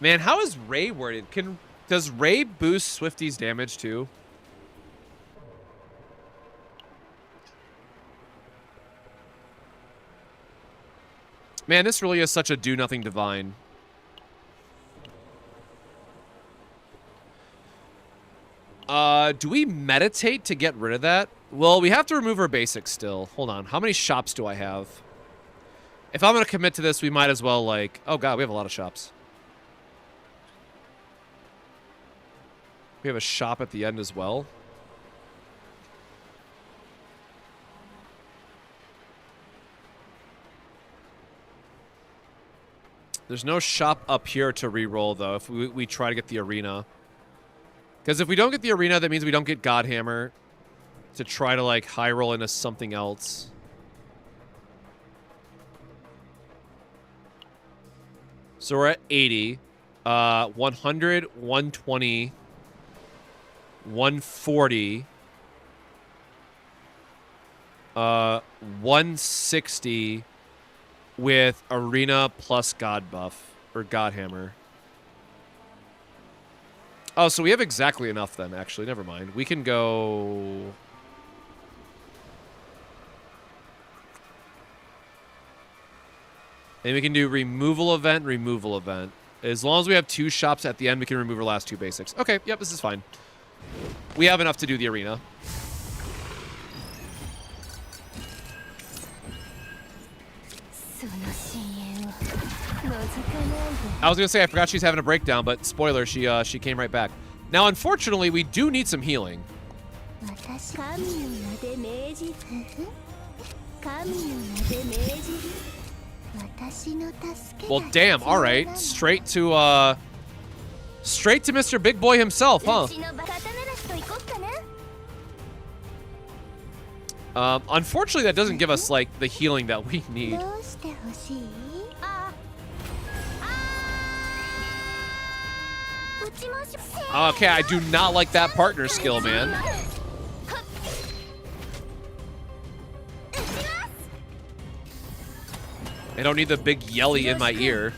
Man, how is Ray worded? Does Ray boost Swifty's damage too? Man, this really is such a do-nothing divine. Do we meditate to get rid of that? Well, we have to remove our basics still. Hold on. How many shops do I have? If I'm going to commit to this, we might as well, like... Oh, God, we have a lot of shops. We have a shop at the end as well. There's no shop up here to reroll, though, if we try to get the arena. Because if we don't get the arena, that means we don't get Godhammer to try to, like, high roll into something else. So we're at 80. 100, 120, 140. 160 with arena plus God buff, or Godhammer. Oh, so we have exactly enough then, actually. Never mind. We can go... And we can do removal event, removal event. As long as we have 2 shops at the end, we can remove our last 2 basics. Okay, yep, this is fine. We have enough to do the arena. I was gonna say I forgot she's having a breakdown, but spoiler, she came right back. Now, unfortunately, we do need some healing. Well, damn. All right, straight to Mr. Big Boy himself, huh? Unfortunately, that doesn't give us like the healing that we need. Okay, I do not like that partner skill, man. I don't need the big yelly in my ear.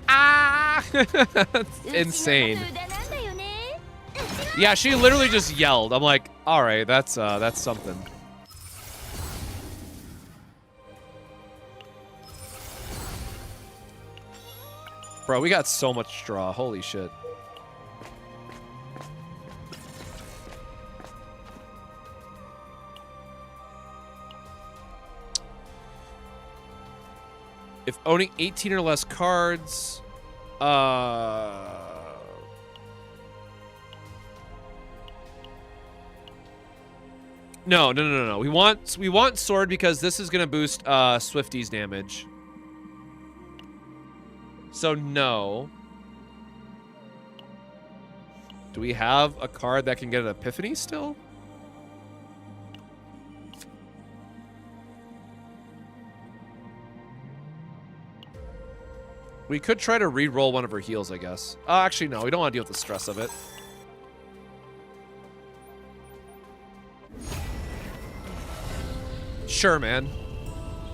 Ah! That's insane. Yeah, she literally just yelled. I'm like, all right, that's something. Bro, we got so much straw. Holy shit. If owning 18 or less cards, No. We want sword because this is gonna boost Swifty's damage. So no. Do we have a card that can get an epiphany still? We could try to re-roll one of her heals, I guess. Actually, no. We don't want to deal with the stress of it. Sure, man.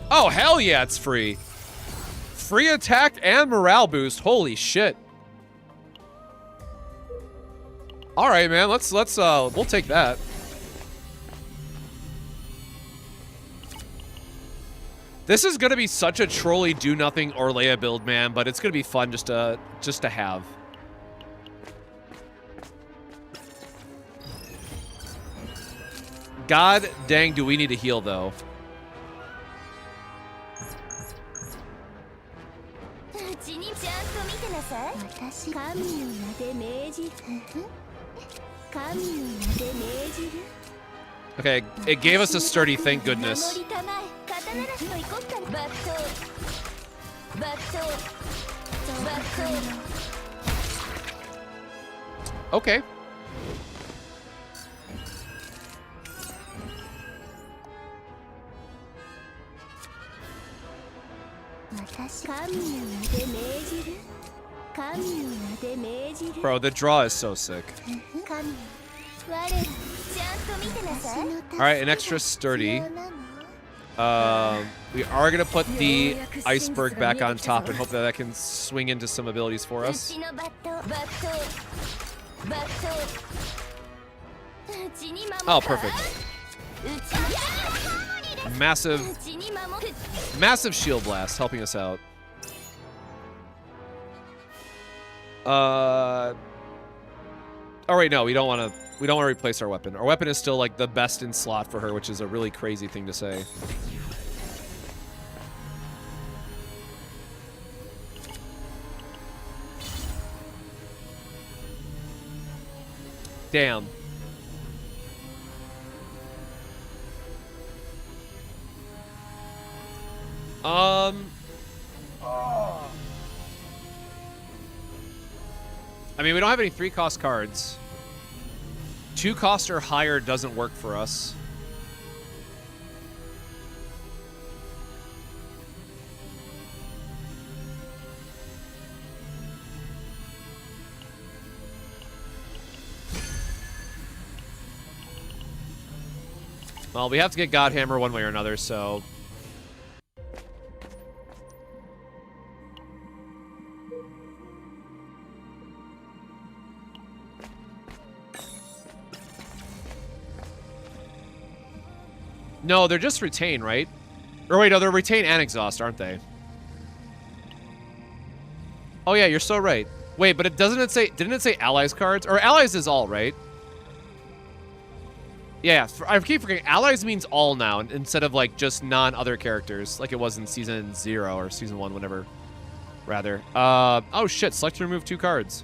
Oh, hell yeah, it's free. Free attack and morale boost. Holy shit. All right, man. We'll take that. This is gonna be such a trolley do nothing Orlea build, man, but it's gonna be fun just to have. God dang, do we need to heal though? Okay, it gave us a sturdy, thank goodness. Okay. Bro, the draw is so sick. Alright, an extra sturdy. We are going to put the iceberg back on top and hope that can swing into some abilities for us. Oh, perfect. Massive shield blast helping us out. Oh wait, no, we don't want to replace our weapon. Our weapon is still like the best in slot for her, which is a really crazy thing to say. Damn. I mean, we don't have any 3-cost cards. 2-cost or higher doesn't work for us. Well, we have to get Godhammer one way or another, so... No, they're just retain, right? Or wait, no, they're retain and exhaust, aren't they? Oh yeah, you're so right. Wait, but didn't it say allies cards? Or allies is all, right? Yeah, I keep forgetting. Allies means all now, instead of like just non-other characters, like it was in Season 0 or Season 1, whenever. Rather. Oh shit, select to remove 2 cards.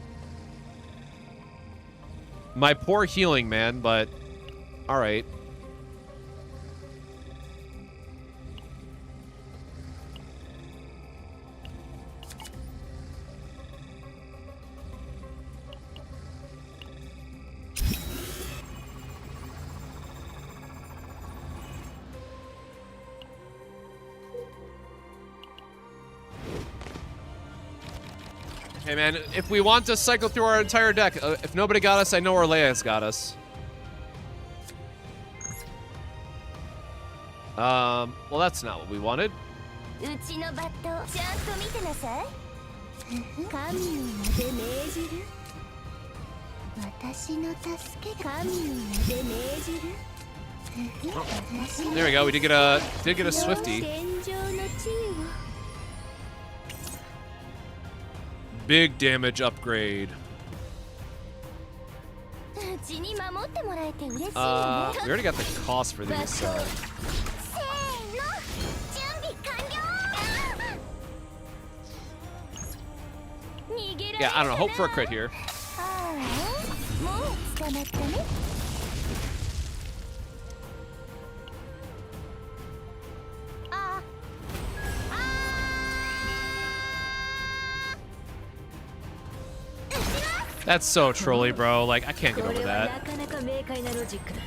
My poor healing, man, but... Alright. Hey man, if we want to cycle through our entire deck, if nobody got us, I know Orlea's got us. Well, that's not what we wanted. うちのバットちゃんと見てなさい。神の名で命じる。私の助け神の名で命じる。There we go. We did get a Swifty. 天上の地位を Big damage upgrade. うちに守ってもらえて嬉しいよね。 We already got the cost for these. せーの、準備完了。逃げられ Yeah, I don't know. Hope for a crit here. ああ、もう捕まったね。ああ、That's so trolly, bro. Like, I can't get こ over れは that. なかなか明快なロジックだ。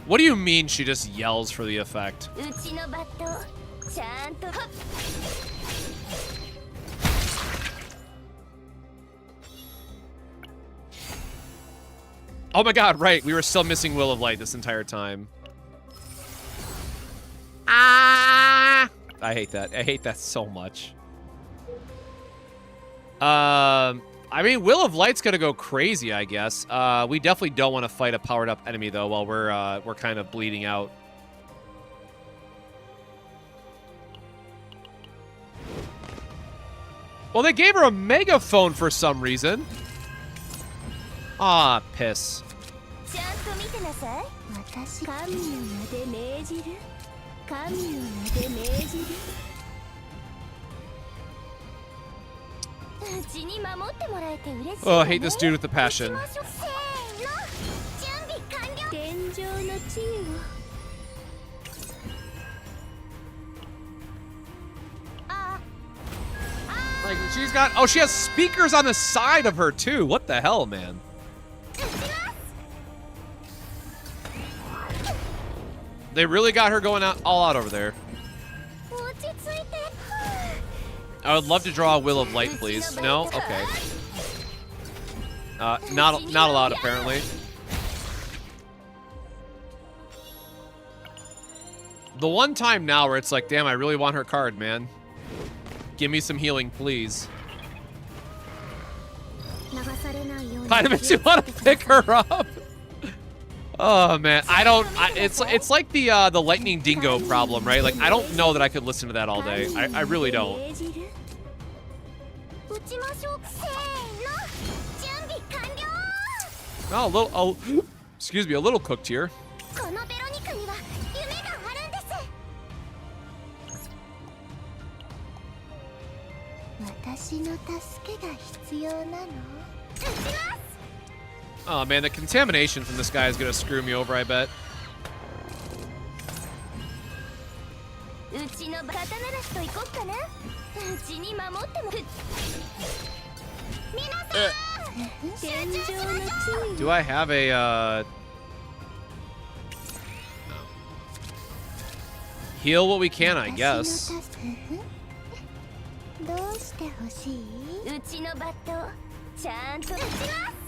What do you mean she just yells for the effect? うちのバットちゃんとはっ Oh my god, right. We were still missing Will of Light this entire time. Ah! I hate that. I hate that so much. I mean, Will of Light's gonna go crazy, I guess. We definitely don't want to fight a powered up enemy though while we're kind of bleeding out. Well, they gave her a megaphone for some reason. Ah, piss. ちゃんと見てなさい。私神の名で命じる。神の名で命じる。うちに守ってもらえて嬉しいよね。 Oh, I hate this dude with the passion. せーの、準備完了。天上の地位を。あ、 Like, she's got... Oh, she has speakers on the side of her, too. What the hell, man? They really got her going out, all out over there. 落ち着いて。 I would love to draw a Will of Light, please. No? Okay. Not allowed, apparently. The one time now where it's like, damn, I really want her card, man. Give me some healing, please. 流されないように。 Why makes you want to pick her up? Oh man, it's like the lightning dingo problem, right? Like I don't know that I could listen to that all day. I really don't. Oh, a little excuse me, a little cooked here. このベロニカには夢があるんです。私の助けが必要なの？撃ちます。 Oh man, the contamination from this guy is gonna screw me over, I bet. うちの刀なしと行こっかな。うちに守っても。皆さん、天井の地位。 Do I have a heal what we can, I guess. どうしてほしい？うちのバットちゃんと撃ちます。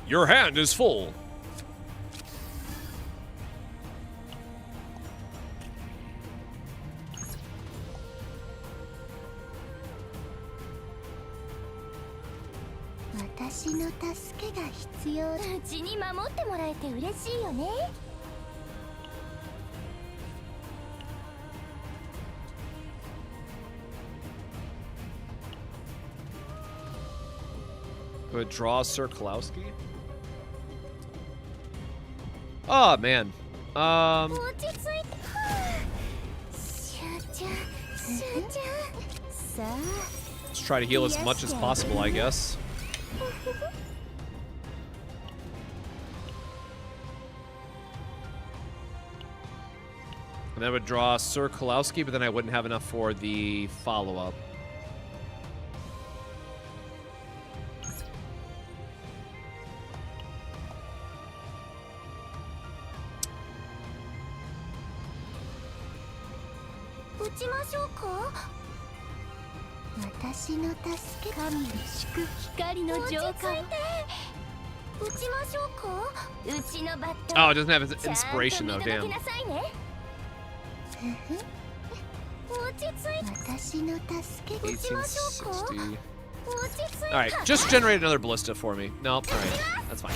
Your hand is full.私の助けが必要。うちに守ってもらえて嬉しいよね。 Would draw Sir Kalowski? Oh man. 落ち着いて。集中、集中。さあ。 Let's try to heal as much as possible, I guess. And I would draw Sir Kalowski, but then I wouldn't have enough for the follow-up. 撃ちましょうか。私の助け神の祝光の浄化を撃ちましょうか。うちのバット Oh, it doesn't have its inspiration though. ちゃんと Damn. 見届けなさいね。落ち着いて私の助け撃ちましょうか。 1860. 落ち着いて All right, just generate another ballista for me. Nope. All right, that's fine.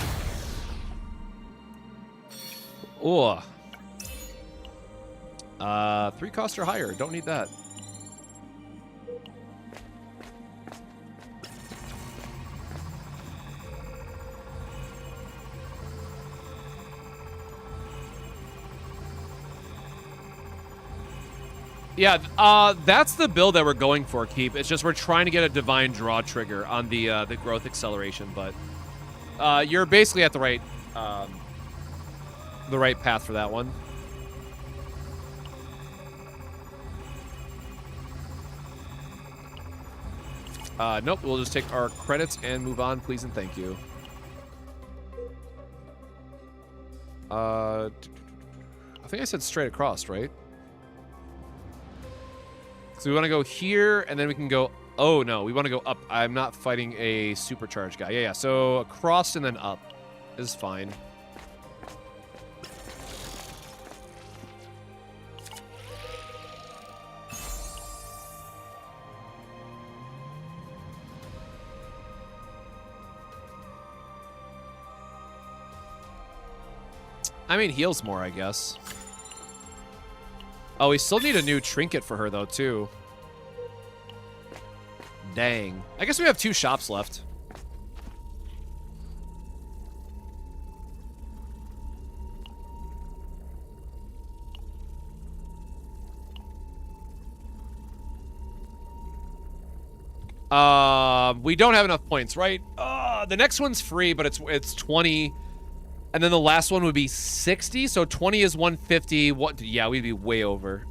Oh. 3 cost or higher. Don't need that. Yeah, that's the build that we're going for, Keep. It's just we're trying to get a divine draw trigger on the growth acceleration, but you're basically at the right path for that one. Nope, we'll just take our credits and move on, please and thank you. I think I said straight across, right? So we want to go here, and then we can go... Oh, no, we want to go up. I'm not fighting a supercharged guy. Yeah. So across and then up is fine. I mean, heals more, I guess. Oh, we still need a new trinket for her, though, too. Dang. I guess we have 2 shops left. We don't have enough points, right? The next one's free, but it's 20. And then the last one would be 60, so 20 is 150. What? Yeah, we'd be way over.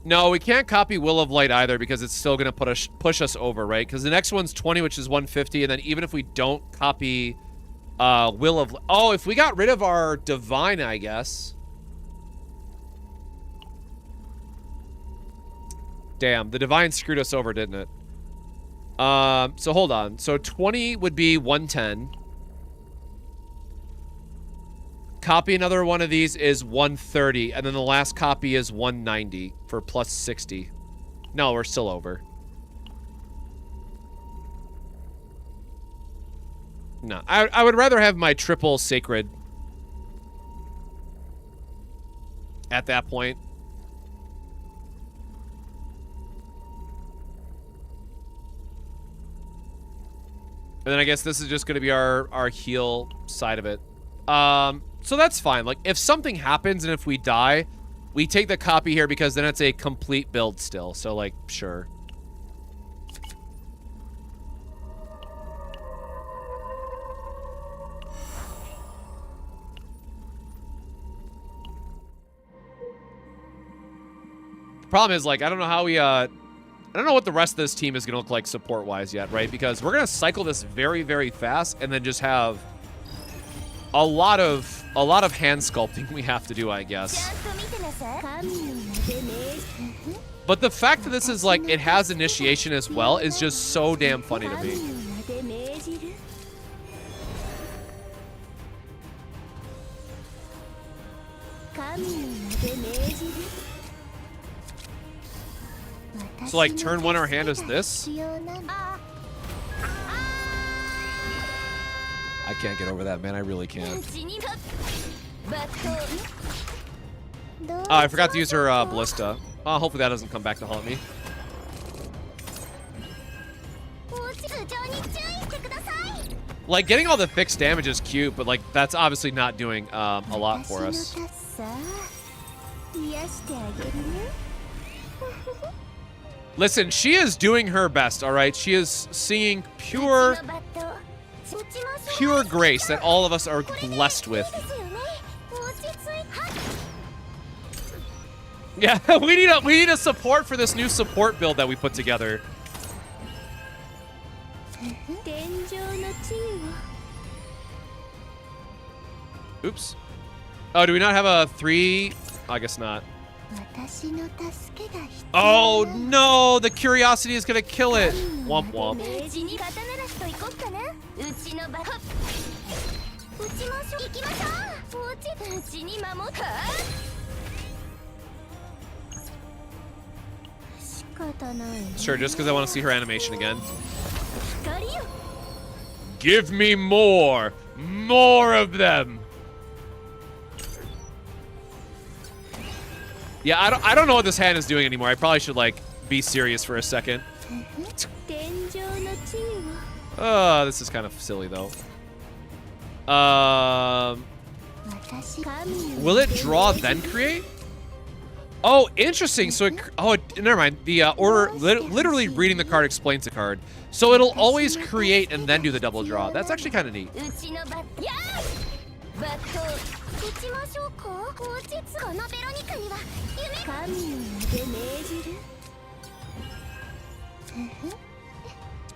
No, we can't copy Will of Light either because it's still going to push us over, right? Because the next one's 20, which is 150, and then even if we don't copy Will of... Oh, if we got rid of our Divine, I guess... Damn, the Divine screwed us over, didn't it? So hold on. So 20 would be 110. Copy another one of these is 130, and then the last copy is 190 for plus 60. No, we're still over. No, I would rather have my triple sacred at that point. And then I guess this is just going to be our heal side of it. So that's fine. Like, if something happens and if we die, we take the copy here because then it's a complete build still. So, like, sure. The problem is, like, I don't know how we, I don't know what the rest of this team is going to look like support-wise yet, right? Because we're going to cycle this very, very fast and then just have a lot of hand sculpting we have to do, I guess. But the fact that this is, like, it has initiation as well is just so damn funny to me. So, like, turn 1 our hand is this? I can't get over that, man. I really can't. Oh, I forgot to use her ballista. Hopefully that doesn't come back to haunt me. Like, getting all the fixed damage is cute, but, like, that's obviously not doing a lot for us. Listen, she is doing her best, all right? She is seeing pure grace that all of us are blessed with. Yeah, we need a support for this new support build that we put together. Oops. Oh, do we not have a 3? I guess not. Oh no! The curiosity is gonna kill it. Womp womp. Sure, just because I want to see her animation again. Give me more! More of them! Yeah, I don't know what this hand is doing anymore. I probably should, like, be serious for a second. Oh, this is kind of silly, though. Will it draw, then create? Oh, interesting. So, never mind. The order, literally reading the card explains the card. So it'll always create and then do the double draw. That's actually kind of neat.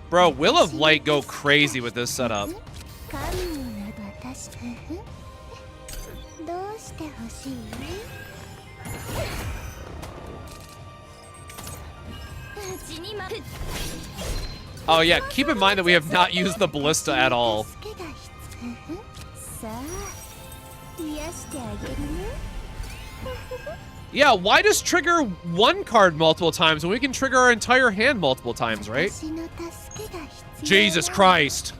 Bro, Will of Light go crazy with this setup. Oh yeah, keep in mind that we have not used the ballista at all. Yeah, why just trigger one card multiple times when we can trigger our entire hand multiple times, right? Jesus Christ.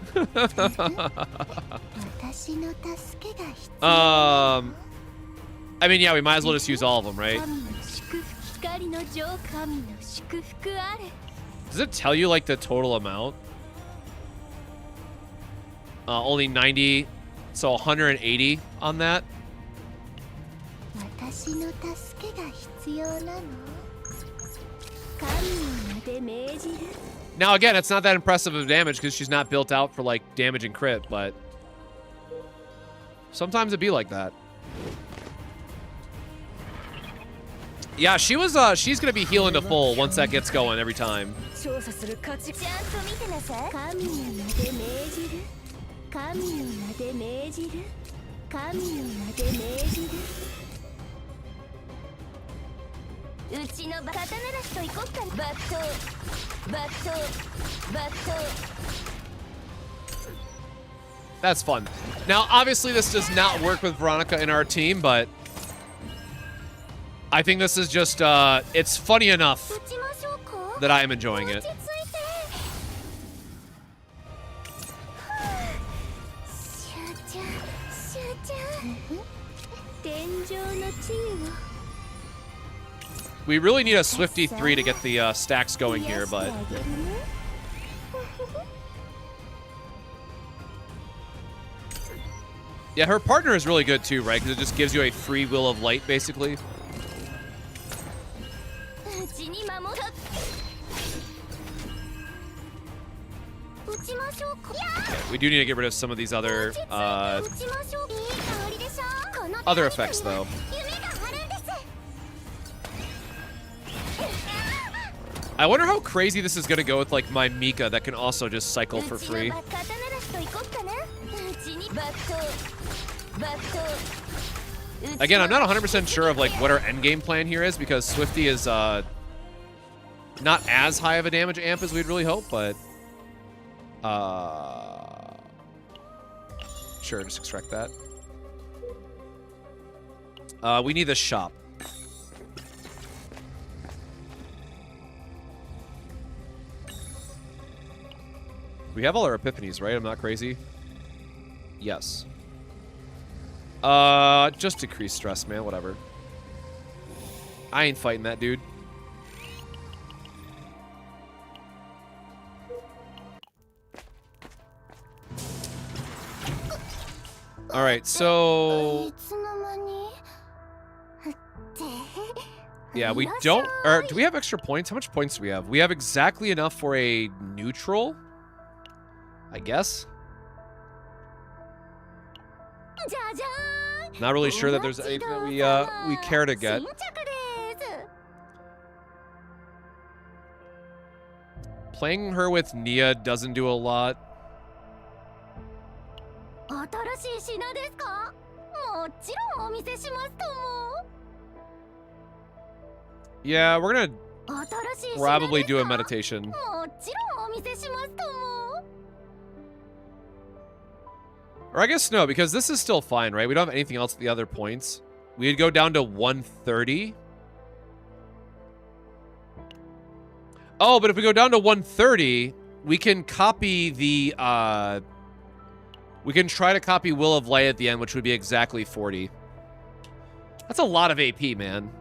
I mean, yeah, we might as well just use all of them, right? Does it tell you, like, the total amount? Only 90, so 180 on that. Now, again, it's not that impressive of damage because she's not built out for, like, damage and crit, but sometimes it be like that. Yeah, she's gonna be healing to full once that gets going every time. That's fun. Now, obviously, this does not work with Veronica in our team, but I think this is just, it's funny enough that I am enjoying it. We really need a Swifty 3 to get the stacks going here, but yeah, her partner is really good too, right? Because it just gives you a free Will of Light, basically. Okay, we do need to get rid of some of these other effects, though. I wonder how crazy this is going to go with, like, my Mika that can also just cycle for free. Again, I'm not 100% sure of, like, what our endgame plan here is because Swifty is not as high of a damage amp as we'd really hope, but sure, just extract that. We need the shop. We have all our epiphanies, right? I'm not crazy. Yes. Just decrease stress, man. Whatever. I ain't fighting that dude. All right, so yeah, we don't. Or do we have extra points? How much points do we have? We have exactly enough for a neutral, I guess. Not really sure that there's anything that we care to get. Playing her with Nia doesn't do a lot. 新しい品ですか？もちろんお見せしますとも。 Yeah, we're gonna 新しい品 probably です do a か？ meditation. もちろんお見せしますとも。 Or I guess no, because this is still fine, right? We don't have anything else at the other points. We'd go down to 130. Oh, but if we go down to 130, we can copy the, we can try to copy Will of Light at the end, which would be exactly 40. That's a lot of AP, man.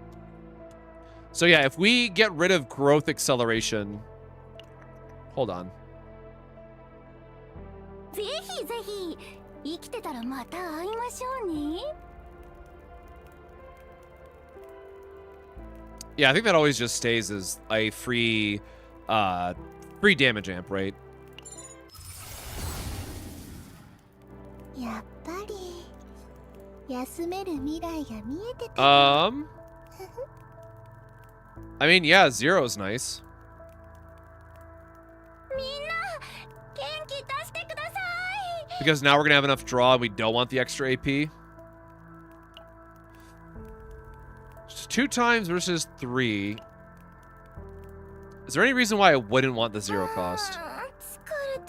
So yeah, if we get rid of growth acceleration... Hold on. ぜひぜひ生きてたらまた会いましょうね。 Yeah, I think that always just stays as a free damage amp, right? やっぱり休める未来が見えてた。 I mean, yeah, 0's nice. みんな元気出してください。 Because now we're gonna have enough draw and we don't want the extra AP. Just 2 times versus 3. Is there any reason why I wouldn't want the 0 cost? 疲れ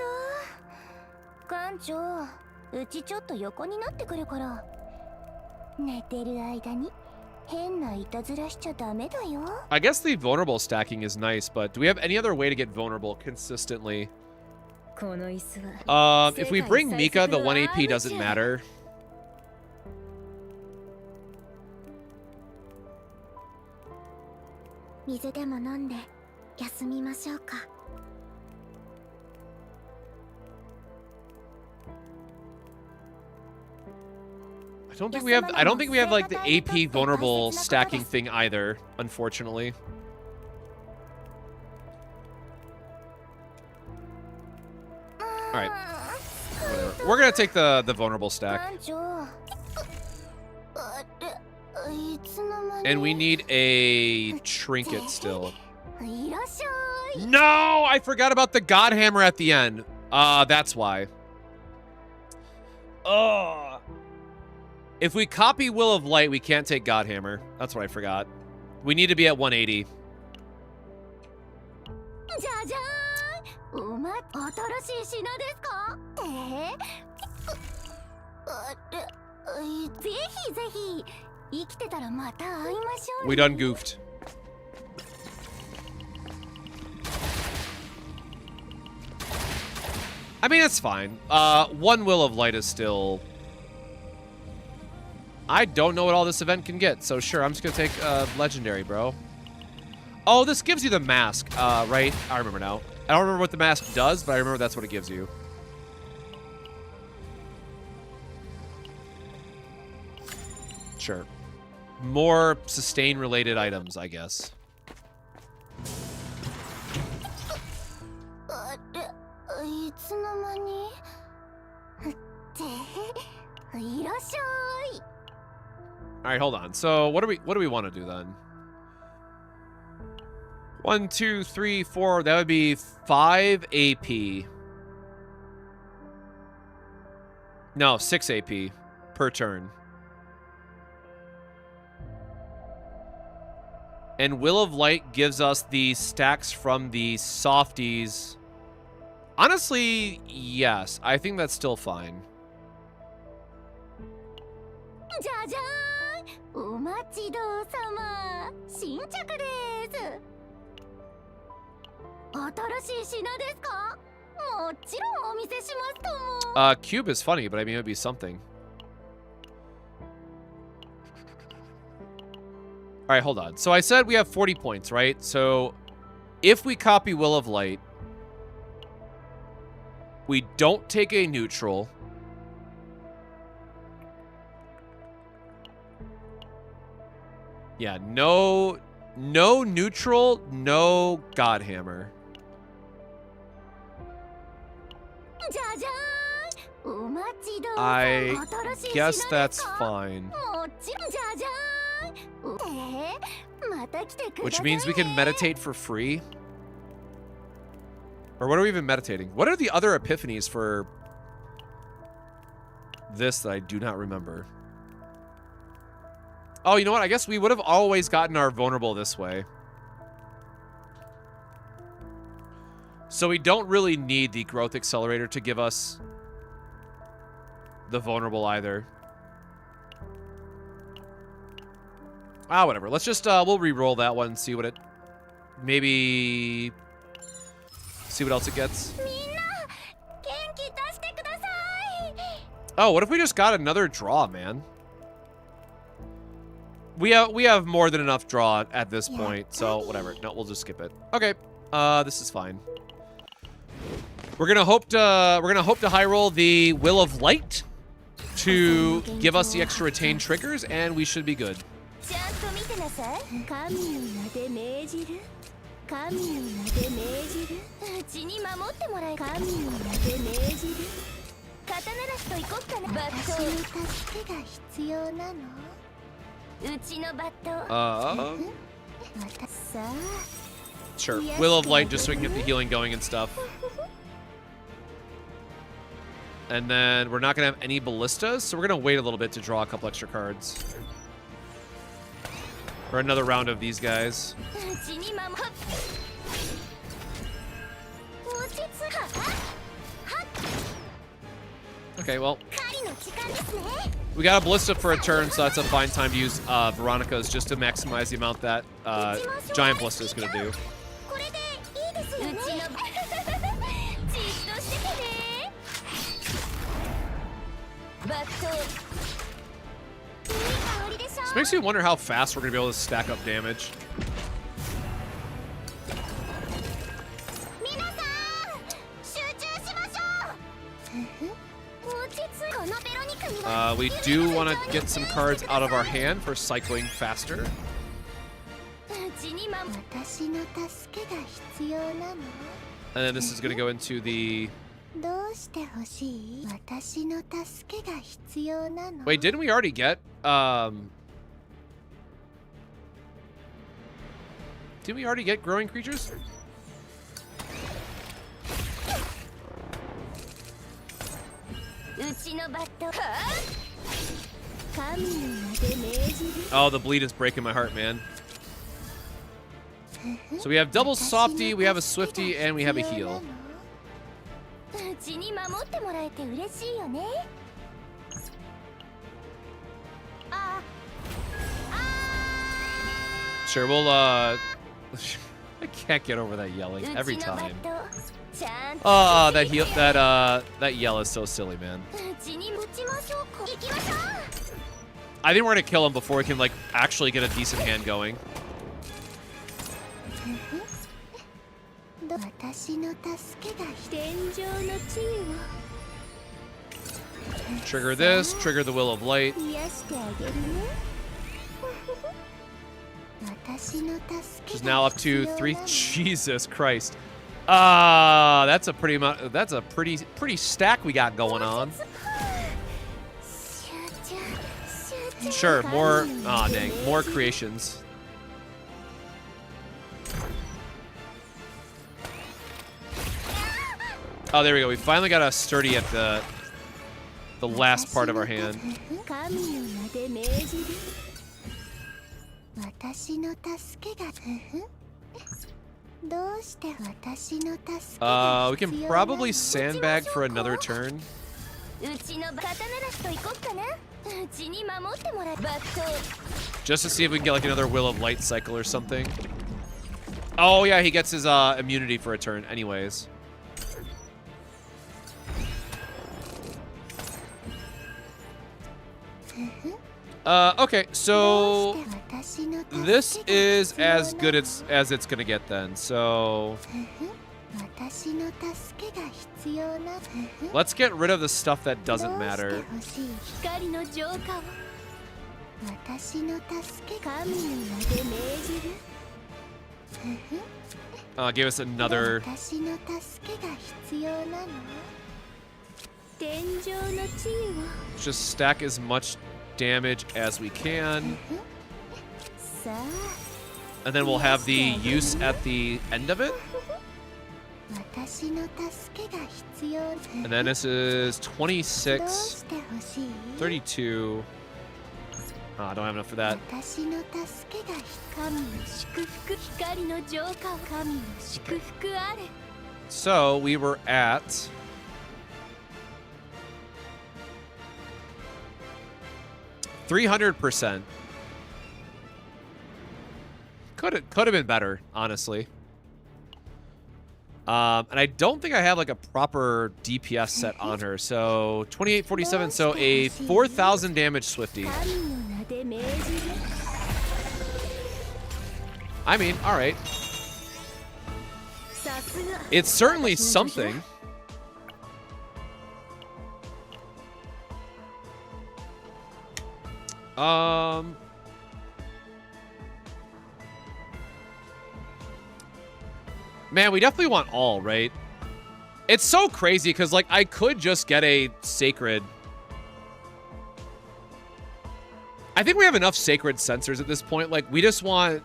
た。館長、うちちょっと横になってくるから。寝てる間に変ないたずらしちゃダメだよ。 I guess the vulnerable stacking is nice, but do we have any other way to get vulnerable consistently? この椅子は If we bring Mika, the 1 AP doesn't matter. 水でも飲んで休みましょうか。 I don't think we have like the AP vulnerable stacking thing either, unfortunately. Alright. Whatever. We're gonna take the vulnerable stack. 館長、いつの間に。 And we need a trinket still. いらっしゃい。 No! I forgot about the God Hammer at the end. That's why. If we copy Will of Light, we can't take God Hammer. That's what I forgot. We need to be at 180. じゃじゃーん。新しい品ですか？ぜひぜひ生きてたらまた会いましょう。 We done goofed. I mean, it's fine. 1 Will of Light is still... I don't know what all this event can get, so sure, I'm just gonna take Legendary, bro. Oh, this gives you the mask, right? I remember now. I don't remember what the mask does, but I remember that's what it gives you. Sure. More sustain-related items, I guess. いつの間に。いらっしゃい。 All right, hold on. So what do we want to do then? 1, 2, 3, 4. That would be 5 AP. No, 6 AP per turn. And Will of Light gives us the stacks from the softies. Honestly, yes. I think that's still fine. じゃじゃーん。お待ちどうさま。新着です。新しい品ですか？もちろんお見せしますとも。 Cube is funny, but I mean, it would be something. All right, hold on. So I said we have 40 points, right? So if we copy Will of Light, we don't take a neutral. Yeah, no neutral, no God Hammer. じゃじゃーん。お待ちどうさま。 I 新しい品 guess ですか？ that's fine. もちろんじゃじゃーん。また来てくださいね。 Which means we can meditate for free. Or what are we even meditating? What are the other epiphanies for this that I do not remember. Oh, you know what? I guess we would have always gotten our vulnerable this way. So we don't really need the growth accelerator to give us the vulnerable either. Ah, whatever. Let's just, we'll re-roll that one and see what it, maybe, see what else it gets. Oh, what if we just got another draw, man? We have more than enough draw at this point, so whatever. No, we'll just skip it. Okay, this is fine. We're gonna hope to high roll the Will of Light to give us the extra retain triggers, and we should be good. Sure. Will of Light just so we can get the healing going and stuff. And then we're not going to have any ballistas, so we're going to wait a little bit to draw a couple extra cards. For another round of these guys. Okay, well. We got a ballista for a turn, so that's a fine time to use Veronica's just to maximize the amount that giant ballista is going to do. This makes me wonder how fast we're going to be able to stack up damage. We do want to get some cards out of our hand for cycling faster. And then this is going to go into the... Wait, didn't we already get... Didn't we already get growing creatures? Oh, the bleed is breaking my heart, man. So we have double softy, we have a swifty, and we have a heal. Sure, we'll I can't get over that yelling every time. Oh, that heal, that yell is so silly, man. I think we're gonna kill him before we can like actually get a decent hand going. Trigger this, trigger the Will of Light. Which is now up to 3. Jesus Christ. That's a pretty stack we got going on. Sure, more dang, more creations. Oh, there we go. We finally got a sturdy at the last part of our hand. We can probably sandbag for another turn. Just to see if we can get like another Will of Light cycle or something. Oh yeah, he gets his immunity for a turn anyways. Okay, so this is as good as it's gonna get then. So let's get rid of the stuff that doesn't matter. Give us another. Just stack as much damage as we can. And then we'll have the use at the end of it. And then this is 26, 32. Oh, I don't have enough for that. So we were at 300%. Could have been better, honestly. And I don't think I have like a proper DPS set on her. So 2847, so a 4,000 damage Swifty. I mean, all right. It's certainly something. Man, we definitely want all, right? It's so crazy because, like, I could just get a sacred. I think we have enough sacred sensors at this point. Like, we just want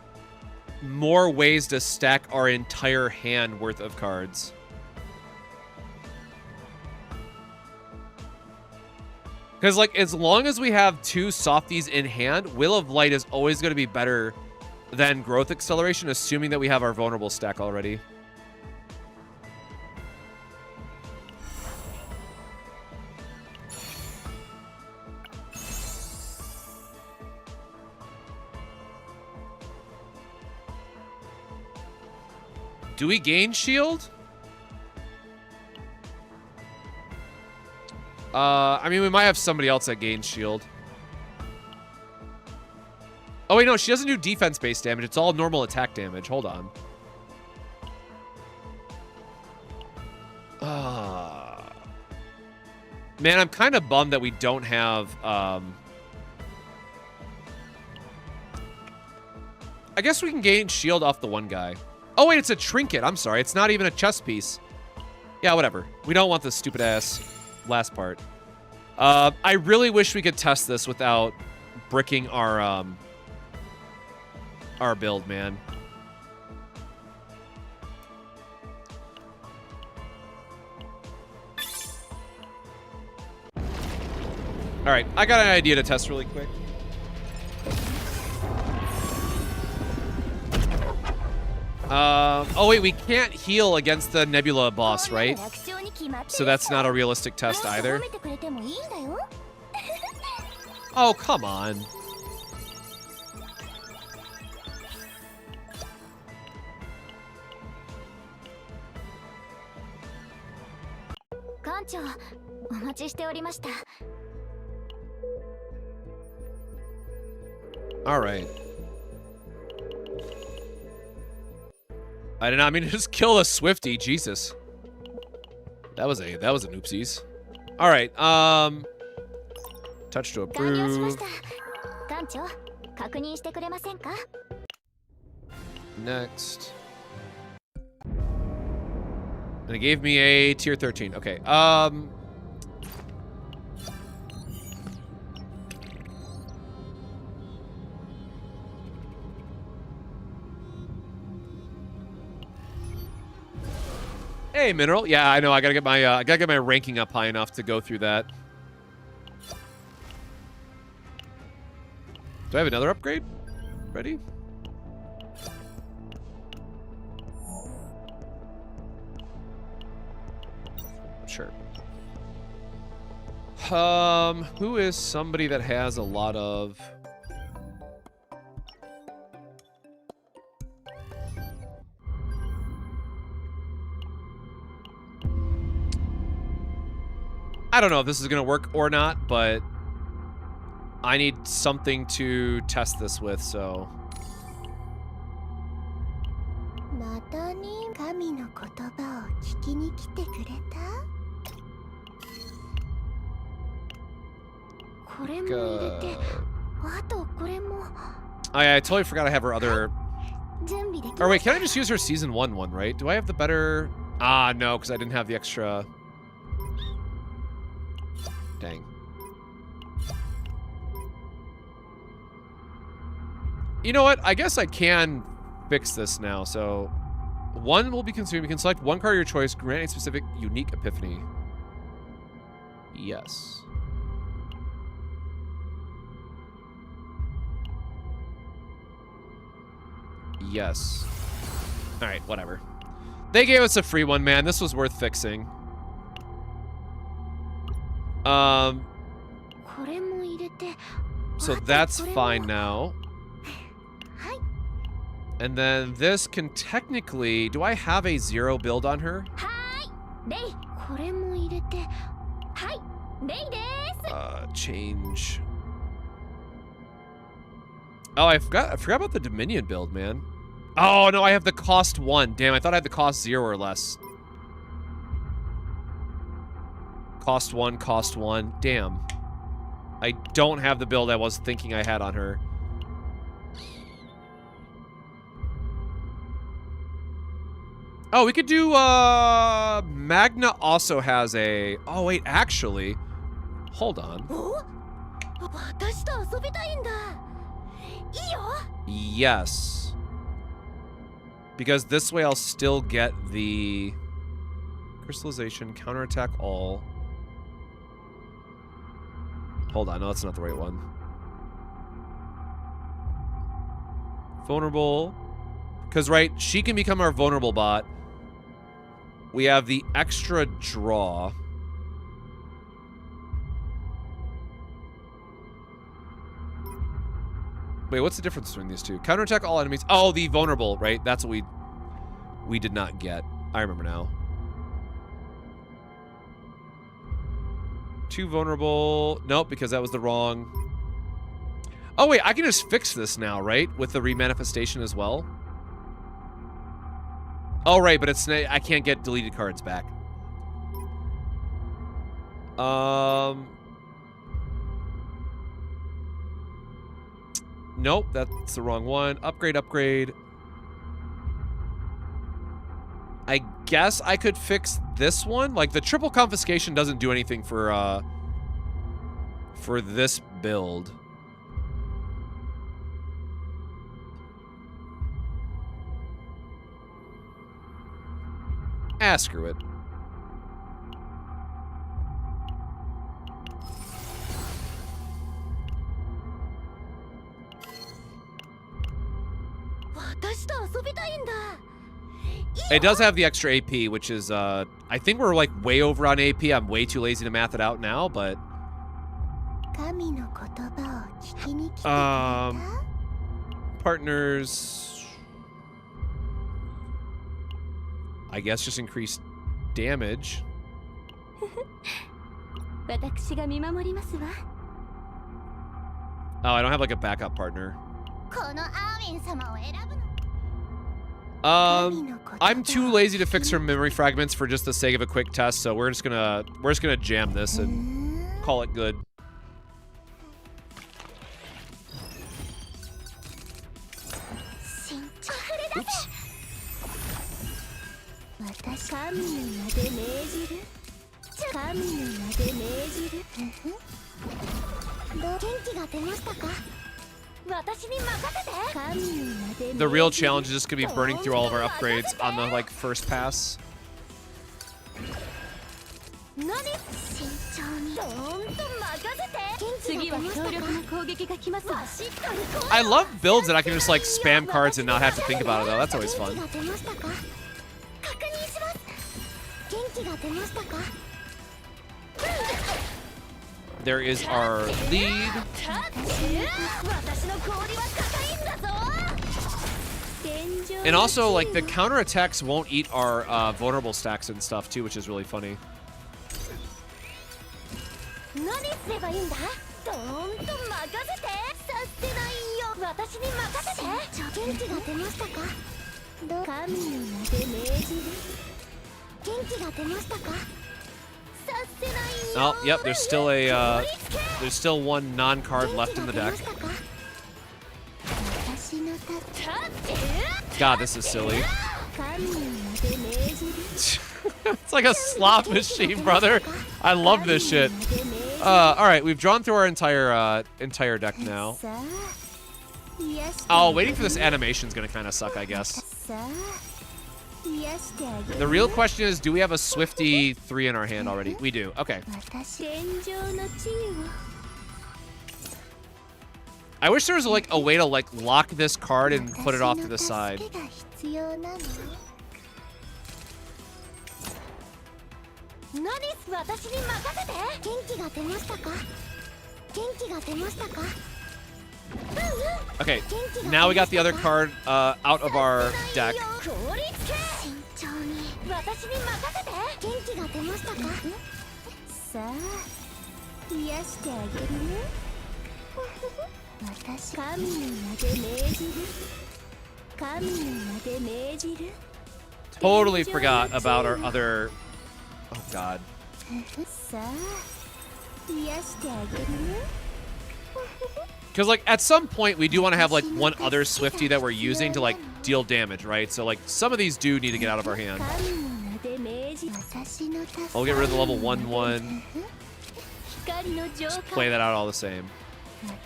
more ways to stack our entire hand worth of cards. Because, like, as long as we have 2 softies in hand, Will of Light is always going to be better than Growth Acceleration, assuming that we have our vulnerable stack already. Do we gain shield? I mean, we might have somebody else that gains shield. Oh, wait, no, she doesn't do defense-based damage. It's all normal attack damage. Hold on. Man, I'm kind of bummed that we don't have... I guess we can gain shield off the one guy. Oh, wait, it's a trinket. I'm sorry. It's not even a chest piece. Yeah, whatever. We don't want this stupid-ass last part. I really wish we could test this without bricking our build, man. All right, I got an idea to test really quick. Oh wait, we can't heal against the Nebula boss, right? So that's not a realistic test either. Oh, come on. All right. I did not mean to just kill a Swifty, Jesus. That was an oopsies. All right, touch to approve. Next. And it gave me a tier 13. Okay. Hey, Mineral. Yeah, I know. I gotta get my ranking up high enough to go through that. Do I have another upgrade ready? Sure. Who is somebody that has a lot of... I don't know if this is going to work or not, but I need something to test this with, so... Oh yeah, I totally forgot I have her other... Or wait, can I just use her Season 1 one, right? Do I have the better... Ah, no, because I didn't have the extra... Dang. You know what? I guess I can fix this now, so... One will be consumed. You can select one card of your choice, grant a specific unique epiphany. Yes. Yes. Alright, whatever. They gave us a free one, man. This was worth fixing. So that's fine now. And then this can technically... Do I have a 0 build on her? Change. Oh, I forgot about the Dominion build, man. Oh, no, I have the cost 1. Damn, I thought I had the cost 0 or less. Cost 1, cost 1. Damn. I don't have the build I was thinking I had on her. Oh, we could do, Magna also has a... Oh, wait, actually. Hold on. Yes. Because this way I'll still get the... Crystallization, counterattack all. Hold on, no, that's not the right one. Vulnerable. Because, right, she can become our vulnerable bot. We have the extra draw. Wait, what's the difference between these two? Counterattack all enemies. Oh, the vulnerable, right? That's what we did not get. I remember now. 2 vulnerable. Nope, because that was the wrong... Oh, wait, I can just fix this now, right? With the remanifestation as well? Oh, right, but it's... I can't get deleted cards back. Nope, that's the wrong one. Upgrade, upgrade. I guess I could fix this one. Like, the triple confiscation doesn't do anything for this build. Ah, screw it. It does have the extra AP, which is, I think we're, like, way over on AP. I'm way too lazy to math it out now, but... Partners... I guess just increase damage. Oh, I don't have, like, a backup partner. I'm too lazy to fix her memory fragments for just the sake of a quick test, so we're just gonna jam this and call it good. Oops. The real challenge is just gonna be burning through all of our upgrades on the, like, first pass. I love builds that I can just, like, spam cards and not have to think about it, though. That's always fun. There is our lead. And also, like, the counterattacks won't eat our vulnerable stacks and stuff, too, which is really funny. Oh, yep, there's still one non-card left in the deck. God, this is silly. It's like a slot machine, brother. I love this shit. All right, we've drawn through our entire deck now. Oh, waiting for this animation's gonna kind of suck, I guess. 癒してあげる The real question is, do we have a Swifty 3 in our hand already? We do. Okay. 私天上の地位を I wish there was like a way to like lock this card and put it off to the side. 私の助けが必要なの何私に任せて元気が出ましたか元気が出ましたか Okay, now we got the other card out of our deck. 慎重に私に任せて元気が出ましたかさあ癒してあげるね私神の名で命じる神の名で命じる Totally forgot about our other... Oh, God. さあ癒してあげるね Because, like, at some point, we do want to have, like, one other Swifty that we're using to, like, deal damage, right? So, like, some of these do need to get out of our hand. 神の名で命じる私の助け I'll get rid of the level 1/1. 光の浄化 Play that out all the same.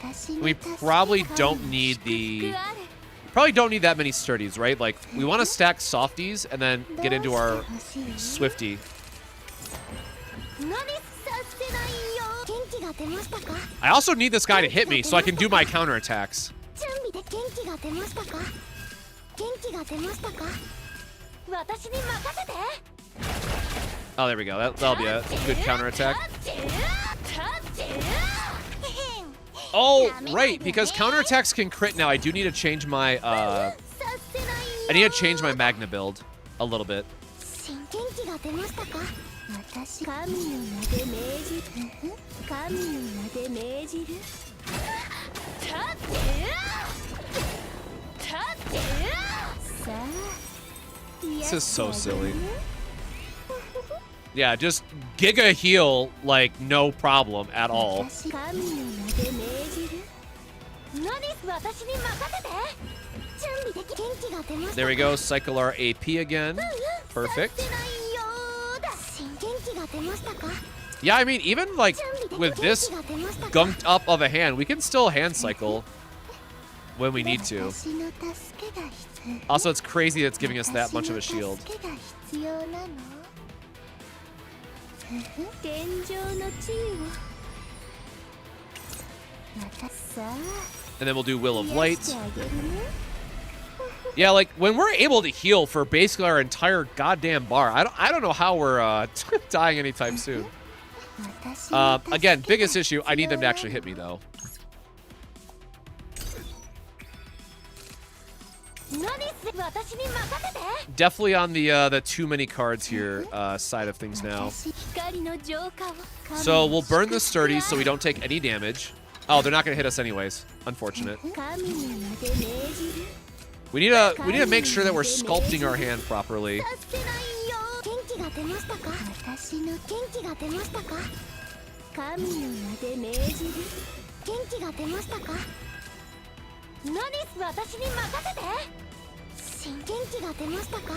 私の We 助け probably don't need the... Probably don't need that many Sturdies, right? Like, we want to stack Softies and then get into our Swifty. 何させないよ元気が出ましたか I also need this guy to hit me so I can do my counterattacks. 準備で元気が出ましたか元気が出ましたか私に任せて Oh, there we go. That'll be a good counterattack. Oh, right, because counterattacks can crit now. I do need to change my, I need to change my Magna build a little bit. 元気が出ましたか私神の名で命じる神の名で命じる This is so silly. Yeah, just Giga heal, like, no problem at all. 神の名で命じる何私に任せて準備でき元気が出ました There we go. Cycle our AP again. Perfect. 元気が出ましたか Yeah, I mean, even, like, with this gunked up of a hand, we can still hand cycle when we need to. 私の助けが必要 Also, it's crazy that it's giving us that much of a shield. 私の助けが必要なの天上の地位をまたさあ And then we'll do Will of Light. 癒してあげるね Yeah, like, when we're able to heal for basically our entire goddamn bar, I don't know how we're dying anytime soon. 私の助けが Again, biggest issue, I need them to actually hit me, though. 何私に任せて Definitely on the too many cards here side of things now. 光の浄化を So we'll burn the sturdies so we don't take any damage. Oh, they're not going to hit us anyways. Unfortunate. 神の名で命じる We need to make sure that we're sculpting our hand properly. させないよ元気が出ましたか私の元気が出ましたか神の名で命じる元気が出ましたか何私に任せて元気が出ましたか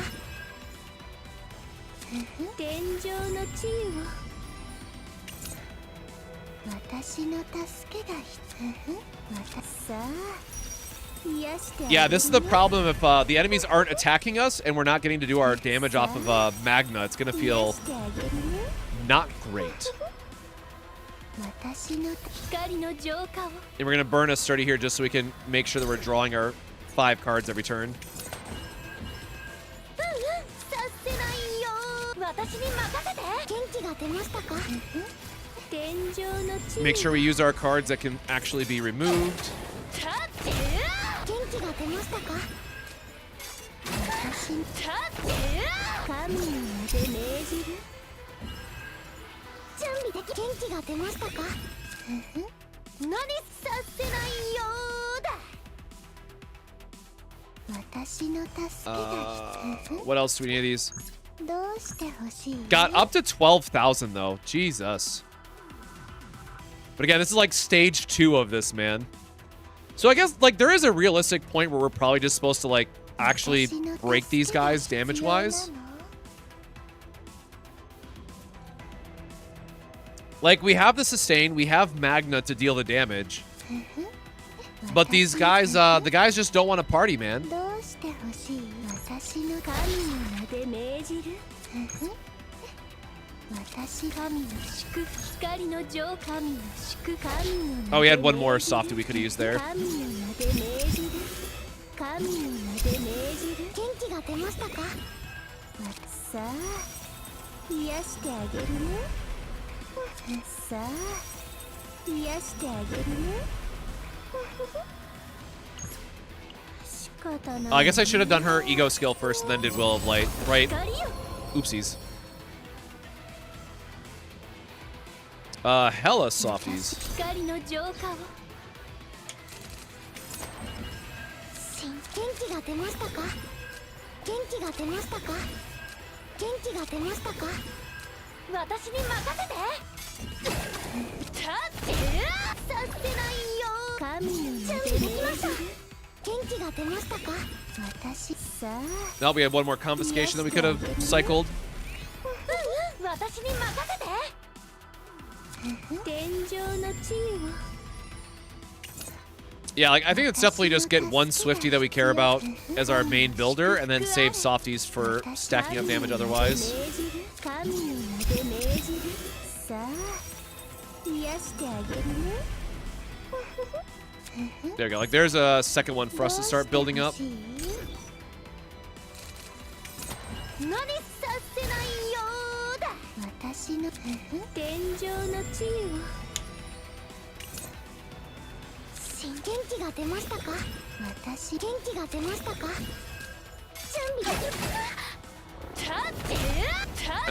天上の地位を私の助けが必要またさあ Yeah, this is the problem if the enemies aren't attacking us and we're not getting to do our damage off of Magna. It's going to feel not great. And we're going to burn a sturdy here just so we can make sure that we're drawing our 5 cards every turn. Make sure we use our cards that can actually be removed. 元気が出ましたか私神の名で命じる準備でき元気が出ましたか何させないようだ私の助けが必要 What else do we need of these? どうしてほしい Got up to 12,000 though. Jesus. But again, this is like stage 2 of this, man. So I guess, like, there is a realistic point where we're probably just supposed to, like, actually break these guys damage-wise. Like, we have the sustain, we have Magna to deal the damage. But these guys, the guys just don't want to party, man. どうしてほしい私の神の名で Oh, we had one more softie we could have used there. 神の名で命じる。元気が出ましたか。さあ、癒してあげるね。さあ、癒してあげるね。仕方ない。I guess I should have done her ego skill first and then did Will of Light, right? Oopsies. Hella softies. 光の浄化を。元気が出ましたか。元気が出ましたか。元気が出ましたか。私に任せて。立ってさせないよ。神の名でできました。元気が出ましたか。私さあ。Now we had one more confiscation that we could have cycled. 私に任せて。天上の地位を。Yeah, like I think it's definitely just get one Swiftie that we care about as our main builder, and then save softies for stacking up damage otherwise. There we go. Like there's a second one for us to start building up. 元気が出ましたか。私元気が出ましたか。準備できた。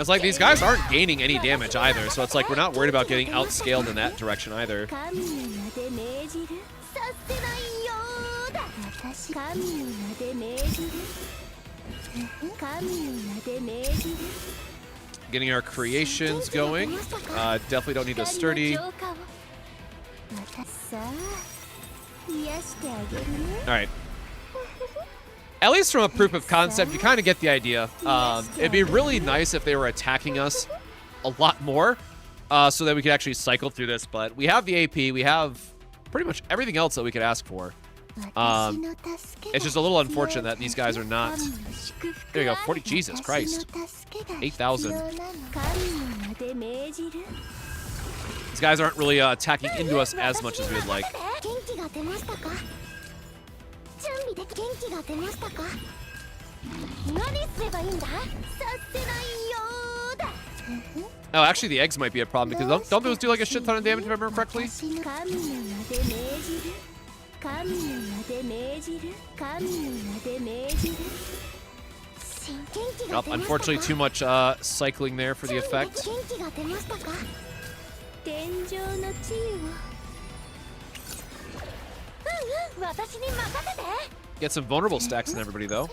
It's like these guys aren't gaining any damage either, so it's like we're not worried about getting outscaled in that direction either. 神の名で命じる。させないようだ。私神の名で命じる。神の名で命じる。 Getting our creations going. Definitely don't need a sturdy. Alright. At least from a proof of concept, you kind of get the idea. It'd be really nice if they were attacking us a lot more, so that we could actually cycle through this. But we have the AP, we have pretty much everything else that we could ask for. It's just a little unfortunate that these guys are not... There you go, 40... Jesus Christ. 8,000. These guys aren't really attacking into us as much as we would like. Oh, actually the eggs might be a problem because don't those do like a shit ton of damage if I remember correctly? Oh, unfortunately too much cycling there for the effect. Get some vulnerable stacks in everybody, though.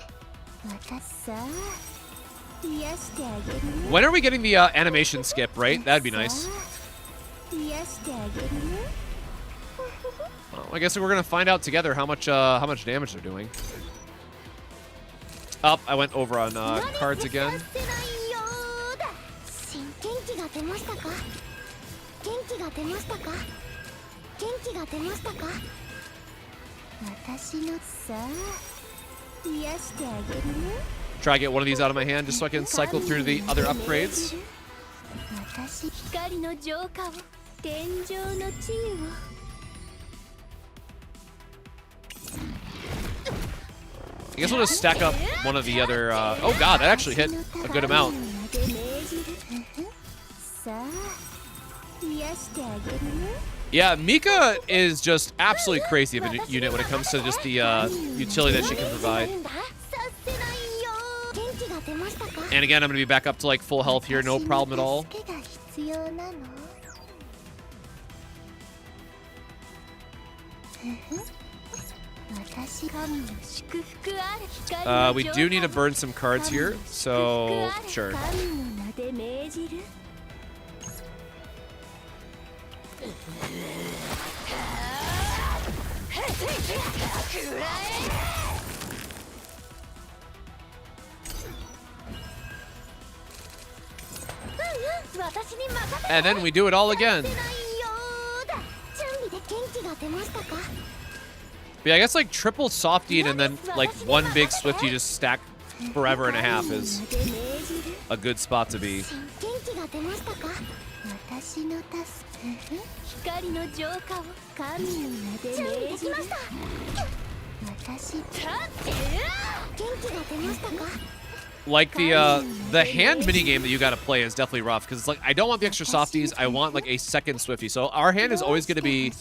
When are we getting the animation skip, right? That'd be nice. Well, I guess we're gonna find out together how much damage they're doing. Oh, I went over on cards again. Try to get one of these out of my hand just so I can cycle through the other upgrades. I guess we'll just stack up one of the other... oh god, that actually hit a good amount. Yeah, Mika is just absolutely crazy of a unit when it comes to just the utility that she can provide. And again, I'm going to be back up to like full health here, no problem at all. We do need to burn some cards here, so sure. And then we do it all again. Yeah, I guess like triple softing and then like one big Swiftie just stack forever and a half is a good spot to be. が出ましたか私のタスク光の浄化を神の名で命じる私元気が出ましたか Like the hand mini game that you got to play is definitely rough because it's like I don't want the extra softies. I want like a second swifty. So our hand is always going to be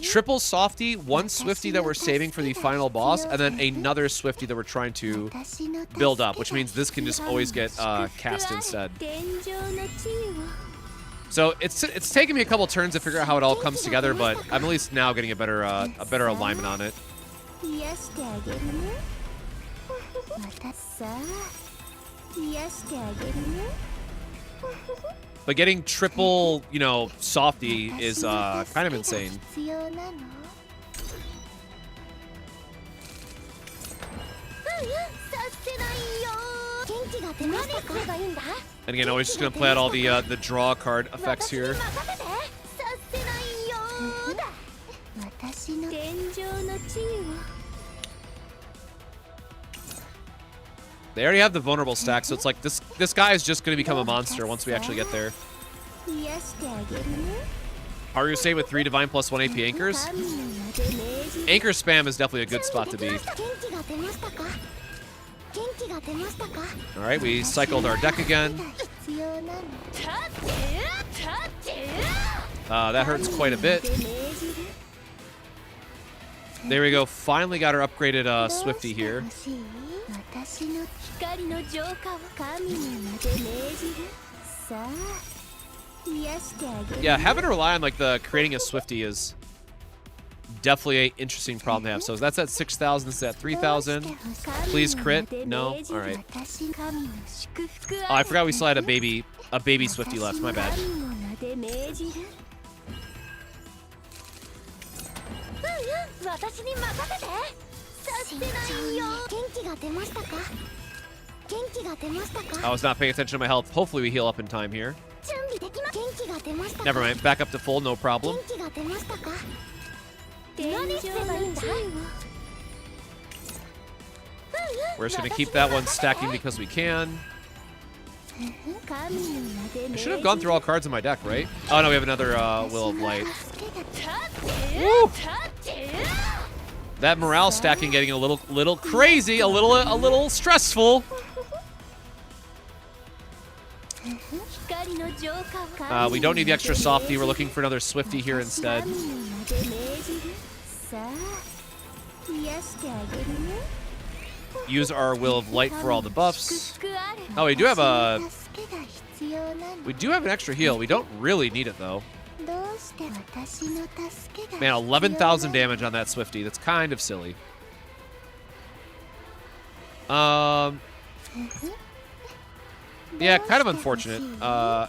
triple softy, one swifty that we're saving for the final boss, and then another swifty that we're trying to build up, which means this can just always get cast instead. So it's taken me a couple turns to figure out how it all comes together, but I'm at least now getting a better alignment on it. But getting triple, you know, softy is kind of insane. And again, always just gonna play out all the draw card effects here. They already have the vulnerable stack, so it's like this guy is just going to become a monster once we actually get there. Haru say with 3 divine plus 1 AP anchors. Anchor spam is definitely a good spot to be. Alright, we cycled our deck again. That hurts quite a bit. There we go, finally got our upgraded Swifty here. Yeah, having to rely on like the creating a Swifty is definitely an interesting problem to have. So that's at 6,000, this is at 3,000. Please crit. No? Alright. Oh, I forgot we still had a baby Swifty left, my bad. I was not paying attention to my health. Hopefully we heal up in time here. Never mind. Back up to full, no problem. We're just going to keep that one stacking because we can. I should have gone through all cards in my deck, right? Oh no, we have another Will of Light. Woo! That morale stacking getting a little crazy, a little stressful. We don't need the extra softy. We're looking for another Swifty here instead. Use our Will of Light for all the buffs. Oh, we do have an extra heal. We don't really need it though. Man, 11,000 damage on that Swifty. That's kind of silly. Yeah, kind of unfortunate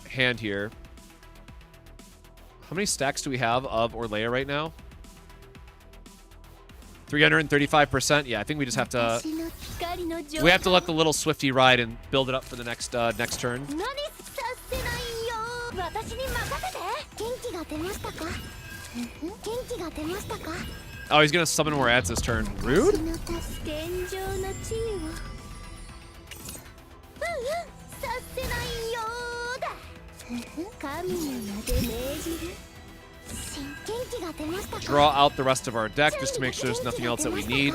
hand here. How many stacks do we have of Orlea right now? 335%. Yeah, I think we just have to. We have to let the little Swifty ride and build it up for the next turn. Oh, he's gonna summon more ads this turn. Rude. Draw out the rest of our deck just to make sure there's nothing else that we need.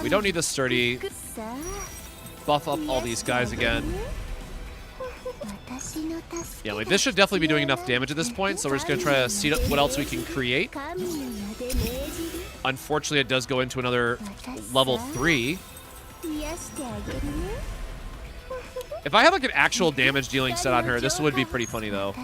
We don't need the sturdy. Buff up all these guys again. Yeah, like this should definitely be doing enough damage at this point, so we're just gonna try to see what else we can create. Unfortunately, it does go into another level 3. If I had like an actual damage dealing set on her, this would be pretty funny though.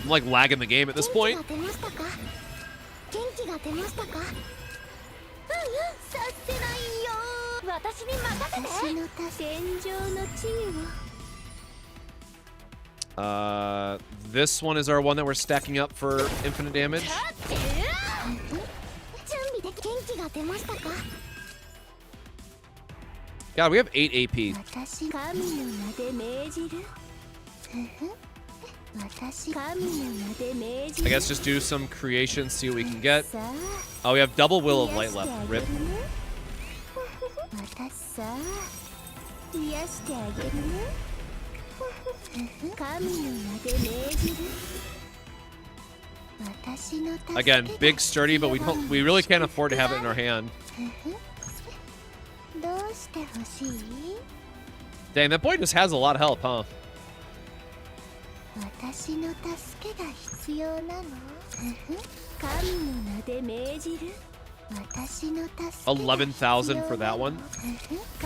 I'm like lagging the game at this point. This one is our one that we're stacking up for infinite damage. God, we have 8 AP. 私神の名で命じる私神の名で命じ I る guess just do some creation, see what we can get. さあ Oh, we have double Will of Light left. Rip. 私さあ癒してあげるね神の名で命じる私の助け Again, が big sturdy, but we really can't afford to have it in our hand. どうしてほしい Dang, that boy just has a lot of health, huh? 私の助けが必要なの神の名で命じる私の助けが必要なの 11,000 for that one.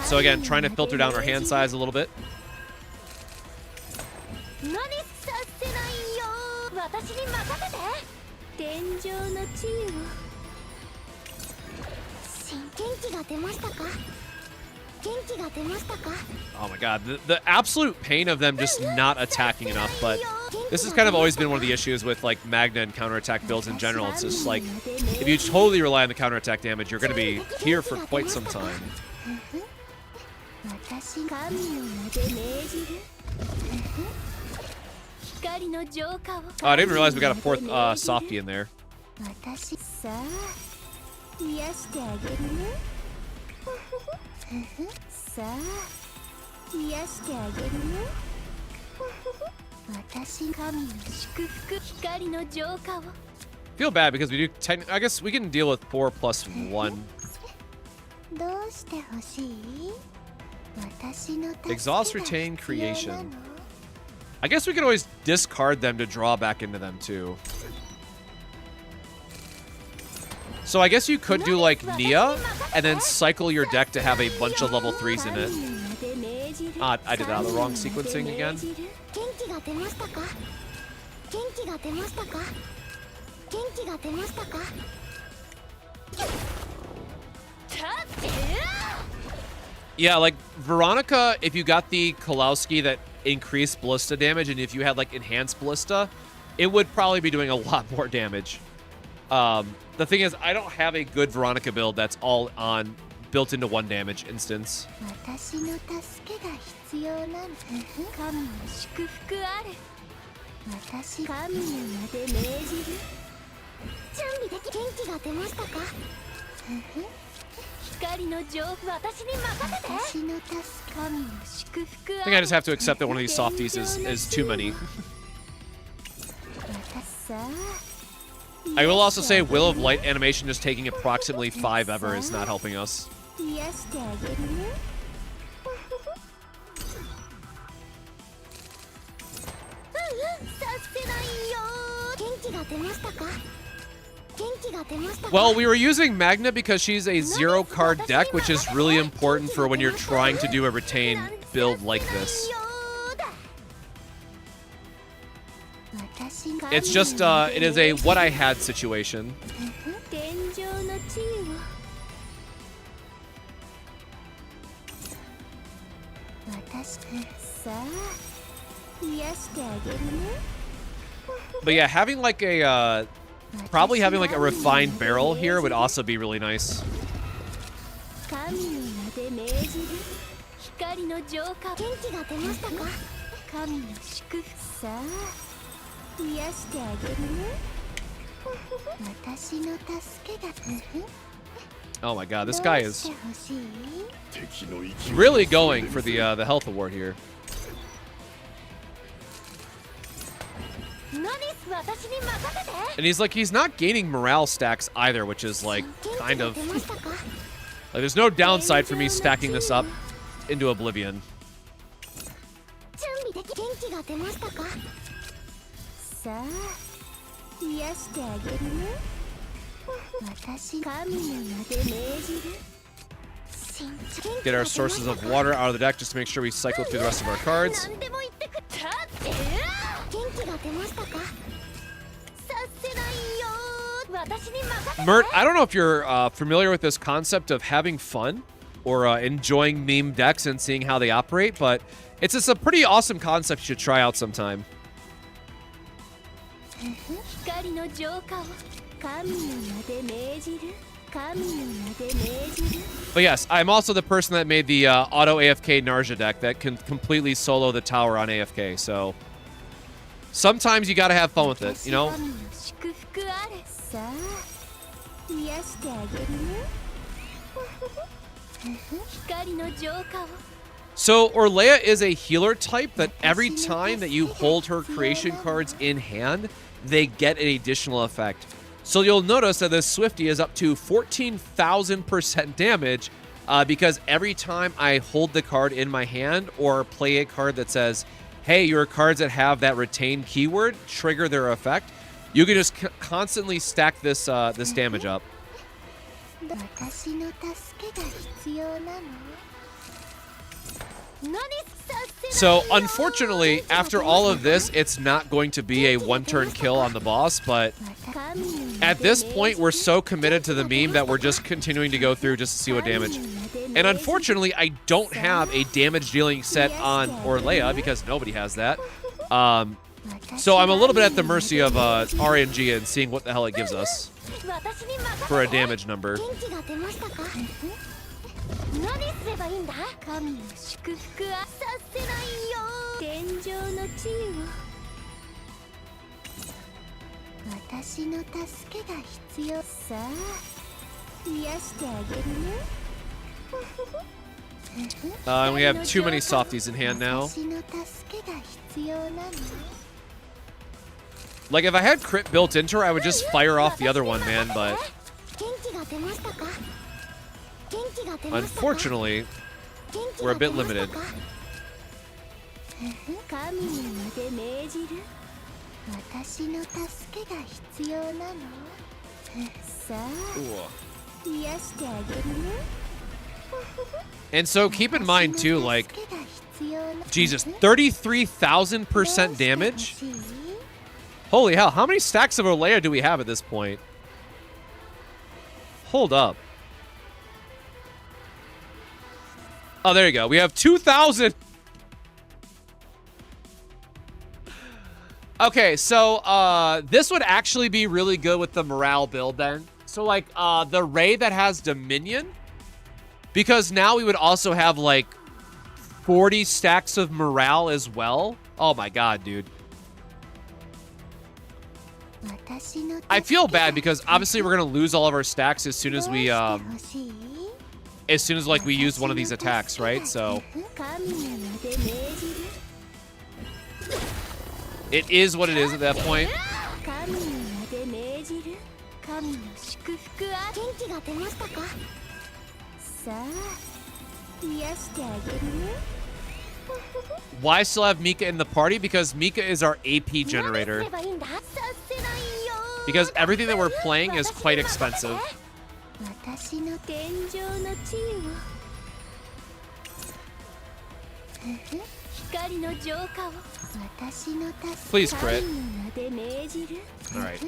So again, trying to filter down our hand size a little bit. 何させないよ私に任せて天井の地位を元気が出ましたか元気が出ましたか Oh my god, the absolute pain of them just not attacking enough, but this has kind of always been one of the issues with like Magna and counterattack builds in general. It's just like, if you totally rely on the counterattack damage, you're going to be here for quite some time. 私神の名で命じる光の浄化を Oh, I didn't even realize we got a fourth softie in there. 私さあ癒してあげるねさあ癒してあげるね私神の祝福光の浄化を Feel bad because we do. I guess we can deal with 4 plus 1. どうしてほしい私の助けが Exhaust, retain, 必要な creation. の I guess we could always discard them to draw back into them too. So I guess you could do like Nia and then cycle your deck to have a bunch of level 3s in it. I did that on the wrong sequencing again. 元気が出ましたか元気が出ましたか元気が出ましたか Yeah, like Veronica, if you got the Kalowski that increased ballista damage, and if you had like enhanced ballista, it would probably be doing a lot more damage. The thing is, I don't have a good Veronica build that's all on built into 1 damage instance. 私の助けが必要なの神の祝福あれ私神の名で命じる準備でき元気が出ましたか光の浄化私に任せて私の助け神の祝福 I think I just have to accept that one of these softies is too many. 私さ I will also say Will of Light animation just taking approximately 5 ever is not helping us. 癒してあげるねさせないよ元気が出ましたか元気が出ましたか Well, we were using Magna because she's a 0-card deck, which is really important for when you're trying to do a retain build like this. It's just, it is a what I had situation. 天井の地位を私さあ癒してあげるね But yeah, having like a, probably having like a refined barrel here would also be really nice. 神の名で命じる光の浄化元気が出ましたか神の祝福さあ癒してあげるね私の助けが Oh my god, this guy どう is してほしい really going for the health award here. 何私に任せて And he's not gaining morale stacks either, which is like kind of 元気が出ましたか like there's no downside for me stacking this up into Oblivion. 準備でき元気が出ましたかさあ癒してあげるね私神の名で命じる Get our sources of water out of the deck just to make sure we cycle through the rest of our cards. 何でも言ってくったって元気が出ましたかさせないよ私に任せて Mert, I don't know if you're familiar with this concept of having fun or enjoying meme decks and seeing how they operate, but it's just a pretty awesome concept you should try out sometime. 光の浄化を神の名で命じる But yes, I'm also the person that made the auto AFK Narja deck that can completely solo the tower on AFK. So sometimes you gotta have fun with it, you know? So Orlea is a healer type that every time that you hold her creation cards in hand, they get an additional effect. So you'll notice that this Swifty is up to 14,000% damage because every time I hold the card in my hand or play a card that says, hey, your cards that have that retained keyword trigger their effect, you can just constantly stack this this damage up. So unfortunately, after all of this, it's not going to be a one-turn kill on the boss, but at this point, we're so committed to the meme that we're just continuing to go through just to see what damage. And unfortunately, I don't have a damage dealing set on Orlea because nobody has that. So I'm a little bit at the mercy of RNG and seeing what the hell it gives us for a damage number. And we have too many softies in hand now. Like, if I had crit built into her, I would just fire off the other one, man, but unfortunately, we're a bit limited. And so keep in mind too, like, Jesus, 33,000% damage? Holy hell, how many stacks of Orlea do we have at this point? Hold up. Oh, there you go. We have 2,000. Okay, so this would actually be really good with the morale build then. So like the Ray that has Dominion, because now we would also have like 40 stacks of morale as well. Oh my god, dude. I feel bad because obviously we're gonna lose all of our stacks as soon as we like we use one of these attacks, right? So it is what it is at that point. Why still have Mika in the party? Because Mika is our AP generator. Because everything that we're playing is quite expensive. Please crit. Alright.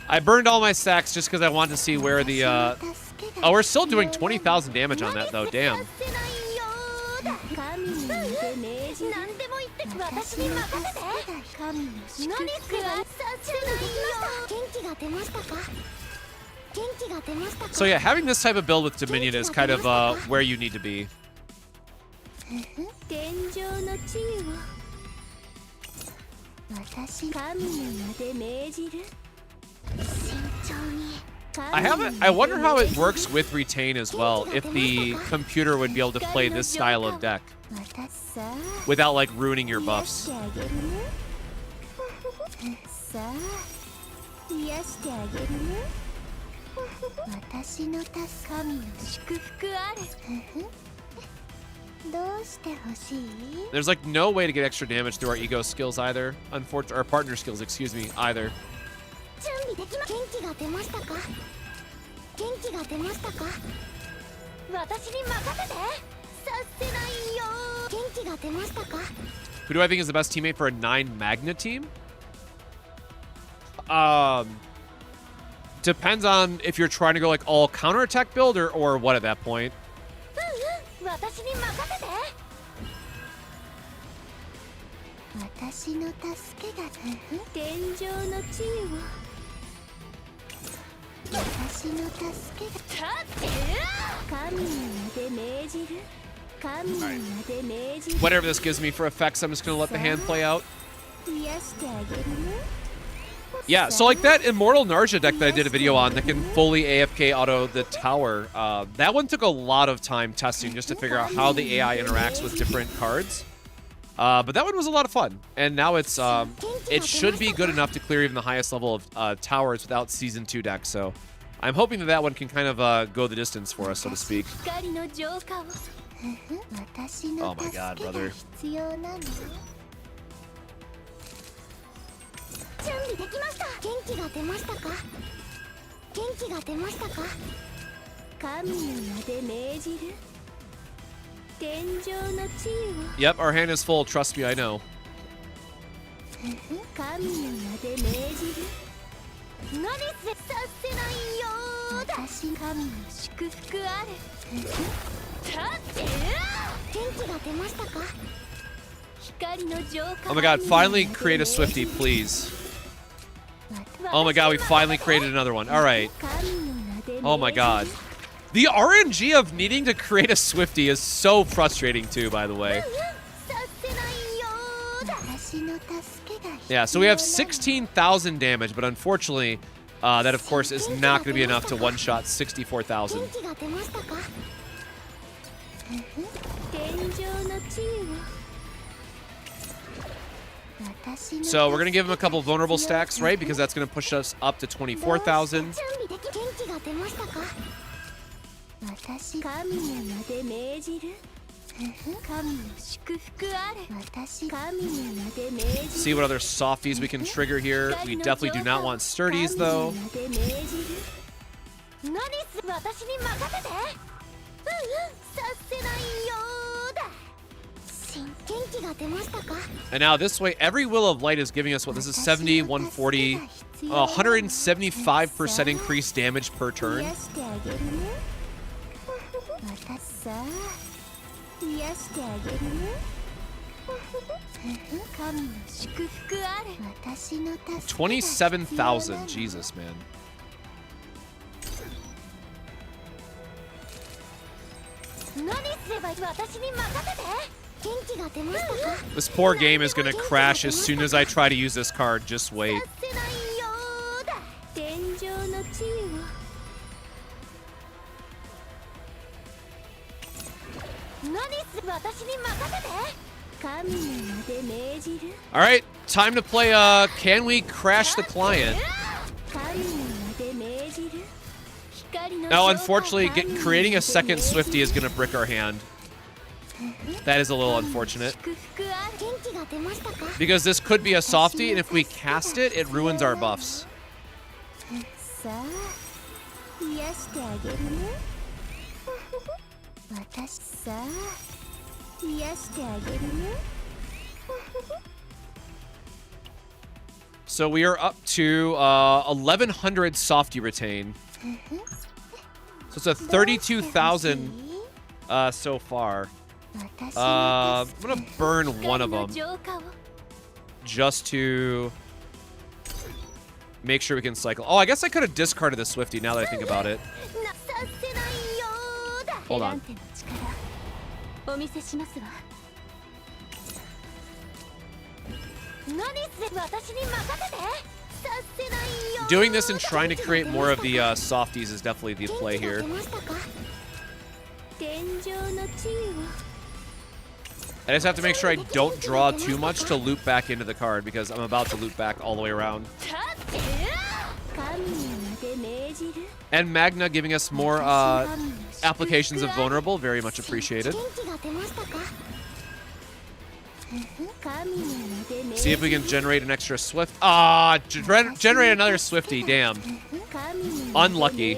I burned all my stacks just because I wanted to see where the oh, we're still doing 20,000 damage on that though, damn. So yeah, having this type of build with Dominion is kind of where you need to be. I wonder how it works with Retain as well, if the computer would be able to play this style of deck without like ruining your buffs. There's like no way to get extra damage through our ego skills either. Unfortunately, our partner skills, excuse me, either. Who do I think is the best teammate for a 9 Magna team? Depends on if you're trying to go like all counterattack build or what at that point. Whatever this gives me for effects, I'm just going to let the hand play out. Yeah, so like that Immortal Narja deck that I did a video on that can fully AFK auto the tower, that one took a lot of time testing just to figure out how the AI interacts with different cards. But that one was a lot of fun, and now it's it should be good enough to clear even the highest level of towers without Season 2 decks, so I'm hoping that that one can kind of go the distance for us, so to speak. Oh my god, brother. Yep, our hand is full, trust me, I know. Oh my god, finally create a Swifty, please. Oh my god, we finally created another one. Alright. Oh my god. The RNG of needing to create a Swifty is so frustrating too, by the way. Yeah, so we have 16,000 damage, but unfortunately, that of course is not going to be enough to one-shot 64,000. So we're going to give him a couple vulnerable stacks, right? Because that's going to push us up to 24,000. See what other softies we can trigger here. We definitely do not want sturdies, though. And now this way, every Will of Light is giving us what? This is 70, 140, 175% increased damage per turn. $27,000. Jesus, man. This poor game is gonna crash as soon as I try to use this card. Just wait. Alright, time to play Can We Crash the Client? Now, unfortunately, creating a second Swifty is going to brick our hand. That is a little unfortunate. Because this could be a softy, and if we cast it, it ruins our buffs. 癒してあげるね So we are up to 1,100 softy retain. So it's a 32,000 so far. I'm gonna burn one of them just to make sure we can cycle. Oh, I guess I could have discarded the Swifty now that I think about it. Hold on. Doing this and trying to create more of the softies is definitely the play here. I just have to make sure I don't draw too much to loop back into the card because I'm about to loop back all the way around. And Magna giving us more applications of vulnerable, very much appreciated. See if we can generate an extra Swift. Ah, generate another Swifty, damn. Unlucky.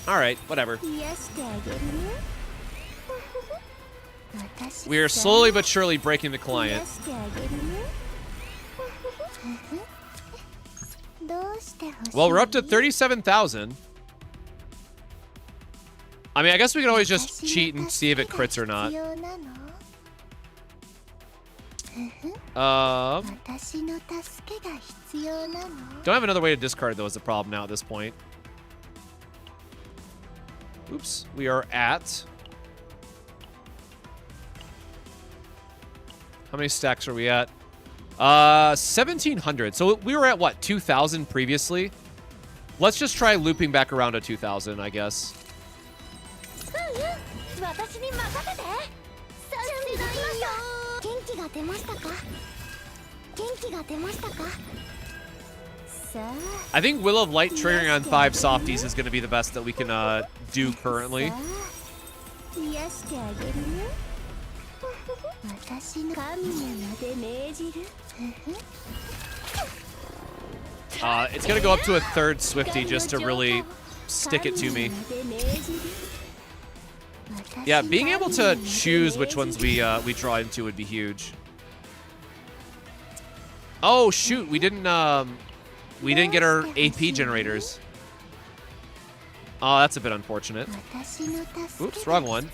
Alright, whatever. We are slowly but surely breaking the client. Well, we're up to 37,000. I mean, I guess we can always just cheat and see if it crits or not. 私の助けが必要なの Don't have another way to discard though is the problem now at this point. Oops. We are at... How many stacks are we at? 1,700. So we were at, what, 2,000 previously? Let's just try looping back around to 2,000, I guess. 私に任せて元気が出ましたか元気が出ましたか I think Will of Light triggering on 5 softies is going to be the best that we can do currently. 癒してあげるね私の神の名で命じる It's going to go up to a 3rd Swifty just to really stick it to me. Yeah, being able to choose which ones we draw into would be huge. Oh shoot, we didn't get our AP generators. Oh, that's a bit unfortunate. Oops, wrong one.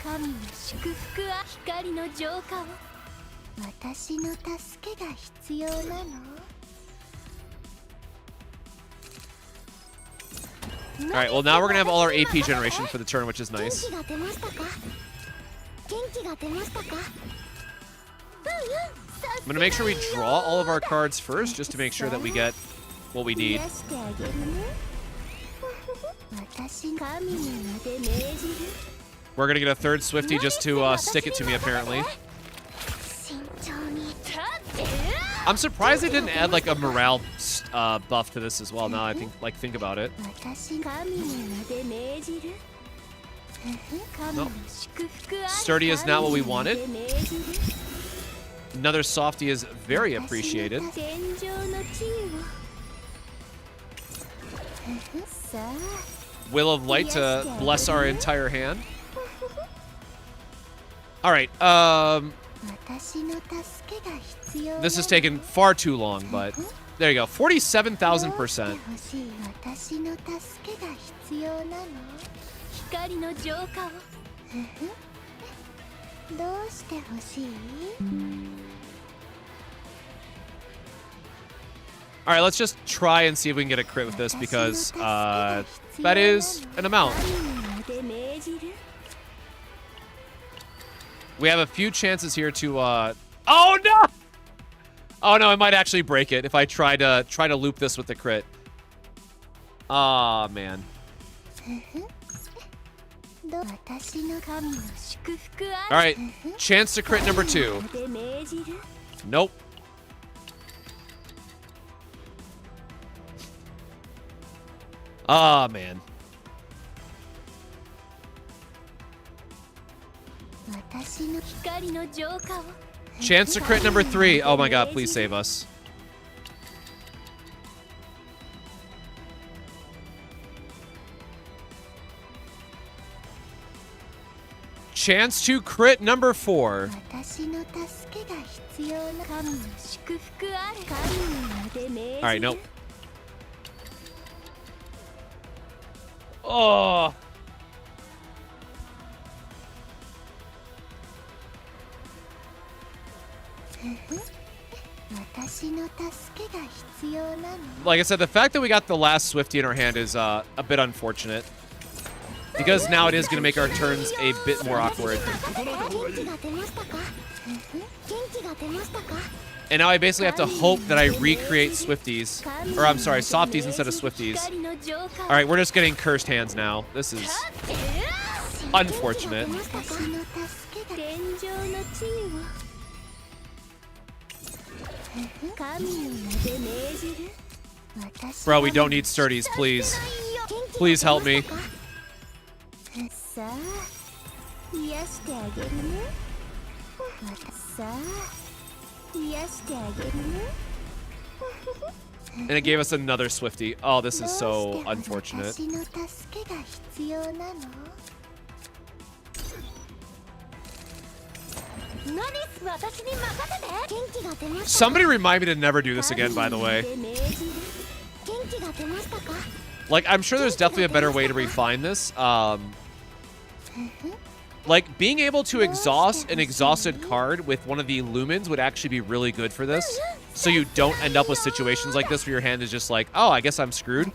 神の祝福は光の浄化を私の助けが必要なの Alright, well now we're gonna have all our AP generation for the turn, which is nice. 元気が出ましたか元気が出ましたか I'm gonna make sure we draw all of our cards first, just to make sure that we get what we need. 癒してあげるね私神の名で命じる We're gonna get a 3rd Swifty just to stick it to me, apparently. 慎重に I'm surprised they didn't add like a morale buff to this as well. Now I think about it. 私神の名で命じる神の祝福あり Sturdy is not what we wanted. 神の名で命じる Another softy is very appreciated. 天上の地位をさあ Will of Light to bless our entire hand. Alright, 私の助けが必要 this has taken far too long, but there you go. 47,000%. 私の助けが必要なの光の浄化をどうしてほしい Alright, let's just try and see if we can get a crit with this because that is an amount. 神の名で命じる We have a few chances here to oh no! Oh no, I might actually break it if I try to loop this with the crit. Aw, man. 私の神の祝福あ Alright, chance to crit number 2. りで命じる Nope. Ah, man. 私の光の浄化を Chance to crit number 3. Oh my god, please save us. Chance to crit number 4. 私の助けが必要な神の祝福ある神の名で命じる Alright, nope. Oh. Like I said, the fact that we got the last Swifty in our hand is a bit unfortunate. Because now it is going to make our turns a bit more awkward. And now I basically have to hope that I recreate Swifties. Or I'm sorry, Softies instead of Swifties. Alright, we're just getting cursed hands now. This is unfortunate. Bro, we don't need sturdies, please. Please help me. And it gave us another Swifty. Oh, this is so unfortunate. Somebody remind me to never do this again, by the way. Like, I'm sure there's definitely a better way to refine this. Like, being able to exhaust an exhausted card with one of the lumens would actually be really good for this. So you don't end up with situations like this where your hand is just like, oh, I guess I'm screwed.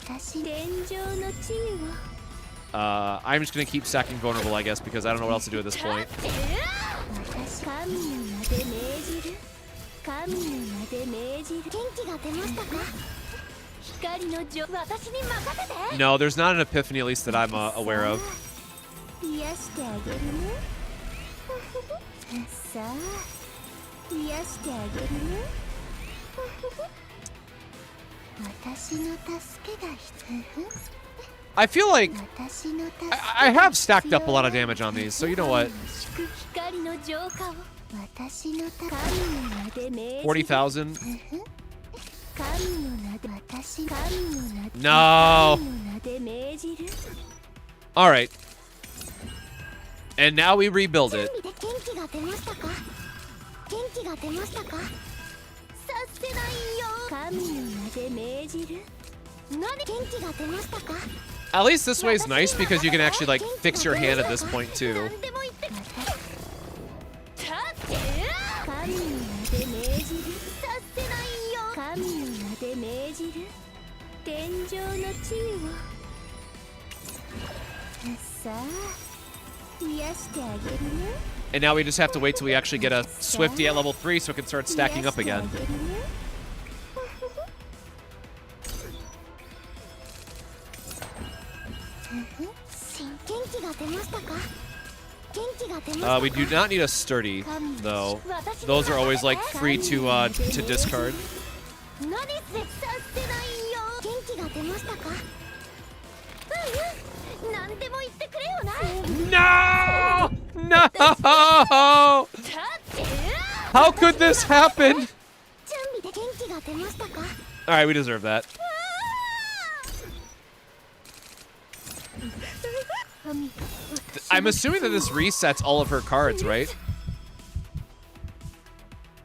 I'm just going to keep sacking vulnerable, I guess, because I don't know what else to do at this point. No, there's not an epiphany, at least that I'm aware of. I feel like I have stacked up a lot of damage on these, so you know what? 40,000. No. All right. And now we rebuild it. At least this way is nice because you can actually like fix your hand at this point too. And now we just have to wait till we actually get a Swifty at level 3 so it can start stacking up again. We do not need a Sturdy, though. Those are always like free to discard. No! No! How could this happen? All right, we deserve that. I'm assuming that this resets all of her cards, right?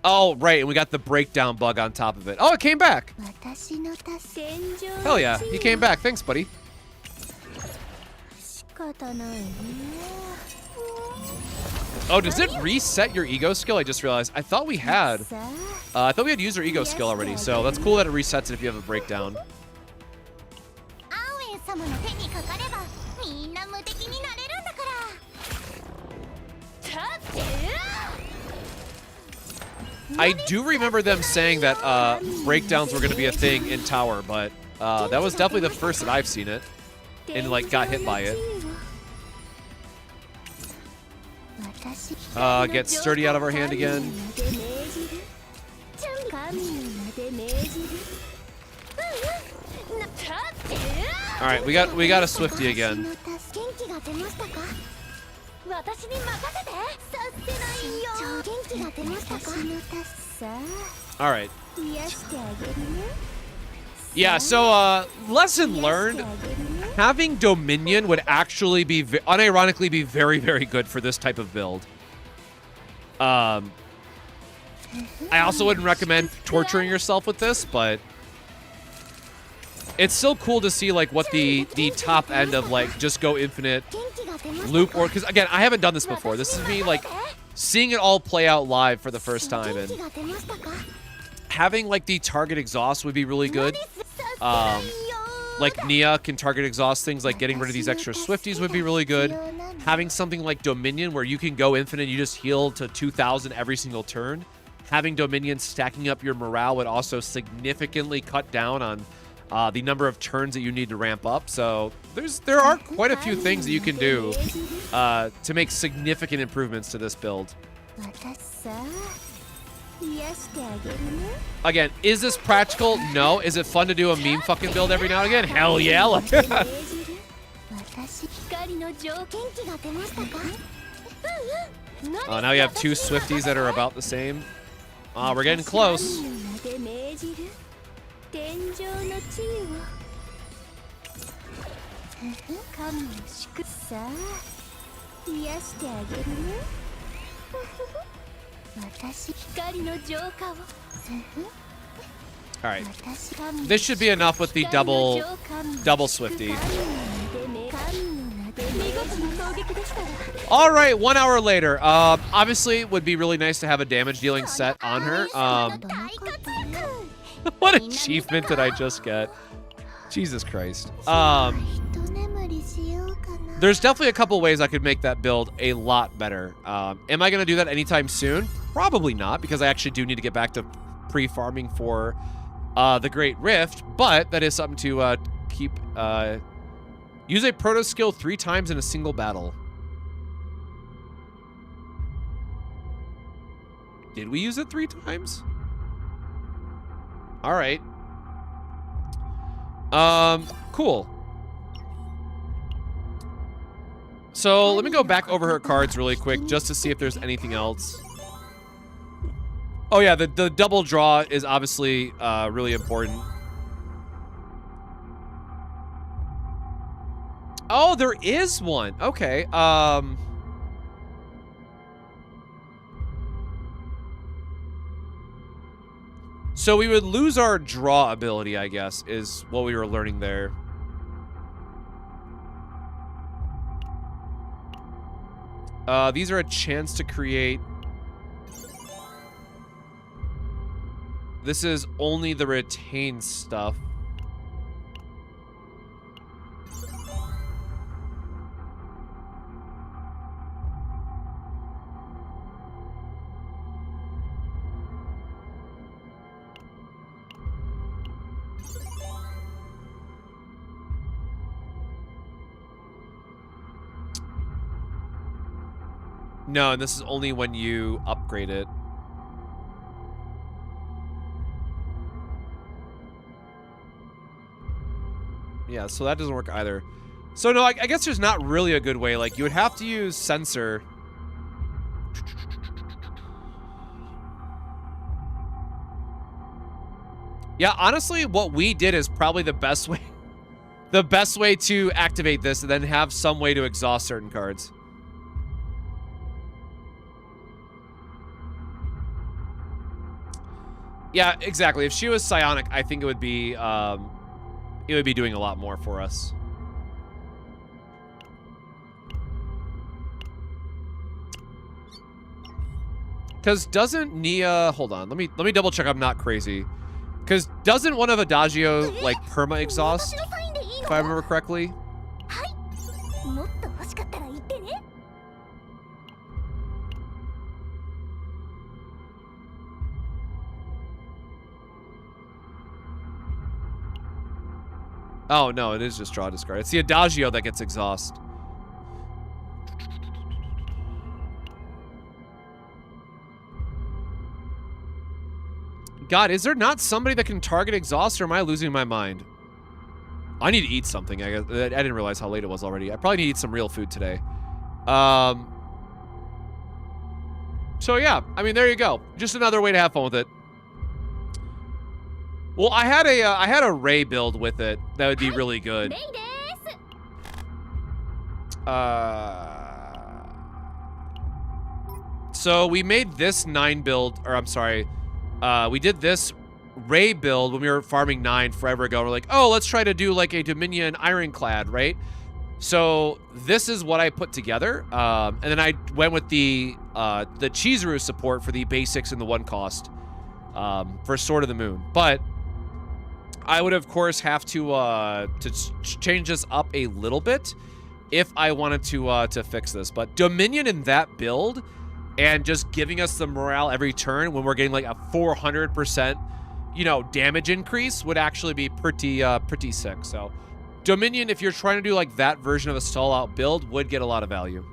Oh, right, and we got the breakdown bug on top of it. Oh, it came back. Hell yeah, he came back. Thanks, buddy. Oh, does it reset your ego skill? I just realized. I thought we had. I thought we had user ego skill already, so that's cool that it resets it if you have a breakdown. I do remember them saying that breakdowns were going to be a thing in Tower, but that was definitely the first that I've seen it and like got hit by it. Get Sturdy out of our hand again. All right, we got a Swifty again. All right. Yeah, so lesson learned. Having Dominion would actually be, unironically, be very, very good for this type of build. I also wouldn't recommend torturing yourself with this, but it's still cool to see like what the top end of like just go infinite loop, or because again I haven't done this before. This is me like seeing it all play out live for the first time, and having like the target exhaust would be really good. Like Nia can target exhaust things, like getting rid of these extra Swifties would be really good. Having something like Dominion where you can go infinite, you just heal to 2,000 every single turn. Having Dominion stacking up your morale would also significantly cut down on the number of turns that you need to ramp up. So there are quite a few things that you can do to make significant improvements to this build. Again, is this practical? No. Is it fun to do a meme fucking build every now and again? Hell yeah. Oh, now you have two Swifties that are about the same. We're getting close. All right, this should be enough with the double Swifty. All right, 1 hour later. Obviously, it would be really nice to have a damage dealing set on her. What achievement did I just get? Jesus Christ. There's definitely a couple ways I could make that build a lot better. Am I going to do that anytime soon? Probably not, because I actually do need to get back to pre-farming for the Great Rift, but that is something to keep... use a proto skill 3 times in a single battle. Did we use it 3 times? All right. Cool. So let me go back over her cards really quick just to see if there's anything else. Oh yeah, the double draw is obviously really important. Oh, there is one. Okay. So we would lose our draw ability, I guess, is what we were learning there. These are a chance to create... This is only the retained stuff. No, and this is only when you upgrade it. Yeah, so that doesn't work either. So no, I guess there's not really a good way. Like, you would have to use sensor. Yeah, honestly, what we did is probably the best way. The best way to activate this, and then have some way to exhaust certain cards. Yeah, exactly. If she was psionic, I think it would be doing a lot more for us. Because doesn't Nia... Hold on. Let me double check I'm not crazy. Because doesn't one of Adagio, like, perma-exhaust? If I remember correctly. Oh, no, it is just draw discard. It's the Adagio that gets exhaust. God, is there not somebody that can target exhaust, or am I losing my mind? I need to eat something. I didn't realize how late it was already. I probably need to eat some real food today. So yeah, I mean, there you go. Just another way to have fun with it. Well, I had a Ray build with it that would be really good. So we made this 9 build, or I'm sorry, we did this Ray build when we were farming 9 forever ago. We're like, oh, let's try to do like a Dominion Ironclad, right? So this is what I put together, and then I went with the Chizuru support for the basics and the 1 cost for Sword of the Moon, but. I would, of course, have to change this up a little bit if I wanted to fix this. But Dominion in that build and just giving us the morale every turn when we're getting like a 400%, you know, damage increase would actually be pretty sick. So Dominion, if you're trying to do like that version of a stall-out build, would get a lot of value.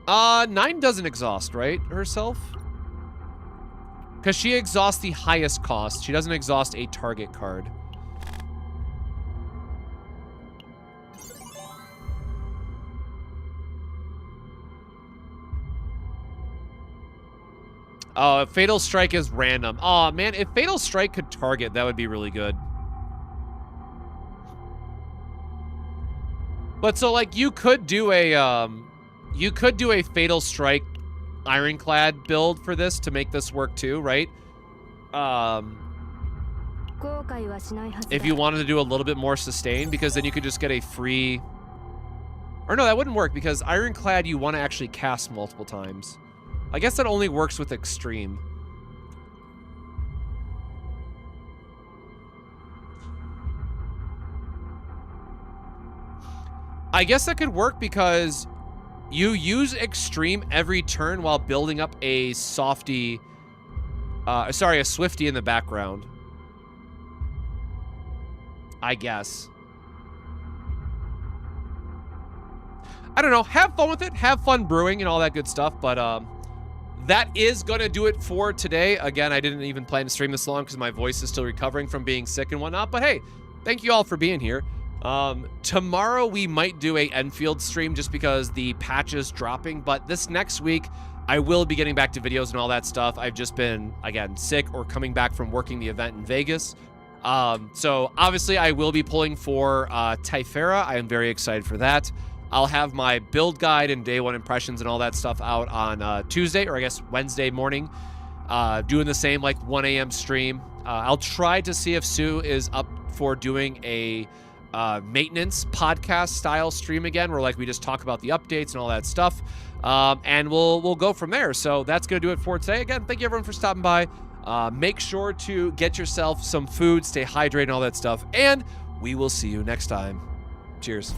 9 doesn't exhaust, right, herself? Because she exhausts the highest cost. She doesn't exhaust a target card. Oh, Fatal Strike is random. Oh man, if Fatal Strike could target, that would be really good. But so like you could do a Fatal Strike Ironclad build for this to make this work too, right? If you wanted to do a little bit more sustain, because then you could just get a free... Or no, that wouldn't work because Ironclad you want to actually cast multiple times. I guess that only works with Extreme. I guess that could work because you use Extreme every turn while building up a Softy... sorry, a Swifty in the background. I guess. I don't know. Have fun with it. Have fun brewing and all that good stuff. But that is going to do it for today. Again, I didn't even plan to stream this long because my voice is still recovering from being sick and whatnot. But hey, thank you all for being here. Tomorrow we might do a Enfield stream just because the patch is dropping. But this next week, I will be getting back to videos and all that stuff. I've just been, again, sick or coming back from working the event in Vegas. So obviously I will be pulling for Typhera. I am very excited for that. I'll have my build guide and day one impressions and all that stuff out on Tuesday, or I guess Wednesday morning. Doing the same like 1 a.m. stream. I'll try to see if Sue is up for doing a maintenance podcast style stream again, where like we just talk about the updates and all that stuff. And we'll go from there. So that's going to do it for today. Again, thank you everyone for stopping by. Make sure to get yourself some food, stay hydrated and all that stuff. And we will see you next time. Cheers.